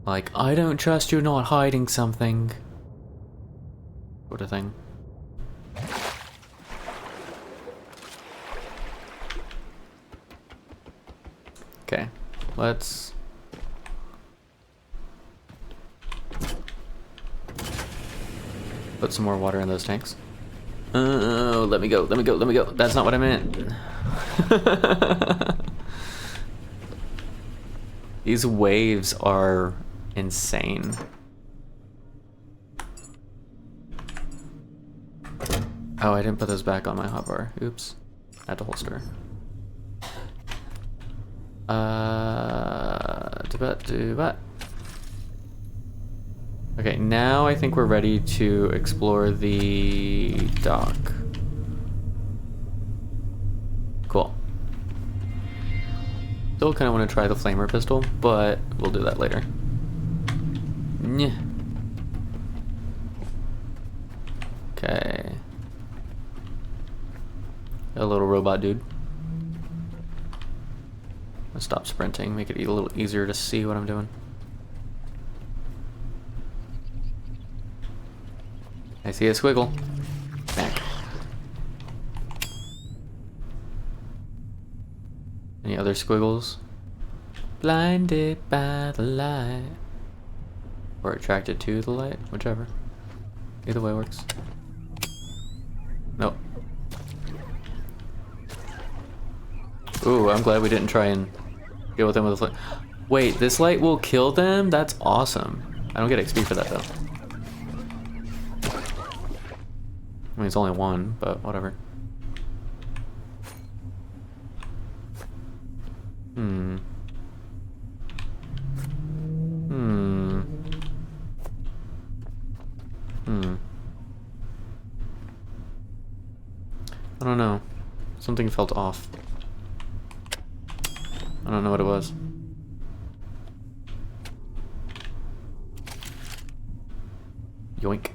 Like, I don't trust you not hiding something. Sort of thing. Okay, let's... put some more water in those tanks. Oh, let me go, let me go, let me go. That's not what I meant. These waves are insane. Oh, I didn't put those back on my hotbar. Oops. I had to holster. Do that. Okay, now I think we're ready to explore the dock. Cool. Still kind of want to try the flamer pistol, but we'll do that later. Nyeh. Okay. A little robot dude. Let's stop sprinting, make it a little easier to see what I'm doing. I see a squiggle. Back. Any other squiggles? Blinded by the light. Or attracted to the light, whichever. Either way works. Nope. Ooh, I'm glad we didn't try and deal with them with a flame. Wait, this light will kill them? That's awesome. I don't get XP for that though. I mean, it's only one, but whatever. Hmm. I don't know. Something felt off. I don't know what it was. Yoink.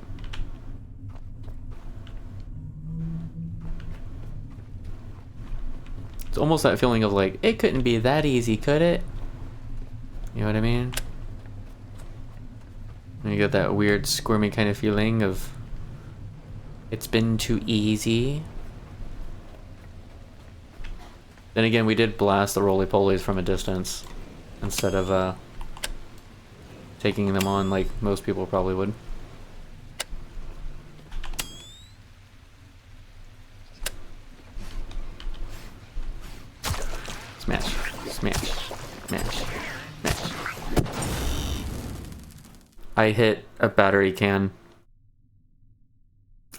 It's almost that feeling of like, it couldn't be that easy, could it? You know what I mean? And you get that weird squirmy kind of feeling of, it's been too easy. Then again, we did blast the roly-polies from a distance instead of taking them on like most people probably would. Smash, smash, smash, smash. I hit a battery can.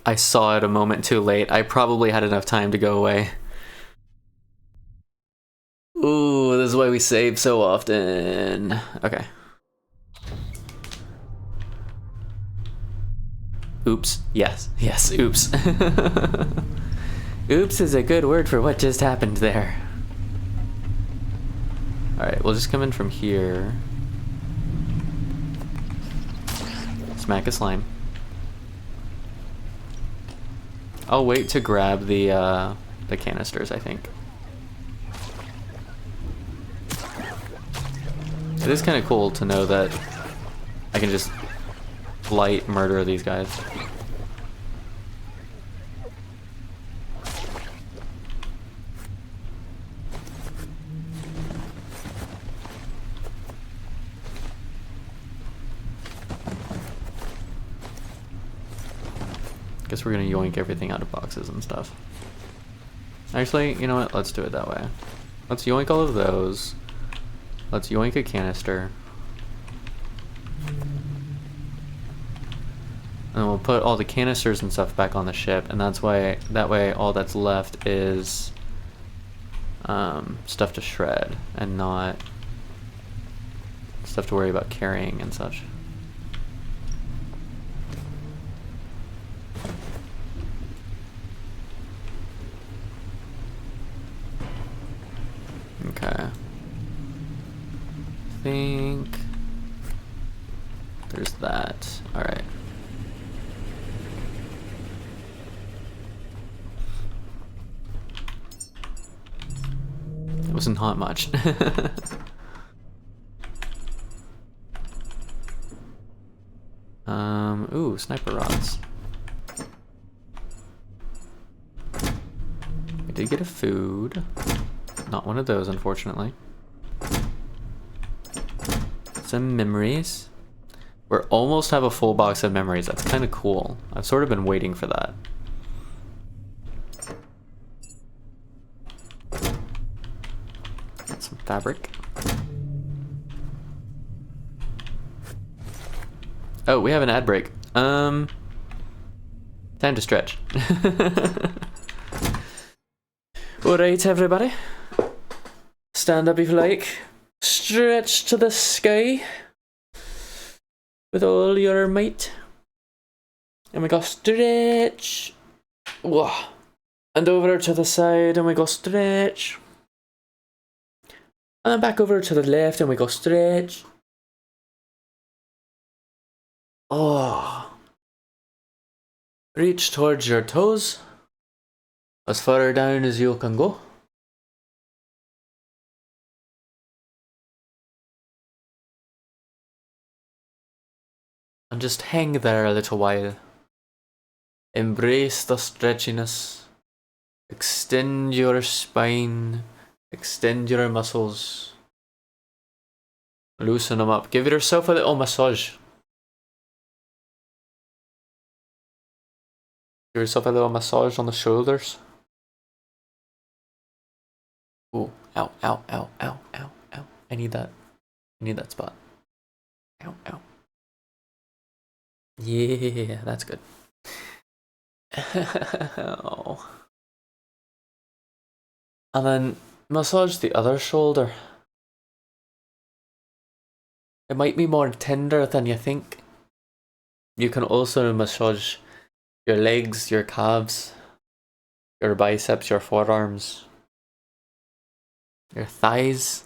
I saw it a moment too late. I probably had enough time to go away. Ooh, this is why we save so often. Okay. Oops. Yes. Yes, oops. Oops is a good word for what just happened there. Alright, we'll just come in from here. Smack a slime. I'll wait to grab the canisters, I think. It is kind of cool to know that I can just light murder these guys. Guess we're gonna yoink everything out of boxes and stuff. Actually, you know what? Let's do it that way. Let's yoink all of those. Let's yoink a canister. And we'll put all the canisters and stuff back on the ship, and that way all that's left is stuff to shred and not stuff to worry about carrying and such. Okay. I think there's that. All right. It wasn't hot much. Ooh, sniper rods. I did get a food. Not one of those, unfortunately. Some memories. We almost have a full box of memories. That's kind of cool. I've sort of been waiting for that. Got some fabric. Oh, we have an ad break. Time to stretch. Alright, everybody. stand up if you like. Stretch to the sky with all your might. And we go stretch. Whoa. And over to the side and we go stretch. And then back over to the left and we go stretch. Oh. Reach towards your toes. As far down as you can go. And just hang there a little while. Embrace the stretchiness. Extend your spine. Extend your muscles. Loosen them up. Give yourself a little massage. Give yourself a little massage on the shoulders. Ooh, ow, ow, ow, ow, ow, ow. I need that. I need that spot. Ow, ow. Yeah, that's good. Oh. And then massage the other shoulder. It might be more tender than you think. You can also massage your legs, your calves, your biceps, your forearms, your thighs.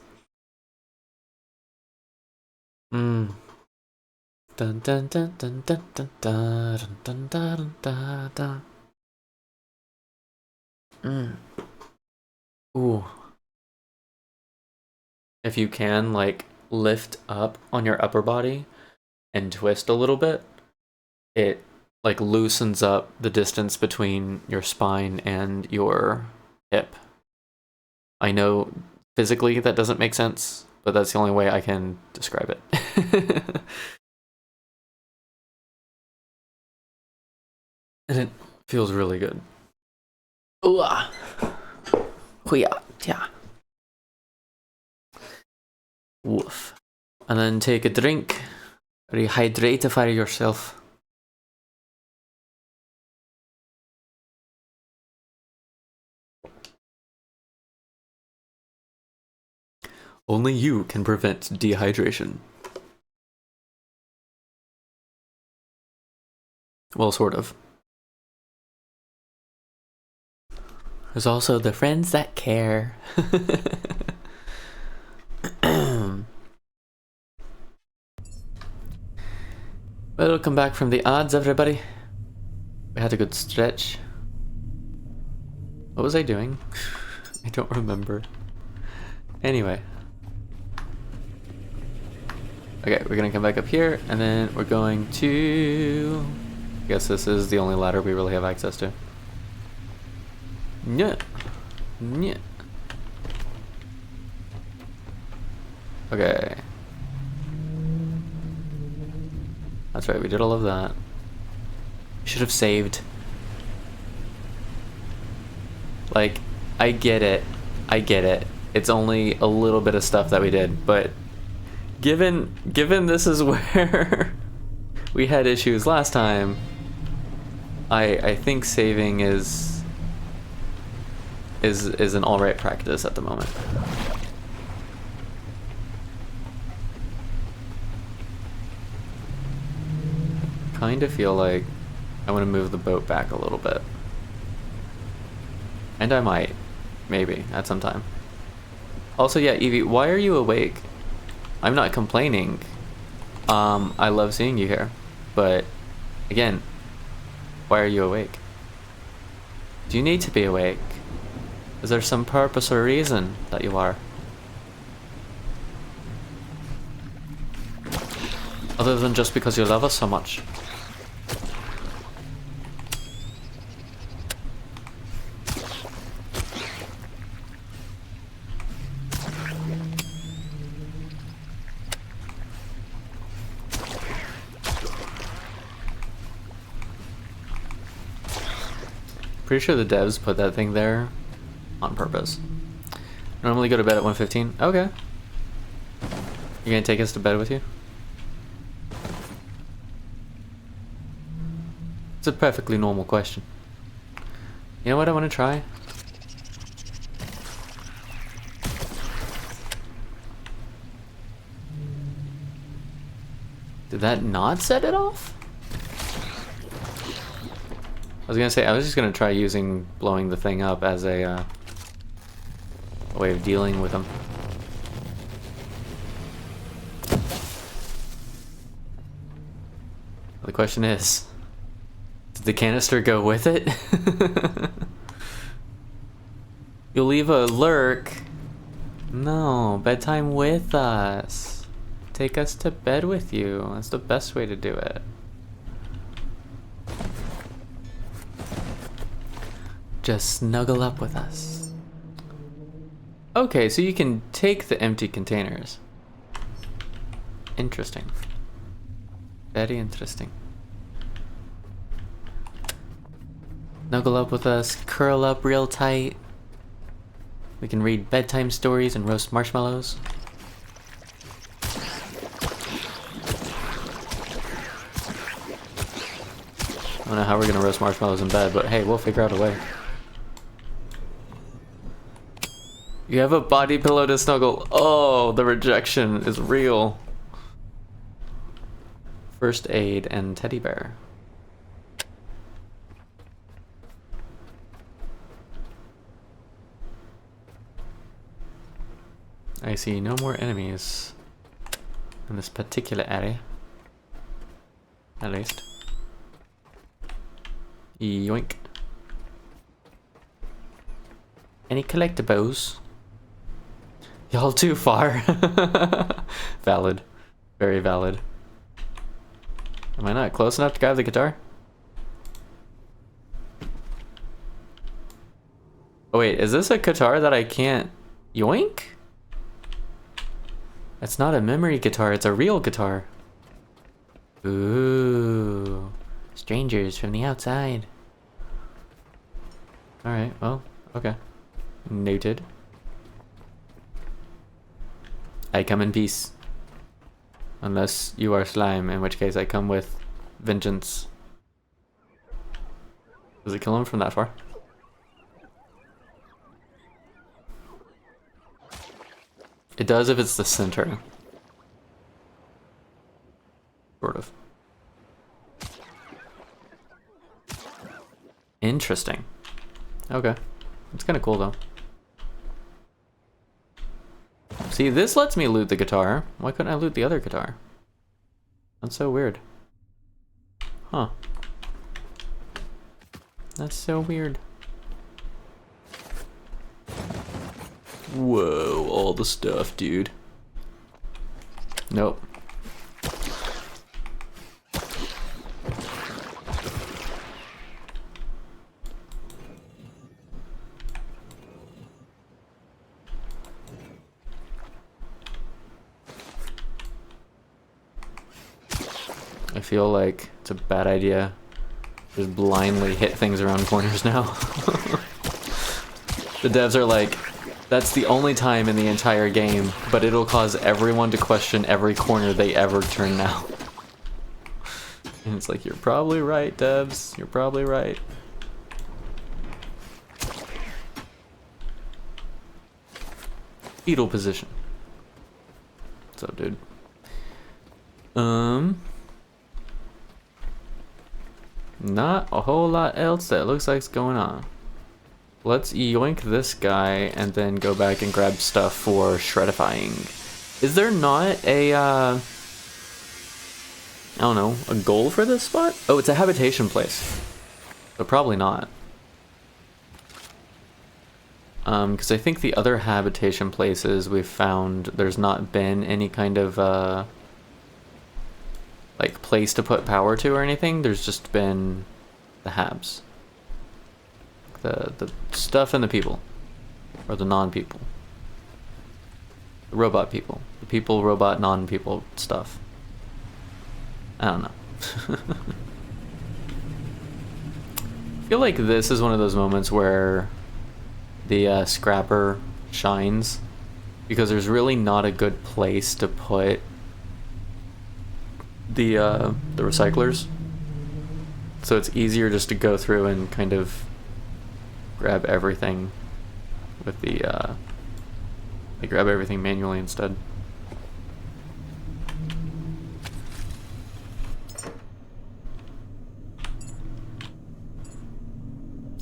Dun dun dun dun dun dun dun dun dun dun dun dun. Ooh. If you can, like, lift up on your upper body and twist a little bit, it, like, loosens up the distance between your spine and your hip. I know physically that doesn't make sense, but that's the only way I can describe it. And it feels really good. Ooh, ah. Yeah. Woof. And then take a drink. Rehydratify yourself. Only you can prevent dehydration. Well, sort of. There's also the friends that care. Welcome back from the odds, everybody. We had a good stretch. What was I doing? I don't remember. Anyway. Okay, we're gonna come back up here, and then we're going to... I guess this is the only ladder we really have access to. Yeah. Yeah. Okay. That's right, we did all of that. Should have saved. Like, I get it. It's only a little bit of stuff that we did, but given this is where we had issues last time, I think saving is an alright practice at the moment. Kind of feel like I want to move the boat back a little bit. And I might. Maybe. At some time. Also, yeah, Evie, why are you awake? I'm not complaining. I love seeing you here. But, again, why are you awake? Do you need to be awake? Is there some purpose or reason that you are? Other than just because you love us so much. Pretty sure the devs put that thing there on purpose. Normally go to bed at 1:15. Okay. You gonna take us to bed with you? It's a perfectly normal question. You know what I want to try? Did that not set it off? I was gonna say, I was just gonna try using blowing the thing up as a way of dealing with them. The question is, did the canister go with it? You'll leave a lurk. No, bedtime with us. Take us to bed with you. That's the best way to do it. Just snuggle up with us. Okay, so you can take the empty containers. Interesting. Very interesting. Snuggle up with us, curl up real tight. We can read bedtime stories and roast marshmallows. I don't know how we're gonna roast marshmallows in bed, but hey, we'll figure out a way. You have a body pillow to snuggle. Oh, the rejection is real. First aid and teddy bear. I see no more enemies in this particular area. At least. Yoink. Any collectibles? Y'all too far. Valid. Very valid. Am I not close enough to grab the guitar? Oh wait, is this a guitar that I can't yoink? It's not a memory guitar, it's a real guitar. Ooh. Strangers from the outside. Alright, well, okay. Noted. I come in peace. Unless you are slime, in which case I come with vengeance. Does it kill him from that far? It does if it's the center. Sort of. Interesting. Okay. It's kind of cool though. See, this lets me loot the guitar. Why couldn't I loot the other guitar? That's so weird. Huh. That's so weird. Whoa, all the stuff, dude. Nope. I feel like it's a bad idea. Just blindly hit things around corners now. The devs are like, that's the only time in the entire game, but it'll cause everyone to question every corner they ever turn now. And it's like, you're probably right, devs. You're probably right. Fetal position. What's up, dude? Not a whole lot else that looks like it's going on. Let's yoink this guy and then go back and grab stuff for shredifying. Is there not a, I don't know, a goal for this spot? Oh, it's a habitation place. But probably not. Because I think the other habitation places we've found, there's not been any kind of, like, place to put power to or anything. There's just been the habs. The stuff and the people. Or the non-people. The robot people. The people, robot, non-people stuff. I don't know. I feel like this is one of those moments where the scrapper shines. Because there's really not a good place to put the recyclers. So it's easier just to go through and kind of grab everything with the grab everything manually instead.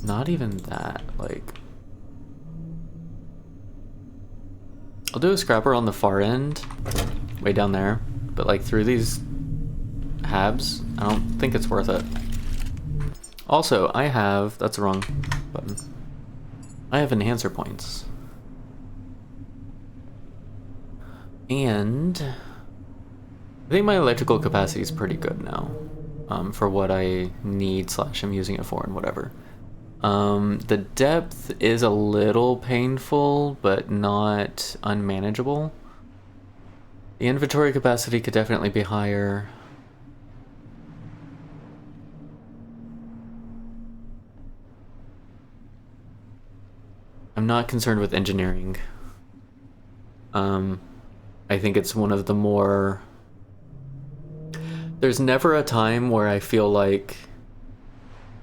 Not even that, like... I'll do a scrapper on the far end, way down there, but like through these habs, I don't think it's worth it. Also, I have... that's the wrong button. I have enhancer points. And... I think my electrical capacity is pretty good now. For what I need / I'm using it for and whatever. The depth is a little painful, but not unmanageable. The inventory capacity could definitely be higher. I'm not concerned with engineering. I think it's one of the more... There's never a time where I feel like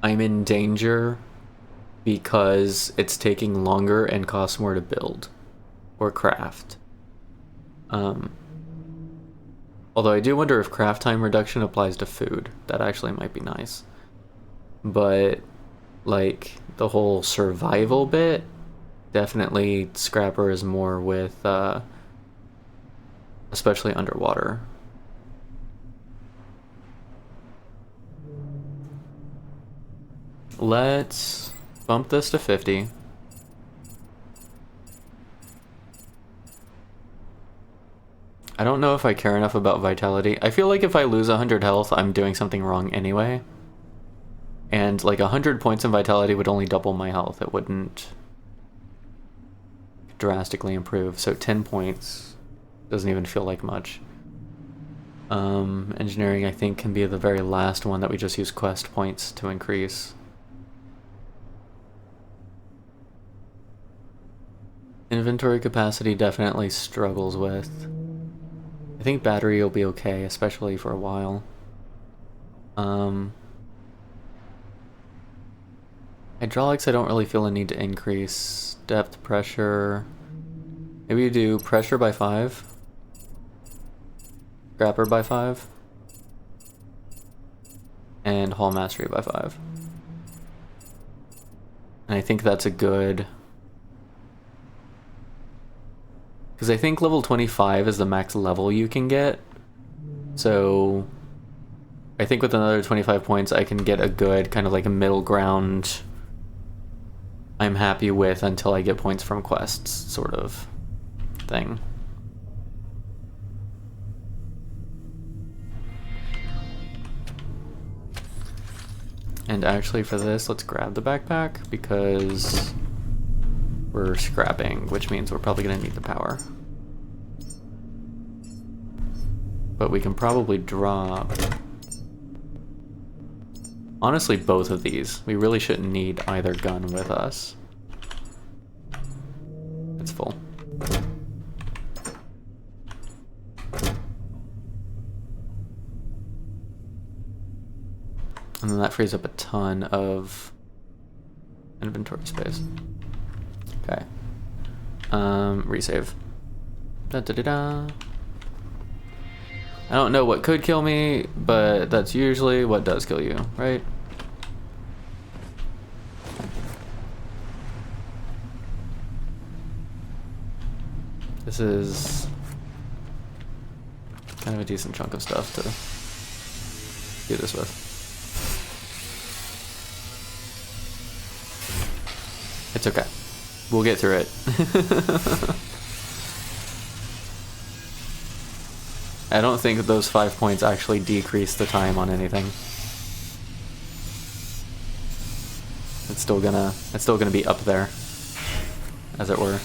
I'm in danger because it's taking longer and costs more to build or craft. Although I do wonder if craft time reduction applies to food. That actually might be nice. But, like, the whole survival bit, definitely Scrapper is more with, especially underwater. Let's bump this to 50. I don't know if I care enough about vitality. I feel like if I lose 100 health, I'm doing something wrong anyway. And like 100 points in vitality would only double my health. It wouldn't drastically improve. So 10 points doesn't even feel like much. Engineering, I think, can be the very last one that we just use quest points to increase. Inventory capacity definitely struggles with. I think battery will be okay, especially for a while. Hydraulics I don't really feel a need to increase. Depth, pressure. Maybe you do pressure by 5. Scrapper by 5. And hull mastery by 5. And I think that's a good... Because I think level 25 is the max level you can get. So I think with another 25 points I can get a good kind of like a middle ground I'm happy with until I get points from quests sort of thing. And actually for this, let's grab the backpack because we're scrapping, which means we're probably going to need the power. But we can probably drop... Honestly, both of these. We really shouldn't need either gun with us. It's full. And then that frees up a ton of inventory space. Okay. Resave. Da da da da. I don't know what could kill me, but that's usually what does kill you, right? This is kind of a decent chunk of stuff to do this with. It's okay. We'll get through it. I don't think that those 5 points actually decrease the time on anything. It's still gonna be up there, as it were.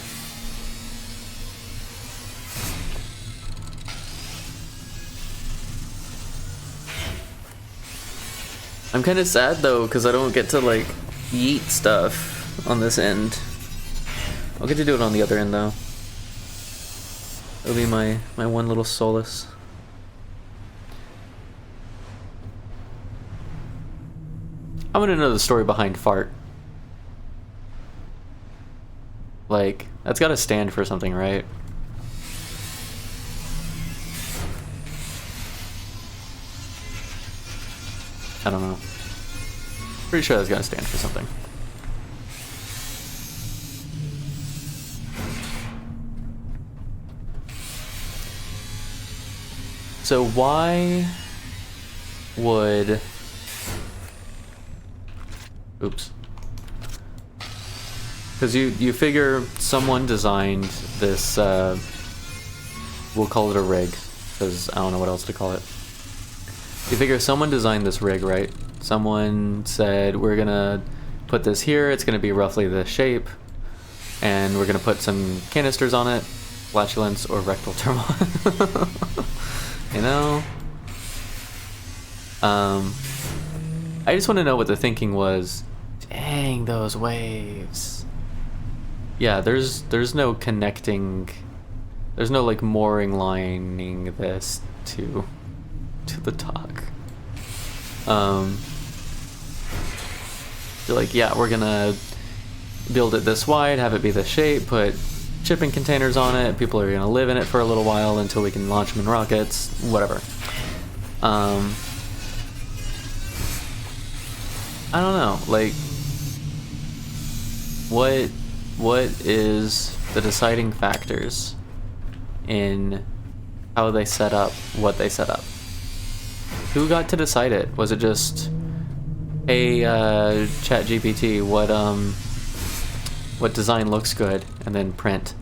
I'm kind of sad though, because I don't get to like yeet stuff on this end. I'll get to do it on the other end though. It'll be my one little solace. I want to know the story behind fart. Like, that's gotta stand for something, right? I don't know. Pretty sure that's gotta stand for something. So why would... Oops. Because you figure someone designed this, we'll call it a rig, because I don't know what else to call it. You figure someone designed this rig, right? Someone said, we're gonna put this here, it's gonna be roughly this shape, and we're gonna put some canisters on it, flatulence or rectal turmoil. You know? I just want to know what the thinking was. Dang, those waves. Yeah, there's no connecting, there's no like mooring lining this to the dock. They're like, yeah, we're gonna build it this wide, have it be this shape, put shipping containers on it, people are gonna live in it for a little while until we can launch them in rockets, whatever. I don't know, like, what is the deciding factors in how they set up what they set up? Who got to decide it? Was it just, hey, ChatGPT, what design looks good, and then print?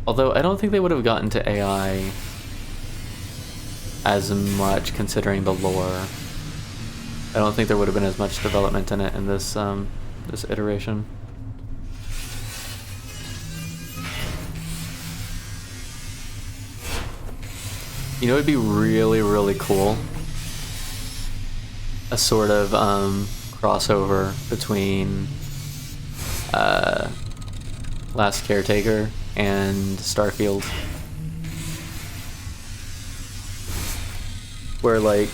Although I don't think they would have gotten to AI as much considering the lore. I don't think there would have been as much development in it in this this iteration. You know, it'd be really, really cool. A sort of crossover between Last Caretaker and Starfield, where like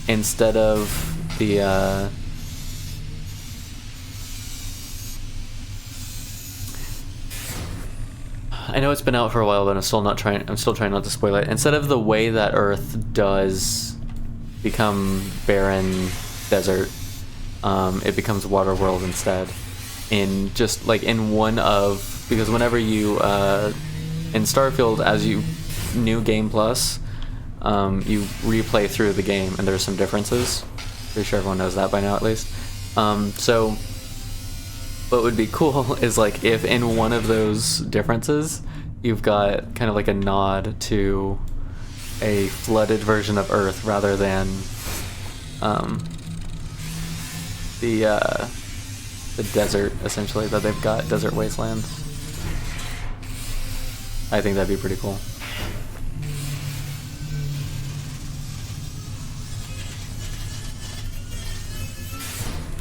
instead of the I know it's been out for a while, but I'm still trying not to spoil it. Instead of the way that Earth does become barren desert, it becomes water world instead. In just like in one of, because whenever you in Starfield, as you new game plus, you replay through the game, and there's some differences. Pretty sure everyone knows that by now, at least. So what would be cool is like if in one of those differences you've got kind of like a nod to a flooded version of Earth rather than the desert, essentially, that they've got, desert wasteland. I think that'd be pretty cool.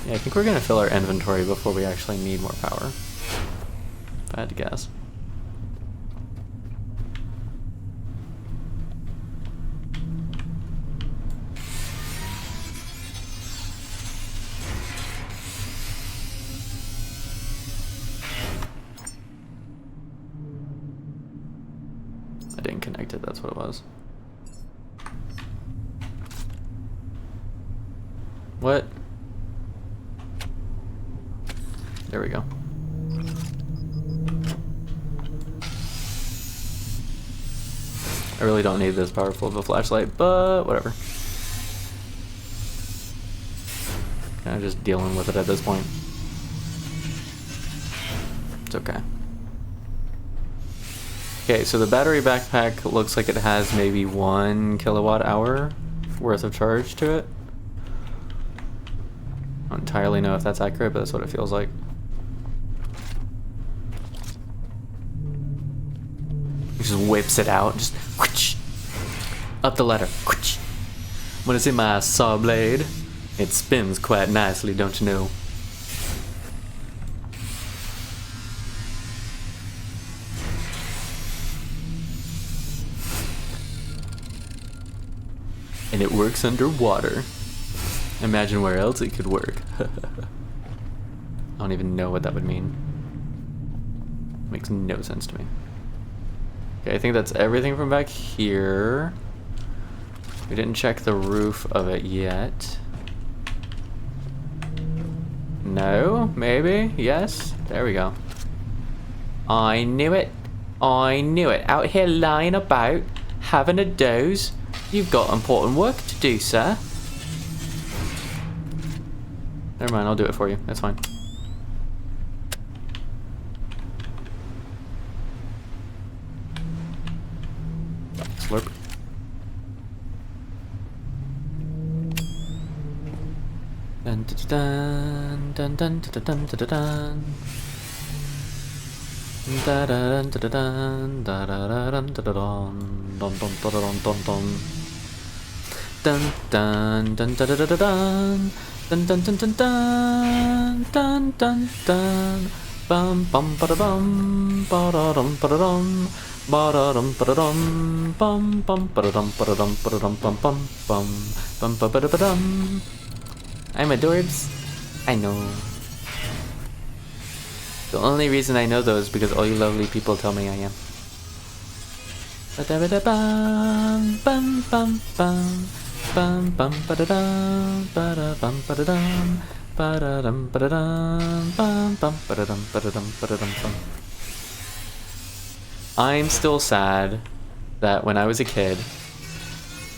Yeah, I think we're gonna fill our inventory before we actually need more power, if I had to guess. I didn't connect it, that's what it was. What? There we go. I really don't need this powerful of a flashlight, but whatever. Kind of just dealing with it at this point. It's okay. Okay, so the battery backpack looks like it has maybe 1 kilowatt hour worth of charge to it. I don't entirely know if that's accurate, but that's what it feels like. He just whips it out, just whoosh, up the ladder. Whoosh. When it's in my saw blade, it spins quite nicely, don't you know? And it works underwater. Imagine where else it could work. I don't even know what that would mean. Makes no sense to me. Okay, I think that's everything from back here. We didn't check the roof of it yet. No? Maybe? Yes? There we go. I knew it. I knew it. Out here lying about, having a doze. You've got important work to do, sir. Never mind, I'll do it for you. That's fine. Slurp. Dun dun dun dun dun dun dun dun dun. Da da dun da dun da da dun da dun dun dun dun dun dun dun dun dun da da da dun dun dun dun dun dun dun dun dun bum bum ba da bum ba da dum ba da dum ba da dum ba da dum bum bum ba da dum ba da dum ba da dum bum bum bum bum ba ba da ba dum. I'm adorbs. I know. The only reason I know those is because all you lovely people tell me I am. Ba-da-ba-da-bum, bum bum bum, bum bum ba-da-dum, ba-da-bum ba-da-dum, ba-da-dum ba-da-dum, bum bum ba-da-dum ba-da-dum ba-da-dum bum. I'm still sad that when I was a kid,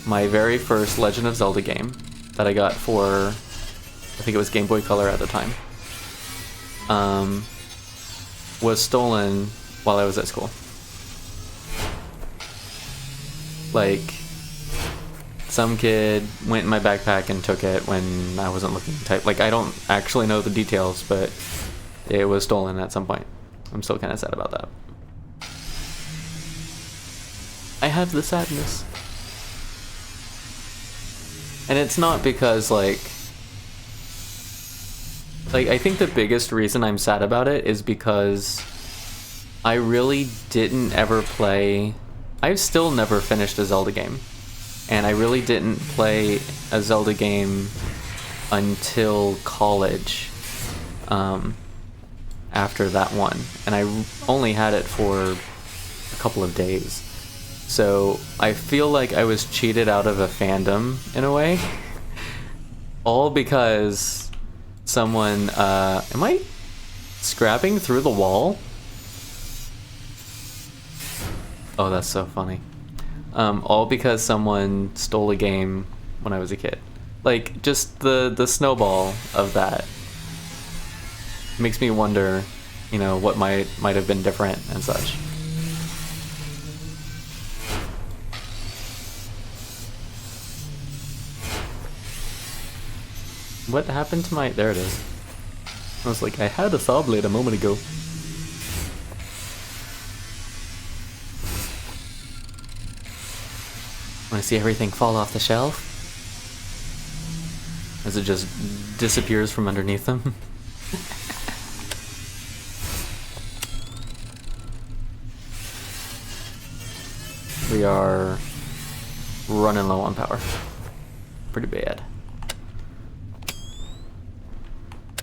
my very first Legend of Zelda game that I got for, I think it was Game Boy Color at the time, was stolen while I was at school. Like, some kid went in my backpack and took it when I wasn't looking type. Like, I don't actually know the details, but it was stolen at some point. I'm still kind of sad about that. I have the sadness. And it's not because, like, I think the biggest reason I'm sad about it is because I really didn't ever play... I've still never finished a Zelda game. And I really didn't play a Zelda game until college, after that one. And I only had it for a couple of days. So I feel like I was cheated out of a fandom, in a way. All because... someone, am I scrapping through the wall? Oh, that's so funny. All because someone stole a game when I was a kid. Like, just the snowball of that makes me wonder, you know, what might have been different and such. What happened to my... There it is. I was like, I had a saw blade a moment ago. Want to see everything fall off the shelf? As it just disappears from underneath them. We are running low on power. Pretty bad.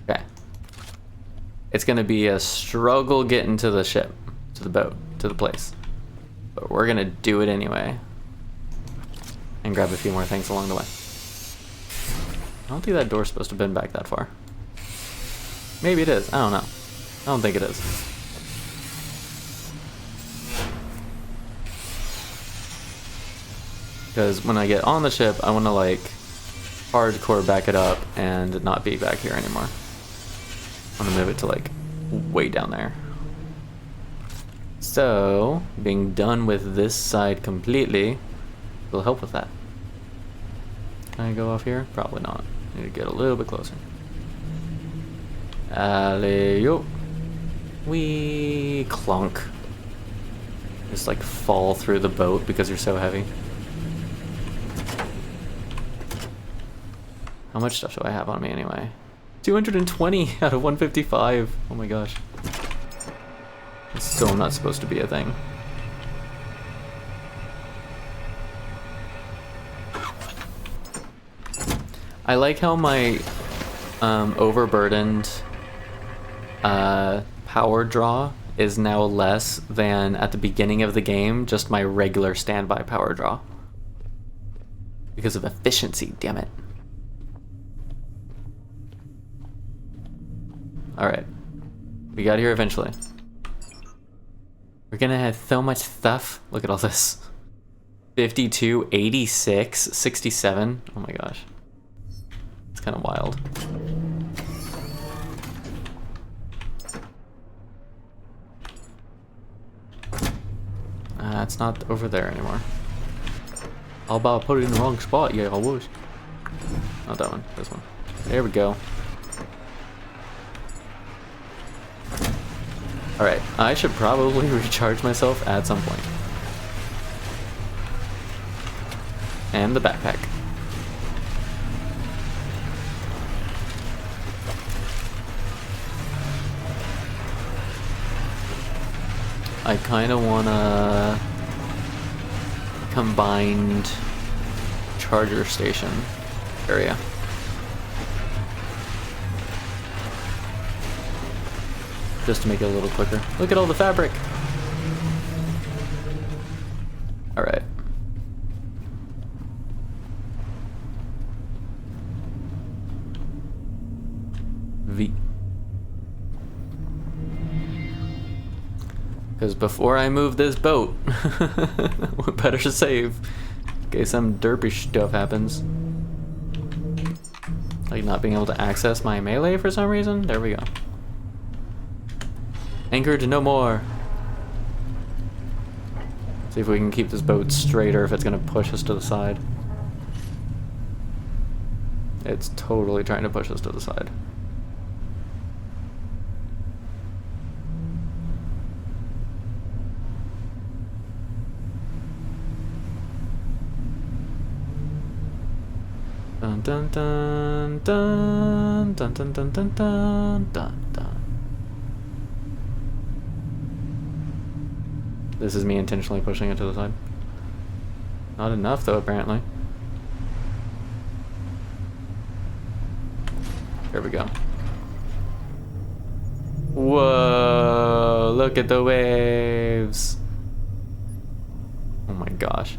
Okay. It's gonna be a struggle getting to the ship, to the boat, to the place. But we're gonna do it anyway. And grab a few more things along the way. I don't think that door's supposed to have been back that far. Maybe it is, I don't know. I don't think it is. Because when I get on the ship, I wanna like hardcore back it up and not be back here anymore. I want to move it to like way down there. So, being done with this side completely will help with that. Can I go off here? Probably not. Need to get a little bit closer. Alley-o. Wee clunk. Just like fall through the boat because you're so heavy. How much stuff do I have on me anyway? 220 out of 155. Oh my gosh. It's still not supposed to be a thing. I like how my overburdened power draw is now less than at the beginning of the game, just my regular standby power draw. Because of efficiency, damn it. Alright. We got here eventually. We're gonna have so much stuff. Look at all this. 52, 86, 67. Oh my gosh. It's kind of wild. It's not over there anymore. How about I put it in the wrong spot? Yeah, I was. Not that one. This one. There we go. Alright, I should probably recharge myself at some point. And the backpack. I kind of want a combined charger station area. Just to make it a little quicker. Look at all the fabric! Alright. V. Because before I move this boat, we better save in case some derpy stuff happens. Like not being able to access my melee for some reason. There we go. Anchored no more. See if we can keep this boat straight or if it's gonna push us to the side. It's totally trying to push us to the side. Dun dun dun dun dun dun dun dun dun dun dun. This is me intentionally pushing it to the side. Not enough though, apparently. There we go. Whoa, look at the waves. Oh my gosh.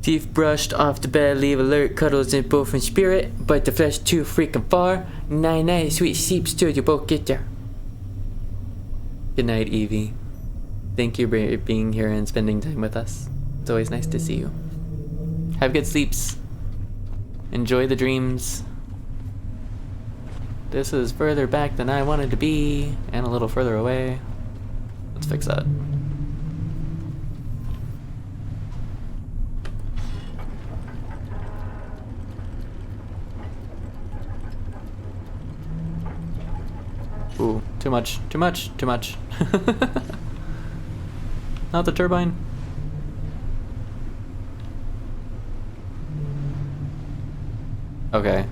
Teeth brushed off the bed, leave alert, cuddles in both in spirit, but the flesh too freaking far. Night night, sweet sleep, still you both get there. Good night, Evie. Thank you for being here and spending time with us. It's always nice to see you. Have good sleeps. Enjoy the dreams. This is further back than I wanted to be, and a little further away. Let's fix that. Ooh, too much, too much, too much. Not the turbine. Okay.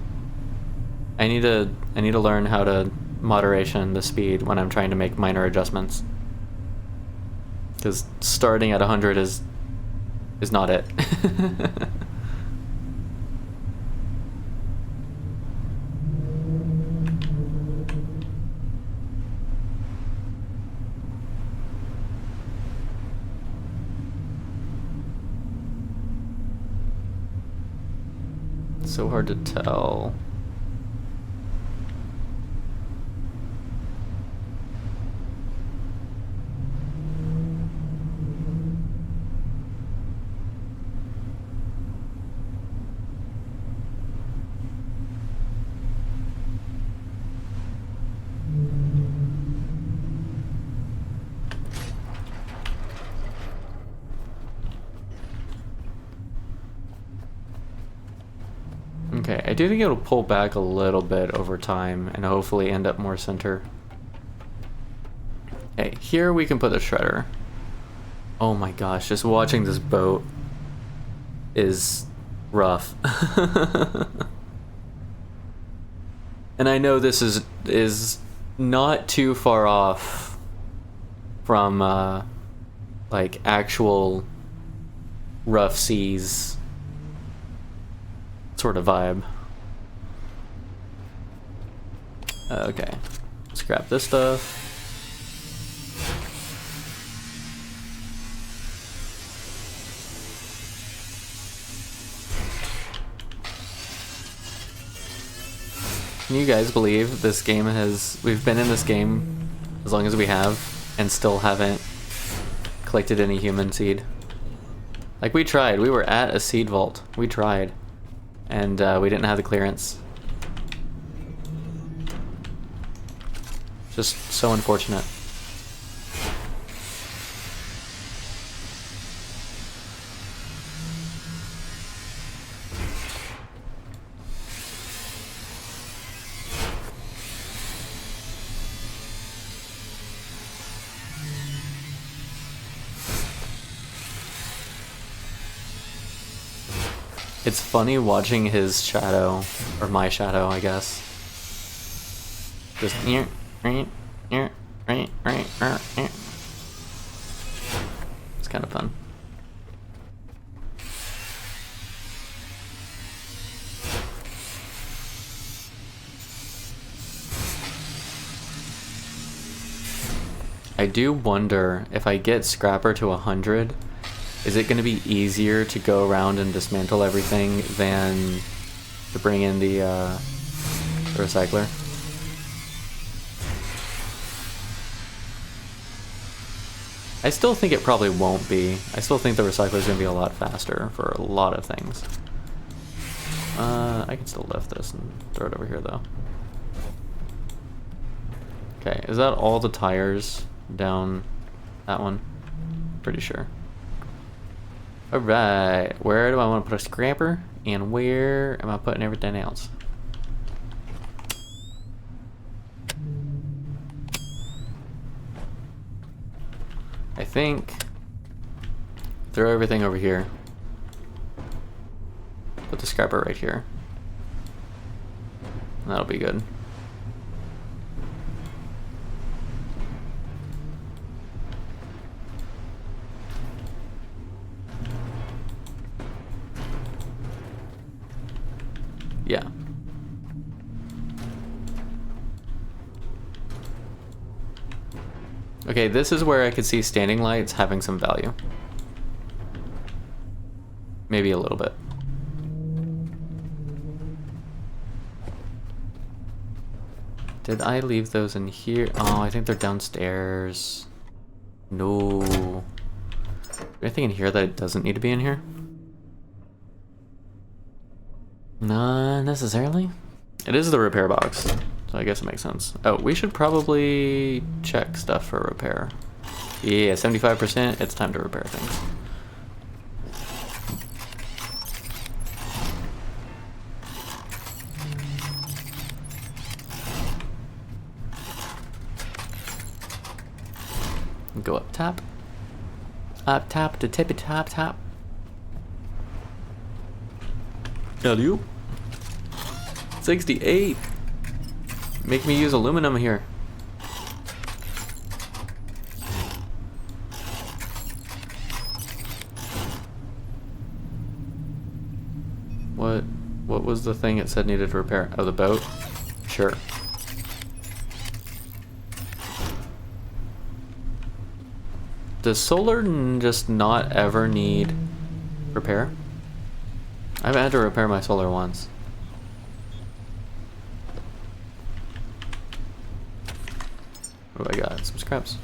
I need to learn how to moderation the speed when I'm trying to make minor adjustments. Because starting at 100 is not it. So hard to tell. Okay, I do think it'll pull back a little bit over time and hopefully end up more center. Okay, here we can put the shredder. Oh my gosh, just watching this boat is rough. And I know this is not too far off from like actual rough seas sort of vibe. Okay, scrap this stuff. Can you guys believe this game we've been in this game as long as we have and still haven't collected any human seed. Like, we tried. We were at a seed vault. We tried. And we didn't have the clearance. Just so unfortunate. It's funny watching his shadow, or my shadow, I guess. Just it's kind of fun. I do wonder if I get Scrapper to 100, is it going to be easier to go around and dismantle everything than to bring in the recycler? I still think it probably won't be. I still think the recycler is going to be a lot faster for a lot of things. I can still lift this and throw it over here though. Okay, is that all the tires down that one? Pretty sure. Alright, where do I want to put a scrapper? And where am I putting everything else? I think throw everything over here. Put the scrapper right here. And that'll be good. Yeah. Okay, this is where I could see standing lights having some value. Maybe a little bit. Did I leave those in here? Oh, I think they're downstairs. No. Anything in here that it doesn't need to be in here? Not necessarily. It is the repair box, so I guess it makes sense. Oh, we should probably check stuff for repair. Yeah, 75%. It's time to repair things. Go up top. Up top to tippy top top. Hello. 68. Make me use aluminum here. What was the thing it said needed repair? Oh, the boat? Sure. Does solar just not ever need repair? I've had to repair my solar once. What do I got? Some scraps.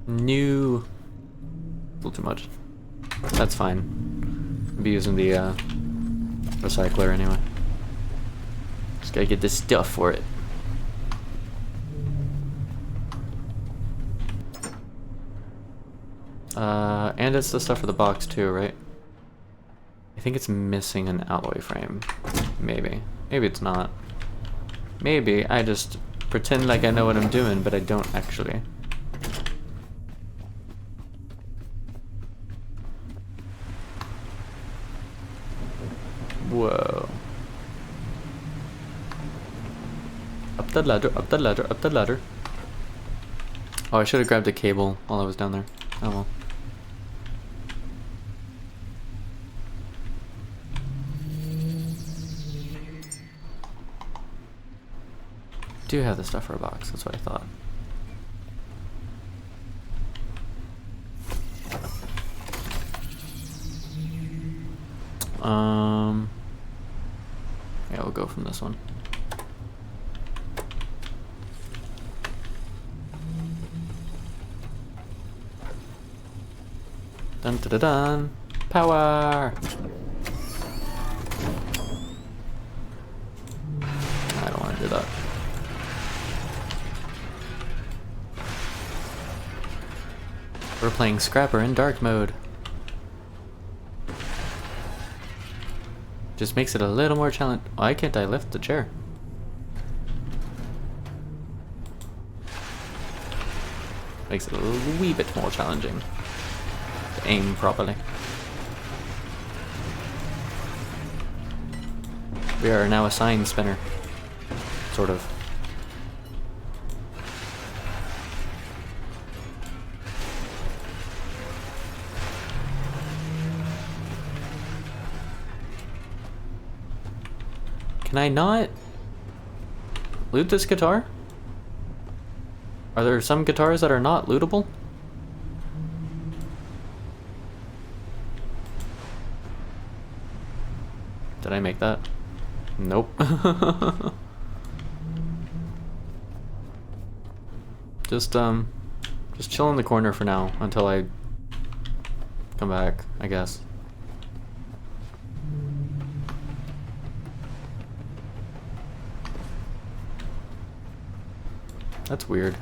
New. A little too much. That's fine. I'll be using the recycler anyway. Just gotta get this stuff for it. And it's the stuff for the box too, right? I think it's missing an alloy frame. Maybe. Maybe it's not. Maybe I just pretend like I know what I'm doing, but I don't actually. Whoa. Up the ladder, up the ladder, up the ladder. Oh, I should have grabbed a cable while I was down there. Oh well. I do have the stuff for a box, that's what I thought. Yeah, we'll go from this one. Dun dun dun dun! Power! I don't want to do that. We're playing Scrapper in dark mode. Just makes it a little more challenging. Why can't I lift the chair? Makes it a wee bit more challenging to aim properly. We are now a sign spinner. Sort of. Can I not loot this guitar? Are there some guitars that are not lootable? Did I make that? Nope. Just chill in the corner for now until I come back, I guess. That's weird.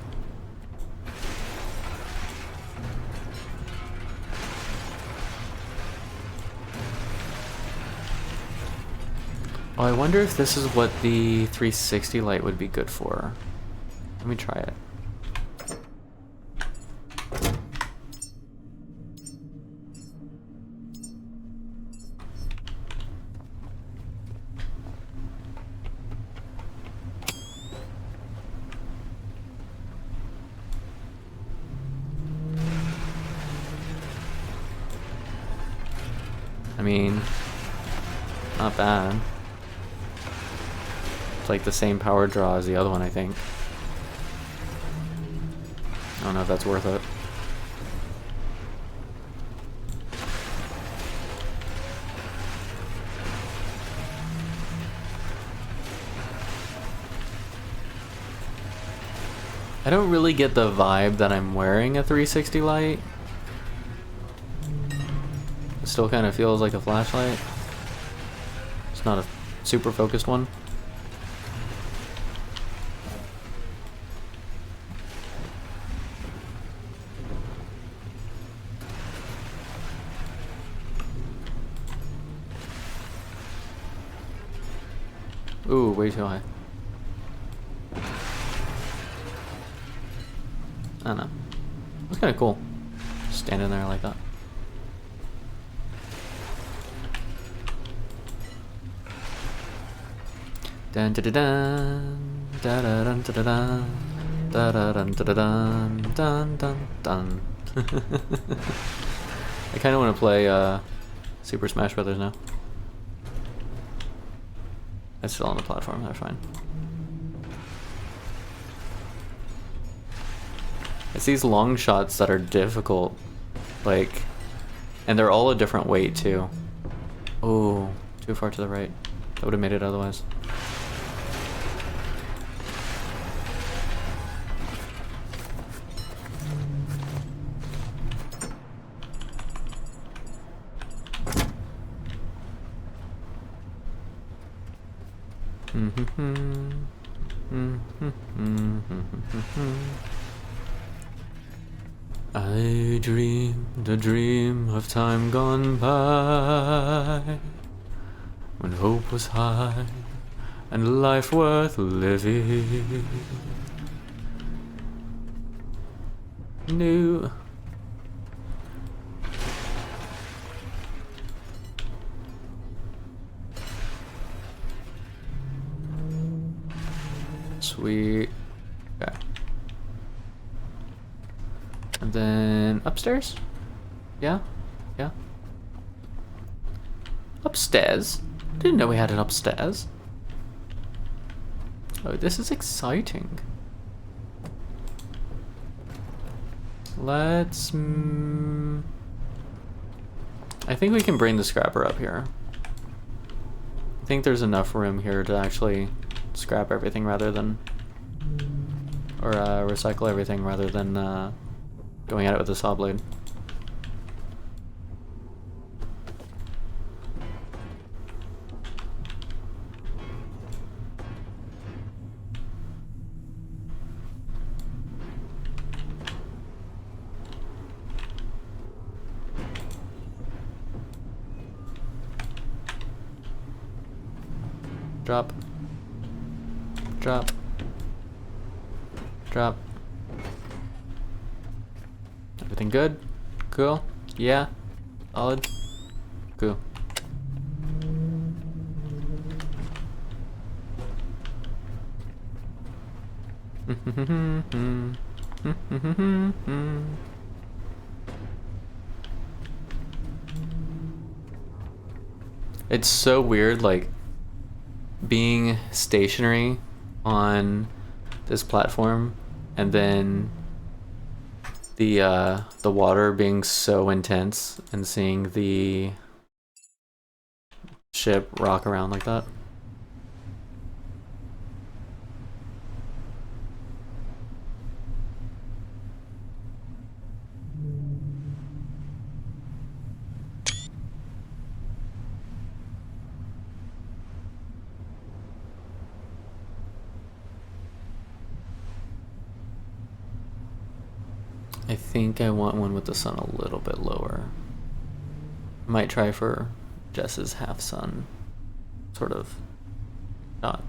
Oh, I wonder if this is what the 360 light would be good for. Let me try it. I mean, not bad. It's like the same power draw as the other one, I think. I don't know if that's worth it. I don't really get the vibe that I'm wearing a 360 light. It still kind of feels like a flashlight. It's not a super focused one. Ooh, way too high. I don't know. It's kind of cool. Standing there like that. Dun dun dun dun dun dun dun dun dun dun dun dun dun. I kind of want to play Super Smash Brothers now. It's still on the platform. They're fine. It's these long shots that are difficult, like, and they're all a different weight too. Oh, too far to the right. That would have made it otherwise. I dreamed a dream of time gone by, when hope was high and life worth living. New. Sweet. Okay. And then upstairs? Yeah? Yeah? Upstairs? Didn't know we had it upstairs. Oh, this is exciting. Let's... I think we can bring the scrapper up here. I think there's enough room here to actually scrap everything rather than, or recycle everything rather than going at it with a saw blade. Drop. Drop. Drop. Everything good? Cool? Yeah? Solid? Cool. It's so weird, like, being stationary on this platform and then the water being so intense and seeing the ship rock around like that. I think I want one with the sun a little bit lower. Might try for Jess's half sun sort of shot.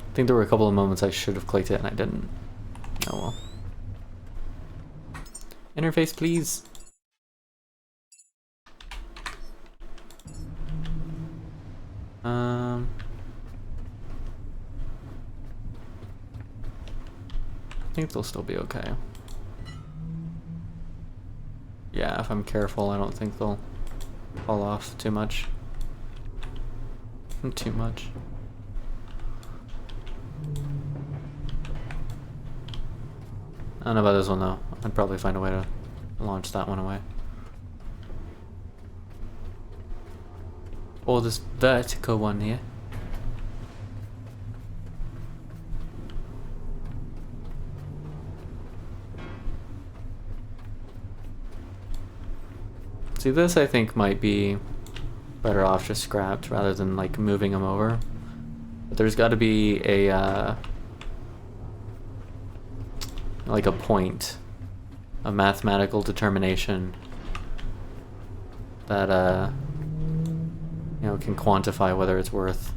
I think there were a couple of moments I should have clicked it and I didn't. Oh well. Interface, please. I think they'll still be okay. Yeah, if I'm careful, I don't think they'll fall off too much. Too much. I don't know about this one though. I'd probably find a way to launch that one away. Or this vertical one here. See, this I think might be better off just scrapped rather than like moving them over. But there's got to be a like a point, a mathematical determination that you know, can quantify whether it's worth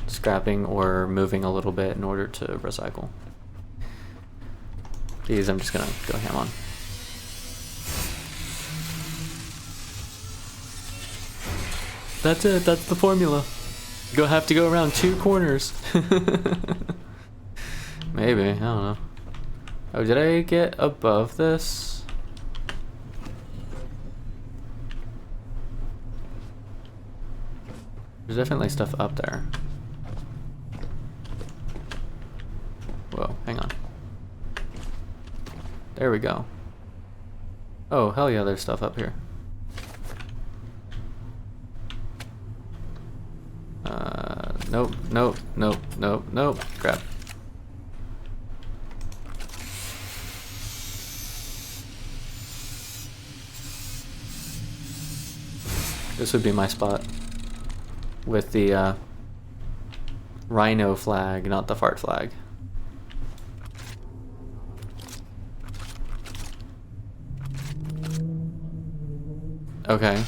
scrapping or moving a little bit in order to recycle. These I'm just gonna go ham on. That's it, that's the formula. You'll have to go around 2 corners. Maybe, I don't know. Oh, did I get above this? There's definitely stuff up there. Whoa, hang on. There we go. Oh, hell yeah, there's stuff up here. Nope, nope, nope, nope, nope. Crap. This would be my spot. With the rhino flag, not the fart flag. Okay.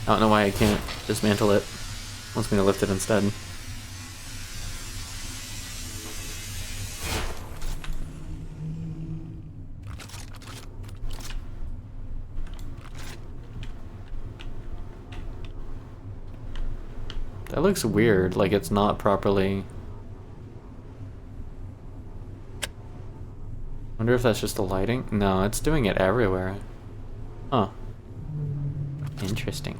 I don't know why I can't dismantle it. Wants me to lift it instead. That looks weird, like it's not properly... I Wonder if that's just the lighting? No, it's doing it everywhere. Huh. Interesting.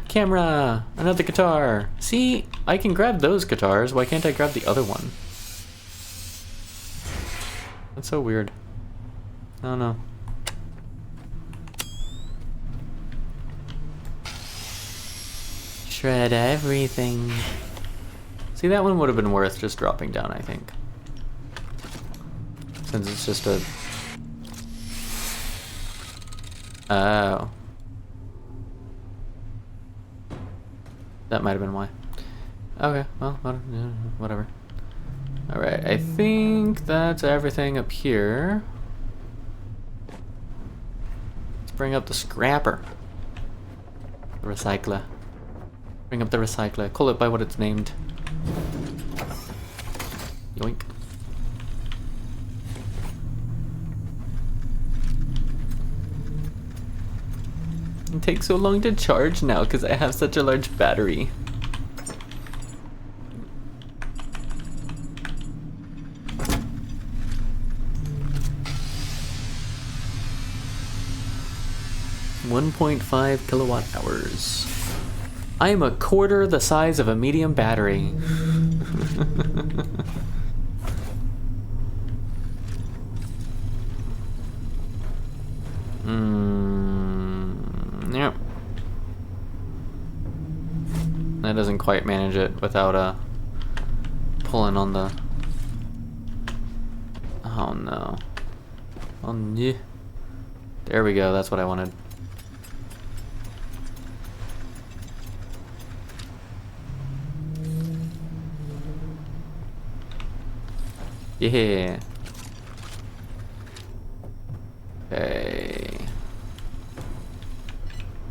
Camera! Another guitar! See? I can grab those guitars. Why can't I grab the other one? That's so weird. I don't know. Shred everything. See, that one would have been worth just dropping down, I think. Since it's just a... Oh. That might have been why. Okay, well, whatever. Alright, I think that's everything up here. Let's bring up the scrapper. The recycler. Bring up the recycler. Call it by what it's named. Yoink. It takes so long to charge now because I have such a large battery. .5 kilowatt hours. I am a quarter the size of a medium battery. Yep. That doesn't quite manage it without pulling on the... Oh no. Oh no. There we go, that's what I wanted. Yeah. Okay.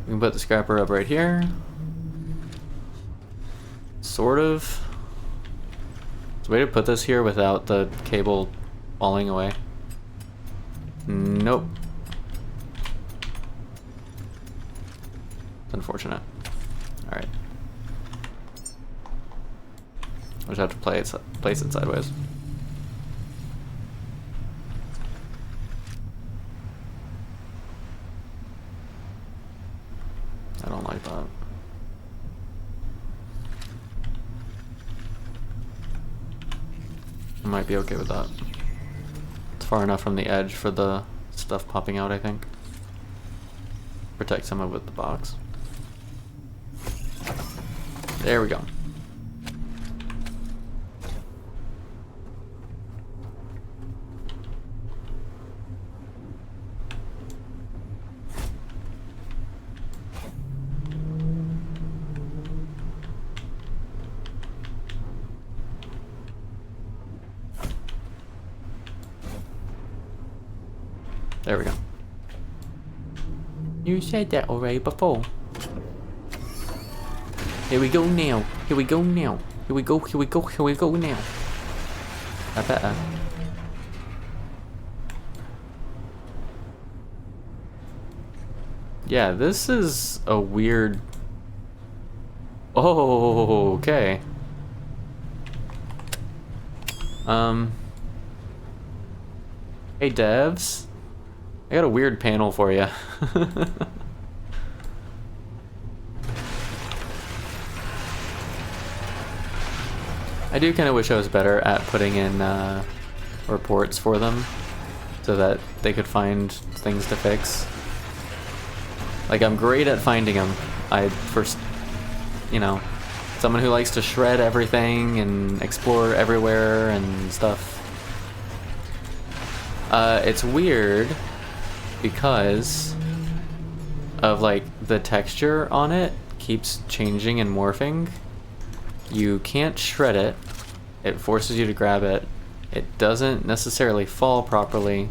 We can put the scrapper up right here. Sort of. There's a way to put this here without the cable falling away. Nope. It's unfortunate. Alright. I just have to place it sideways. I don't like that. I might be okay with that. It's far enough from the edge for the stuff popping out, I think. Protect some of it with the box. There we go. There we go. You said that already before. Here we go now. Here we go now. Here we go, here we go, here we go now. I better. Yeah, this is a weird... Oh, okay. Hey devs. I got a weird panel for you. I do kind of wish I was better at putting in reports for them so that they could find things to fix. Like, I'm great at finding them. You know, someone who likes to shred everything and explore everywhere and stuff. It's weird because of like the texture on it keeps changing and morphing. You can't shred it. It forces you to grab it. It doesn't necessarily fall properly,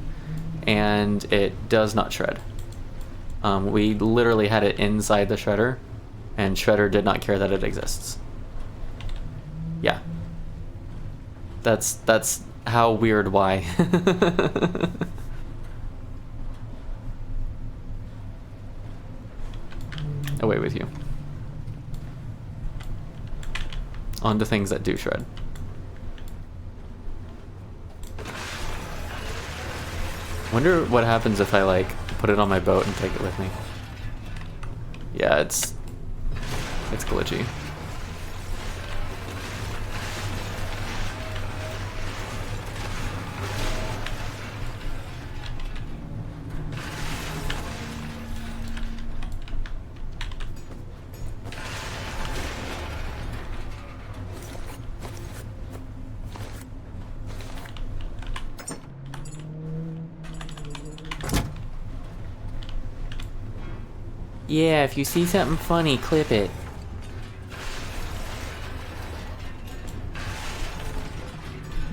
and it does not shred. We literally had it inside the shredder, and Shredder did not care that it exists. Yeah. That's how weird why. Away with you. On to things that do shred. Wonder what happens if I like put it on my boat and take it with me. Yeah, it's glitchy. Yeah, if you see something funny, clip it.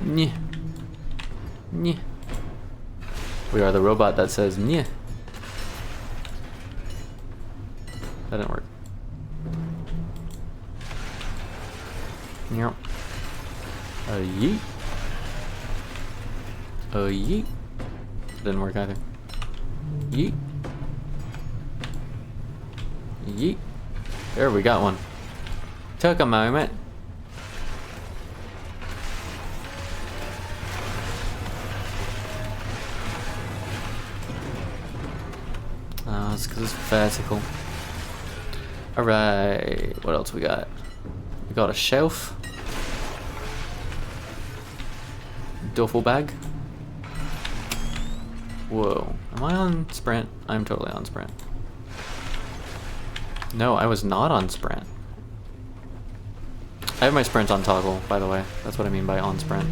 Nyeh. Nyeh. We are the robot that says nyeh. That didn't work. Yep. Yeet. Yeet. Didn't work either. Yeet. Yeet. There, we got one. Took a moment. Oh, it's because it's vertical. Alright, what else we got? We got a shelf. Duffel bag. Whoa. Am I on sprint? I'm totally on sprint. No, I was not on sprint. I have my sprint on toggle, by the way. That's what I mean by on sprint.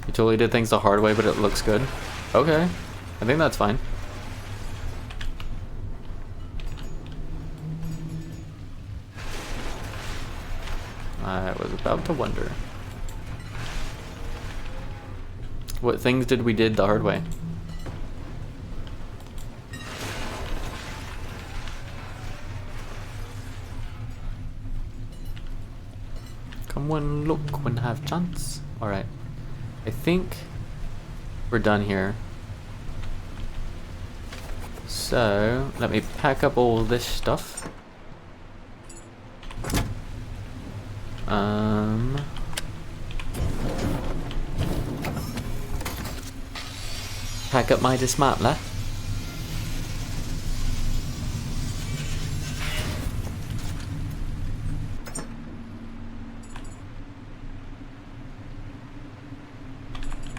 You totally did things the hard way, but it looks good. Okay. I think that's fine. I was about to wonder. What things did we did the hard way? Come one look when have chance. Alright. I think we're done here. So, let me pack up all this stuff. Pack up my dismantler.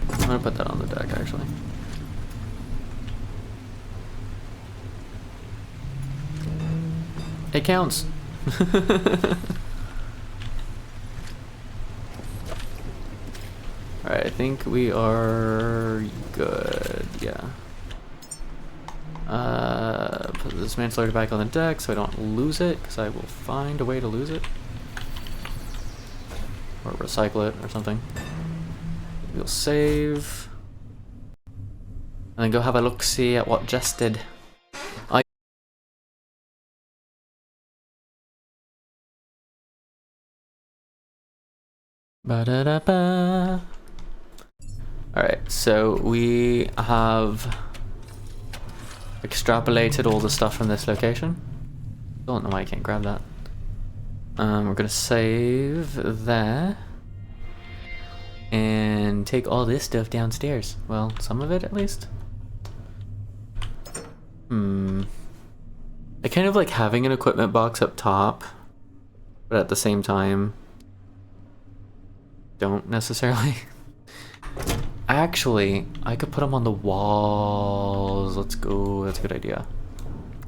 I'm gonna put that on the deck, actually. It counts. Alright, I think we are good, yeah. Put this manslayer back on the deck so I don't lose it, because I will find a way to lose it. Or recycle it or something. We'll save. And then go have a look-see at what Jess did. Ba-da-da-ba. Alright, so we have extrapolated all the stuff from this location. Don't know why I can't grab that. We're gonna save there. And take all this stuff downstairs. Well, some of it at least. I kind of like having an equipment box up top, but at the same time, don't necessarily. Actually, I could put them on the walls. Let's go. That's a good idea.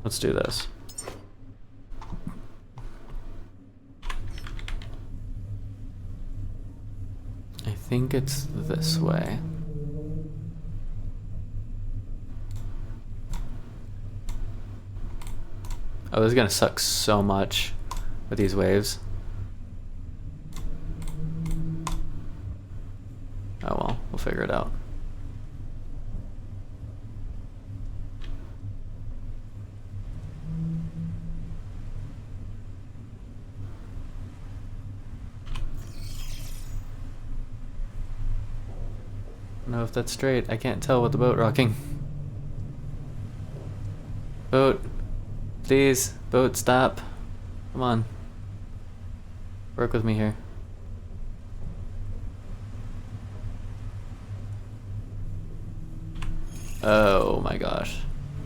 Let's do this. I think it's this way. Oh, this is gonna suck so much with these waves. Oh well, we'll figure it out. I don't know if that's straight. I can't tell with the boat rocking. Boat. Please. Boat, stop. Come on. Work with me here. Oh my gosh.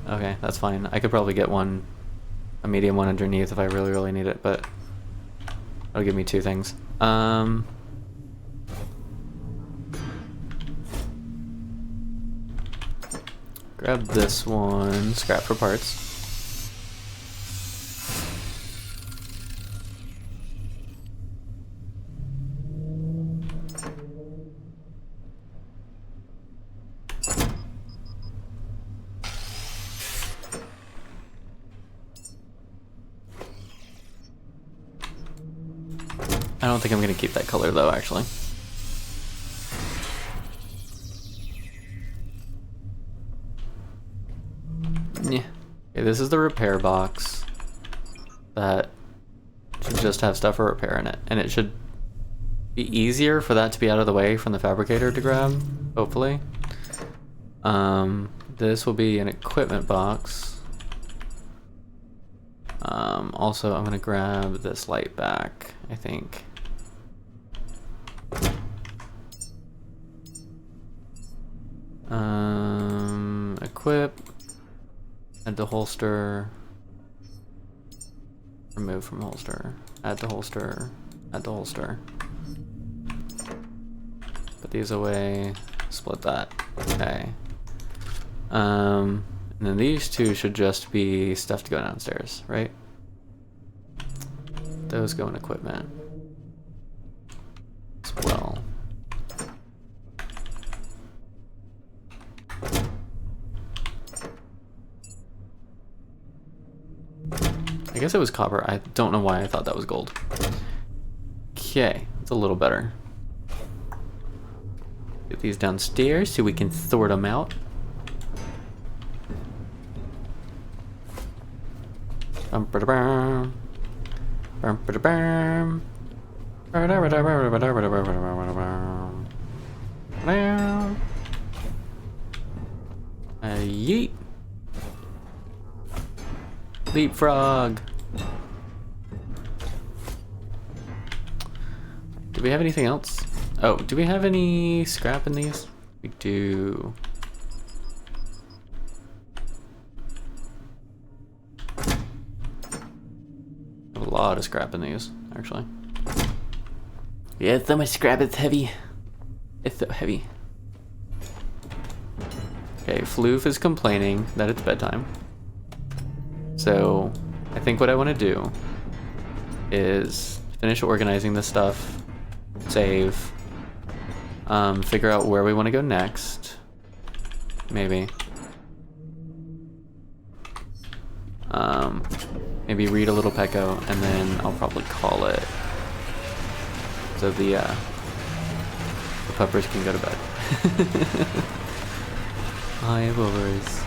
Okay, that's fine. I could probably get one, a medium one underneath if I really, really need it, but that'll give me two things. Grab this one, scrap for parts. I don't think I'm gonna keep that color though, actually. Yeah. Okay, this is the repair box that should just have stuff for repair in it, and it should be easier for that to be out of the way from the fabricator to grab, hopefully. This will be an equipment box. Also, I'm gonna grab this light back, I think. Equip, add to holster, remove from holster, add to holster, add to holster. Put these away, split that, okay. And then these two should just be stuff to go downstairs, right? Those go in equipment as well. I guess it was copper. I don't know why I thought that was gold. Okay, it's a little better. Get these downstairs so we can sort them out. Yeet. Leapfrog. Do we have anything else? Oh, do we have any scrap in these? We do. A lot of scrap in these, actually. Yeah, so much scrap, it's heavy. It's so heavy. Okay, Floof is complaining that it's bedtime. So, I think what I want to do is finish organizing this stuff, save, figure out where we want to go next, maybe. Maybe read a little Pecco, and then I'll probably call it so the puppers can go to bed. Hi, puppers.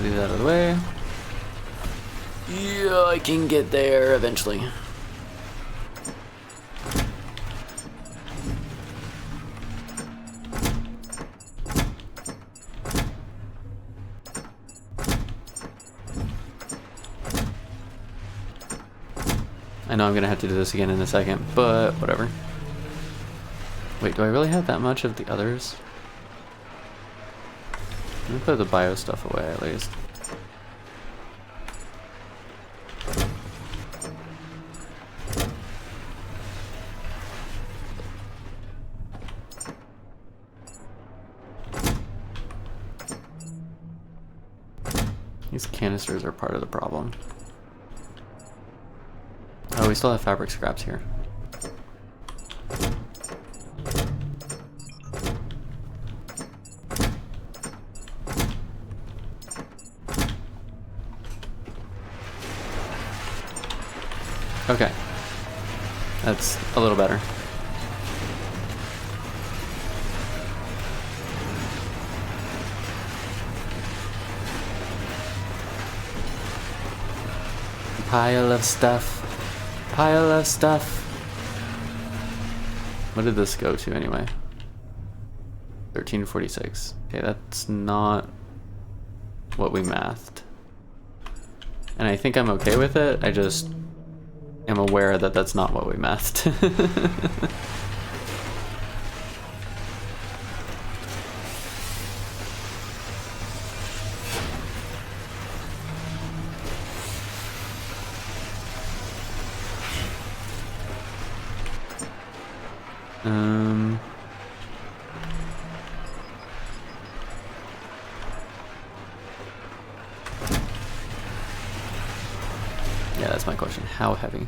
Out of the way. Yeah, I can get there eventually. I know I'm gonna have to do this again in a second, but whatever. Wait, do I really have that much of the others? Let me put the bio stuff away at least. These canisters are part of the problem. Oh, we still have fabric scraps here. Okay. That's a little better. Pile of stuff. Pile of stuff. What did this go to anyway? 1346. Okay, that's not what we mathed. And I think I'm okay with it. I just am aware that that's not what we mathed. Yeah, that's my question. How heavy?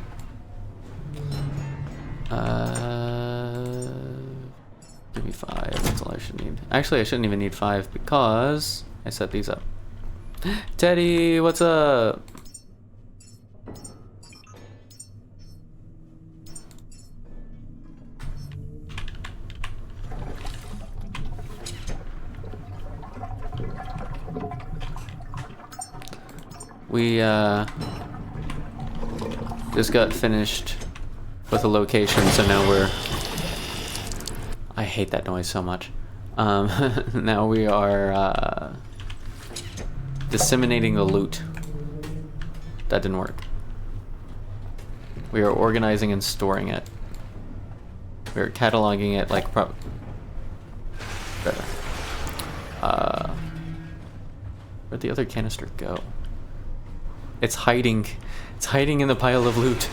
Give me 5. That's all I should need. Actually, I shouldn't even need 5 because I set these up. Teddy, what's up? We just got finished with a location, so now we're... I hate that noise so much. Now we are disseminating the loot. That didn't work. We are organizing and storing it. We are cataloging it like better. Where'd the other canister go? It's hiding. It's hiding in the pile of loot.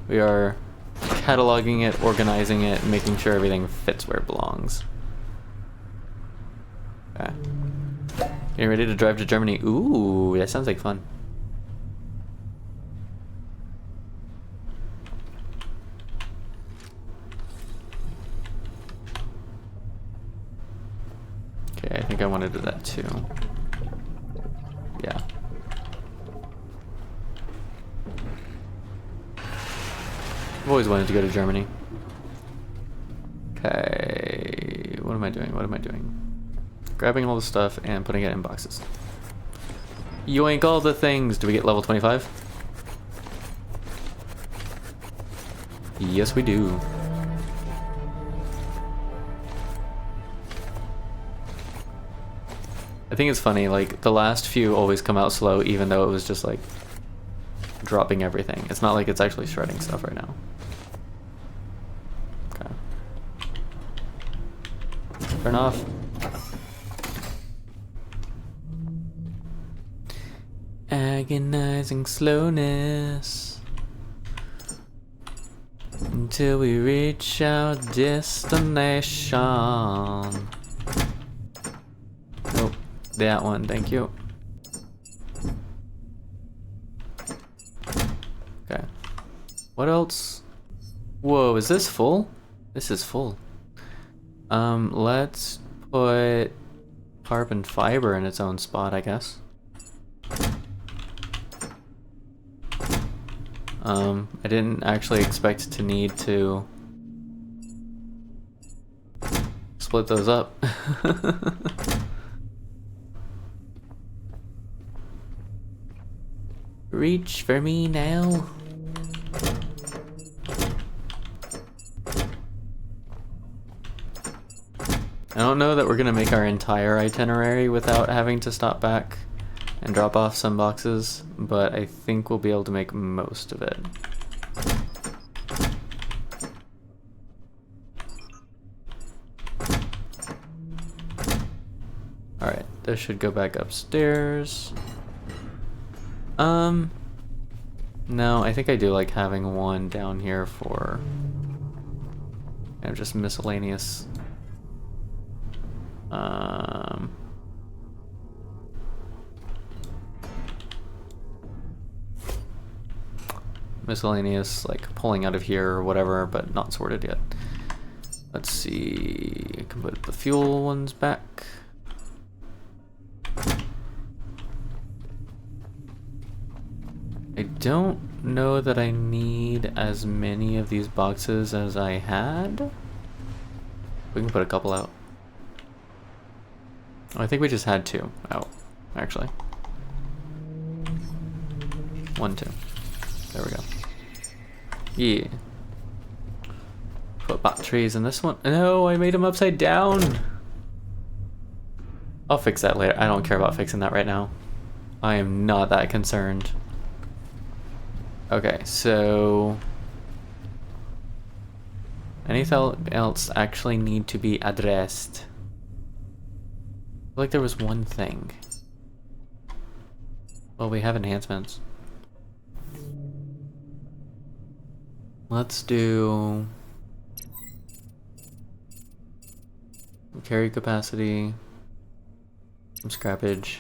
We are cataloging it, organizing it, making sure everything fits where it belongs. Okay. Getting ready to drive to Germany. Ooh, that sounds like fun. Okay, I think I want to do that too. Yeah. I've always wanted to go to Germany. Okay, what am I doing? What am I doing? Grabbing all the stuff and putting it in boxes. Yoink all the things! Do we get level 25? Yes, we do. I think it's funny, like, the last few always come out slow, even though it was just, like, dropping everything. It's not like it's actually shredding stuff right now. Okay. Turn off. Agonizing slowness until we reach our destination. Nope, that one, thank you. Okay. What else? Whoa, is this full? This is full. Let's put carbon fiber in its own spot, I guess. I didn't actually expect to need to split those up. Reach for me now. I don't know that we're gonna make our entire itinerary without having to stop back and drop off some boxes, but I think we'll be able to make most of it. Alright, this should go back upstairs. No, I think I do like having one down here for just miscellaneous. Miscellaneous, like pulling out of here or whatever, but not sorted yet. Let's see, I can put the fuel ones back. I don't know that I need as many of these boxes as I had. We can put a couple out. Oh, I think we just had 2 out, actually. 1, 2. There we go. Yeah. Put batteries in this one. No, I made them upside down. I'll fix that later. I don't care about fixing that right now. I am not that concerned. Okay, so anything else actually need to be addressed? I feel like there was one thing. Well, we have enhancements. Let's do carry capacity, some scrappage.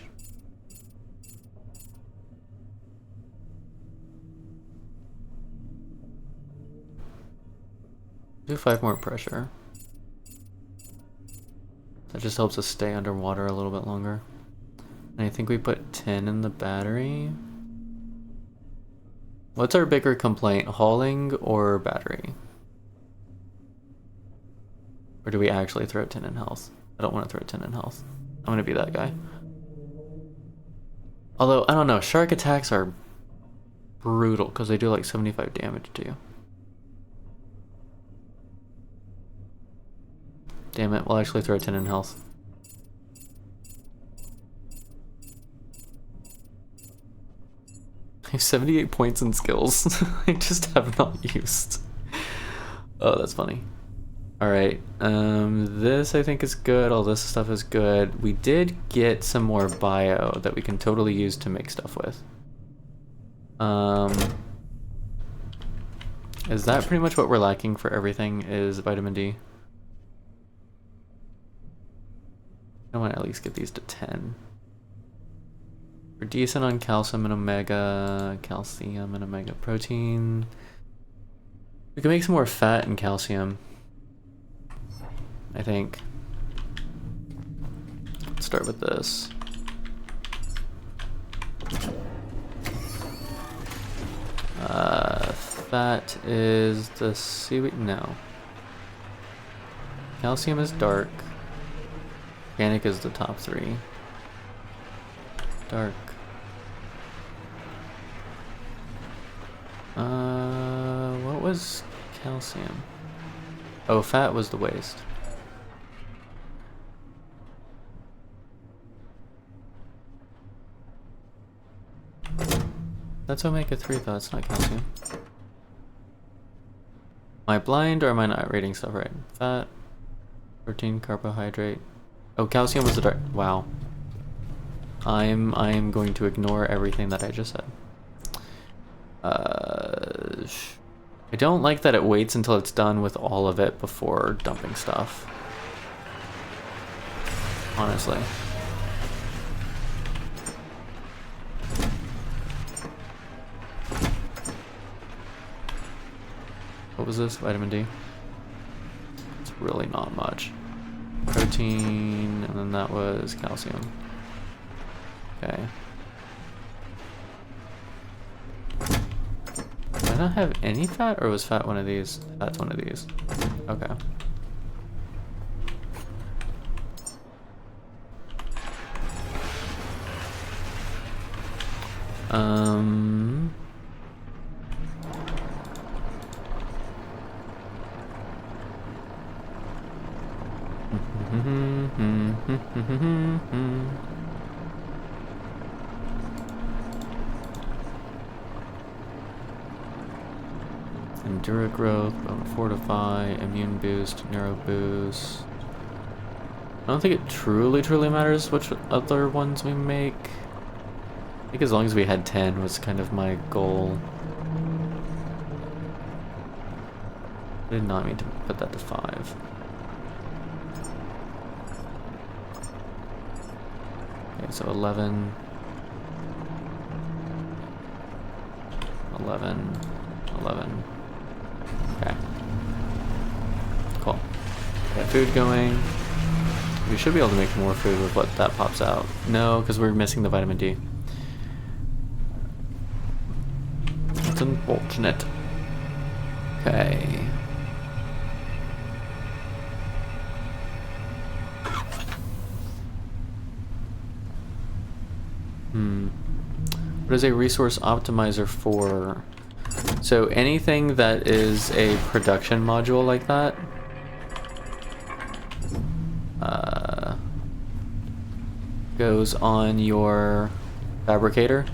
Do 5 more pressure. That just helps us stay underwater a little bit longer. And I think we put 10 in the battery. What's our bigger complaint, hauling or battery? Or do we actually throw 10 in health? I don't want to throw 10 in health. I'm gonna be that guy. Although, I don't know, shark attacks are brutal because they do like 75 damage to you. Damn it, we'll actually throw 10 in health. I have 78 points in skills. I just have not used. Oh, that's funny. Alright, this I think is good. All this stuff is good. We did get some more bio that we can totally use to make stuff with. Is that pretty much what we're lacking for everything is vitamin D? I want to at least get these to 10. We're decent on calcium and omega protein. We can make some more fat and calcium, I think. Let's start with this. Fat is the seaweed. No. Calcium is dark. Organic is the top 3. Dark. What was calcium? Oh, fat was the waste. That's omega 3 though, it's not calcium. Am I blind or am I not reading stuff right? Fat, protein, carbohydrate. Oh, calcium was the dark. Wow. I'm going to ignore everything that I just said. I don't like that it waits until it's done with all of it before dumping stuff. Honestly. What was this? Vitamin D? It's really not much. Protein, and then that was calcium. Okay. Did I not have any fat, or was fat one of these? Fat's one of these. Okay. Endura growth, bone fortify, immune boost, neuro boost. I don't think it truly matters which other ones we make. I think as long as we had 10 was kind of my goal. I did not mean to put that to 5. Okay, so 11. 11. 11. Okay. Cool. Got food going. We should be able to make more food with what that pops out. No, because we're missing the vitamin D. That's unfortunate. Okay. What is a resource optimizer for? So anything that is a production module like that, goes on your fabricator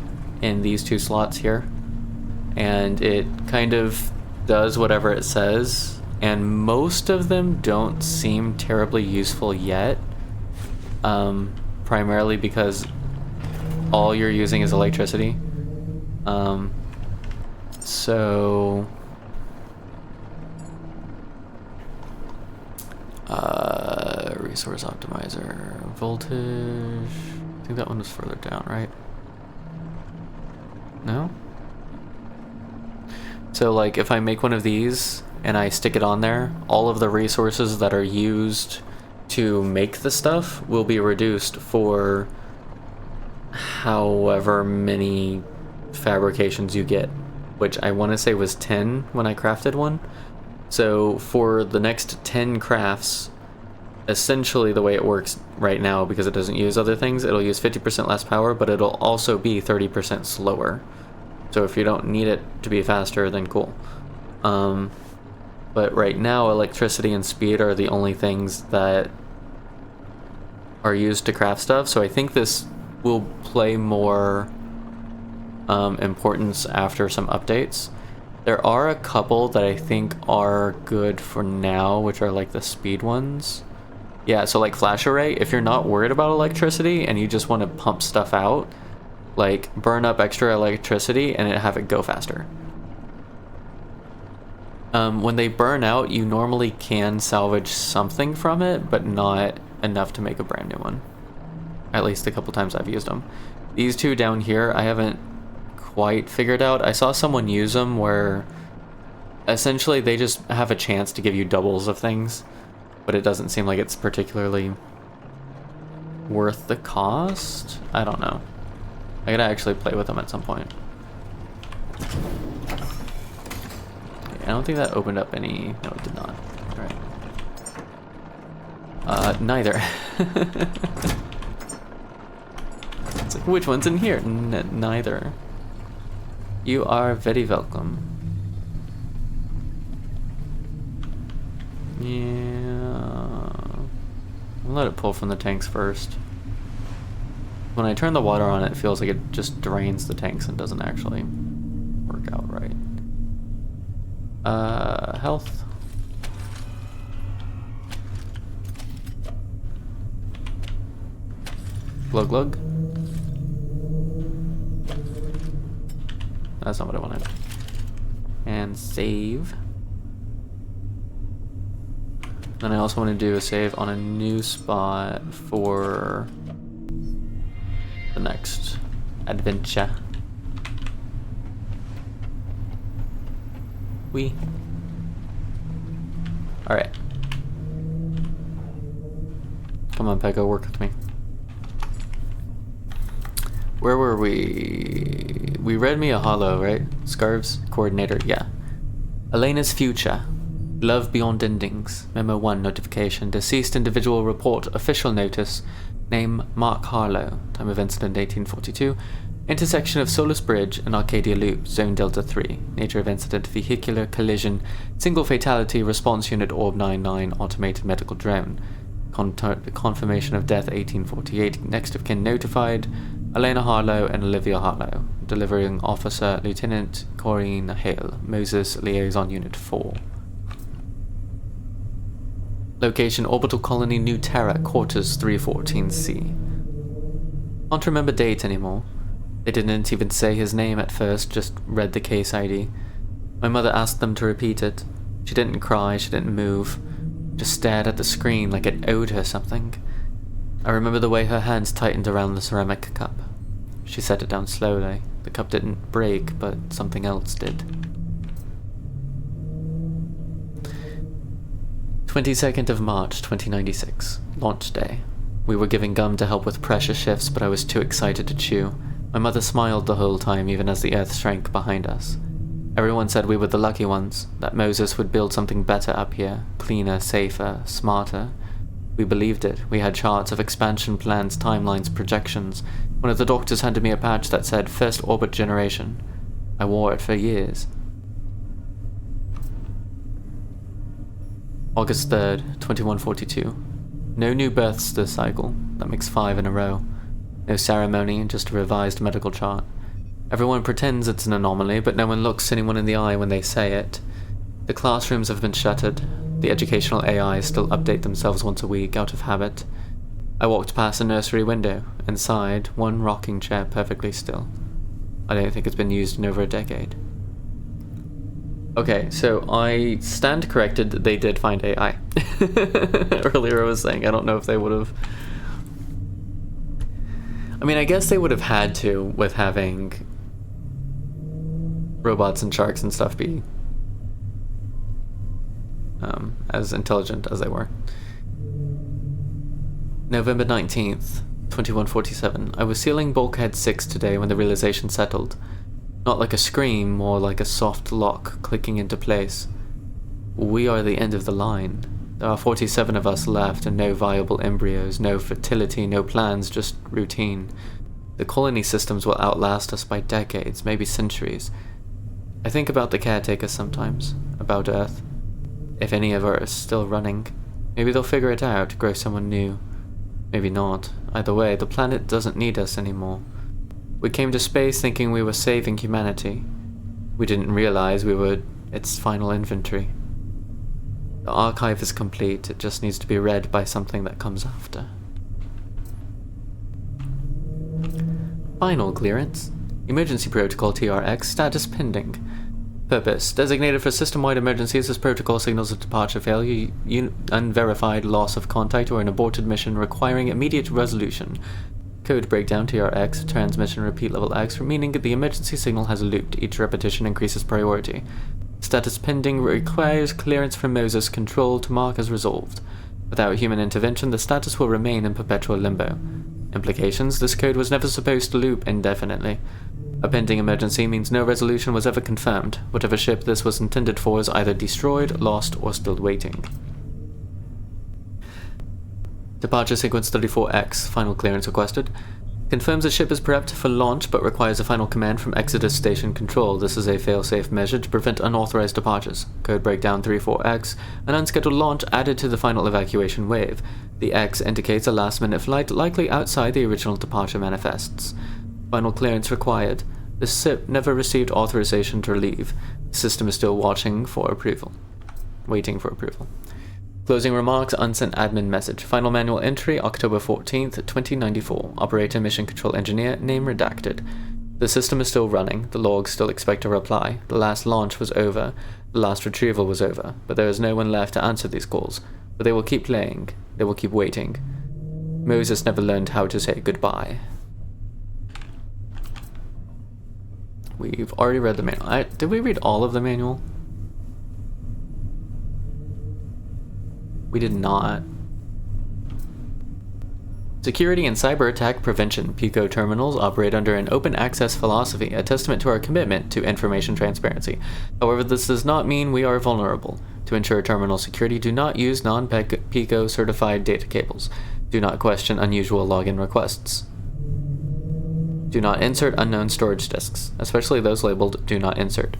in these two slots here, and it kind of does whatever it says, and most of them don't seem terribly useful yet, primarily because all you're using is electricity. So resource optimizer, voltage, I think that one was further down, right? No? So like if I make one of these and I stick it on there, all of the resources that are used to make the stuff will be reduced for however many fabrications you get, which I want to say was 10 when I crafted one. So for the next 10 crafts, essentially the way it works right now, because it doesn't use other things, it'll use 50% less power, but it'll also be 30% slower. So if you don't need it to be faster, then cool. But right now, electricity and speed are the only things that are used to craft stuff, so I think this will play more importance after some updates. There are a couple that I think are good for now, which are like the speed ones. Yeah, so like flash array, if you're not worried about electricity and you just want to pump stuff out, like burn up extra electricity and have it go faster. When they burn out, you normally can salvage something from it, but not enough to make a brand new one. At least a couple times I've used them. These two down here, I haven't quite figured out. I saw someone use them where essentially they just have a chance to give you doubles of things, but it doesn't seem like it's particularly worth the cost. I don't know. I gotta actually play with them at some point. Okay, I don't think that opened up any... No, it did not. Alright. Neither. It's like, which one's in here? Neither. You are very welcome. Yeah. I'll let it pull from the tanks first. When I turn the water on, it feels like it just drains the tanks and doesn't actually work out right. Health. Glug glug. That's not what I wanted. And save. Then I also want to do a save on a new spot for the next adventure. Alright. Come on, Peko, work with me. Where were we? We read me a hollow, right? Scarves, coordinator, yeah. Elena's future. Love beyond endings. Memo 1 notification. Deceased individual report. Official notice. Name Mark Harlow. Time of incident 1842. Intersection of Solus Bridge and Arcadia Loop. Zone Delta 3. Nature of incident. Vehicular collision. Single fatality. Response unit Orb 99. Automated medical drone. Confirmation of death 1848. Next of kin notified. Elena Harlow and Olivia Harlow. Delivering officer Lieutenant Corinne Hale. Moses Liaison Unit 4. Location Orbital Colony New Terra, Quarters 314C. Can't remember date anymore. They didn't even say his name at first, just read the case ID. My mother asked them to repeat it. She didn't cry, she didn't move. Just stared at the screen like it owed her something. I remember the way her hands tightened around the ceramic cup. She set it down slowly. The cup didn't break, but something else did. 22nd of March, 2096. Launch day. We were giving gum to help with pressure shifts, but I was too excited to chew. My mother smiled the whole time, even as the earth shrank behind us. Everyone said we were the lucky ones, that Moses would build something better up here, cleaner, safer, smarter. We believed it. We had charts of expansion plans, timelines, projections. One of the doctors handed me a patch that said First Orbit Generation. I wore it for years. August 3rd, 2142. No new births this cycle. That makes 5 in a row. No ceremony, just a revised medical chart. Everyone pretends it's an anomaly, but no one looks anyone in the eye when they say it. The classrooms have been shuttered. The educational AIs still update themselves once a week, out of habit. I walked past a nursery window. Inside, one rocking chair perfectly still. I don't think it's been used in over a decade. Okay, so I stand corrected that they did find AI. Earlier I was saying I don't know if they would have... I mean, I guess they would have had to with having robots and sharks and stuff be as intelligent as they were. November 19th, 2147. I was sealing bulkhead 6 today when the realization settled. Not like a scream, more like a soft lock clicking into place. We are the end of the line. There are 47 of us left and no viable embryos, no fertility, no plans, just routine. The colony systems will outlast us by decades, maybe centuries. I think about the Caretaker sometimes, about Earth. If any of Earth is still running, maybe they'll figure it out, grow someone new. Maybe not. Either way, the planet doesn't need us anymore. We came to space thinking we were saving humanity. We didn't realize we were its final inventory. The archive is complete, it just needs to be read by something that comes after. Final clearance. Emergency Protocol TRX, status pending. Purpose. Designated for system-wide emergencies, this protocol signals a departure failure, unverified loss of contact, or an aborted mission requiring immediate resolution. Code breakdown TRX, transmission repeat level X, meaning the emergency signal has looped. Each repetition increases priority. Status pending requires clearance from Moses Control to mark as resolved. Without human intervention, the status will remain in perpetual limbo. Implications: this code was never supposed to loop indefinitely. A pending emergency means no resolution was ever confirmed. Whatever ship this was intended for is either destroyed, lost, or still waiting. Departure Sequence 34X, final clearance requested. Confirms the ship is prepped for launch but requires a final command from Exodus Station Control. This is a fail-safe measure to prevent unauthorized departures. Code breakdown 34X, an unscheduled launch added to the final evacuation wave. The X indicates a last-minute flight likely outside the original departure manifests. Final clearance required. The ship never received authorization to leave. The system is still waiting for approval. Closing remarks, unsent admin message. Final manual entry, October 14th, 2094. Operator, Mission Control Engineer, name redacted. The system is still running. The logs still expect a reply. The last launch was over. The last retrieval was over. But there is no one left to answer these calls. But they will keep playing. They will keep waiting. Moses never learned how to say goodbye. We've already read the manual. Did we read all of the manual? We did not. Security and cyber attack prevention. Pico terminals operate under an open access philosophy, a testament to our commitment to information transparency. However, this does not mean we are vulnerable. To ensure terminal security, do not use non-Pico certified data cables. Do not question unusual login requests. Do not insert unknown storage disks, especially those labeled do not insert.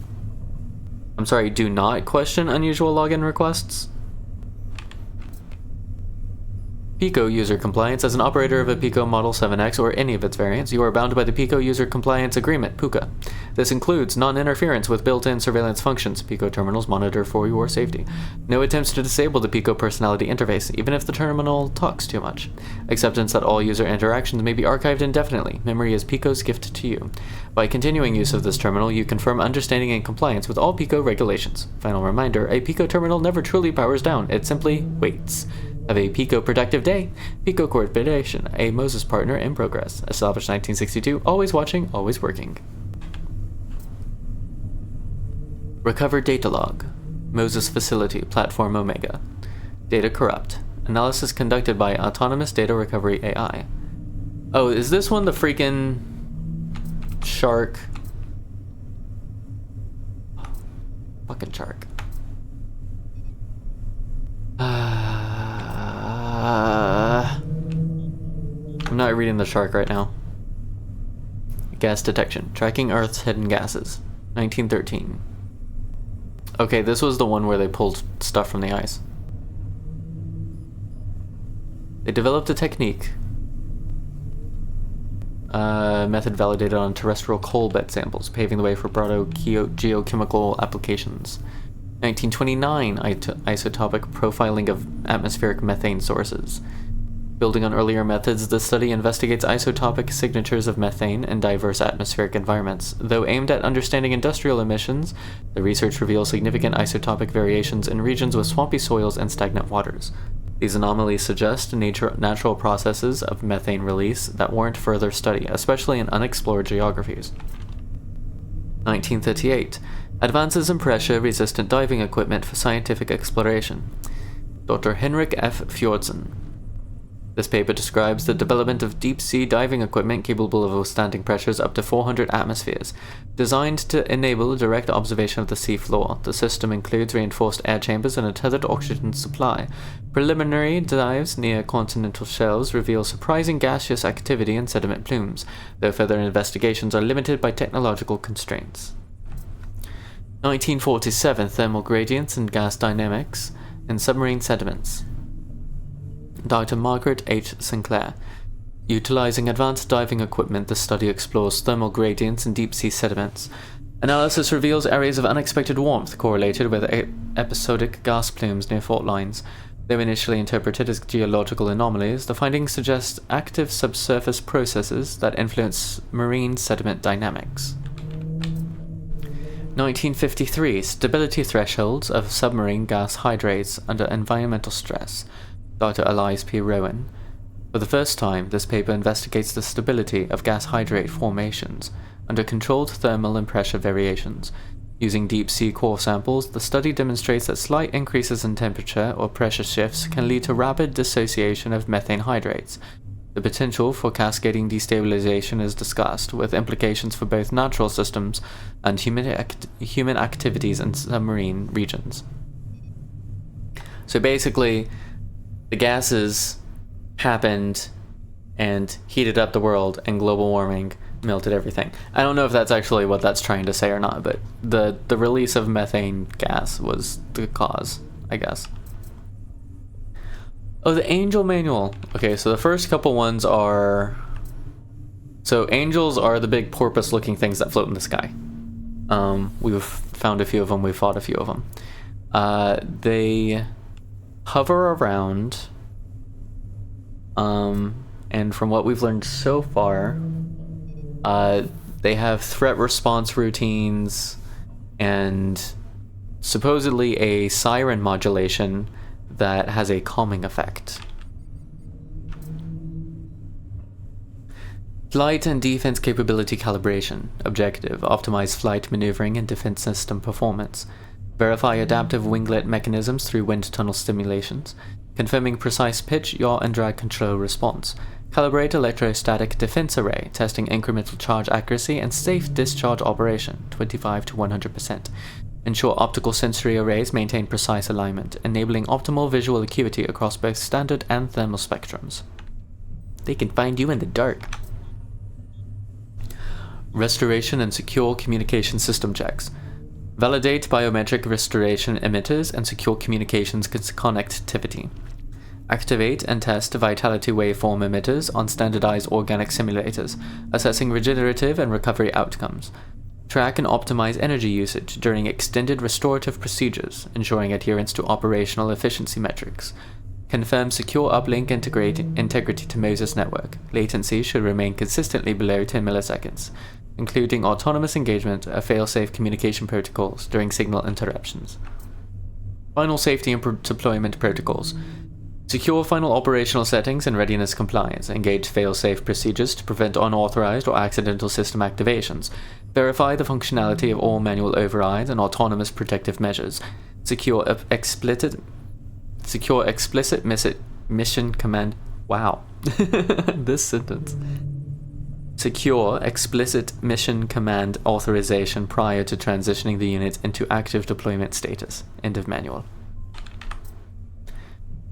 I'm sorry, do not question unusual login requests? Pico user compliance. As an operator of a Pico Model 7X or any of its variants, you are bound by the Pico User Compliance Agreement, PUCA. This includes non-interference with built-in surveillance functions. Pico terminals monitor for your safety. No attempts to disable the Pico personality interface, even if the terminal talks too much. Acceptance that all user interactions may be archived indefinitely. Memory is Pico's gift to you. By continuing use of this terminal, you confirm understanding and compliance with all Pico regulations. Final reminder, a Pico terminal never truly powers down. It simply waits. Have a Pico productive day. Pico Corporation, a Moses partner in progress. Established 1962, always watching, always working. Recovered data log. Moses facility, platform Omega. Data corrupt. Analysis conducted by Autonomous Data Recovery AI. Oh, is this one the freaking shark? Fucking shark. I'm not reading the shark right now. Gas detection. Tracking Earth's hidden gases. 1913. Okay, this was the one where they pulled stuff from the ice. They developed a technique, method validated on terrestrial coal bed samples, paving the way for broader geochemical applications. 1929, isotopic profiling of atmospheric methane sources. Building on earlier methods, the study investigates isotopic signatures of methane in diverse atmospheric environments. Though aimed at understanding industrial emissions, the research reveals significant isotopic variations in regions with swampy soils and stagnant waters. These anomalies suggest natural processes of methane release that warrant further study, especially in unexplored geographies. 1938. Advances in pressure-resistant diving equipment for scientific exploration. Dr. Henrik F. Fjordsen. This paper describes the development of deep-sea diving equipment capable of withstanding pressures up to 400 atmospheres, designed to enable direct observation of the sea floor. The system includes reinforced air chambers and a tethered oxygen supply. Preliminary dives near continental shelves reveal surprising gaseous activity and sediment plumes, though further investigations are limited by technological constraints. 1947. Thermal gradients and gas dynamics in submarine sediments. Dr. Margaret H. Sinclair. Utilizing advanced diving equipment, the study explores thermal gradients in deep-sea sediments. Analysis reveals areas of unexpected warmth correlated with episodic gas plumes near fault lines. Though initially interpreted as geological anomalies, the findings suggest active subsurface processes that influence marine sediment dynamics. 1953. Stability thresholds of submarine gas hydrates under environmental stress. Dr. Elias P. Rowan. For the first time, this paper investigates the stability of gas hydrate formations under controlled thermal and pressure variations. Using deep-sea core samples, the study demonstrates that slight increases in temperature or pressure shifts can lead to rapid dissociation of methane hydrates. The potential for cascading destabilization is discussed, with implications for both natural systems and human activities in submarine regions. So basically, the gases happened and heated up the world, and global warming melted everything. I don't know if that's actually what that's trying to say or not, but the release of methane gas was the cause, I guess. Oh, the angel manual. Okay, so the first couple ones are... So angels are the big porpoise-looking things that float in the sky. We've found a few of them, we've fought a few of them. They hover around, and from what we've learned so far, they have threat response routines and supposedly a siren modulation that has a calming effect. Flight and defense capability calibration. Objective: optimize flight maneuvering and defense system performance. Verify adaptive winglet mechanisms through wind tunnel simulations. Confirming precise pitch, yaw, and drag control response. Calibrate electrostatic defense array, testing incremental charge accuracy and safe discharge operation, 25 to 100%. Ensure optical sensory arrays maintain precise alignment, enabling optimal visual acuity across both standard and thermal spectrums. They can find you in the dark. Restoration and secure communication system checks. Validate biometric restoration emitters and secure communications connectivity. Activate and test vitality waveform emitters on standardized organic simulators, assessing regenerative and recovery outcomes. Track and optimize energy usage during extended restorative procedures, ensuring adherence to operational efficiency metrics. Confirm secure uplink integrity to Moses network. Latency should remain consistently below 10 milliseconds, including autonomous engagement of fail-safe communication protocols during signal interruptions. Final safety and deployment protocols. Secure final operational settings and readiness compliance. Engage fail-safe procedures to prevent unauthorized or accidental system activations. Verify the functionality of all manual overrides and autonomous protective measures. Secure explicit mission command. Wow. This sentence. Secure explicit mission command authorization prior to transitioning the unit into active deployment status. End of manual.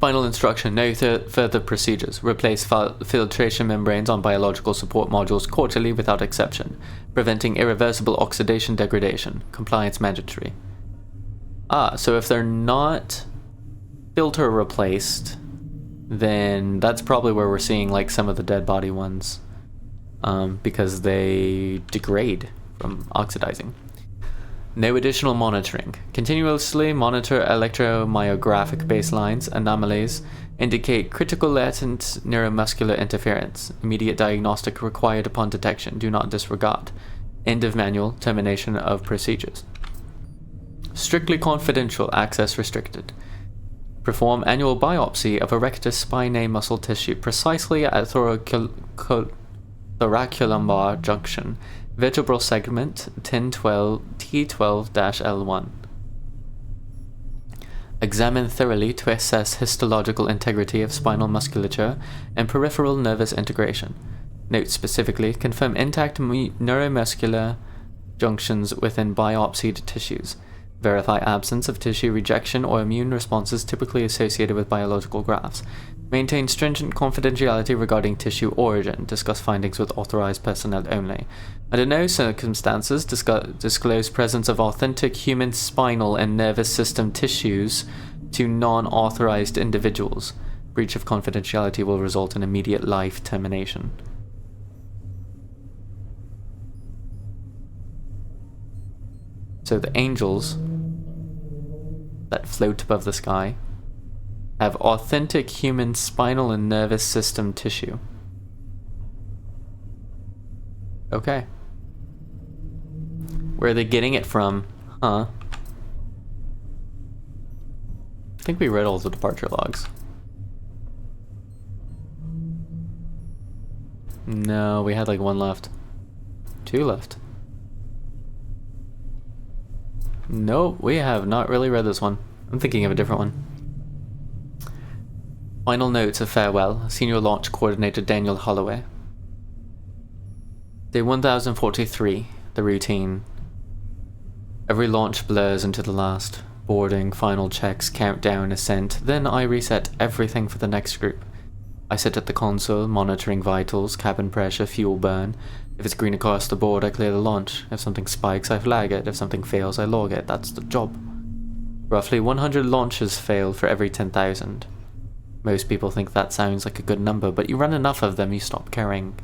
Final instruction: no further procedures. Replace filtration membranes on biological support modules quarterly without exception, preventing irreversible oxidation degradation. Compliance mandatory. So if they're not filter replaced, then that's probably where we're seeing like some of the dead body ones, because they degrade from oxidizing. No additional monitoring. Continuously monitor electromyographic baselines. Anomalies indicate critical latent neuromuscular interference. Immediate diagnostic required upon detection. Do not disregard. End of manual. Termination of procedures. Strictly confidential. Access restricted. Perform annual biopsy of erectus spinae muscle tissue precisely at thoracolumbar junction. Vertebral segment T12-L1. Examine thoroughly to assess histological integrity of spinal musculature and peripheral nervous integration. Note specifically, confirm intact neuromuscular junctions within biopsied tissues. Verify absence of tissue rejection or immune responses typically associated with biological grafts. Maintain stringent confidentiality regarding tissue origin. Discuss findings with authorized personnel only. Under no circumstances disclose presence of authentic human spinal and nervous system tissues to non-authorized individuals. Breach of confidentiality will result in immediate life termination. So the angels that float above the sky have authentic human spinal and nervous system tissue. Okay. Where are they getting it from? Huh? I think we read all the departure logs. No, we had like one left. Two left. Nope, we have not really read this one. I'm thinking of a different one. Final notes of farewell. Senior Launch Coordinator Daniel Holloway. Day 1043. The routine. Every launch blurs into the last. Boarding, final checks, countdown, ascent. Then I reset everything for the next group. I sit at the console, monitoring vitals, cabin pressure, fuel burn. If it's green across the board, I clear the launch. If something spikes, I flag it. If something fails, I log it. That's the job. Roughly 100 launches fail for every 10,000. Most people think that sounds like a good number, but you run enough of them, you stop caring.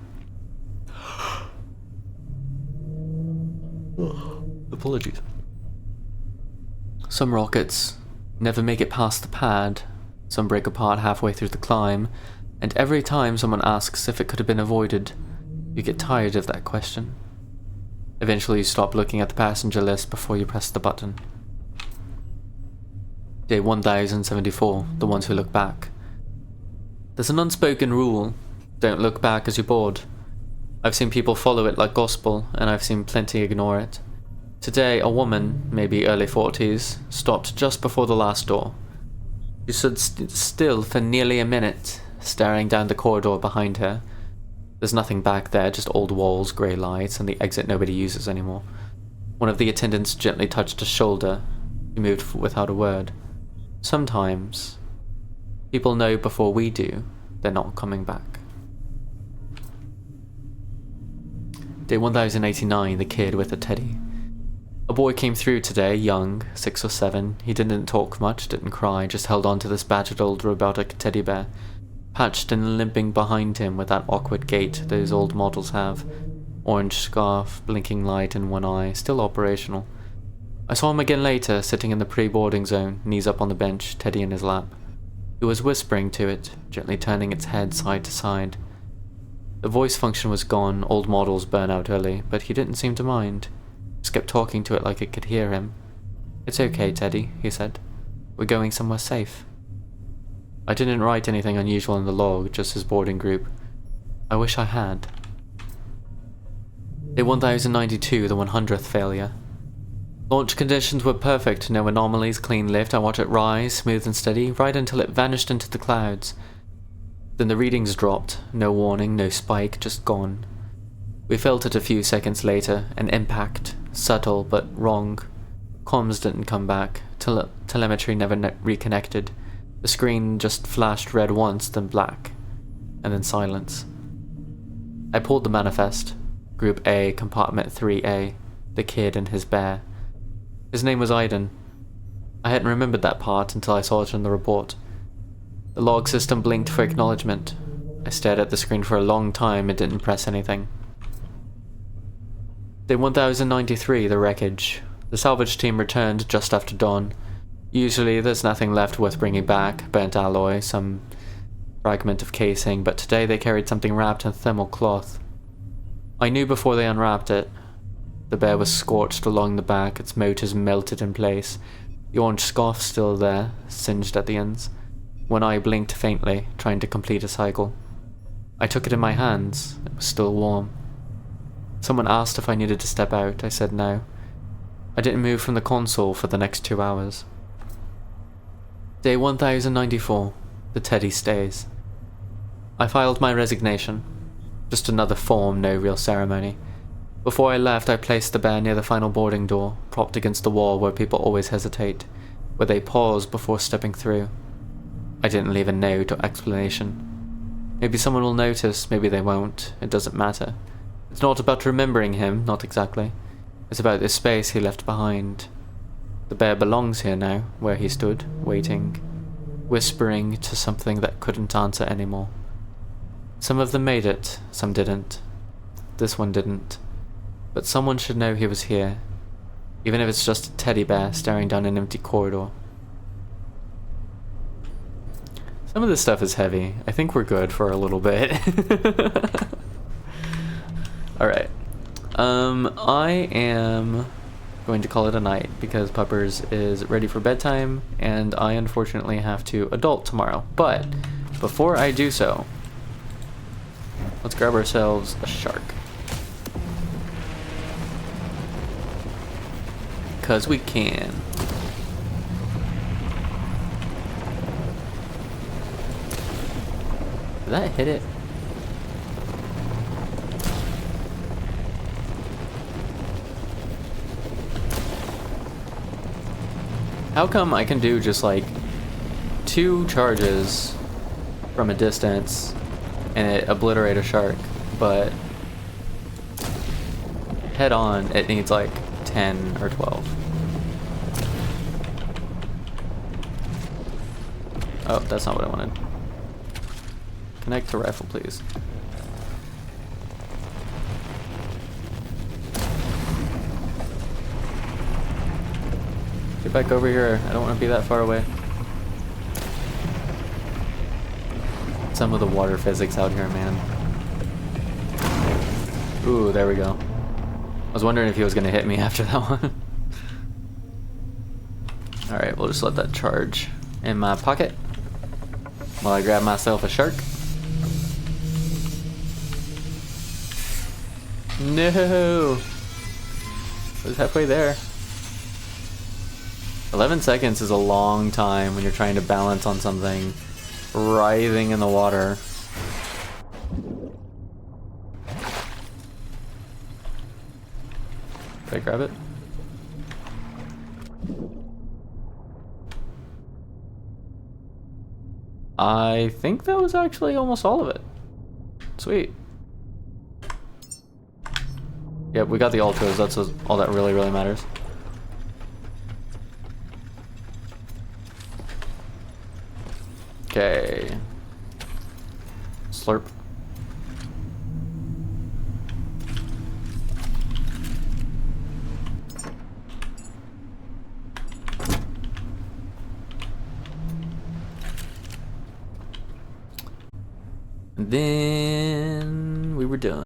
Apologies. Some rockets never make it past the pad. Some break apart halfway through the climb. And every time someone asks if it could have been avoided, you get tired of that question. Eventually you stop looking at the passenger list before you press the button. Day 1074, the ones who look back. There's an unspoken rule: don't look back as you're bored. I've seen people follow it like gospel, and I've seen plenty ignore it. Today, a woman, maybe early 40s, stopped just before the last door. She stood still for nearly a minute, staring down the corridor behind her. There's nothing back there, just old walls, grey lights, and the exit nobody uses anymore. One of the attendants gently touched her shoulder. He moved without a word. Sometimes, people know before we do, they're not coming back. Day 1089, the kid with a teddy. A boy came through today, young, 6 or 7. He didn't talk much, didn't cry, just held on to this battered old robotic teddy bear, patched and limping behind him with that awkward gait those old models have. Orange scarf, blinking light in one eye, still operational. I saw him again later, sitting in the pre-boarding zone, knees up on the bench, teddy in his lap. He was whispering to it, gently turning its head side to side. The voice function was gone, old models burn out early, but he didn't seem to mind. Just kept talking to it like it could hear him. "It's okay, Teddy," he said. "We're going somewhere safe." I didn't write anything unusual in the log, just his boarding group. I wish I had. Day 1092, the 100th failure. Launch conditions were perfect, no anomalies, clean lift. I watch it rise, smooth and steady, right until it vanished into the clouds. Then the readings dropped, no warning, no spike, just gone. We felt it a few seconds later, an impact, subtle but wrong. Comms didn't come back, telemetry never reconnected. The screen just flashed red once, then black, and then silence. I pulled the manifest. Group A, Compartment 3A, the kid and his bear. His name was Aiden. I hadn't remembered that part until I saw it in the report. The log system blinked for acknowledgement. I stared at the screen for a long time and didn't press anything. Day 1093, the wreckage. The salvage team returned just after dawn. Usually there's nothing left worth bringing back, burnt alloy, some fragment of casing, but today they carried something wrapped in thermal cloth. I knew before they unwrapped it. The bear was scorched along the back, its motors melted in place, the orange scarf still there, singed at the ends. One eye blinked faintly, trying to complete a cycle. I took it in my hands. It was still warm. Someone asked if I needed to step out. I said no. I didn't move from the console for the next 2 hours. Day 1094. The Teddy stays. I filed my resignation. Just another form, no real ceremony. Before I left, I placed the bear near the final boarding door, propped against the wall where people always hesitate, where they pause before stepping through. I didn't leave a note or explanation. Maybe someone will notice, maybe they won't. It doesn't matter. It's not about remembering him, not exactly. It's about this space he left behind. The bear belongs here now, where he stood, waiting, whispering to something that couldn't answer anymore. Some of them made it, some didn't. This one didn't. But someone should know he was here, even if it's just a teddy bear staring down an empty corridor. Some of this stuff is heavy. I think we're good for a little bit. Alright. I am going to call it a night because Puppers is ready for bedtime and I unfortunately have to adult tomorrow. But before I do so, let's grab ourselves a shark. Because we can. Did that hit it? How come I can do just like 2 charges from a distance and it obliterate a shark, but head on it needs like 10 or 12. Oh, that's not what I wanted. Connect to rifle, please. Get back over here. I don't want to be that far away. Some of the water physics out here, man. Ooh, there we go. I was wondering if he was going to hit me after that one. Alright, we'll just let that charge in my pocket while I grab myself a shark. No! I was halfway there. 11 seconds is a long time when you're trying to balance on something writhing in the water. Did I grab it? I think that was actually almost all of it. Sweet. Yep, we got the ultras. That's all that really matters. Okay. Slurp. And then we were done.